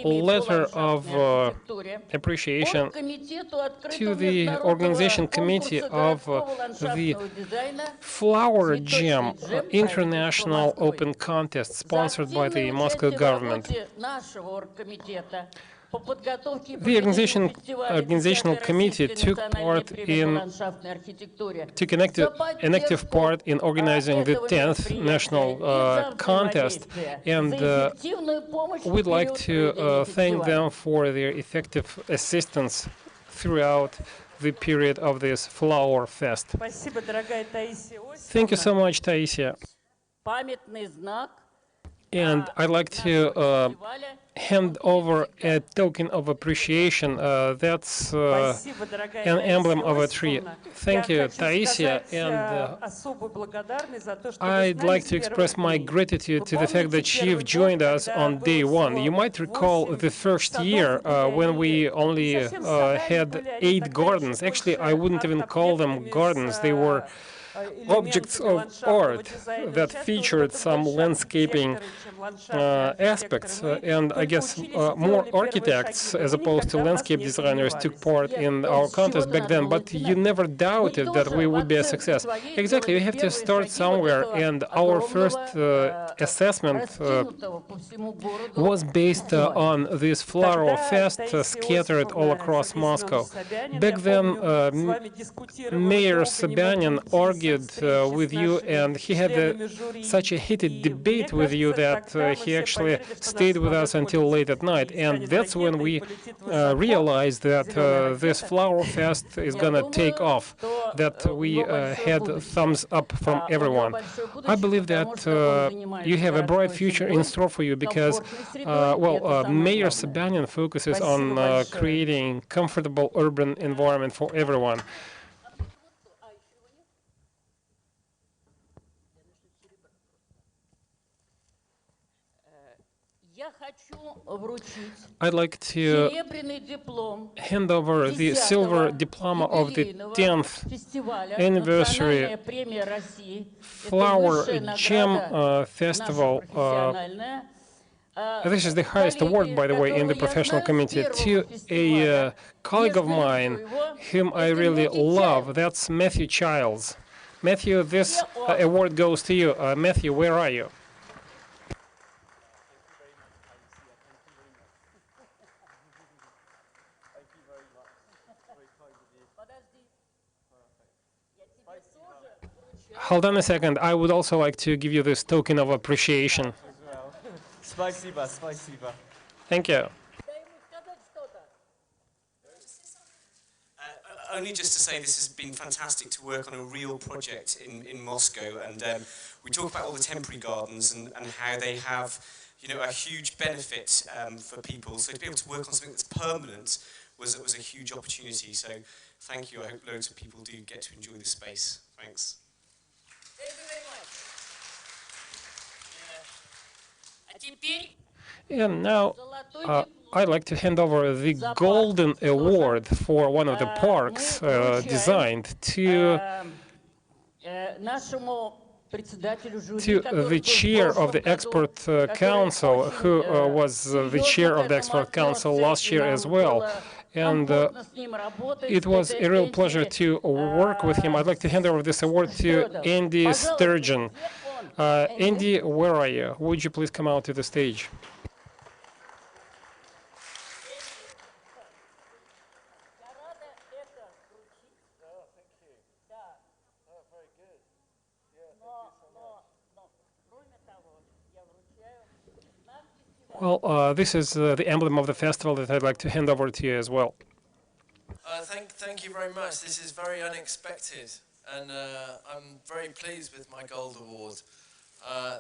letter of appreciation to the organization committee of the Flower Gem International Open Contest sponsored by the Moscow government. The organizational committee took an active part in organizing the 10th national contest, and we'd like to thank them for their effective assistance throughout the period of this flower fest. Thank you so much, Taisia. And I'd like to hand over a token of appreciation. That's an emblem of a tree. Thank you, Taisia. And I'd like to express my gratitude to the fact that you've joined us on day one. You might recall the first year when we only had 8 gardens. Actually, I wouldn't even call them gardens. They were objects of art that featured some landscaping aspects, and I guess more architects as opposed to landscape designers took part in our contest back then, but you never doubted that we would be a success. Exactly, we have to start somewhere, and our first assessment was based on this flower fest scattered all across Moscow. Back then, Mayor Sobyanin argued with you, and he had such a heated debate with you that he actually stayed with us until late at night, and that's when we realized that this flower fest is gonna take off, that we had thumbs up from everyone. I believe that you have a bright future in store for you because, Mayor Sobyanin focuses on creating comfortable urban environment for everyone. I'd like to hand over the silver diploma of the 10th anniversary Flower Gem Festival. This is the highest award, by the way, in the professional committee, to a colleague of mine whom I really love. That's Matthew Childs. Matthew, this award goes to you. Matthew, where are you? Hold on a second. I would also like to give you this token of appreciation. Спасибо, спасибо. Thank you. Only just to say this has been fantastic to work on a real project in Moscow, and we talk about all the temporary gardens and how they have, you know, a huge benefit for people. So to be able to work on something that's permanent was a huge opportunity. So thank you. I hope loads of people do get to enjoy this space. Thanks. And now I'd like to hand over the Golden Award for one of the parks designed to the chair of the expert council, who was the chair of the expert council last year as well. And it was a real pleasure to work with him. I'd like to hand over this award to Andy Sturgeon. Andy, where are you? Would you please come out to the stage? Well, this is the emblem of the festival that I'd like to hand over to you as well. Thank you very much. This is very unexpected, and I'm very pleased with my Gold Award.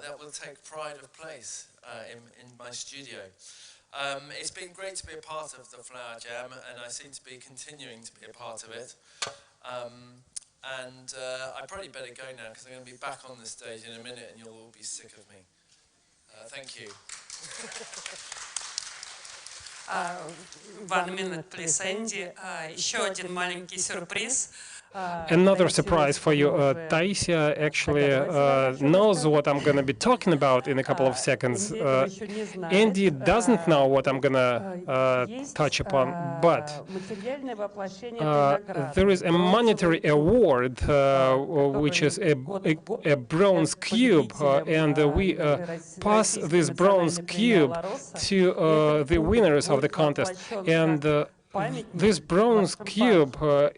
That will take pride of place in my studio. It's been great to be a part of the Flower Jam, and I seem to be continuing to be a part of it. I probably better go now, because I'm going to be back on the stage in a minute, and you'll all be sick of me. Thank you. 1 minute, please, Andy. Еще один маленький сюрприз. Another surprise for you. Taisia actually knows what I'm going to be talking about in a couple of seconds. Andy doesn't know what I'm going to touch upon, but there is a monetary award, which is a bronze cube, and we pass this bronze cube to the winners of the contest. And this bronze cube will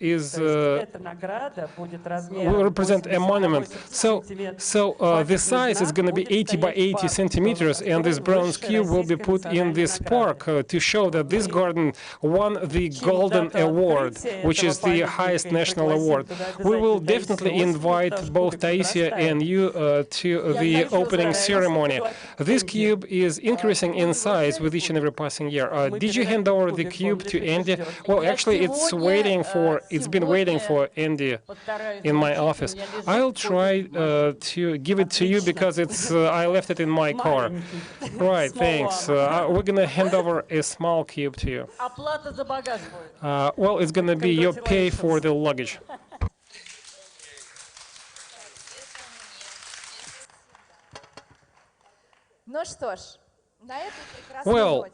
represent a monument. So the size is going to be 80 by 80 centimeters, and this bronze cube will be put in this park to show that this garden won the Golden Award, which is the highest national award. We will definitely invite both Taisia and you to the opening ceremony. This cube is increasing in size with each and every passing year. Did you hand over the cube to Andy? Well, actually, it's been waiting for Andy in my office. I'll try to give it to you because I left it in my car. Right, thanks. We're going to hand over a small cube to you. Well, it's going to be your pay for the luggage. Ну что ж. Well,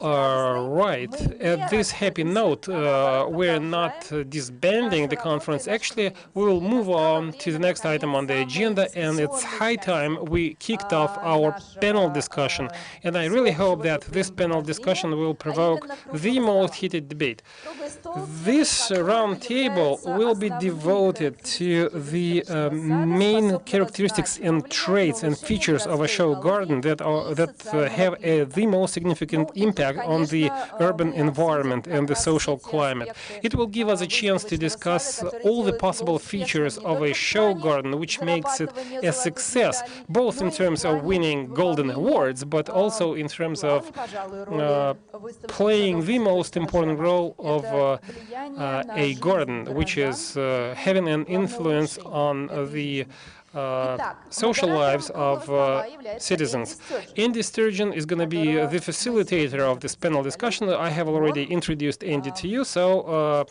right. At this happy note, we're not disbanding the conference. Actually, we will move on to the next item on the agenda, and it's high time we kicked off our panel discussion. And I really hope that this panel discussion will provoke the most heated debate. This round table will be devoted to the main characteristics and traits and features of a show garden that have the most significant impact on the urban environment and the social climate. It will give us a chance to discuss all the possible features of a show garden, which makes it a success, both in terms of winning golden awards, but also in terms of playing the most important role of a garden, which is having an influence on the social lives of citizens. Andy Sturgeon is going to be the facilitator of this panel discussion. I have already introduced Andy to you, so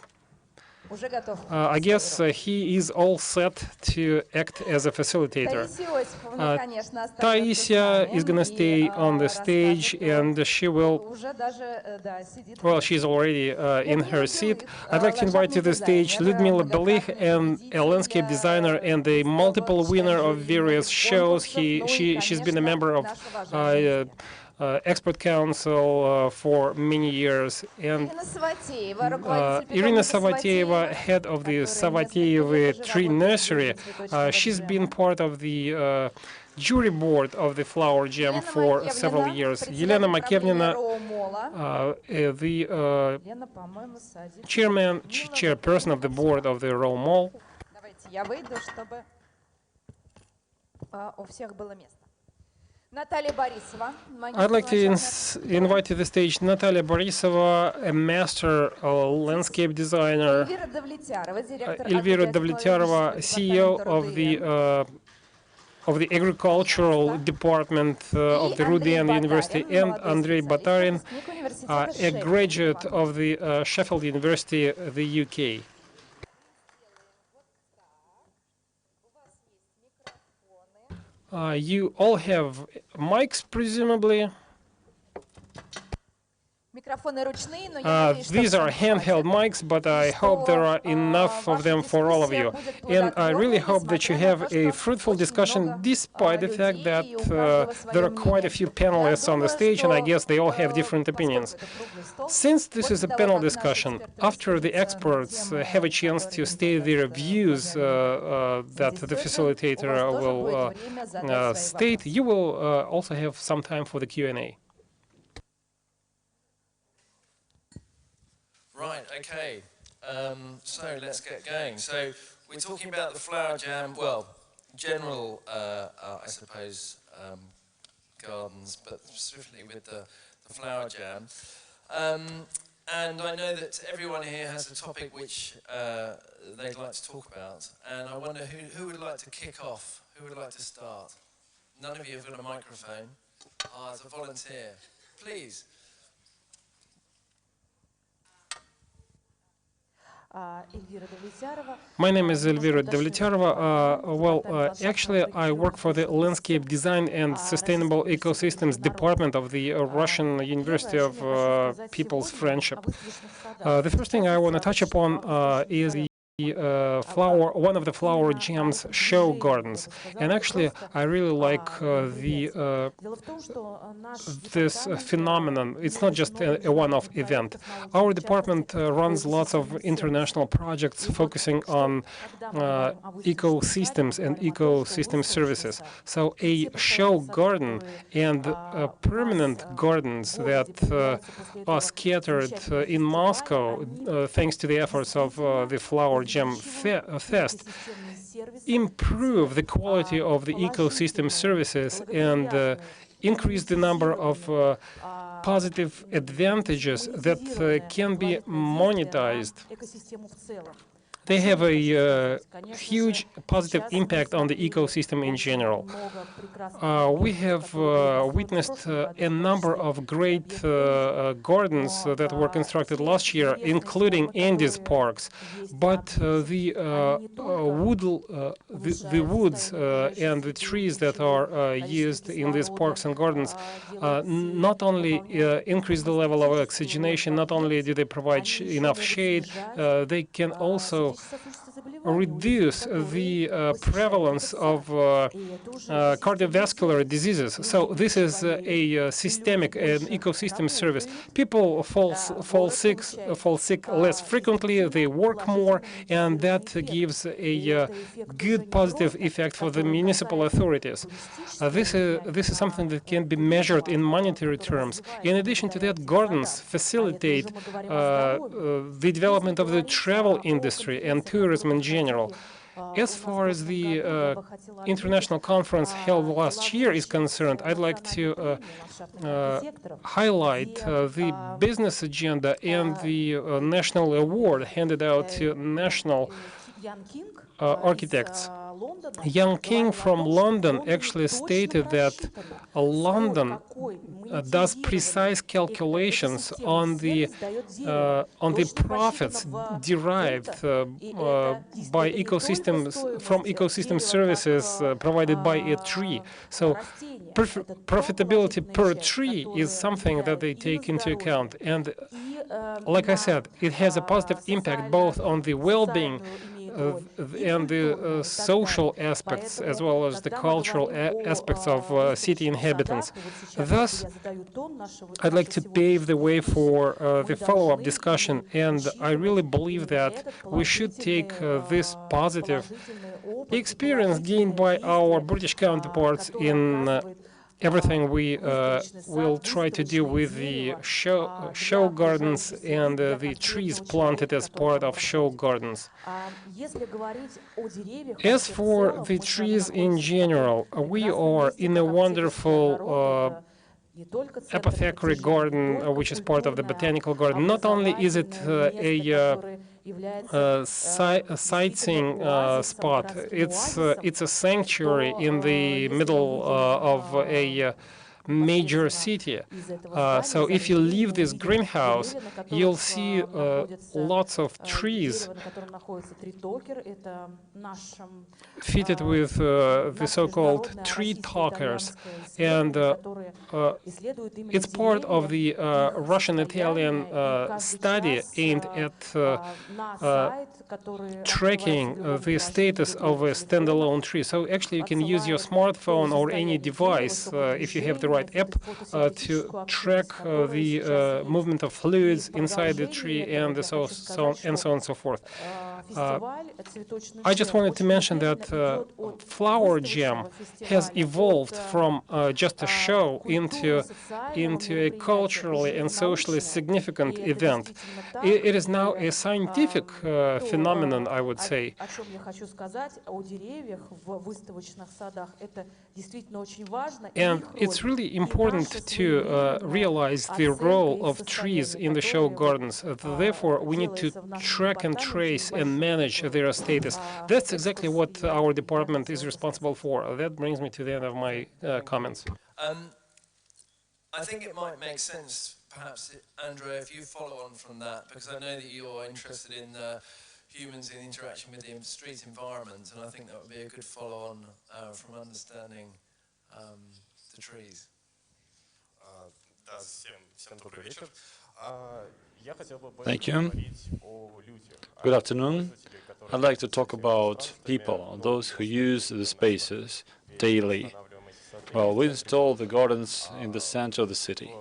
I guess he is all set to act as a facilitator. Taisia is going to stay on the stage, and she will, well, she's already in her seat. I'd like to invite to the stage Lyudmila Belich, a landscape designer and a multiple winner of various shows. She's been a member of expert council for many years. And Irina Savateyeva, head of the Savateyeva Tree Nursery, she's been part of the jury board of the Flower Jam for several years. Елена Макевнина, the chairperson of the board of the Raw Mall. Я выйду, чтобы у всех было место. Наталья Борисова. I'd like to invite to the stage Natalia Borisova, a master landscape designer. Elvira Davletyarova, CEO of the agricultural department of the Rudian University, and Andrei Batarin, a graduate of the Sheffield University, the UK. You all have mics, presumably. These are handheld mics, but I hope there are enough of them for all of you. And I really hope that you have a fruitful discussion, despite the fact that there are quite a few panelists on the stage, and I guess they all have different opinions. Since this is a panel discussion, after the experts have a chance to state their views that the facilitator will state, you will also have some time for the Q&A. Right, okay, so let's get going. So we're talking about the Flower Jam, well, general, I suppose, gardens, but specifically with the Flower Jam. And I know that everyone here has a topic which they'd like to talk about, and I wonder who would like to kick off, who would like to start? None of you have got a microphone. As a volunteer, please. My name is Elvira Davletyarova. Actually, I work for the Landscape Design and Sustainable Ecosystems Department of the Russian University of People's Friendship. The first thing I want to touch upon is the one of the Flower Jam's show gardens, and actually I really like this phenomenon. It's not just a one-off event. Our department runs lots of international projects focusing on ecosystems and ecosystem services. So a show garden and permanent gardens that are scattered in Moscow thanks to the efforts of the Flower Jam Fest improve the quality of the ecosystem services and increase the number of positive advantages that can be monetized. They have a huge positive impact on the ecosystem in general. We have witnessed a number of great gardens that were constructed last year, including Andes parks. But the woods and the trees that are used in these parks and gardens not only increase the level of oxygenation, not only do they provide enough shade, they can also reduce the prevalence of cardiovascular diseases. So this is a systemic and ecosystem service. People fall sick less frequently, they work more, and that gives a good positive effect for the municipal authorities. This is something that can be measured in monetary terms. In addition to that, gardens facilitate the development of the travel industry and tourism in general. As far as the international conference held last year is concerned, I'd like to highlight the business agenda and the national award handed out to national architects. Young King from London actually stated that London does precise calculations on the profits derived by ecosystem services provided by a tree. So profitability per tree is something that they take into account, and like I said, it has a positive impact both on the well-being the social aspects as well as the cultural aspects of city inhabitants. Thus, I'd like to pave the way for the follow-up discussion, and I really believe that we should take this positive experience gained by our British counterparts in everything we will try to do with the show gardens and the trees planted as part of show gardens. As for the trees in general, we are in a wonderful Aptekarsky garden, which is part of the Botanical garden. Not only is it a sightseeing spot, it's a sanctuary in the middle of a major city. So if you leave this greenhouse, you'll see lots of trees fitted with the so-called tree talkers, and it's part of the Russian-Italian study aimed at tracking the status of a standalone tree. So actually you can use your smartphone or any device, if you have the right app, to track the movement of fluids inside the tree and so on and so forth. I just wanted to mention that flower jam has evolved from just a show into a culturally and socially significant event. It is now a scientific phenomenon, I would say. And it's really important to realize the role of trees in the show gardens. Therefore, we need to track and trace and manage their status. That's exactly what our department is responsible for. That brings me to the end of my comments. I think it might make sense, perhaps, Andrea, if you follow on from that, because I know that you're interested in humans in interaction with the street environment, and I think that would be a good follow-on from understanding the trees. Thank you. Good afternoon. I'd like to talk about people, those who use the spaces daily. Well, we install the gardens in the center of the city.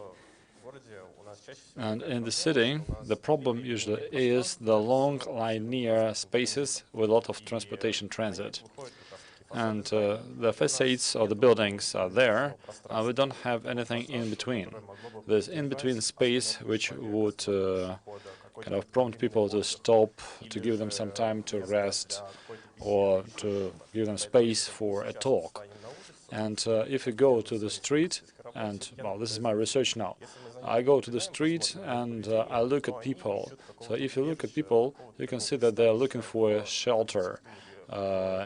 And in the city, the problem usually is the long linear spaces with a lot of transportation transit. And the facades of the buildings are there, and we don't have anything in between. There's in-between space which would kind of prompt people to stop, to give them some time to rest, or to give them space for a talk. And if you go to the street, and, well, this is my research now, I go to the street and I look at people. So if you look at people, you can see that they're looking for a shelter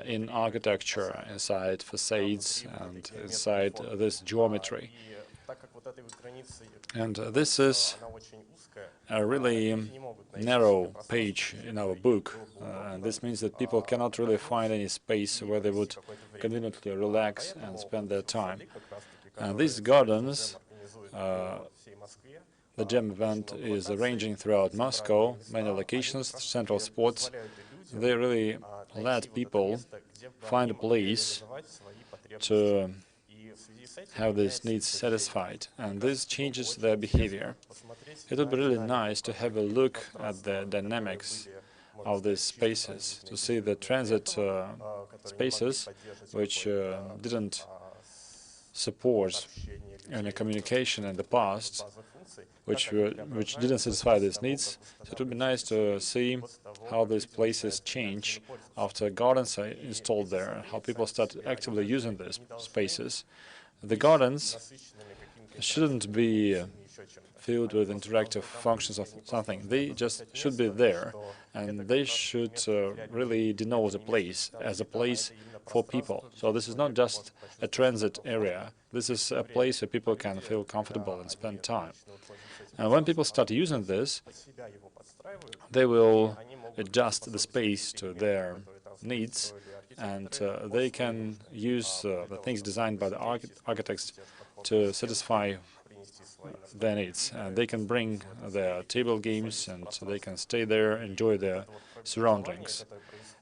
in architecture, inside facades and inside this geometry. And this is a really narrow page in our book, and this means that people cannot really find any space where they would conveniently relax and spend their time. And these gardens, the jam event is arranging throughout Moscow, many locations, central spots. They really let people find a place to have these needs satisfied, and this changes their behavior. It would be really nice to have a look at the dynamics of these spaces, to see the transit spaces which didn't support any communication in the past, which didn't satisfy these needs. So it would be nice to see how these places change after gardens are installed there, how people start actively using these spaces. The gardens shouldn't be filled with interactive functions of something. They just should be there, and they should really denote a place as a place for people. So this is not just a transit area. This is a place where people can feel comfortable and spend time. And when people start using this, they will adjust the space to their needs, and they can use the things designed by the architects to satisfy their needs. And they can bring their table games, and they can stay there, enjoy their surroundings.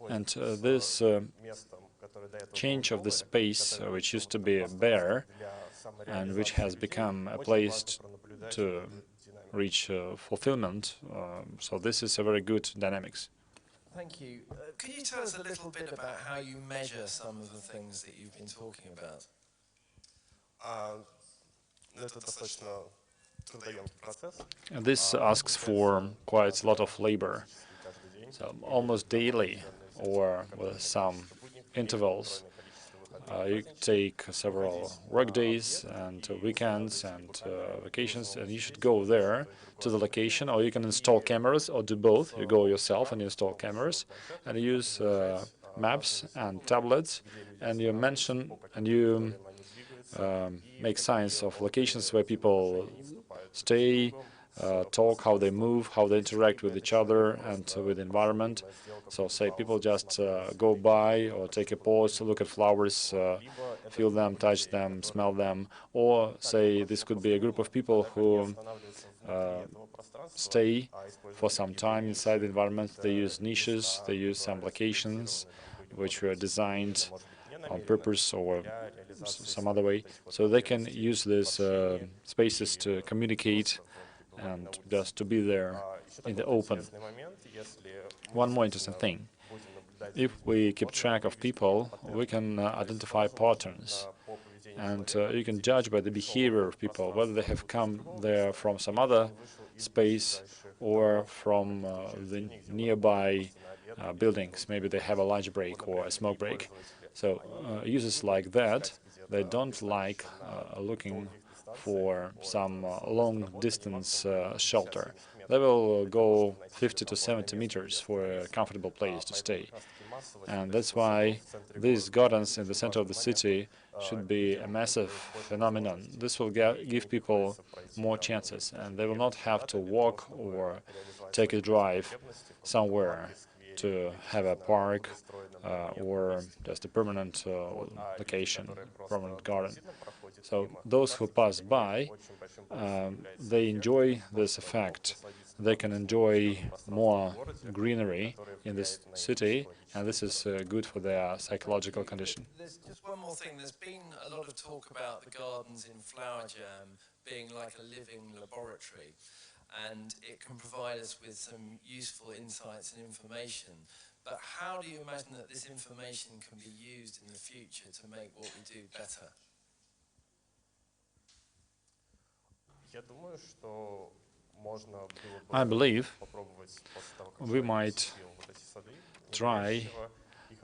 And this change of the space, which used to be bare and which has become a place to reach fulfillment, so this is a very good dynamics. Thank you. Can you tell us a little bit about how you measure some of the things that you've been talking about? This asks for quite a lot of labor. So almost daily or with some intervals. You take several work days and weekends and vacations, and you should go there to the location, or you can install cameras, or do both. You go yourself and you install cameras, and you use maps and tablets, and you mention and you make signs of locations where people stay, talk, how they move, how they interact with each other and with the environment. So say people just go by or take a pause, look at flowers, feel them, touch them, smell them, or say this could be a group of people who stay for some time inside the environment. They use niches, they use some locations which were designed on purpose or some other way. So they can use these spaces to communicate and just to be there in the open. One more interesting thing. If we keep track of people, we can identify patterns. And you can judge by the behavior of people, whether they have come there from some other space or from the nearby buildings. Maybe they have a lunch break or a smoke break. So users like that, they don't like looking for some long-distance shelter. They will go 50 to 70 meters for a comfortable place to stay. And that's why these gardens in the center of the city should be a massive phenomenon. This will give people more chances, and they will not have to walk or take a drive somewhere to have a park or just a permanent location, permanent garden. So those who pass by, they enjoy this effect. They can enjoy more greenery in this city, and this is good for their psychological condition. There's just one more thing. There's been a lot of talk about the gardens in Flower Jam being like a living laboratory, and it can provide us with some useful insights and information. But how do you imagine that this information can be used in the future to make what we do better? I believe we might try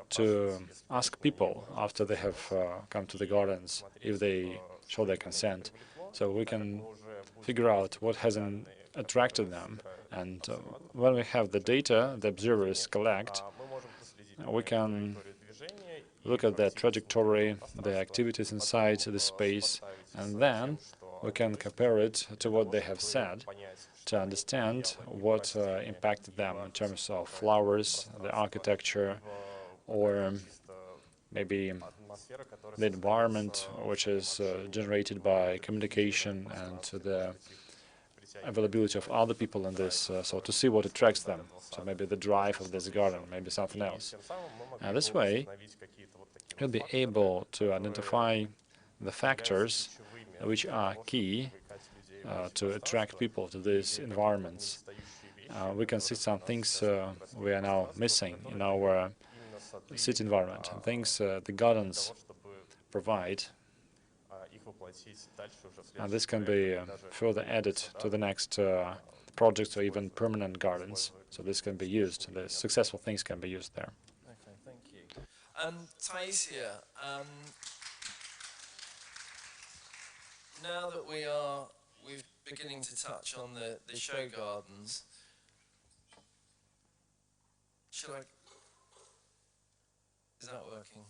to ask people after they have come to the gardens if they show their consent, so we can figure out what hasn't attracted them. And when we have the data the observers collect, we can look at their trajectory, their activities inside the space, and then we can compare it to what they have said to understand what impacted them in terms of flowers, the architecture, or maybe the environment which is generated by communication and the availability of other people in this, so to see what attracts them. So maybe the drive of this garden, maybe something else. And this way, you'll be able to identify the factors which are key to attract people to these environments. We can see some things we are now missing in our city environment, and things the gardens provide. And this can be further added to the next projects or even permanent gardens. So this can be used. The successful things can be used there. Okay, thank you. Taisia, now that we're beginning to touch on the show gardens, is that working?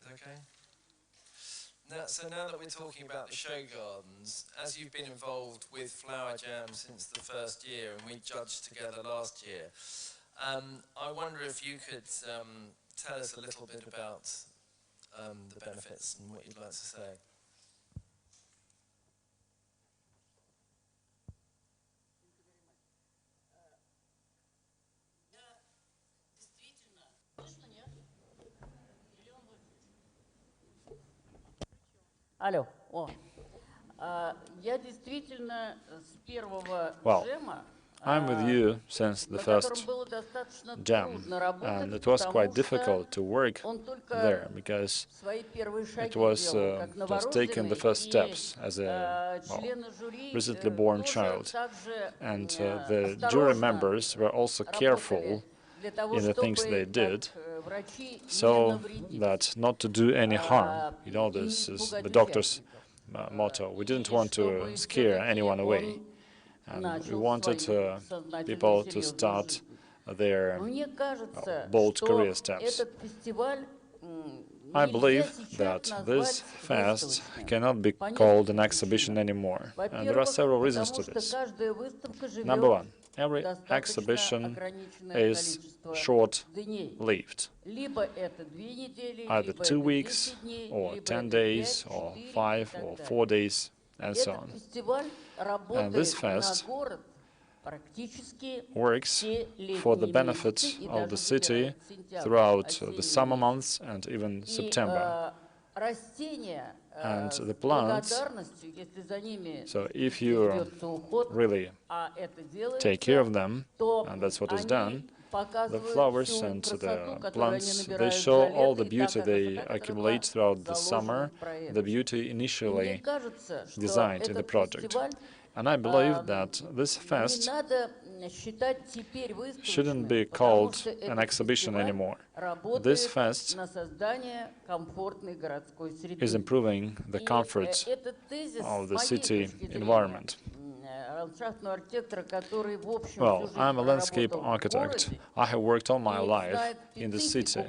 Is that okay? So now that we're talking about the show gardens, as you've been involved with Flower Jam since the first year, and we judged together last year, I wonder if you could tell us a little bit about the benefits and what you'd like to say. Алло, о. Я действительно с первого Well, джема, I'm with you since the на котором first было достаточно jam, трудно работать, and it was quite потому difficult что to work он только there because свои первые it шаги was делал, как just taking the новорожденный, first и steps as a члены жюри recently born тоже child. так же And the jury members were also careful для того, in the things they чтобы did, как врачи не so навредить. that not to do any harm. You know, this is the doctor's motto. We didn't want to scare anyone away, and we wanted people to start their bold career steps. I believe that this fest cannot be called an exhibition anymore, and there are several reasons to this. Number one, every exhibition is short-lived, either 2 weeks, or 10 days, or 5 or 4 days, and so on. And this fest works for the benefit of the city throughout the summer months and even September. And the plants, so if you really take care of them, and that's what is done, the flowers and the plants, they show all the beauty they accumulate throughout the summer, the beauty initially designed in the project. And I believe that this fest shouldn't be called an exhibition anymore. This fest is improving the comfort of the city environment. Well, I'm a landscape architect. I have worked all my life in the city.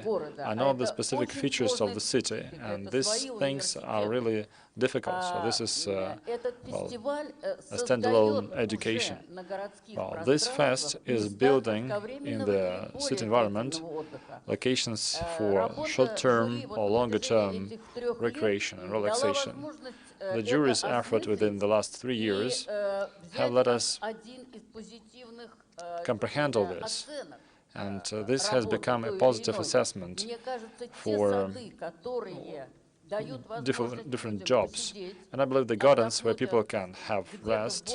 I know the specific features of the city, and these things are really difficult. So this is well, a standalone education. Well, this fest is building in the city environment locations for short-term or longer-term recreation and relaxation. The jury's effort within the last 3 years have let us comprehend all this, and this has become a positive assessment for different jobs. And I believe the gardens where people can have rest,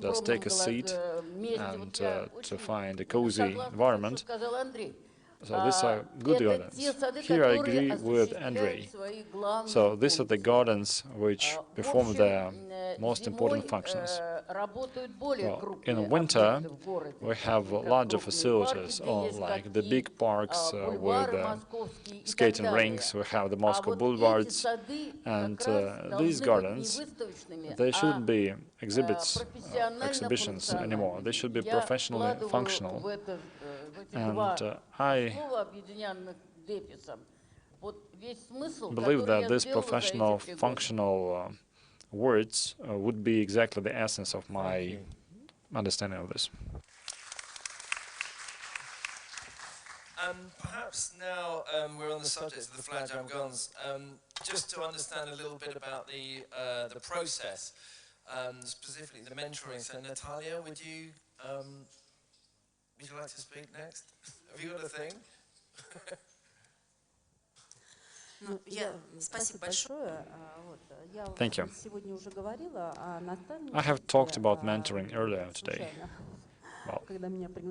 just take a seat, and to find a cozy environment. So these are good gardens. Here I agree with Andrei. So these are the gardens which perform their most important functions. Well, in winter, we have larger facilities, or like the big parks with skating rinks, we have the Moscow boulevards, and these gardens, they shouldn't be exhibitions anymore. They should be professionally functional. And I believe that these professional, functional words would be exactly the essence of my understanding of this. Perhaps now we're on the subject of the Flower Jam Gardens, just to understand a little bit about the process, specifically the mentoring. So Natalia, would you like to speak next? Have you got a thing? Thank you. I have talked about mentoring earlier today. Well,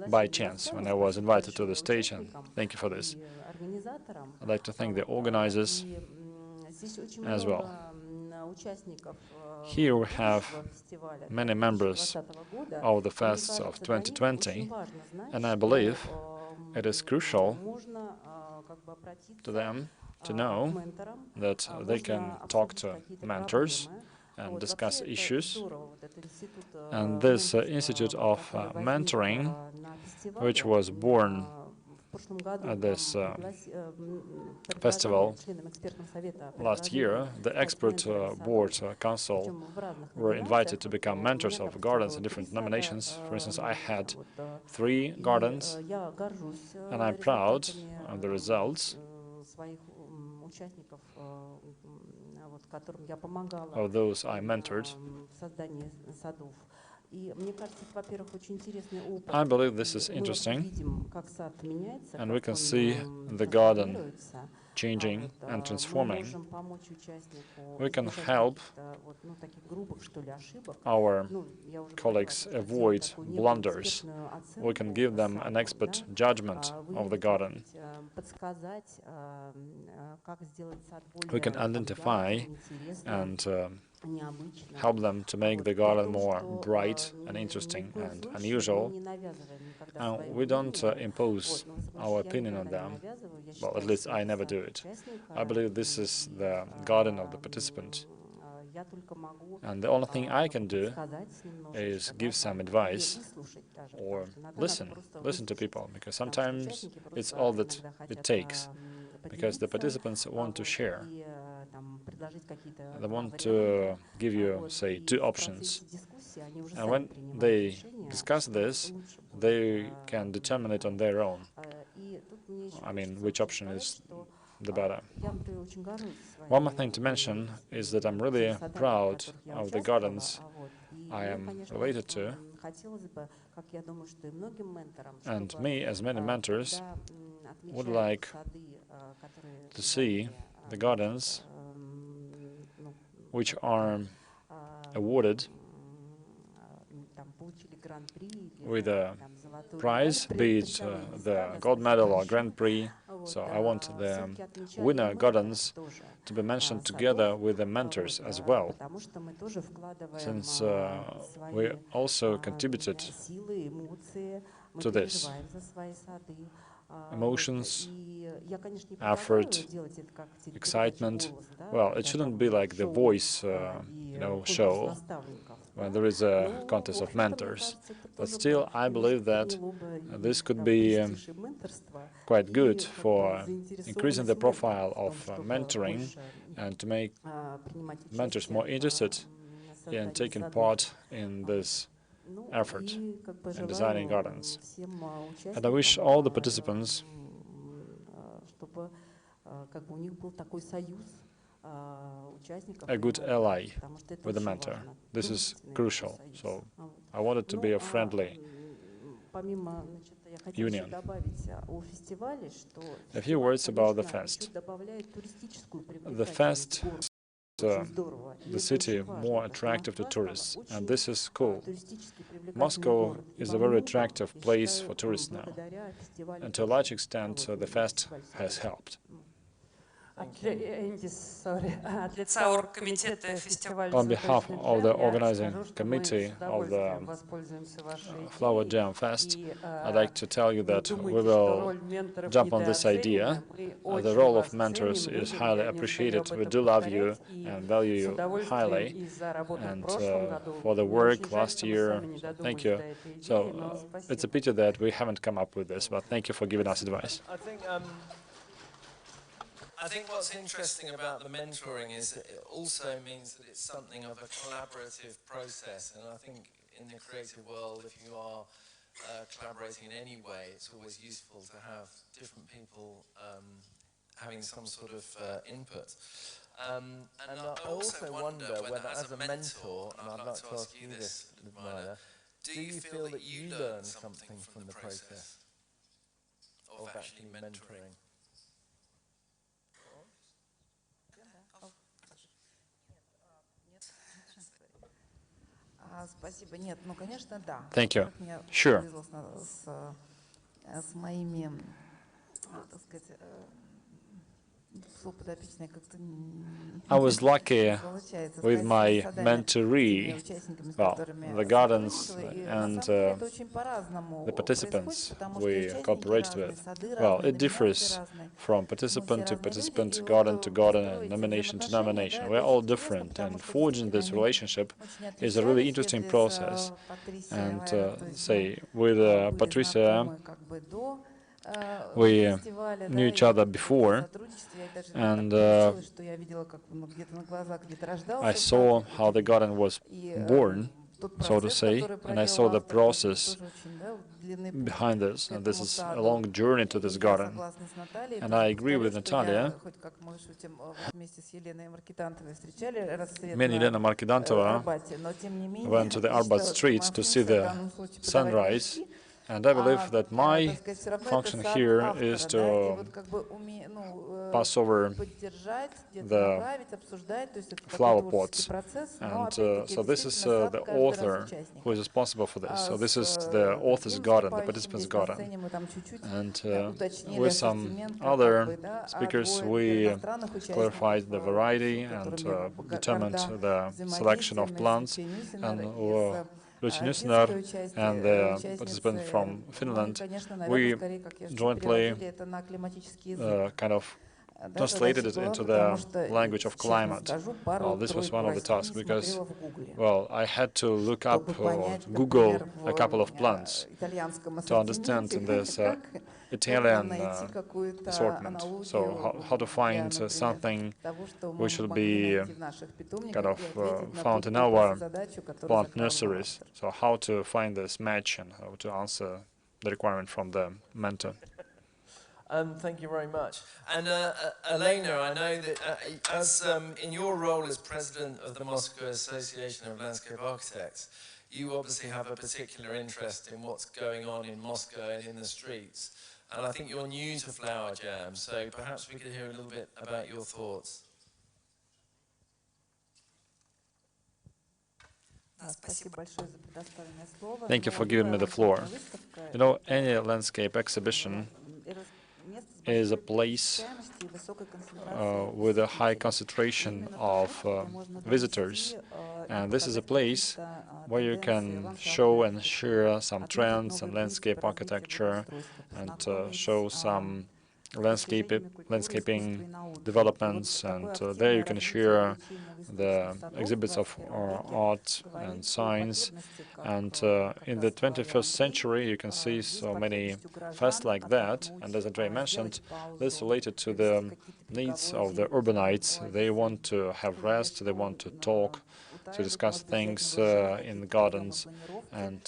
by chance, when I was invited to the stage, and thank you for this. I'd like to thank the organizers as well. Here we have many members of the fests of 2020, and I believe it is crucial to them to know that they can talk to mentors and discuss issues. And this Institute of Mentoring, which was born at this festival last year, the expert board council were invited to become mentors of gardens in different nominations. For instance, I had 3 gardens, and I'm proud of the results of those I mentored. I believe this is interesting, and we can see the garden changing and transforming, we can help our colleagues avoid blunders. We can give them an expert judgment of the garden. We can identify and help them to make the garden more bright and interesting and unusual. We don't impose our opinion on them. Well, at least I never do it. I believe this is the garden of the participant. And the only thing I can do is give some advice or listen to people, because sometimes it's all that it takes, because the participants want to share. They want to give you, say, 2 options. And when they discuss this, they can determine it on their own. I mean, which option is the better. One more thing to mention is that I'm really proud of the gardens I am related to, and me, as many mentors, would like to see the gardens which are awarded with a prize, be it the gold medal or Grand Prix. So I want the winner gardens to be mentioned together with the mentors as well, since we also contributed to this. Emotions, effort, excitement. Well, it shouldn't be like the Voice, show when there is a contest of mentors. But still, I believe that this could be quite good for increasing the profile of mentoring and to make mentors more interested in taking part in this effort in designing gardens. And I wish all the participants a good ally with the mentor. This is crucial. So I want it to be a friendly union. A few words about the fest. The fest the city more attractive to tourists, and this is cool. Moscow is a very attractive place for tourists now, and to a large extent the fest has helped. On behalf of the organizing committee of the Flower Jam Fest, I'd like to tell you that we will jump on this idea. The role of mentors is highly appreciated. We do love you and value you highly. And for the work last year, thank you. So it's a pity that we haven't come up with this, but thank you for giving us advice. I think what's interesting about the mentoring is it also means that it's something of a collaborative process, and I think in the creative world, if you are collaborating in any way, it's always useful to have different people having some sort of input. And I also wonder whether, as a mentor, and I'd like to ask you this, Ludmila, do you feel that you learn something from the process of actually mentoring? Thank you. Sure. I was lucky with my mentoree, well, the gardens and the participants we cooperated with. Well, it differs from participant to participant, garden to garden, and nomination to nomination. We're all different, and forging this relationship is a really interesting process. And say, with Patricia, we knew each other before, and I saw how the garden was born, so to say, and I saw the process behind this, and this is a long journey to this garden. And I agree with Natalia. Me and Elena Markidantova went to the Arbat Street to see the sunrise, And I believe that my function here is to pass over the flower pots. And so this is the author who is responsible for this. So this is the author's garden, the participant's garden. And with some other speakers, we clarified the variety and determined the selection of plants. And Nusner and the participant from Finland, we jointly kind of translated it into the language of climate. This was one of the tasks because, well, I had to look up or Google a couple of plants to understand this Italian assortment. So how to find something which will be kind of found in our plant nurseries. So how to find this match and how to answer the requirement from the mentor. Thank you very much. And Elena, I know that as in your role as president of the Moscow Association of Landscape Architects, you obviously have a particular interest in what's going on in Moscow and in the streets. And I think you're new to Flower Jam, so perhaps we could hear a little bit about your thoughts. Thank you for giving me the floor. You know, any landscape exhibition is a place with a high concentration of visitors. And this is a place where you can show and share some trends and landscape architecture and show some landscaping developments, and there you can share the exhibits of art and science. And in the 21st century, you can see so many fests like that. And as Andrei mentioned, this is related to the needs of the urbanites. They want to have rest, they want to talk, to discuss things in the gardens, and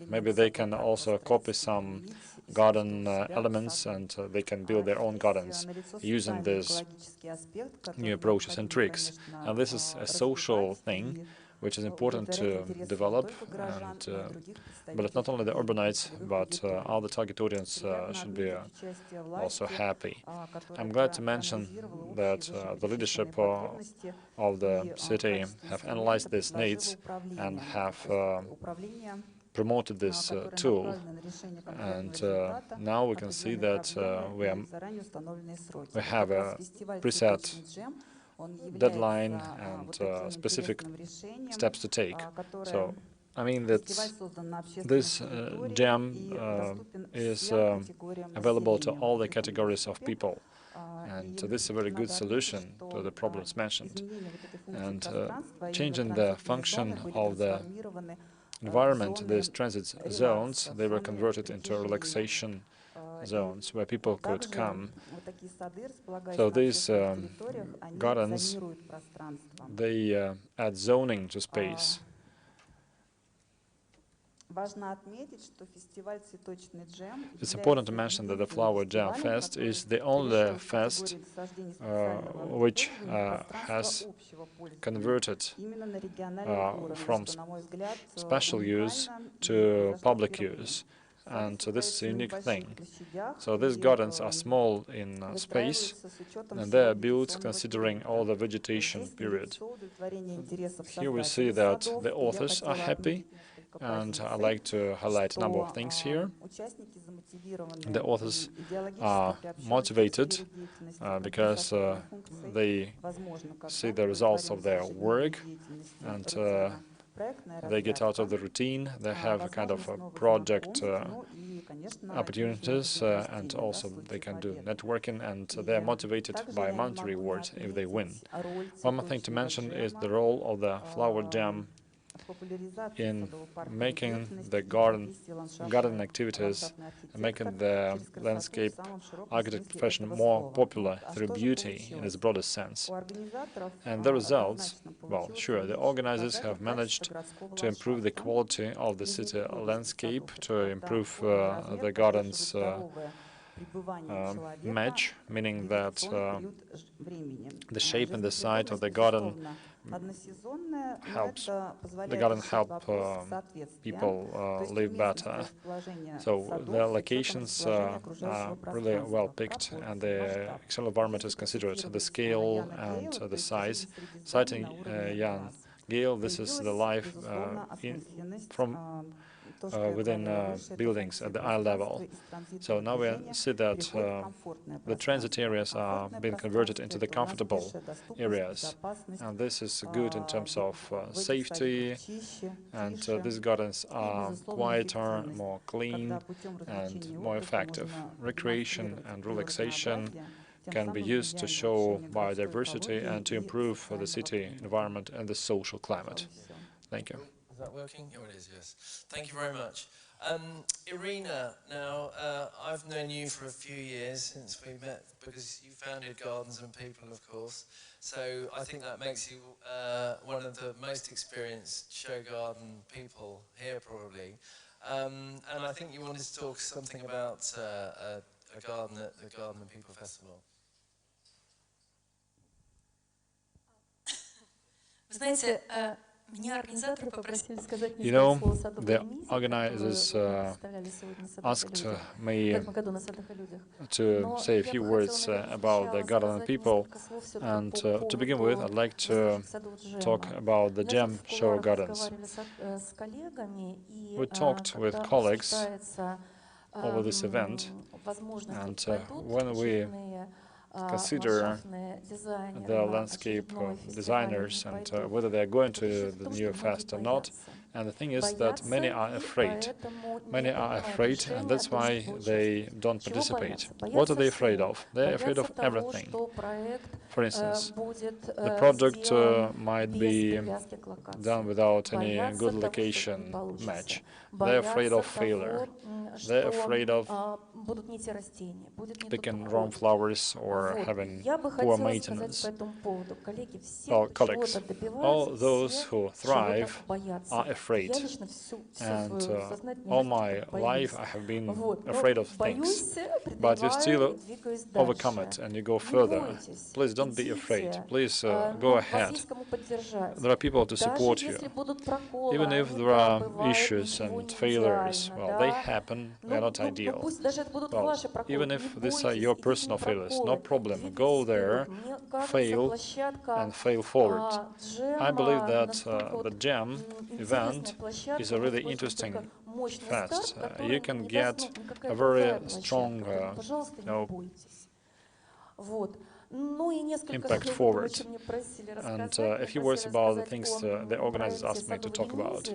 maybe they can also copy some garden elements, and they can build their own gardens using these new approaches and tricks. And this is a social thing which is important to develop, and but it's not only the urbanites, but all the target audience should be also happy. I'm glad to mention that the leadership of the city have analyzed these needs and have promoted this tool, and now we can see that we have a preset deadline and specific steps to take. So I mean that this jam is available to all the categories of people, and this is a very good solution to the problems mentioned. And changing the function of the environment, these transit zones, they were converted into relaxation zones where people could come. So these gardens, they add zoning to space. It's important to mention that the Flower Jam Fest is the only fest which has converted from special use to public use. And so this is a unique thing. So these gardens are small in space, and they are built considering all the vegetation period. Here we see that the authors are happy, and I'd like to highlight a number of things here. The authors are motivated because they see the results of their work, and they get out of the routine, they have a kind of a project opportunities, and also they can do networking, and they're motivated by monetary reward if they win. One more thing to mention is the role of the Flower Jam in making the garden activities and making the landscape architect profession more popular through beauty in its broadest sense. And the results, well, sure, the organizers have managed to improve the quality of the city landscape, to improve the gardens match, meaning that the shape and the site of the garden helps the garden help people live better. So the locations are really well picked, and the external environment is considered. The scale and the size. Citing Jan Gale, this is the life from within buildings at the eye level. So now we see that the transit areas are being converted into the comfortable areas, and this is good in terms of safety, and these gardens are quieter, more clean, and more effective. Recreation and relaxation can be used to show biodiversity and to improve the city environment and the social climate. Thank you. Is that working? Oh, it is, yes. Thank you very much. Irina, now, I've known you for a few years since we met, because you founded Gardens and People, of course. So I think that makes you one of the most experienced show garden people here, probably. And I think you wanted to talk something about a garden at the Garden and People Festival. You know, the organizers asked me to say a few words about the Garden and People, and to begin with, I'd like to talk about the GEM show gardens. We talked with colleagues over this event, and when we consider the landscape designers and whether they're going to the new fest or not. And the thing is that many are afraid. Many are afraid, and that's why they don't participate. What are they afraid of? They're afraid of everything. For instance, the project might be done without any good location match. They're afraid of failure. They're afraid of picking wrong flowers or having poor maintenance. Well, colleagues, all those who thrive are afraid. And all my life I have been afraid of things. But you still overcome it and you go further. Please don't be afraid. Please go ahead. There are people to support you. Even if there are issues and failures, well, they happen, they're not ideal. Well, even if these are your personal failures, no problem. Go there, fail, and fail forward. I believe that the GEM event is a really interesting fest. You can get a very strong impact forward. And a few words about the things the organizers asked me to talk about.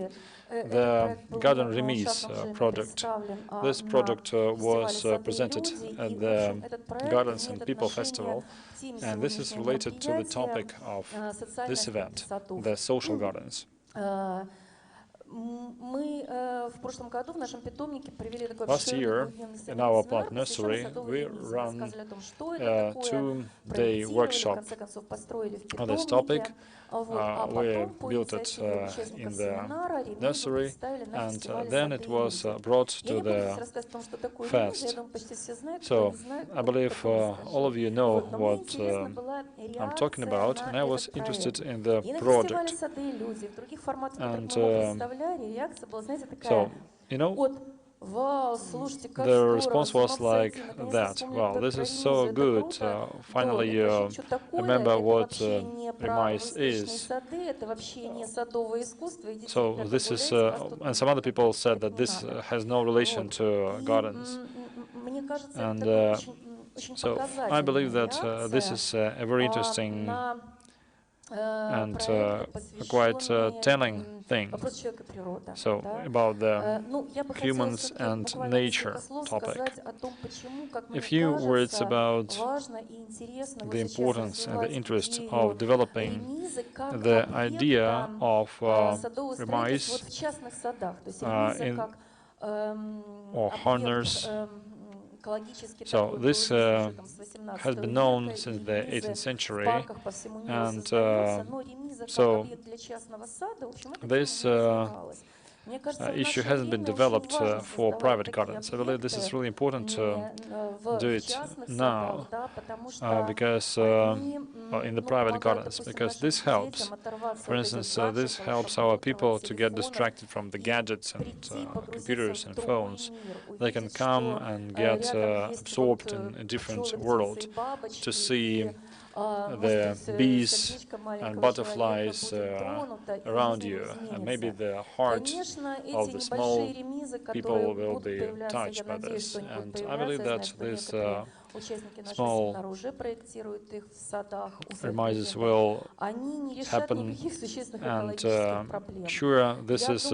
The Garden Remise project. This project was presented at the Gardens and People Festival, and this is related to the topic of this event, the social gardens. Last year, in our plant nursery, we ran a two-day workshop on this topic. We built it in the nursery, and then it was brought to the fest. So I believe all of you know what I'm talking about, and I was interested in the project. And so, you know, the response was like that. Wow, this is so good. Finally, you remember what Remise is. So this is, and some other people said that this has no relation to gardens. And so I believe that this is a very interesting and quite telling thing. So about the humans and nature topic. A few words about the importance and the interest of developing the idea of Remise or harness. So this has been known since the 18th century, and so this issue hasn't been developed for private gardens. I believe this is really important to do it now, because in the private gardens, because this helps. For instance, this helps our people to get distracted from the gadgets and computers and phones. They can come and get absorbed in a different world to see the bees and butterflies around you, and maybe the heart of the small people will be touched by this. And I believe that this small reminders will happen, and sure, this is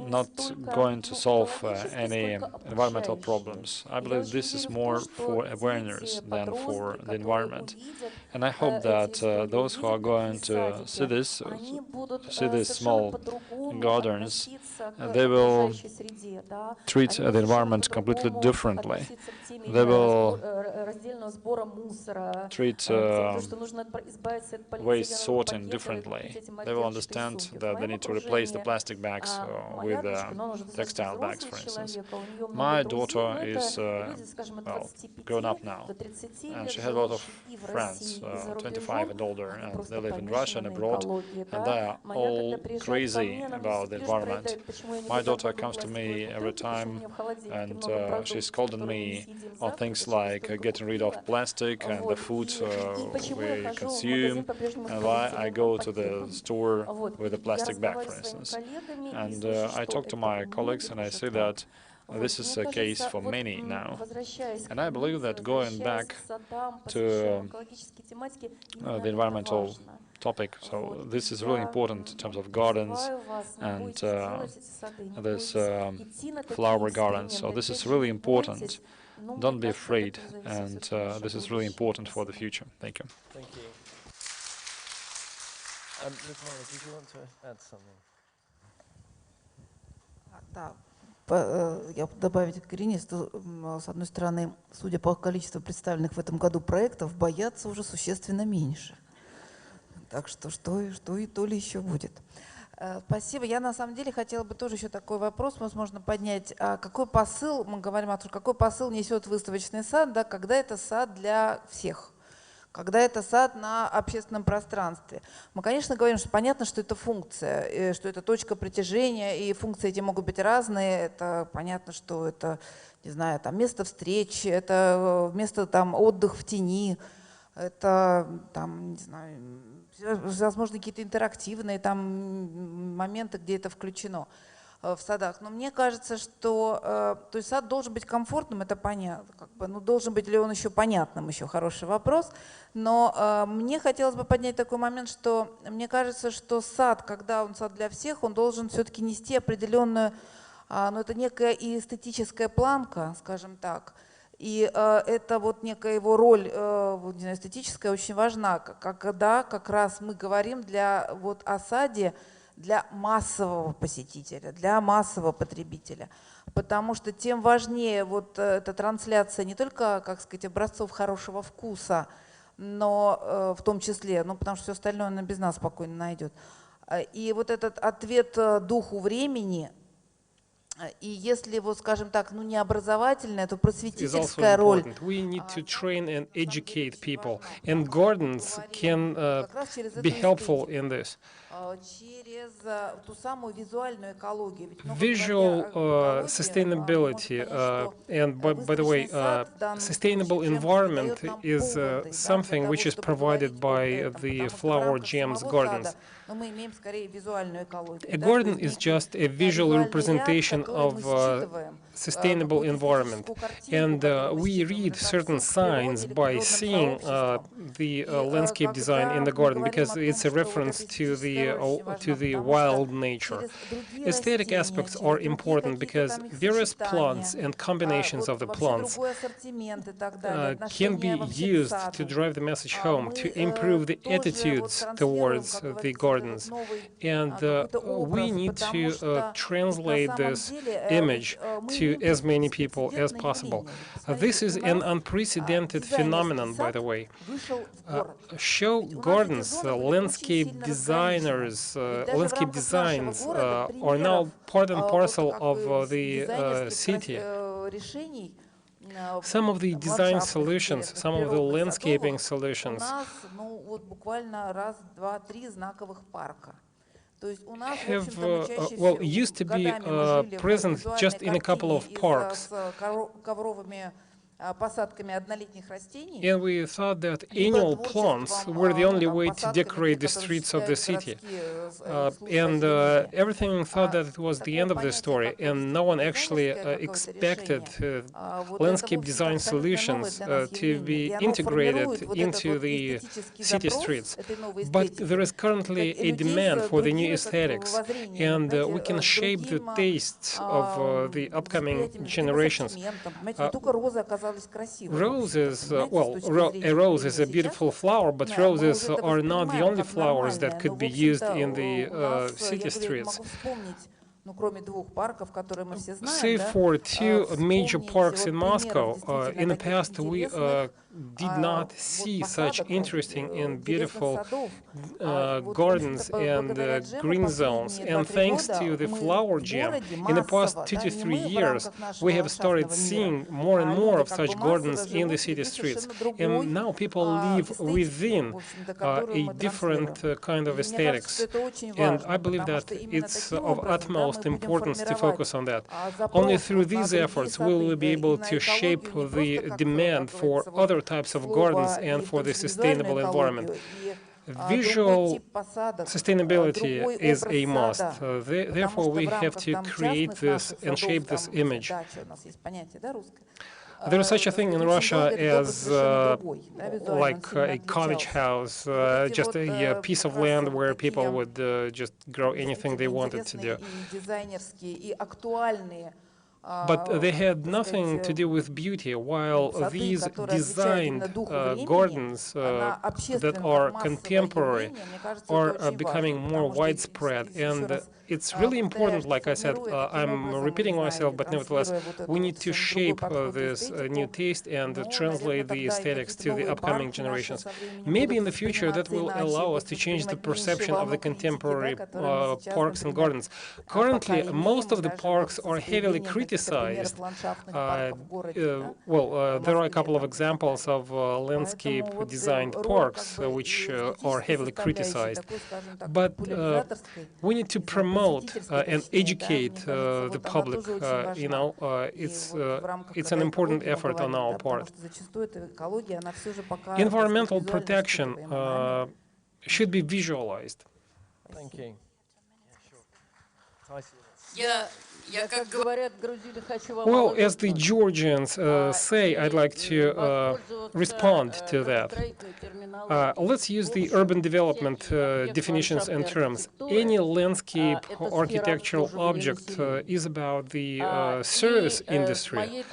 not going to solve any environmental problems. I believe this is more for awareness than for the environment. And I hope that those who are going to see these small gardens, they will treat the environment completely differently. They will treat waste sorting differently. They will understand that they need to replace the plastic bags with textile bags, for instance. My daughter is well, grown up now, and she has a lot of friends, 25 and older, and they live in Russia and abroad, and they are all crazy about the environment. My daughter comes to me every time, and she's scolding me on things like getting rid of plastic and the food we consume, and why I go to the store with a plastic bag, for instance. And I talk to my colleagues and I say that this is a case for many now. And I believe that going back to the environmental topic, so this is really important in terms of gardens and this flower gardens. So this is really important. Don't be afraid, and this is really important for the future. Thank you. Thank you. Ludmila, did you want to add something? Я добавить к Ирине, что, с одной стороны, судя по количеству представленных в этом году проектов, боятся уже существенно меньше. Так что и то ли еще будет. Спасибо. Я на самом деле хотела бы тоже еще такой вопрос, возможно, поднять. Какой посыл, мы говорим о том, какой посыл несет выставочный сад, да, когда это сад для всех? Когда это сад на общественном пространстве. Мы, конечно, говорим, что понятно, что это функция, что это точка притяжения, и функции эти могут быть разные. Это понятно, что это, не знаю, там место встреч, это место там отдых в тени, это там, не знаю, возможно, какие-то интерактивные там моменты, где это включено в садах. Но мне кажется, что то есть сад должен быть комфортным, это понятно. Как бы, ну, должен быть ли он еще понятным, еще хороший вопрос. Но мне хотелось бы поднять такой момент, что мне кажется, что сад, когда он сад для всех, он должен все-таки нести определенную, ну, это некая и эстетическая планка, скажем так. И это вот некая его роль эстетическая очень важна, когда как раз мы говорим вот о саде для массового посетителя, для массового потребителя. Потому что тем важнее вот эта трансляция не только, как сказать, образцов хорошего вкуса, но в том числе, ну, потому что все остальное она без нас спокойно найдет. И вот этот ответ духу времени, и если, вот, скажем так, ну, не образовательная, то просветительская роль. We need to train and educate people, and gardens can be helpful in this. Visual sustainability, and by the way, sustainable environment is something which is provided by the Flower Gems gardens. A garden is just a visual representation of sustainable environment, and we read certain signs by seeing the landscape design in the garden, because it's a reference to the wild nature. Aesthetic aspects are important because various plants and combinations of the plants can be used to drive the message home, to improve the attitudes towards the gardens. And we need to translate this image to as many people as possible. This is an unprecedented phenomenon, by the way. Show gardens, landscape designers, landscape designs are now part and parcel of the city. Some of the design solutions, some of the landscaping solutions have, well, used to be present just in a couple of parks. And we thought that annual plants were the only way to decorate the streets of the city. And everything thought that it was the end of the story, and no one actually expected landscape design solutions to be integrated into the city streets. But there is currently a demand for the new aesthetics, and we can shape the tastes of the upcoming generations. Roses, well, a rose is a beautiful flower, but roses are not the only flowers that could be used in the city streets. Save for two major parks in Moscow, in the past we did not see such interesting and beautiful gardens and green zones. And thanks to the flower jam, in the past 2 to 3 years, we have started seeing more and more of such gardens in the city streets. And now people live within a different kind of aesthetics. And I believe that it's of utmost importance to focus on that. Only through these efforts will we be able to shape the demand for other types of gardens and for the sustainable environment. Visual sustainability is a must. Therefore, we have to create this and shape this image. There is such a thing in Russia as like a cottage house, just a piece of land where people would just grow anything they wanted to do. But they had nothing to do with beauty, while these designed gardens that are contemporary are becoming more widespread. And it's really important, like I said, I'm repeating myself, but nevertheless, we need to shape this new taste and translate the aesthetics to the upcoming generations. Maybe in the future that will allow us to change the perception of the contemporary parks and gardens. Currently, most of the parks are heavily criticized. Well, there are a couple of examples of landscape designed parks which are heavily criticized. But we need to promote and educate the public. You know, it's an important effort on our part. Environmental protection should be visualized. Thank you. Well, as the Georgians say, I'd like to respond to that. Let's use the urban development definitions and terms. Any landscape architectural object is about the service industry.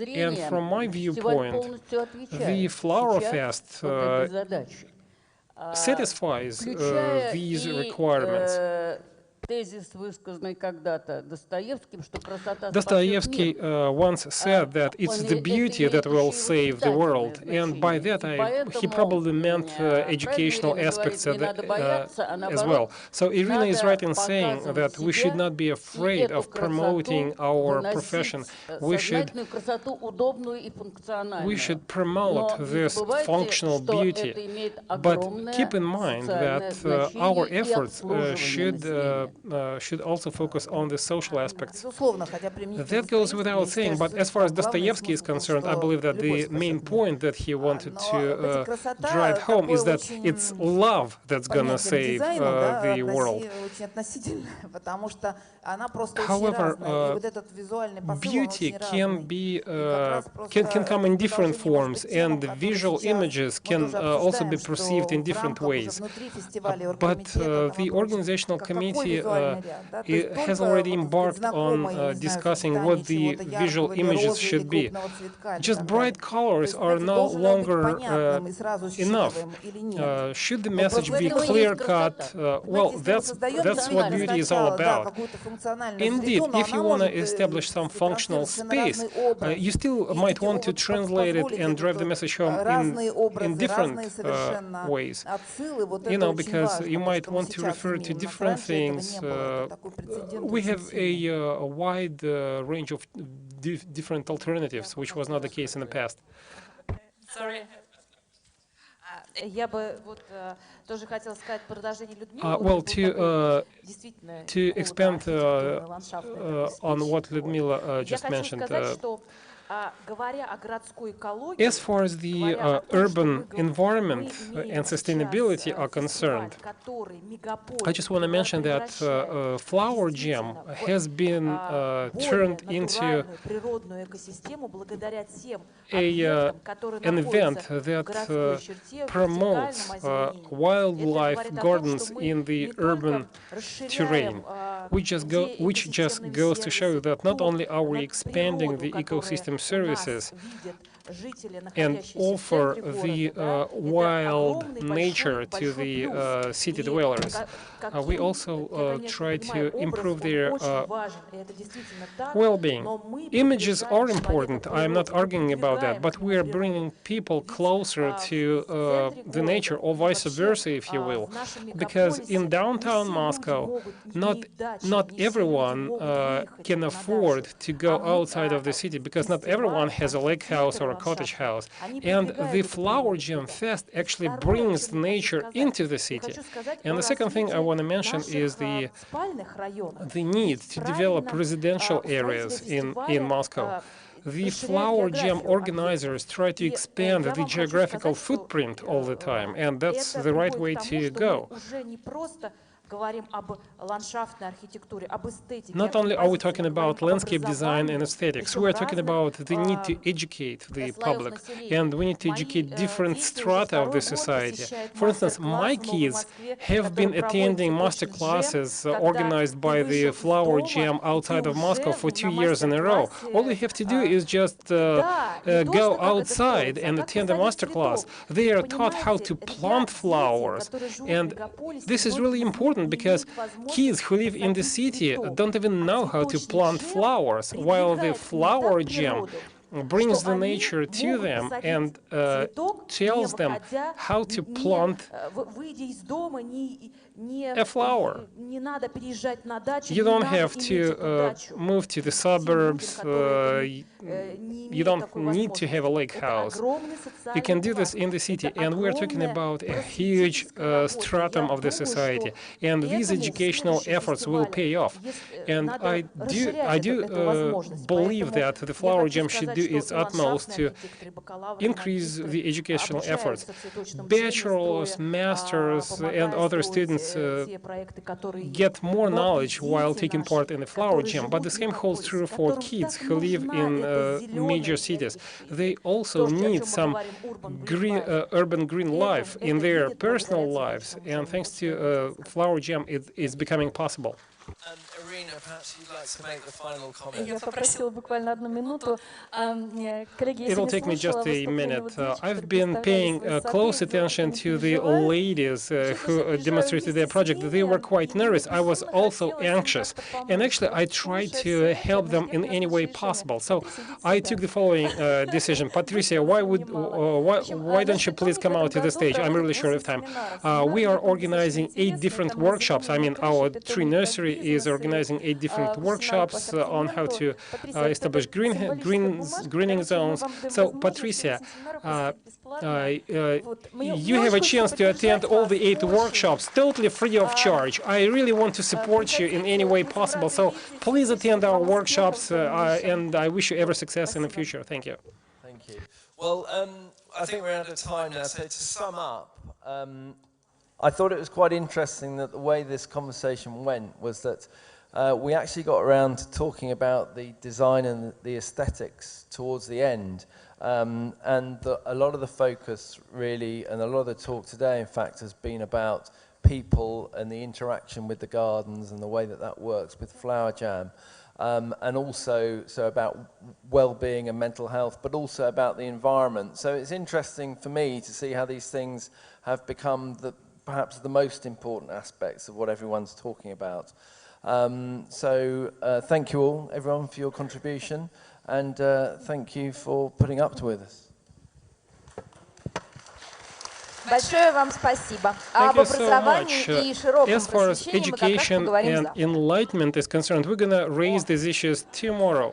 And from my viewpoint, the Flower Fest satisfies these requirements. Dostoevsky once said that it's the beauty that will save the world, and by that he probably meant educational aspects as well. So Irina is right in saying that we should not be afraid of promoting our profession. We should promote this functional beauty, but keep in mind that our efforts should also focus on the social aspects. That goes without saying, but as far as Dostoevsky is concerned, I believe that the main point that he wanted to drive home is that it's love that's gonna save the world. However, beauty can be can come in different forms, and the visual images can also be perceived in different ways. But the organizational committee has already embarked on discussing what the visual images should be. Just bright colors are no longer enough. Should the message be clear-cut? Well, that's what beauty is all about. Indeed, if you want to establish some functional space, you still might want to translate it and drive the message home in different ways. You know, because you might want to refer to different things. We have a wide range of different alternatives, which was not the case in the past. Sorry. Я бы вот тоже хотела сказать продолжение Well, to expand on what Lyudmila just mentioned. As far as the urban environment and sustainability are concerned, I just want to mention that Flower Jam has been turned into an event that promotes wildlife gardens in the urban terrain, which just goes to show that not only are we expanding the ecosystem services and offer the wild nature to the city dwellers, we also try to improve their well-being. Images are important, I'm not arguing about that, but we are bringing people closer to the nature, or vice versa, if you will, because in downtown Moscow, not everyone can afford to go outside of the city, because not everyone has a lake house or a cottage house. And the Flower Jam Fest actually brings nature into the city. And the second thing I want to mention is the need to develop residential areas in Moscow. The Flower Jam organizers try to expand the geographical footprint all the time, and that's the right way to go. Not only are we talking about landscape design and aesthetics, we are talking about the need to educate the public, and we need to educate different strata of the society. For instance, my kids have been attending master classes organized by the Flower Jam outside of Moscow for 2 years in a row. All you have to do is just go outside and attend a master class. They are taught how to plant flowers, and this is really important, because kids who live in the city don't even know how to plant flowers, while the Flower Jam brings the nature to them and tells them how to plant a flower. You don't have to move to the suburbs, you don't need to have a lake house. You can do this in the city, and we're talking about a huge stratum of the society, and these educational efforts will pay off. And I do believe that the Flower Jam should do its utmost to increase the educational efforts. Bachelors, masters, and other students get more knowledge while taking part in the Flower Jam, but the same holds true for kids who live in major cities. They also need some urban green life in their personal lives, and thanks to Flower Jam, it is becoming possible. Irina, perhaps you'd like to make the final comment. Я попросила буквально одну минуту. Коллеги, It'll take me just a minute. I've been paying close attention to the ladies who demonstrated their project. They were quite nervous. I was also anxious. And actually, I tried to help them in any way possible. So I took the following decision. Patricia, why don't you please come out to the stage? I'm really short of time. We are organizing 8 different workshops. I mean, our tree nursery is organizing 8 different workshops on how to establish greening zones. So, Patricia, you have a chance to attend all the 8 workshops totally free of charge. I really want to support you in any way possible. So, please attend our workshops, and I wish you every success in the future. Thank you. Thank you. Well, I think we're out of time now. So, to sum up, I thought it was quite interesting that the way this conversation went was that we actually got around to talking about the design and the aesthetics towards the end. A lot of the focus really, and a lot of the talk today, in fact, has been about people and the interaction with the gardens and the way that that works with Flower Jam. And also about well-being and mental health, but also about the environment. So it's interesting for me to see how these things have become perhaps the most important aspects of what everyone's talking about. Thank you all, everyone, for your contribution, and thank you for putting up with us. Большое вам спасибо. Thank Об you so образовании much. и широком As far as просвещении мы как раз education поговорим and завтра. enlightenment is concerned, we're going to raise these issues tomorrow.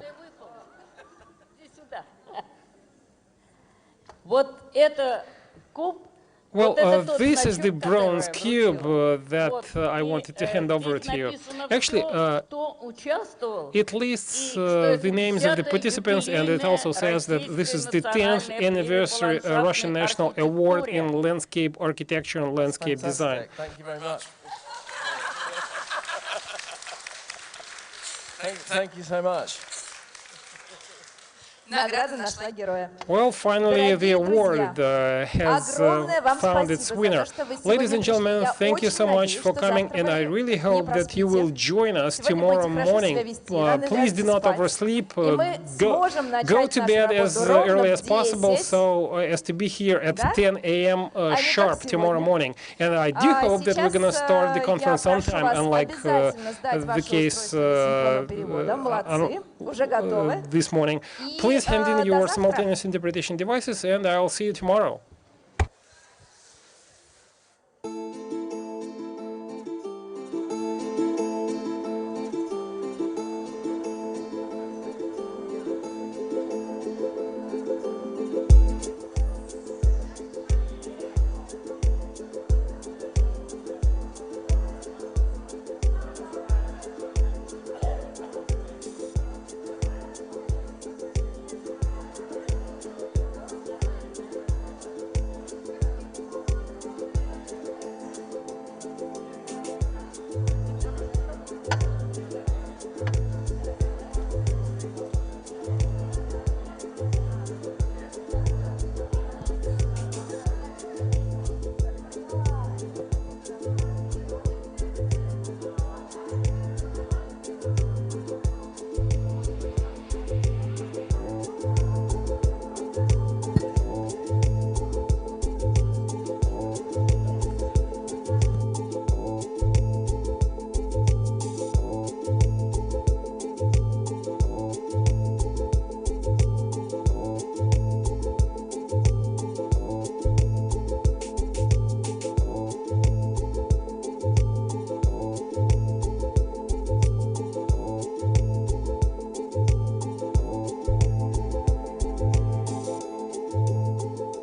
Вот это куб. Well, this is the bronze cube that I wanted to hand over to you. Actually, it lists the names of the participants, and it also says that this is the 10th anniversary Russian National Award in Landscape Architecture and Landscape Design. Thank you very much. Thank you so much. Награда нашла героя. Well, finally, the award has found its winner. Ladies and gentlemen, thank you so much for coming, and I really hope that you will join us tomorrow morning. Please do not oversleep. Go to bed as early as possible, so as to be here at 10 a.m. Sharp tomorrow morning. And I do hope that we're going to start the conference on time, unlike the case this morning. Please hand in your simultaneous interpretation devices, and I'll see you tomorrow.